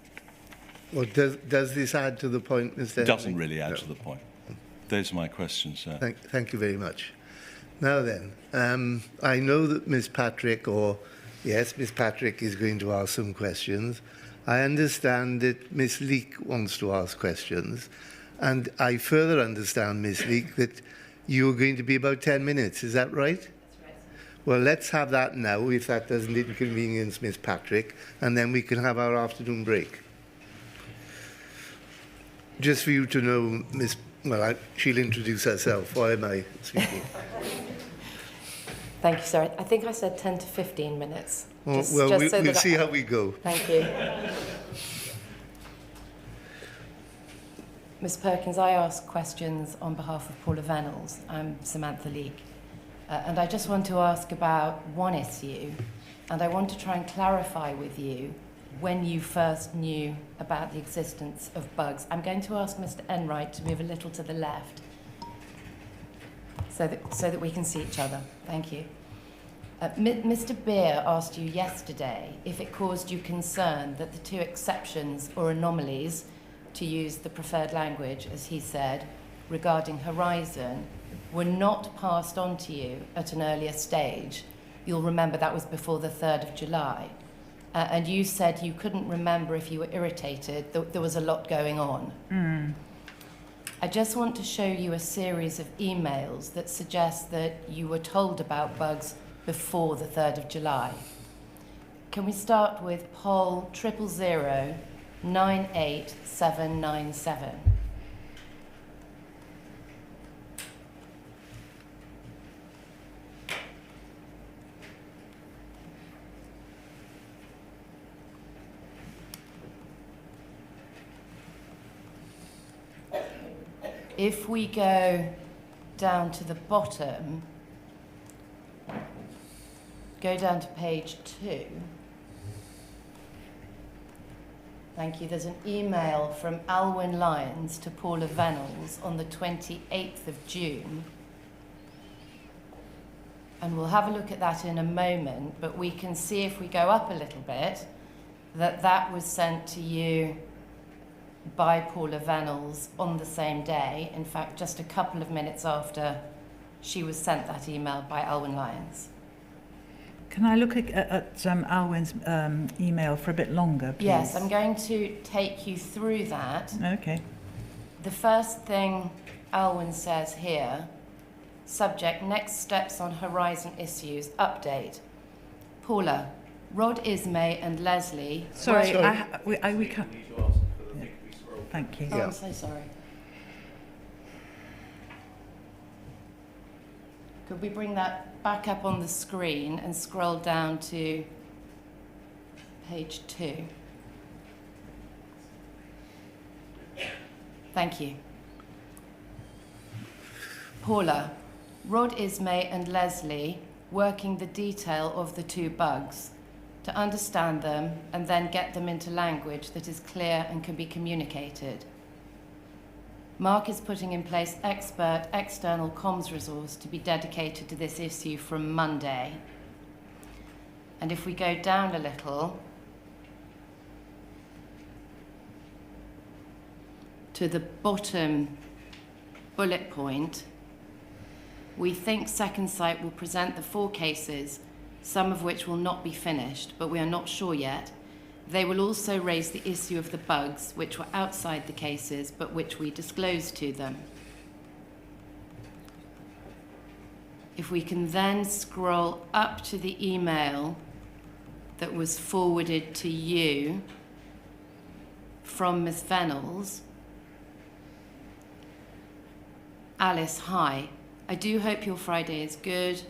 [SPEAKER 1] Well, does this add to the point, Mr.
[SPEAKER 7] It doesn't
[SPEAKER 1] Henry?
[SPEAKER 7] really add
[SPEAKER 1] No.
[SPEAKER 7] to the point. Those are my questions, sir.
[SPEAKER 1] Thank you very much. Now then, I know that Miss Patrick is going to ask some questions. I understand that Miss Leake wants to ask questions. And I further understand, Miss Leake, that you're going to be about 10 minutes. Is that right? That's right. Well, let's have that now, if that doesn't inconvenience Miss Patrick, and then we can have our afternoon break. Just for you to know, she'll introduce herself. Why am I speaking?
[SPEAKER 8] Thank you, sir. I think I said 10 to 15 minutes.
[SPEAKER 1] We'll see how we go.
[SPEAKER 8] Thank you. Ms Perkins, I ask questions on behalf of Paula Venables. I'm Samantha Leake. And I just want to ask about one issue, and I want to try and clarify with you when you first knew about the existence of bugs. I'm going to ask Mr Enright to move a little to the left so that we can see each other. Thank you. Mr Beer asked you yesterday if it caused you concern that the two exceptions or anomalies, to use the preferred language, as he said, regarding Horizon, were not passed on to you at an earlier stage. You'll remember that was before the 3rd of July. And you said you couldn't remember if you were irritated, there was a lot going on.
[SPEAKER 3] Mm.
[SPEAKER 8] I just want to show you a series of emails that suggest that you were told about bugs before the 3rd of July. Can we start with poll 000 98797? If we go down to the bottom, go down to page 2. Thank you. There's an email from Alwyn Lyons to Paula Venables on the 28th of June. And we'll have a look at that in a moment, but we can see if we go up a little bit that was sent to you by Paula Venables on the same day. In fact, just a couple of minutes after she was sent that email by Alwyn Lyons.
[SPEAKER 3] Can I look at Alwyn's email for a bit longer, please?
[SPEAKER 8] Yes, I'm going to take you through that.
[SPEAKER 3] Okay.
[SPEAKER 8] The first thing Alwyn says here, subject, next steps on Horizon issues, update. Paula, Rod Ismay and Leslie...
[SPEAKER 3] Sorry, we can't... Yeah. Thank you.
[SPEAKER 8] Oh, I'm so sorry. Could we bring that back up on the screen and scroll down to page 2? Thank you. Paula, Rod Ismay and Leslie working the detail of the two bugs to understand them and then get them into language that is clear and can be communicated. Mark is putting in place expert external comms resource to be dedicated to this issue from Monday. And if we go down a little to the bottom bullet point, we think Second Sight will present the 4 cases, some of which will not be finished, but we are not sure yet. They will also raise the issue of the bugs, which were outside the cases, but which we disclosed to them. if we can then scroll up to the email that was forwarded to you from Ms. Venables. Alice, hi. I do hope your Friday is good.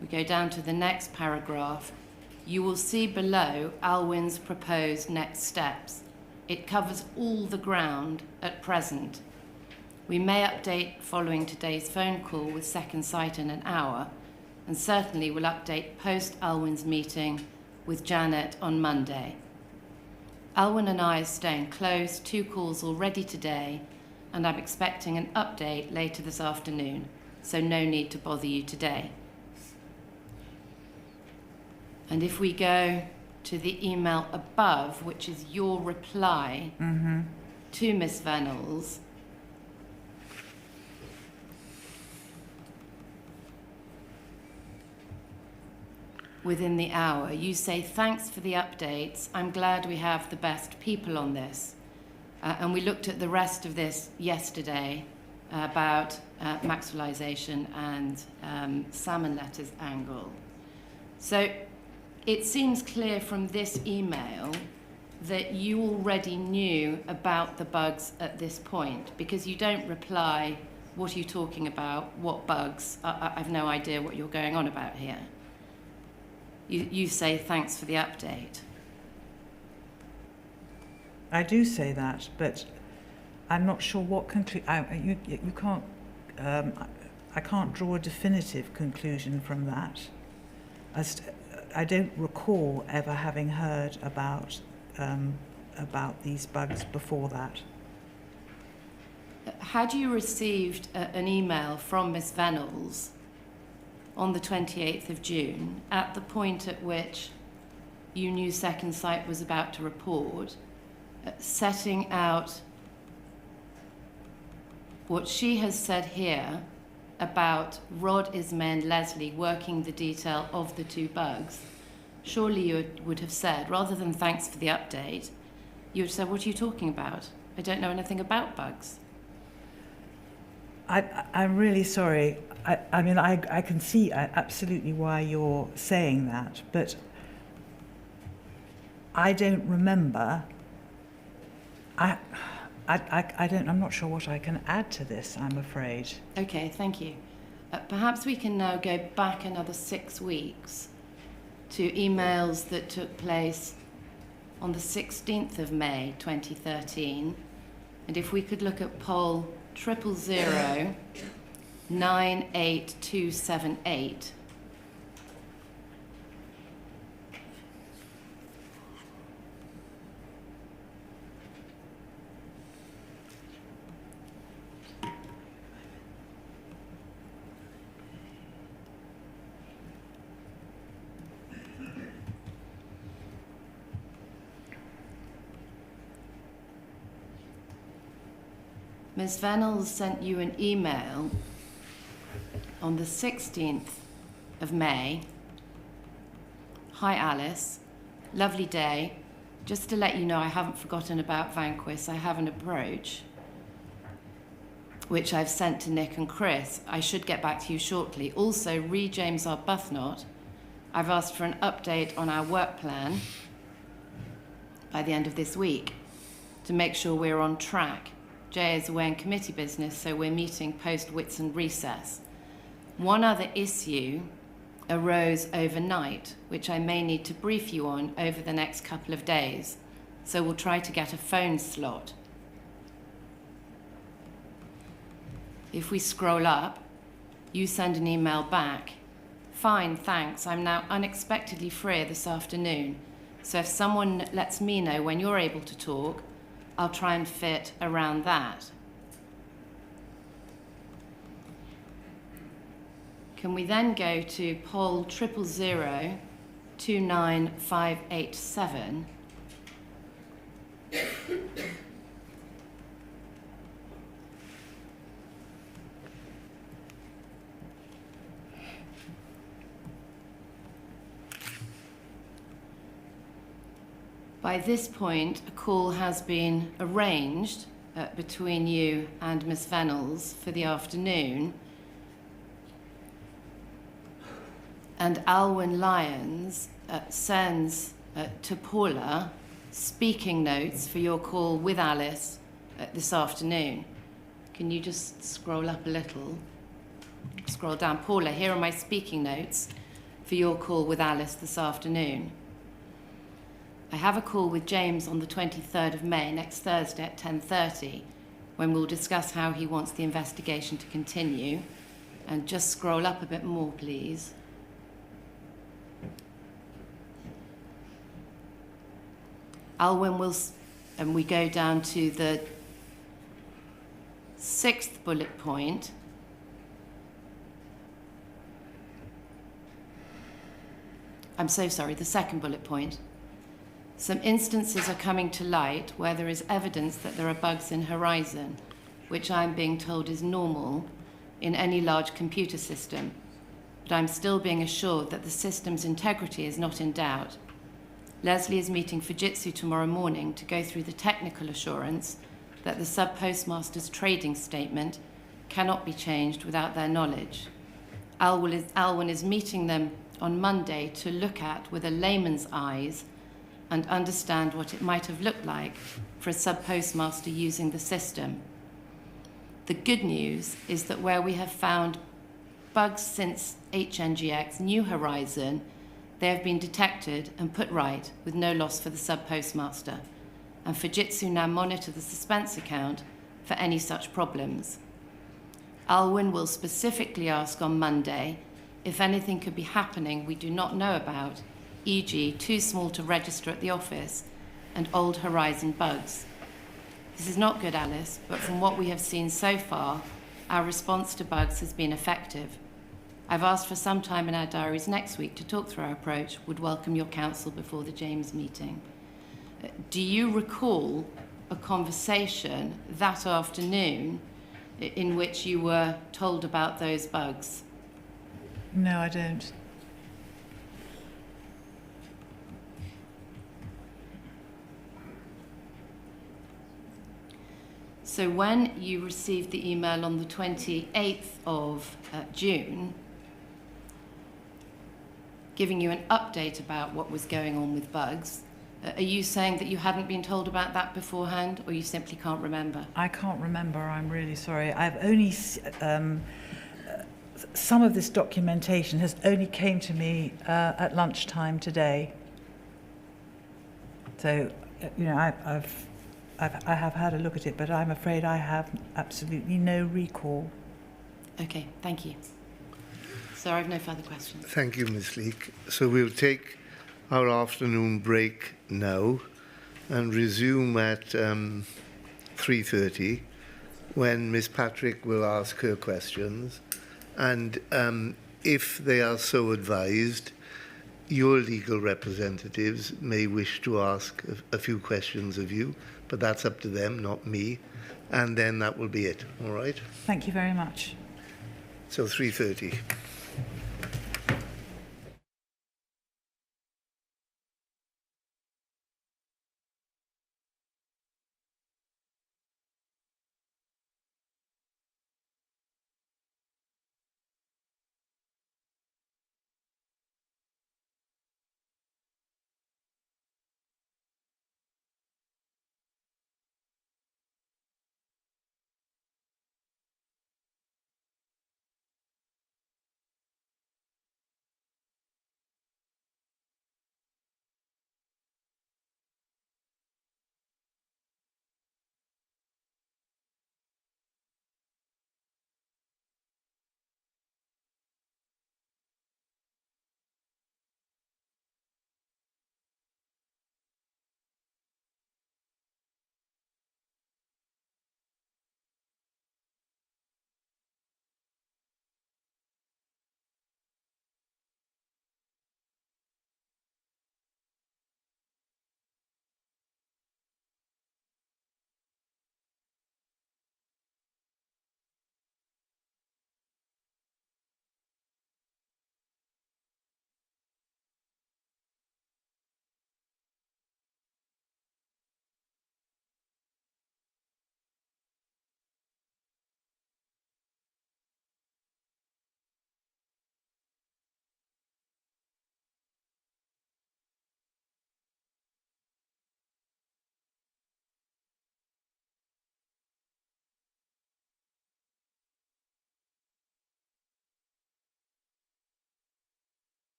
[SPEAKER 8] We go down to the next paragraph. You will see below Alwyn's proposed next steps. It covers all the ground at present. We may update following today's phone call with Second Sight in an hour, and certainly will update post Alwyn's meeting with Janet on Monday. Alwyn and I are staying close, 2 calls already today, and I'm expecting an update later this afternoon, so no need to bother you today. And if we go to the email above, which is your reply to Ms. Venables, within the hour, you say, thanks for the updates. I'm glad we have the best people on this. And we looked at the rest of this yesterday about maximalisation and salmon lettuce angle. So it seems clear from this email that you already knew about the bugs at this point, because you don't reply, what are you talking about, what bugs, I've no idea what you're going on about here. You say thanks for the update.
[SPEAKER 3] I do say that, but I'm not sure what conclusion. You can't. I can't draw a definitive conclusion from that. I don't recall ever having heard about these bugs before that.
[SPEAKER 8] Had you received an email from Ms. Venables on the 28th of June, at the point at which you knew Second Sight was about to report, setting out what she has said here about Rod, Isma and Leslie working the detail of the 2 bugs, surely you would have said, rather than thanks for the update, you would have said, what are you talking about? I don't know anything about bugs.
[SPEAKER 3] I'm really sorry. I mean, I can see absolutely why you're saying that, but I don't remember. I'm not sure what I can add to this, I'm afraid.
[SPEAKER 8] Okay, thank you. Perhaps we can now go back another 6 weeks to emails that took place on the 16th of May 2013. And if we could look at poll 000 98278. Ms. Venables sent you an email on the 16th of May. Hi Alice, lovely day. Just to let you know, I haven't forgotten about Vanquis. I have an approach, which I've sent to Nick and Chris. I should get back to you shortly. Also, re James Arbuthnot, I've asked for an update on our work plan by the end of this week to make sure we're on track. Jay is away in committee business, so we're meeting post-Whitsun recess. One other issue arose overnight, which I may need to brief you on over the next couple of days, so we'll try to get a phone slot. If we scroll up, you send an email back. Fine, thanks. I'm now unexpectedly free this afternoon, so if someone lets me know when you're able to talk, I'll try and fit around that. Can we then go to poll 000 29587? By this point, a call has been arranged between you and Ms. Venables for the afternoon. and Alwyn Lyons sends to Paula speaking notes for your call with Alice this afternoon. Can you just scroll up a little? Scroll down. Paula, here are my speaking notes for your call with Alice this afternoon. I have a call with James on the 23rd of May, next Thursday at 10:30, when we'll discuss how he wants the investigation to continue. And just scroll up a bit more, please. Alwyn will, and we go down to the 6th bullet point. I'm so sorry, the 2nd bullet point. Some instances are coming to light where there is evidence that there are bugs in Horizon, which I'm being told is normal in any large computer system, but I'm still being assured that the system's integrity is not in doubt. Leslie is meeting Fujitsu tomorrow morning to go through the technical assurance that the sub-postmaster's trading statement cannot be changed without their knowledge. Alwyn is meeting them on Monday to look at, with a layman's eyes, and understand what it might have looked like for a sub-postmaster using the system. The good news is that where we have found bugs since HNGX New Horizon, they have been detected and put right with no loss for the sub-postmaster, and Fujitsu now monitor the Suspense account for any such problems. Alwyn will specifically ask on Monday if anything could be happening we do not know about, e.g. too small to register at the office and old Horizon bugs. This is not good, Alice, but from what we have seen so far, our response to bugs has been effective. I've asked for some time in our diaries next week to talk through our approach, would welcome your counsel before the James meeting. Do you recall a conversation that afternoon in which you were told about those bugs?
[SPEAKER 3] No, I don't.
[SPEAKER 8] So when you received the email on the 28th of June, giving you an update about what was going on with bugs, are you saying that you hadn't been told about that beforehand, or you simply can't remember?
[SPEAKER 3] I can't remember, I'm really sorry. I've only, some of this documentation has only came to me at lunchtime today. So, you know, I have had a look at it, but I'm afraid I have absolutely no recall.
[SPEAKER 8] Okay, thank you. Sir, I have no further questions.
[SPEAKER 1] Thank you, Ms. Leake. So we'll take our afternoon break now and resume at 3:30 when Ms. Patrick will ask her questions. And if they are so advised, your legal representatives may wish to ask a few questions of you, but that's up to them, not me. And then that will be it, all right?
[SPEAKER 3] Thank you very much.
[SPEAKER 1] So 3:30.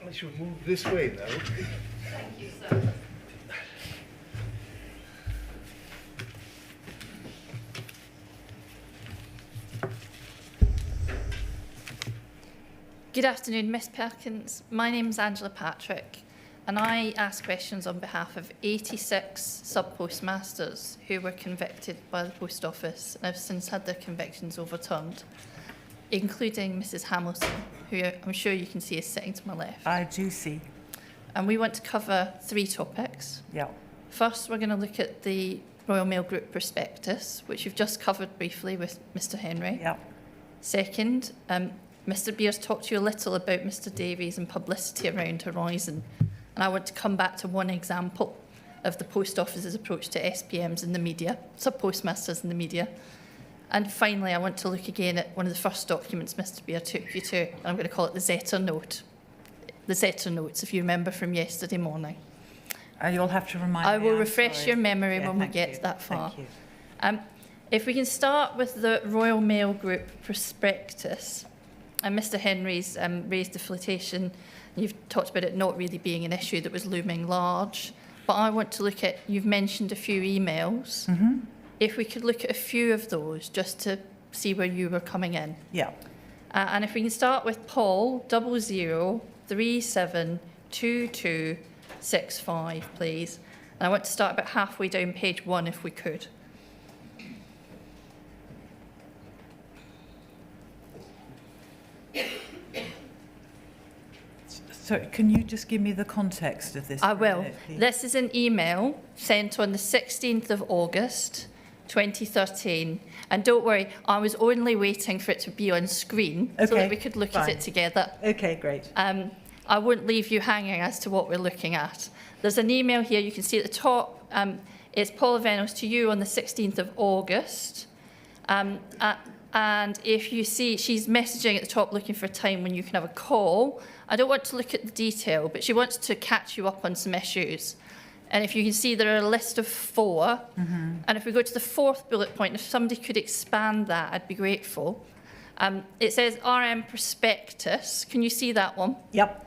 [SPEAKER 1] I shall move this way now.
[SPEAKER 8] Thank you, sir.
[SPEAKER 9] Good afternoon, Miss Perkins. My name is Angela Patrick, and I ask questions on behalf of 86 sub-postmasters who were convicted by the Post Office and have since had their convictions overturned, including Mrs Hamilton, who I'm sure you can see is sitting to my left.
[SPEAKER 3] I do see.
[SPEAKER 9] And we want to cover 3 topics.
[SPEAKER 3] Yeah.
[SPEAKER 9] First, we're going to look at the Royal Mail Group prospectus, which you've just covered briefly with Mr Henry.
[SPEAKER 3] Yeah.
[SPEAKER 9] Second, Mr Beers talked to you a little about Mr Davies and publicity around Horizon, and I want to come back to one example of the Post Office's approach to SPMs in the media, sub-postmasters in the media. And finally, I want to look again at one of the first documents Mr Beer took you to, and I'm going to call it the Zetter Note. The Zetter Notes, if you remember from yesterday morning.
[SPEAKER 3] You'll have to remind me.
[SPEAKER 9] I will
[SPEAKER 3] I'm
[SPEAKER 9] refresh
[SPEAKER 3] sorry.
[SPEAKER 9] your memory
[SPEAKER 3] Yeah,
[SPEAKER 9] when we
[SPEAKER 3] thank
[SPEAKER 9] get
[SPEAKER 3] you.
[SPEAKER 9] that far.
[SPEAKER 3] Thank you.
[SPEAKER 9] If we can start with the Royal Mail Group prospectus, and Mr Henry's raised the flirtation. You've talked about it not really being an issue that was looming large, but I want to look at, you've mentioned a few emails.
[SPEAKER 3] Mm-hmm.
[SPEAKER 9] If we could look at a few of those just to see where you were coming in.
[SPEAKER 3] Yeah.
[SPEAKER 9] And if we can start with Paul 00372265, please. And I want to start about halfway down page 1 if we could.
[SPEAKER 3] So can you just give me the context of this?
[SPEAKER 9] I
[SPEAKER 3] for a
[SPEAKER 9] will.
[SPEAKER 3] minute, please?
[SPEAKER 9] This is an email sent on the 16th of August 2013. And don't worry, I was only waiting for it to be on screen so
[SPEAKER 3] Okay,
[SPEAKER 9] that we could look at
[SPEAKER 3] fine.
[SPEAKER 9] it together.
[SPEAKER 3] Okay, great.
[SPEAKER 9] I won't leave you hanging as to what we're looking at. There's an email here you can see at the top. It's Paula Venos to you on the 16th of August. And if you see, she's messaging at the top looking for a time when you can have a call. I don't want to look at the detail, but she wants to catch you up on some issues. And if you can see, there are a list of 4. Mm-hmm. And if we go to the 4th bullet point, if somebody could expand that, I'd be grateful. It says RM prospectus. Can you see that one?
[SPEAKER 3] Yep.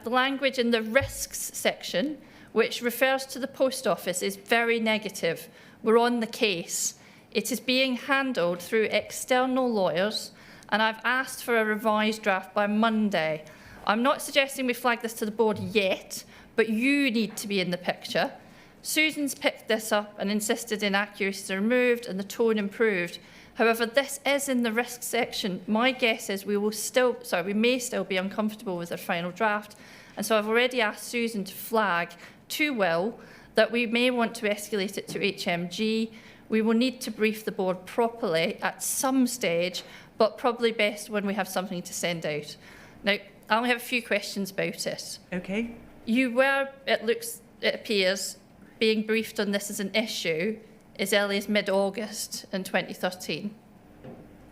[SPEAKER 9] The language in the risks section, which refers to the Post Office, is very negative. We're on the case. It is being handled through external lawyers, and I've asked for a revised draft by Monday. I'm not suggesting we flag this to the board yet, but you need to be in the picture. Susan's picked this up and insisted inaccuracies are removed and the tone improved. However, this is in the risk section. My guess is we may still be uncomfortable with our final draft. And so I've already asked Susan to flag to Will that we may want to escalate it to HMG. We will need to brief the board properly at some stage, but probably best when we have something to send out. Now, I only have a few questions about it.
[SPEAKER 3] Okay.
[SPEAKER 9] You were, it appears, being briefed on this as an issue as early as mid-August in 2013.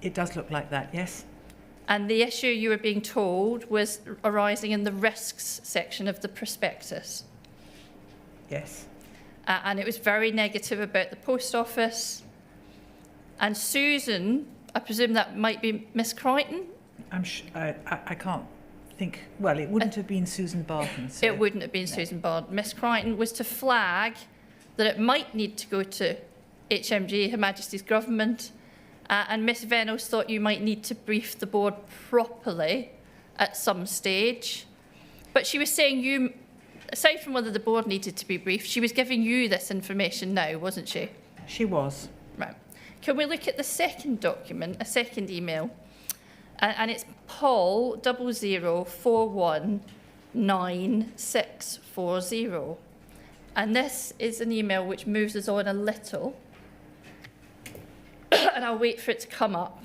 [SPEAKER 3] It does look like that, yes.
[SPEAKER 9] And the issue you were being told was arising in the risks section of the prospectus.
[SPEAKER 3] Yes.
[SPEAKER 9] And it was very negative about the Post Office. And Susan, I presume that might be Miss Crichton?
[SPEAKER 3] I can't think. Well, it wouldn't have been Susan Barton. So.
[SPEAKER 9] It wouldn't have been Susan Bard. Miss Crichton was to flag that it might need to go to HMG, Her Majesty's Government, and Miss Venos thought you might need to brief the board properly at some stage. But she was saying you, aside from whether the board needed to be briefed, she was giving you this information now, wasn't she?
[SPEAKER 3] She was.
[SPEAKER 9] Right. Can we look at the second document, a second email? And it's Paul 00419640. And this is an email which moves us on a little. And I'll wait for it to come up.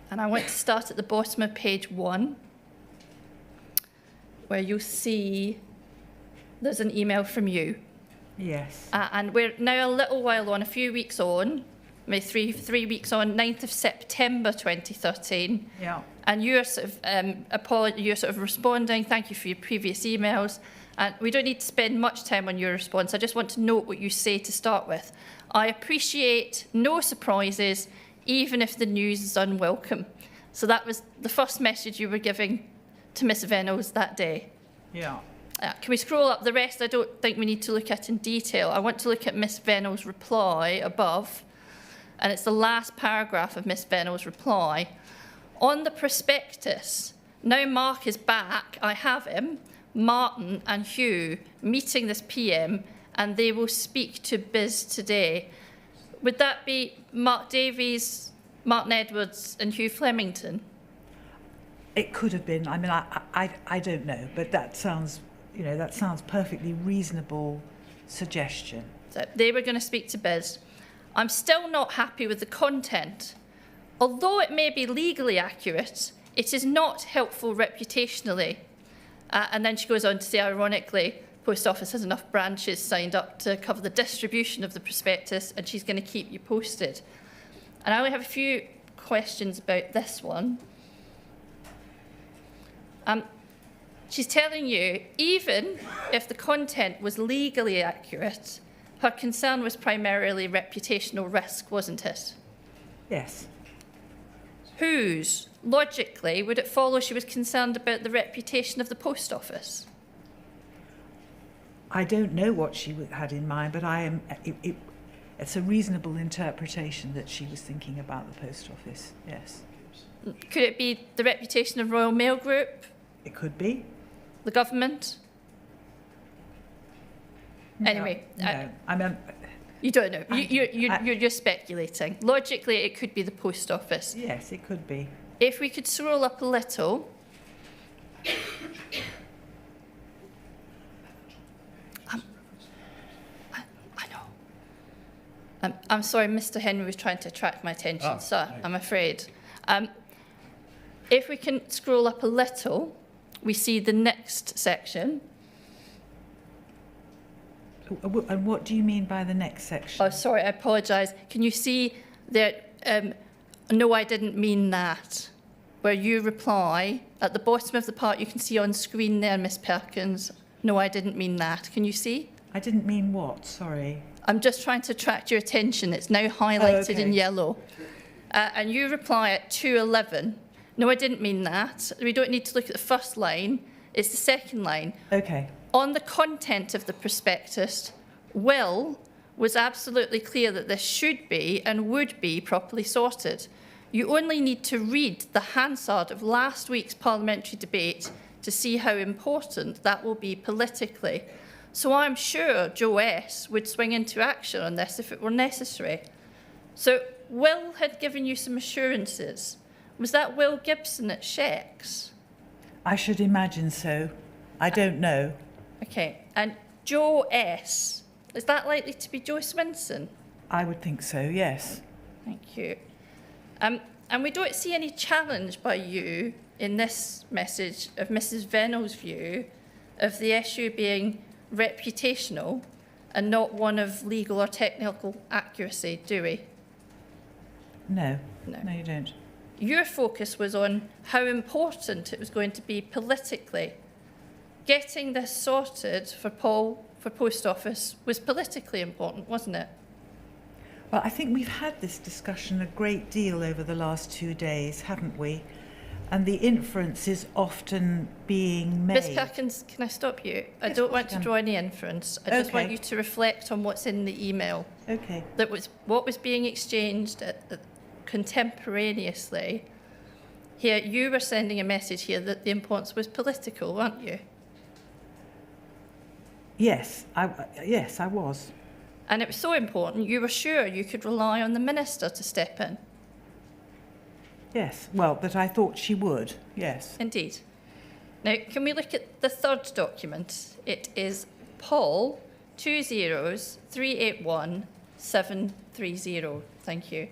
[SPEAKER 9] And I want to start at the bottom of page 1, where you'll see there's an email from you.
[SPEAKER 3] Yes.
[SPEAKER 9] And we're now a little while on, a few weeks on, maybe three weeks on, 9th of September 2013.
[SPEAKER 3] Yeah.
[SPEAKER 9] And you're sort of, you're sort of responding, thank you for your previous emails. And we don't need to spend much time on your response. I just want to note what you say to start with. I appreciate no surprises, even if the news is unwelcome. So that was the first message you were giving to Miss Venables that day.
[SPEAKER 3] Yeah.
[SPEAKER 9] Can we scroll up the rest? I don't think we need to look at in detail. I want to look at Miss Venables' reply above, and it's the last paragraph of Miss Venables' reply. On the prospectus, now Mark is back, I have him, Martin and Hugh meeting this PM, and they will speak to Biz today. Would that be Mark Davies, Martin Edwards and Hugh Flemington?
[SPEAKER 3] It could have been. I mean, I don't know, but that sounds, you know, that sounds perfectly reasonable suggestion.
[SPEAKER 9] So they were going to speak to Biz. I'm still not happy with the content. Although it may be legally accurate, it is not helpful reputationally. And then she goes on to say, ironically, Post Office has enough branches signed up to cover the distribution of the prospectus, and she's going to keep you posted. And I only have a few questions about this one. She's telling you, even if the content was legally accurate, her concern was primarily reputational risk, wasn't it?
[SPEAKER 3] Yes.
[SPEAKER 9] Whose, logically, would it follow she was concerned about the reputation of the Post Office?
[SPEAKER 3] I don't know what she had in mind, but it's a reasonable interpretation that she was thinking about the Post Office, yes.
[SPEAKER 9] Could it be the reputation of Royal Mail Group?
[SPEAKER 3] It could be.
[SPEAKER 9] The government?
[SPEAKER 3] No,
[SPEAKER 9] Anyway.
[SPEAKER 3] no. I mean,
[SPEAKER 9] you don't know. You're just speculating. Logically, it could be the Post Office.
[SPEAKER 3] yes, it could be.
[SPEAKER 9] If we could scroll up a little. I know. I'm sorry, Mr. Henry was trying to attract my attention, sir, I'm afraid. If we can scroll up a little, we see the next section.
[SPEAKER 3] And what do you mean by the next section?
[SPEAKER 9] Oh, sorry, I apologise. Can you see that, no, I didn't mean that, where you reply, at the bottom of the part you can see on screen there, Miss Perkins, no, I didn't mean that. Can you see?
[SPEAKER 3] I didn't mean what, sorry.
[SPEAKER 9] I'm just trying to attract your attention. It's now highlighted in yellow. And you reply at 2:11. No, I didn't mean that. We don't need to look at the first line. It's the second line.
[SPEAKER 3] Okay.
[SPEAKER 9] On the content of the prospectus, Will was absolutely clear that this should be and would be properly sorted. You only need to read the Hansard of last week's parliamentary debate to see how important that will be politically. So I'm sure Joe S. would swing into action on this if it were necessary. So Will had given you some assurances. Was that Will Gibson at Sheck's?
[SPEAKER 3] I should imagine so. I don't know.
[SPEAKER 9] Okay, and Joe S. Is that likely to be Joe Swinson?
[SPEAKER 3] I would think so, yes.
[SPEAKER 9] Thank you. And we don't see any challenge by you in this message of Mrs. Venables' view of the issue being reputational and not one of legal or technical accuracy, do we?
[SPEAKER 3] No.
[SPEAKER 9] No.
[SPEAKER 3] No, you don't.
[SPEAKER 9] Your focus was on how important it was going to be politically. Getting this sorted for Post Office was politically important, wasn't it?
[SPEAKER 3] Well, I think we've had this discussion a great deal over the last 2 days, haven't we? And the inference is often being made.
[SPEAKER 9] Ms. Perkins, can I stop you? I don't want to draw any inference. I just want you to reflect on what's in the email.
[SPEAKER 3] Okay.
[SPEAKER 9] That was what was being exchanged contemporaneously. Here, you were sending a message here that the importance was political, weren't you?
[SPEAKER 3] Yes, I was.
[SPEAKER 9] And it was so important, you were sure you could rely on the minister to step in.
[SPEAKER 3] Yes, well, that I thought she would, yes.
[SPEAKER 9] Indeed. Now, can we look at the third document? It is Paul 20381-730. Thank you.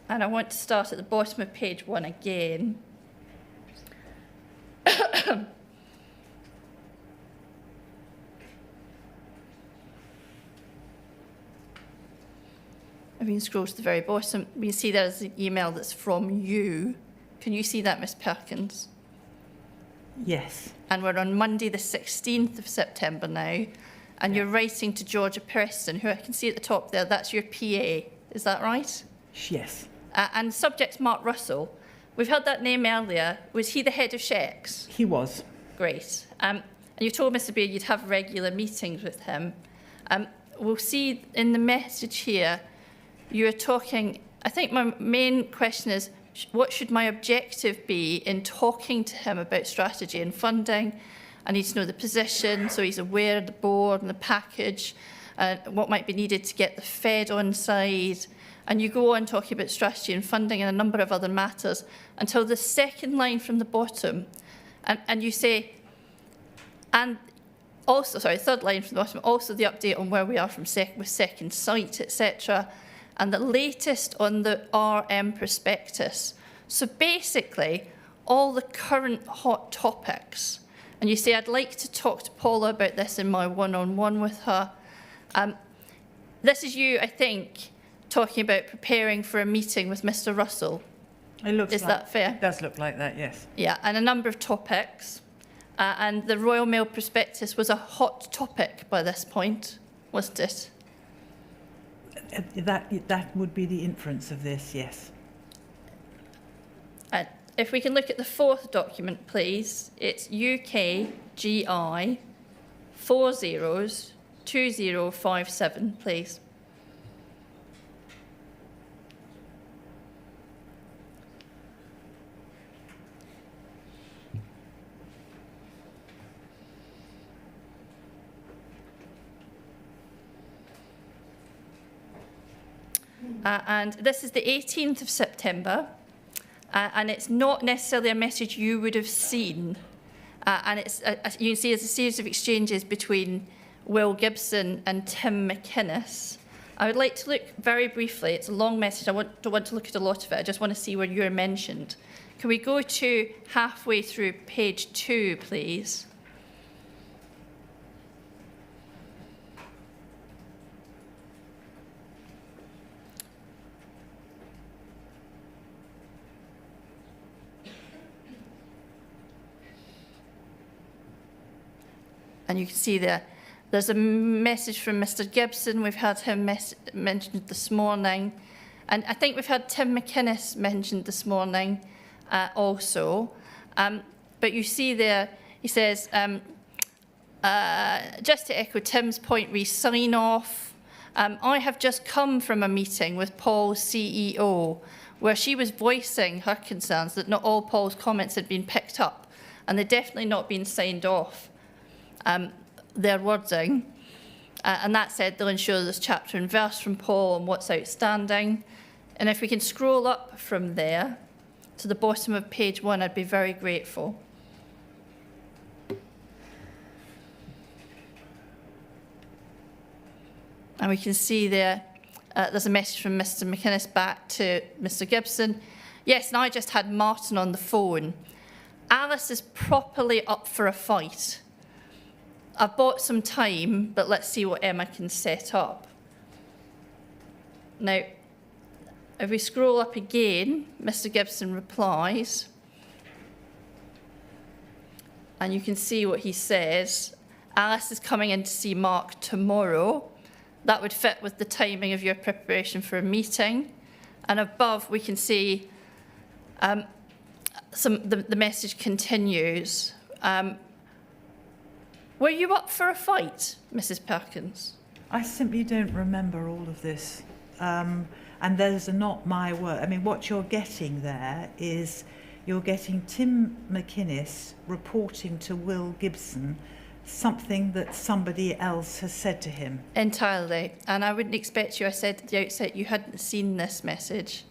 [SPEAKER 9] And I want to start at the bottom of page 1 again. If we can scroll to the very bottom, we see there's an email that's from you Can you see that, Ms Perkins?
[SPEAKER 3] Yes.
[SPEAKER 9] And we're on Monday the 16th of September now, and you're writing to Georgia Preston, who I can see at the top there, that's your PA, is that right?
[SPEAKER 3] Yes.
[SPEAKER 9] And subject Mark Russell, we've heard that name earlier, was he the head of SHEX?
[SPEAKER 3] He was.
[SPEAKER 9] Great. And you told Mr Beer you'd have regular meetings with him. We'll see in the message here, you're talking, I think my main question is, what should my objective be in talking to him about strategy and funding? I need to know the position, so he's aware of the board and the package, what might be needed to get the Fed on side. And you go on talking about strategy and funding and a number of other matters until the second line from the bottom. And you say, and also, sorry, third line from the bottom, also the update on where we are from with second site, etc. And the latest on the RM prospectus. So basically, all the current hot topics. And you say, I'd like to talk to Paula about this in my one-on-one with her. This is you, I think, talking about preparing for a meeting with Mr Russell.
[SPEAKER 3] It looks
[SPEAKER 9] is
[SPEAKER 3] like,
[SPEAKER 9] that fair?
[SPEAKER 3] It does look like that, yes.
[SPEAKER 9] Yeah, and a number of topics. And the Royal Mail prospectus was a hot topic by this point, wasn't it?
[SPEAKER 3] That would be the inference of this, yes.
[SPEAKER 9] If we can look at the fourth document, please. It's UKGI 402057, please. And this is the 18th of September, and it's not necessarily a message you would have seen. And it's you can see it's a series of exchanges between Will Gibson and Tim McInnes. I would like to look very briefly, it's a long message, I don't want to look at a lot of it, I just want to see where you're mentioned. Can we go to halfway through page 2, please? And you can see there's a message from Mr Gibson. We've had him mentioned this morning. And I think we've had Tim McInnes mentioned this morning also. But you see there, he says, just to echo Tim's point, we sign off. I have just come from a meeting with Paul's CEO where she was voicing her concerns that not all Paul's comments had been picked up and they'd definitely not been signed off. Their wording, and that said they'll ensure there's chapter and verse from Paul on what's outstanding. And if we can scroll up from there to the bottom of page 1, I'd be very grateful. And we can see there, there's a message from Mr McInnes back to Mr Gibson. Yes, and I just had Martin on the phone. Alice is properly up for a fight. I've bought some time, but let's see what Emma can set up. Now, if we scroll up again, Mr Gibson replies. And you can see what he says. Alice is coming in to see Mark tomorrow. That would fit with the timing of your preparation for a meeting. And above, we can see the message continues. Were you up for a fight, Mrs Perkins?
[SPEAKER 3] I simply don't remember all of this. And those are not my words. I mean, what you're getting there is you're getting Tim McInnes reporting to Will Gibson something that somebody else has said to him.
[SPEAKER 9] Entirely. And I wouldn't expect you, I said at the outset, you hadn't seen this message.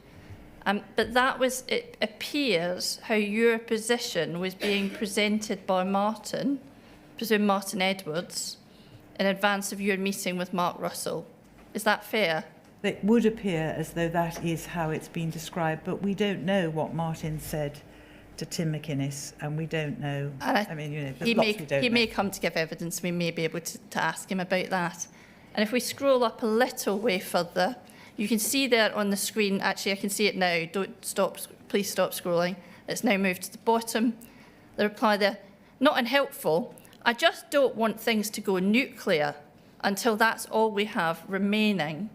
[SPEAKER 9] But that was, it appears, how your position was being presented by Martin, presume Martin Edwards, in advance of your meeting with Mark Russell. Is that fair?
[SPEAKER 3] It would appear as though that is how it's been described, but we don't know what Martin said to Tim McInnes, and we don't know. I mean, you know, there's lots we don't know.
[SPEAKER 9] He may come to give evidence. We may be able to ask him about that. And if we scroll up a little way further, you can see there on the screen, actually I can see it now, don't stop, please stop scrolling. It's now moved to the bottom. The reply there, not unhelpful. I just don't want things to go nuclear until that's all we have remaining.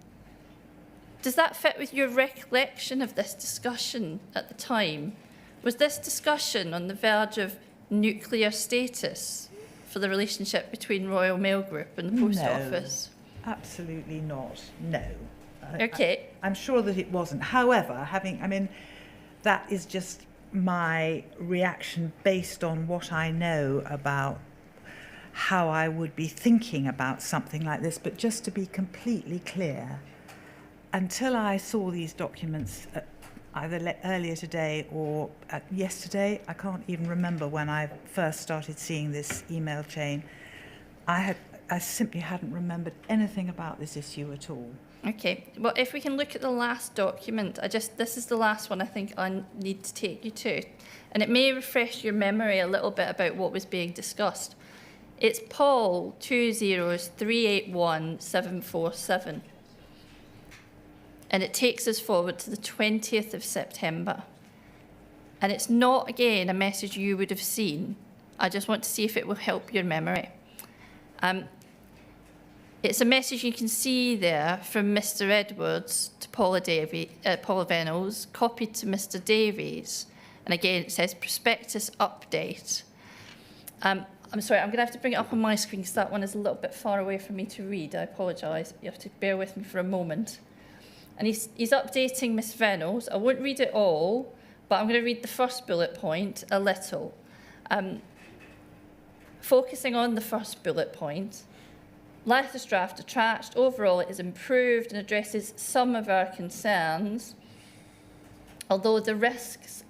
[SPEAKER 9] Does that fit with your recollection of this discussion at the time? Was this discussion on the verge of nuclear status for the relationship between Royal Mail Group and the Post Office?
[SPEAKER 3] Absolutely not. No.
[SPEAKER 9] Okay.
[SPEAKER 3] I'm sure that it wasn't. However, that is just my reaction based on what I know about how I would be thinking about something like this. But just to be completely clear, until I saw these documents either earlier today or yesterday, I can't even remember when I first started seeing this email chain, I simply hadn't remembered anything about this issue at all.
[SPEAKER 9] Okay, well, if we can look at the last document, this is the last one I think I need to take you to, and it may refresh your memory a little bit about what was being discussed. It's Paul 20381-747, and it takes us forward to the 20th of September. And it's not, again, a message you would have seen. I just want to see if it will help your memory. It's a message you can see there from Mr. Edwards to Paula Venables, copied to Mr. Davies. And again, it says Prospectus update. I'm sorry, I'm going to have to bring it up on my screen because that one is a little bit far away for me to read. I apologise. You have to bear with me for a moment. And he's updating Miss Venables. I won't read it all, but I'm going to read the first bullet point a little. Focusing on the first bullet point, latest draft attached. Overall, it is improved and addresses some of our concerns, although the risks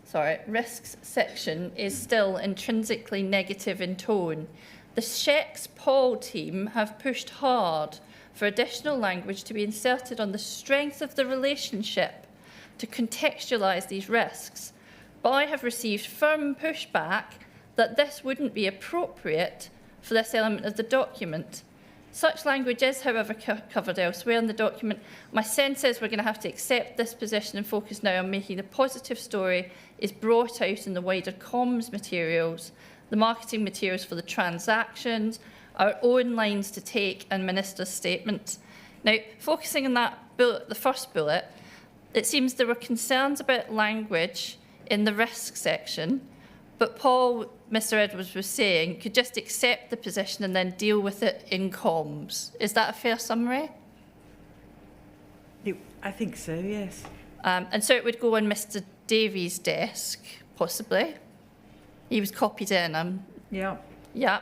[SPEAKER 9] section is still intrinsically negative in tone. The Sheck's Paul team have pushed hard for additional language to be inserted on the strength of the relationship to contextualise these risks, but I have received firm pushback that this wouldn't be appropriate for this element of the document. Such language is, however, covered elsewhere in the document. My sense is we're going to have to accept this position and focus now on making the positive story is brought out in the wider comms materials, the marketing materials for the transactions, our own lines to take, and Minister's statements. Now, focusing on that bullet, the first bullet, it seems there were concerns about language in the risk section, but Paul, Mr. Edwards was saying, could just accept the position and then deal with it in comms. Is that a fair summary?
[SPEAKER 3] I think so, yes.
[SPEAKER 9] And so it would go on Mr. Davies' desk, possibly. He was copied in.
[SPEAKER 3] Yeah.
[SPEAKER 9] Yeah.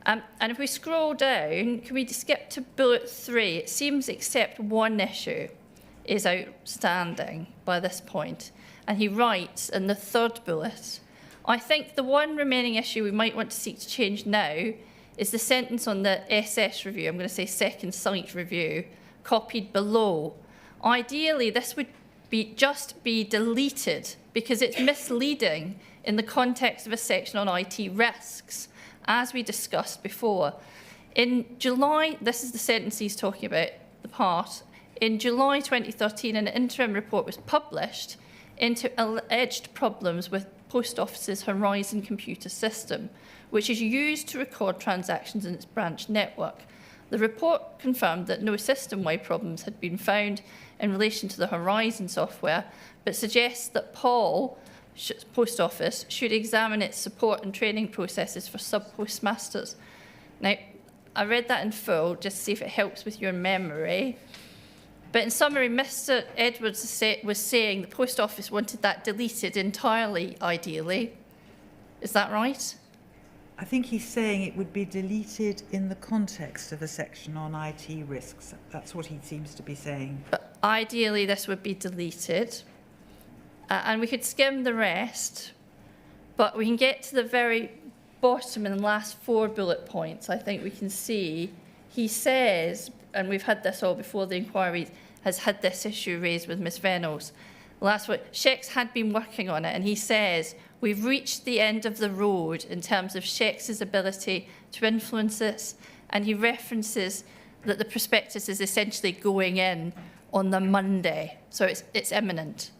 [SPEAKER 9] And if we scroll down, can we skip to bullet 3? It seems except one issue is outstanding by this point. And he writes in the third bullet, I think the one remaining issue we might want to seek to change now is the sentence on the SS review, I'm going to say second site review, copied below. Ideally, this would just be deleted because it's misleading in the context of a section on IT risks, as we discussed before. In July, this is the sentence he's talking about, the part. In July 2013, an interim report was published into alleged problems with Post Office's Horizon computer system, which is used to record transactions in its branch network. The report confirmed that no system-wide problems had been found in relation to the Horizon software, but suggests that Post Office should examine its support and training processes for sub-postmasters. Now, I read that in full just to see if it helps with your memory. But in summary, Mr. Edwards was saying the Post Office wanted that deleted entirely, ideally. Is that right?
[SPEAKER 3] I think he's saying it would be deleted in the context of a section on IT risks. That's what he seems to be saying.
[SPEAKER 9] But ideally, this would be deleted. And we could skim the rest, but we can get to the very bottom in the last 4 bullet points. I think we can see he says, and we've had this all before the inquiry has had this issue raised with Ms. Venables. Last one, Sheck's had been working on it, and he says, we've reached the end of the road in terms of Sheck's ability to influence this, and he references that the prospectus is essentially going in on the Monday, so it's imminent.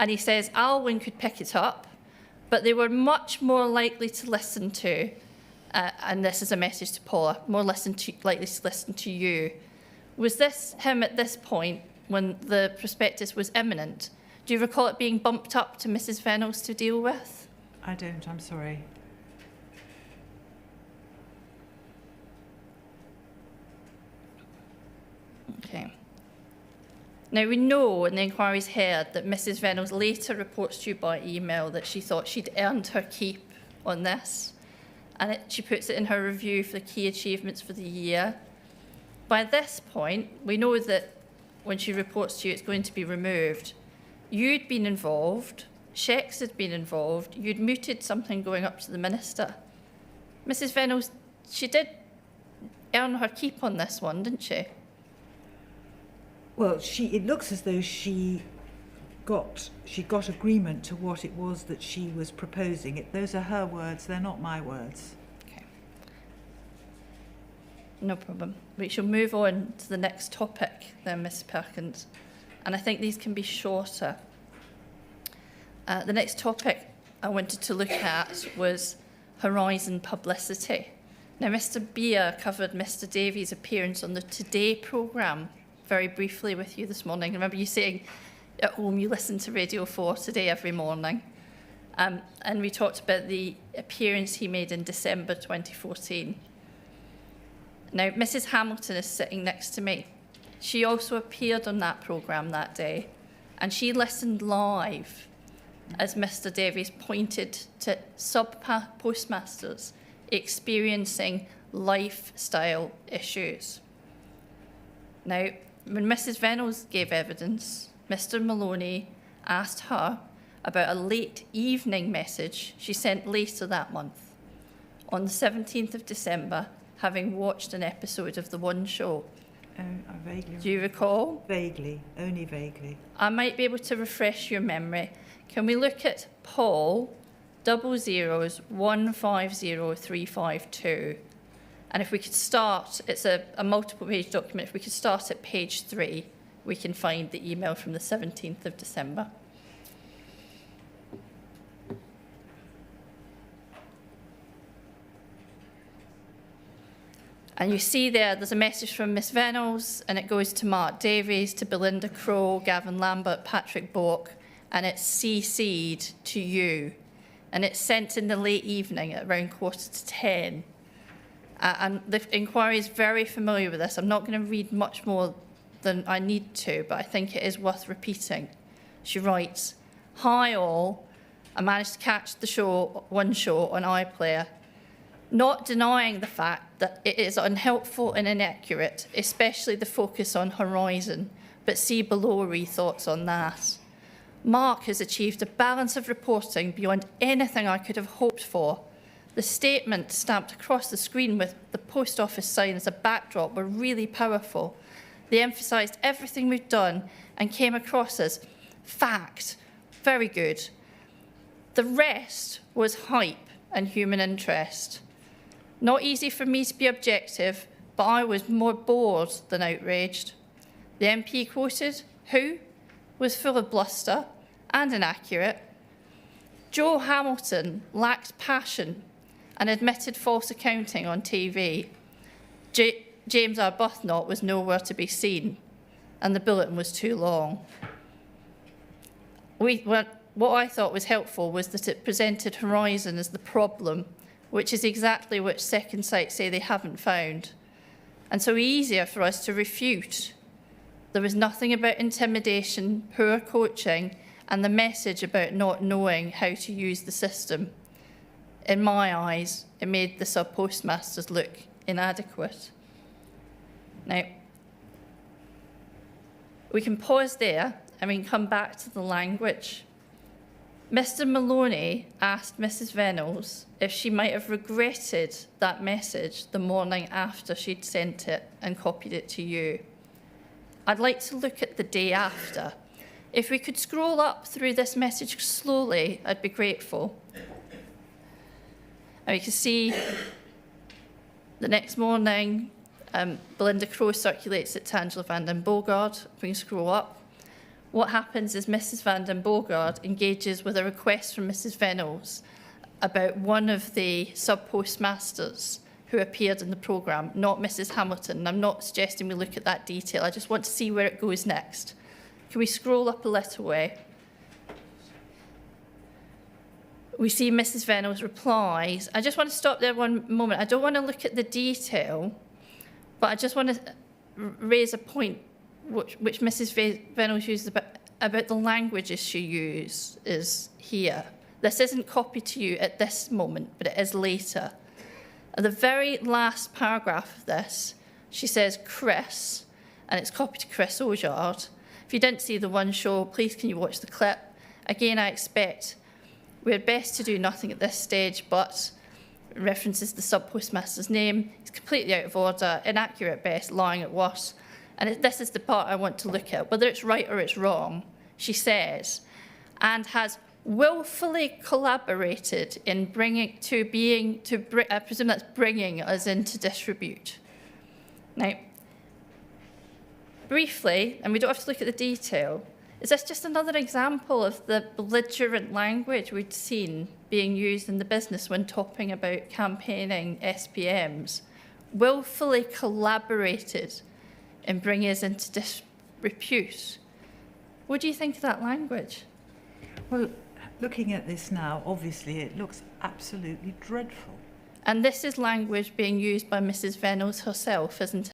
[SPEAKER 9] And he says Alwyn could pick it up, but they were much more likely to listen to, and this is a message to Paula, likely to listen to you. Was this him at this point when the prospectus was imminent? Do you recall it being bumped up to Mrs. Venables to deal with?
[SPEAKER 3] I don't, I'm sorry.
[SPEAKER 9] Okay. Now, we know in the inquiry's heard that Mrs. Venables later reports to you by email that she thought she'd earned her keep on this, and she puts it in her review for the key achievements for the year. By this point, we know that when she reports to you, it's going to be removed. You'd been involved, Shex had been involved, you'd mooted something going up to the Minister. Mrs. Venables, she did earn her keep on this one, didn't she?
[SPEAKER 3] Well, it looks as though she got agreement to what it was that she was proposing. Those are her words, they're not my words.
[SPEAKER 9] Okay. No problem. We shall move on to the next topic then, Ms. Perkins. And I think these can be shorter. The next topic I wanted to look at was Horizon publicity. Now, Mr. Beer covered Mr. Davies' appearance on the Today programme very briefly with you this morning. I remember you saying at home you listen to Radio 4 Today every morning. And we talked about the appearance he made in December 2014. Now, Mrs. Hamilton is sitting next to me. She also appeared on that programme that day, and she listened live as Mr. Davies pointed to sub-postmasters experiencing lifestyle issues. Now, when Mrs. Venables gave evidence, Mr. Maloney asked her about a late evening message she sent later that month, on the 17th of December, having watched an episode of The One Show.
[SPEAKER 3] I vaguely.
[SPEAKER 9] Do you recall?
[SPEAKER 3] Vaguely, only vaguely.
[SPEAKER 9] I might be able to refresh your memory. Can we look at Paul 001503552? And if we could start, it's a multiple page document, if we could start at page 3, we can find the email from the 17th of December. And you see there's a message from Miss Venables, and it goes to Mark Davies, to Belinda Crowe, Gavin Lambert, Patrick Bork, and it's CC'd to you. And it's sent in the late evening at around 9:45. And the inquiry is very familiar with this. I'm not going to read much more than I need to, but I think it is worth repeating. She writes, "Hi all, I managed to catch the One Show on iPlayer. Not denying the fact that it is unhelpful and inaccurate, especially the focus on Horizon, but see below thoughts on that. Mark has achieved a balance of reporting beyond anything I could have hoped for. The statement stamped across the screen with the Post Office sign as a backdrop were really powerful. They emphasised everything we've done and came across as fact. Very good. The rest was hype and human interest. Not easy for me to be objective, but I was more bored than outraged. The MP quoted, who was full of bluster and inaccurate. Joe Hamilton lacked passion and admitted false accounting on TV. James Arbuthnot was nowhere to be seen, and the bulletin was too long. What I thought was helpful was that it presented Horizon as the problem, which is exactly what Second Sight say they haven't found, and so easier for us to refute. There was nothing about intimidation, poor coaching, and the message about not knowing how to use the system. In my eyes, it made the sub-postmasters look inadequate." Now, we can pause there and we can come back to the language. Mr. Maloney asked Mrs. Venables if she might have regretted that message the morning after she'd sent it and copied it to you. I'd like to look at the day after. If we could scroll up through this message slowly, I'd be grateful. And we can see the next morning, Belinda Crowe circulates it to Angela van den Bogart. We can scroll up. what happens is Mrs Van den Bogart engages with a request from Mrs Venables about one of the sub-postmasters who appeared in the programme, not Mrs Hamilton. And I'm not suggesting we look at that detail. I just want to see where it goes next. Can we scroll up a little way? We see Mrs Venables replies. I just want to stop there one moment. I don't want to look at the detail, but I just want to raise a point which Mrs Venables uses about the language she uses here. This isn't copied to you at this moment, but it is later. At the very last paragraph of this, she says Chris, and it's copied to Chris Ojard. If you didn't see the one show, please can you watch the clip? Again, I expect we're best to do nothing at this stage, but references the sub-postmaster's name. It's completely out of order, inaccurate at best, lying at worst. And this is the part I want to look at. Whether it's right or it's wrong, she says, and has willfully collaborated in bringing I presume that's bringing us into disrepute. Now, briefly, and we don't have to look at the detail, is this just another example of the belligerent language we'd seen being used in the business when talking about campaigning SPMs? Willfully collaborated in bringing us into disrepute. What do you think of that language?
[SPEAKER 3] Well, looking at this now, obviously it looks absolutely dreadful.
[SPEAKER 9] And this is language being used by Mrs Venables herself, isn't it?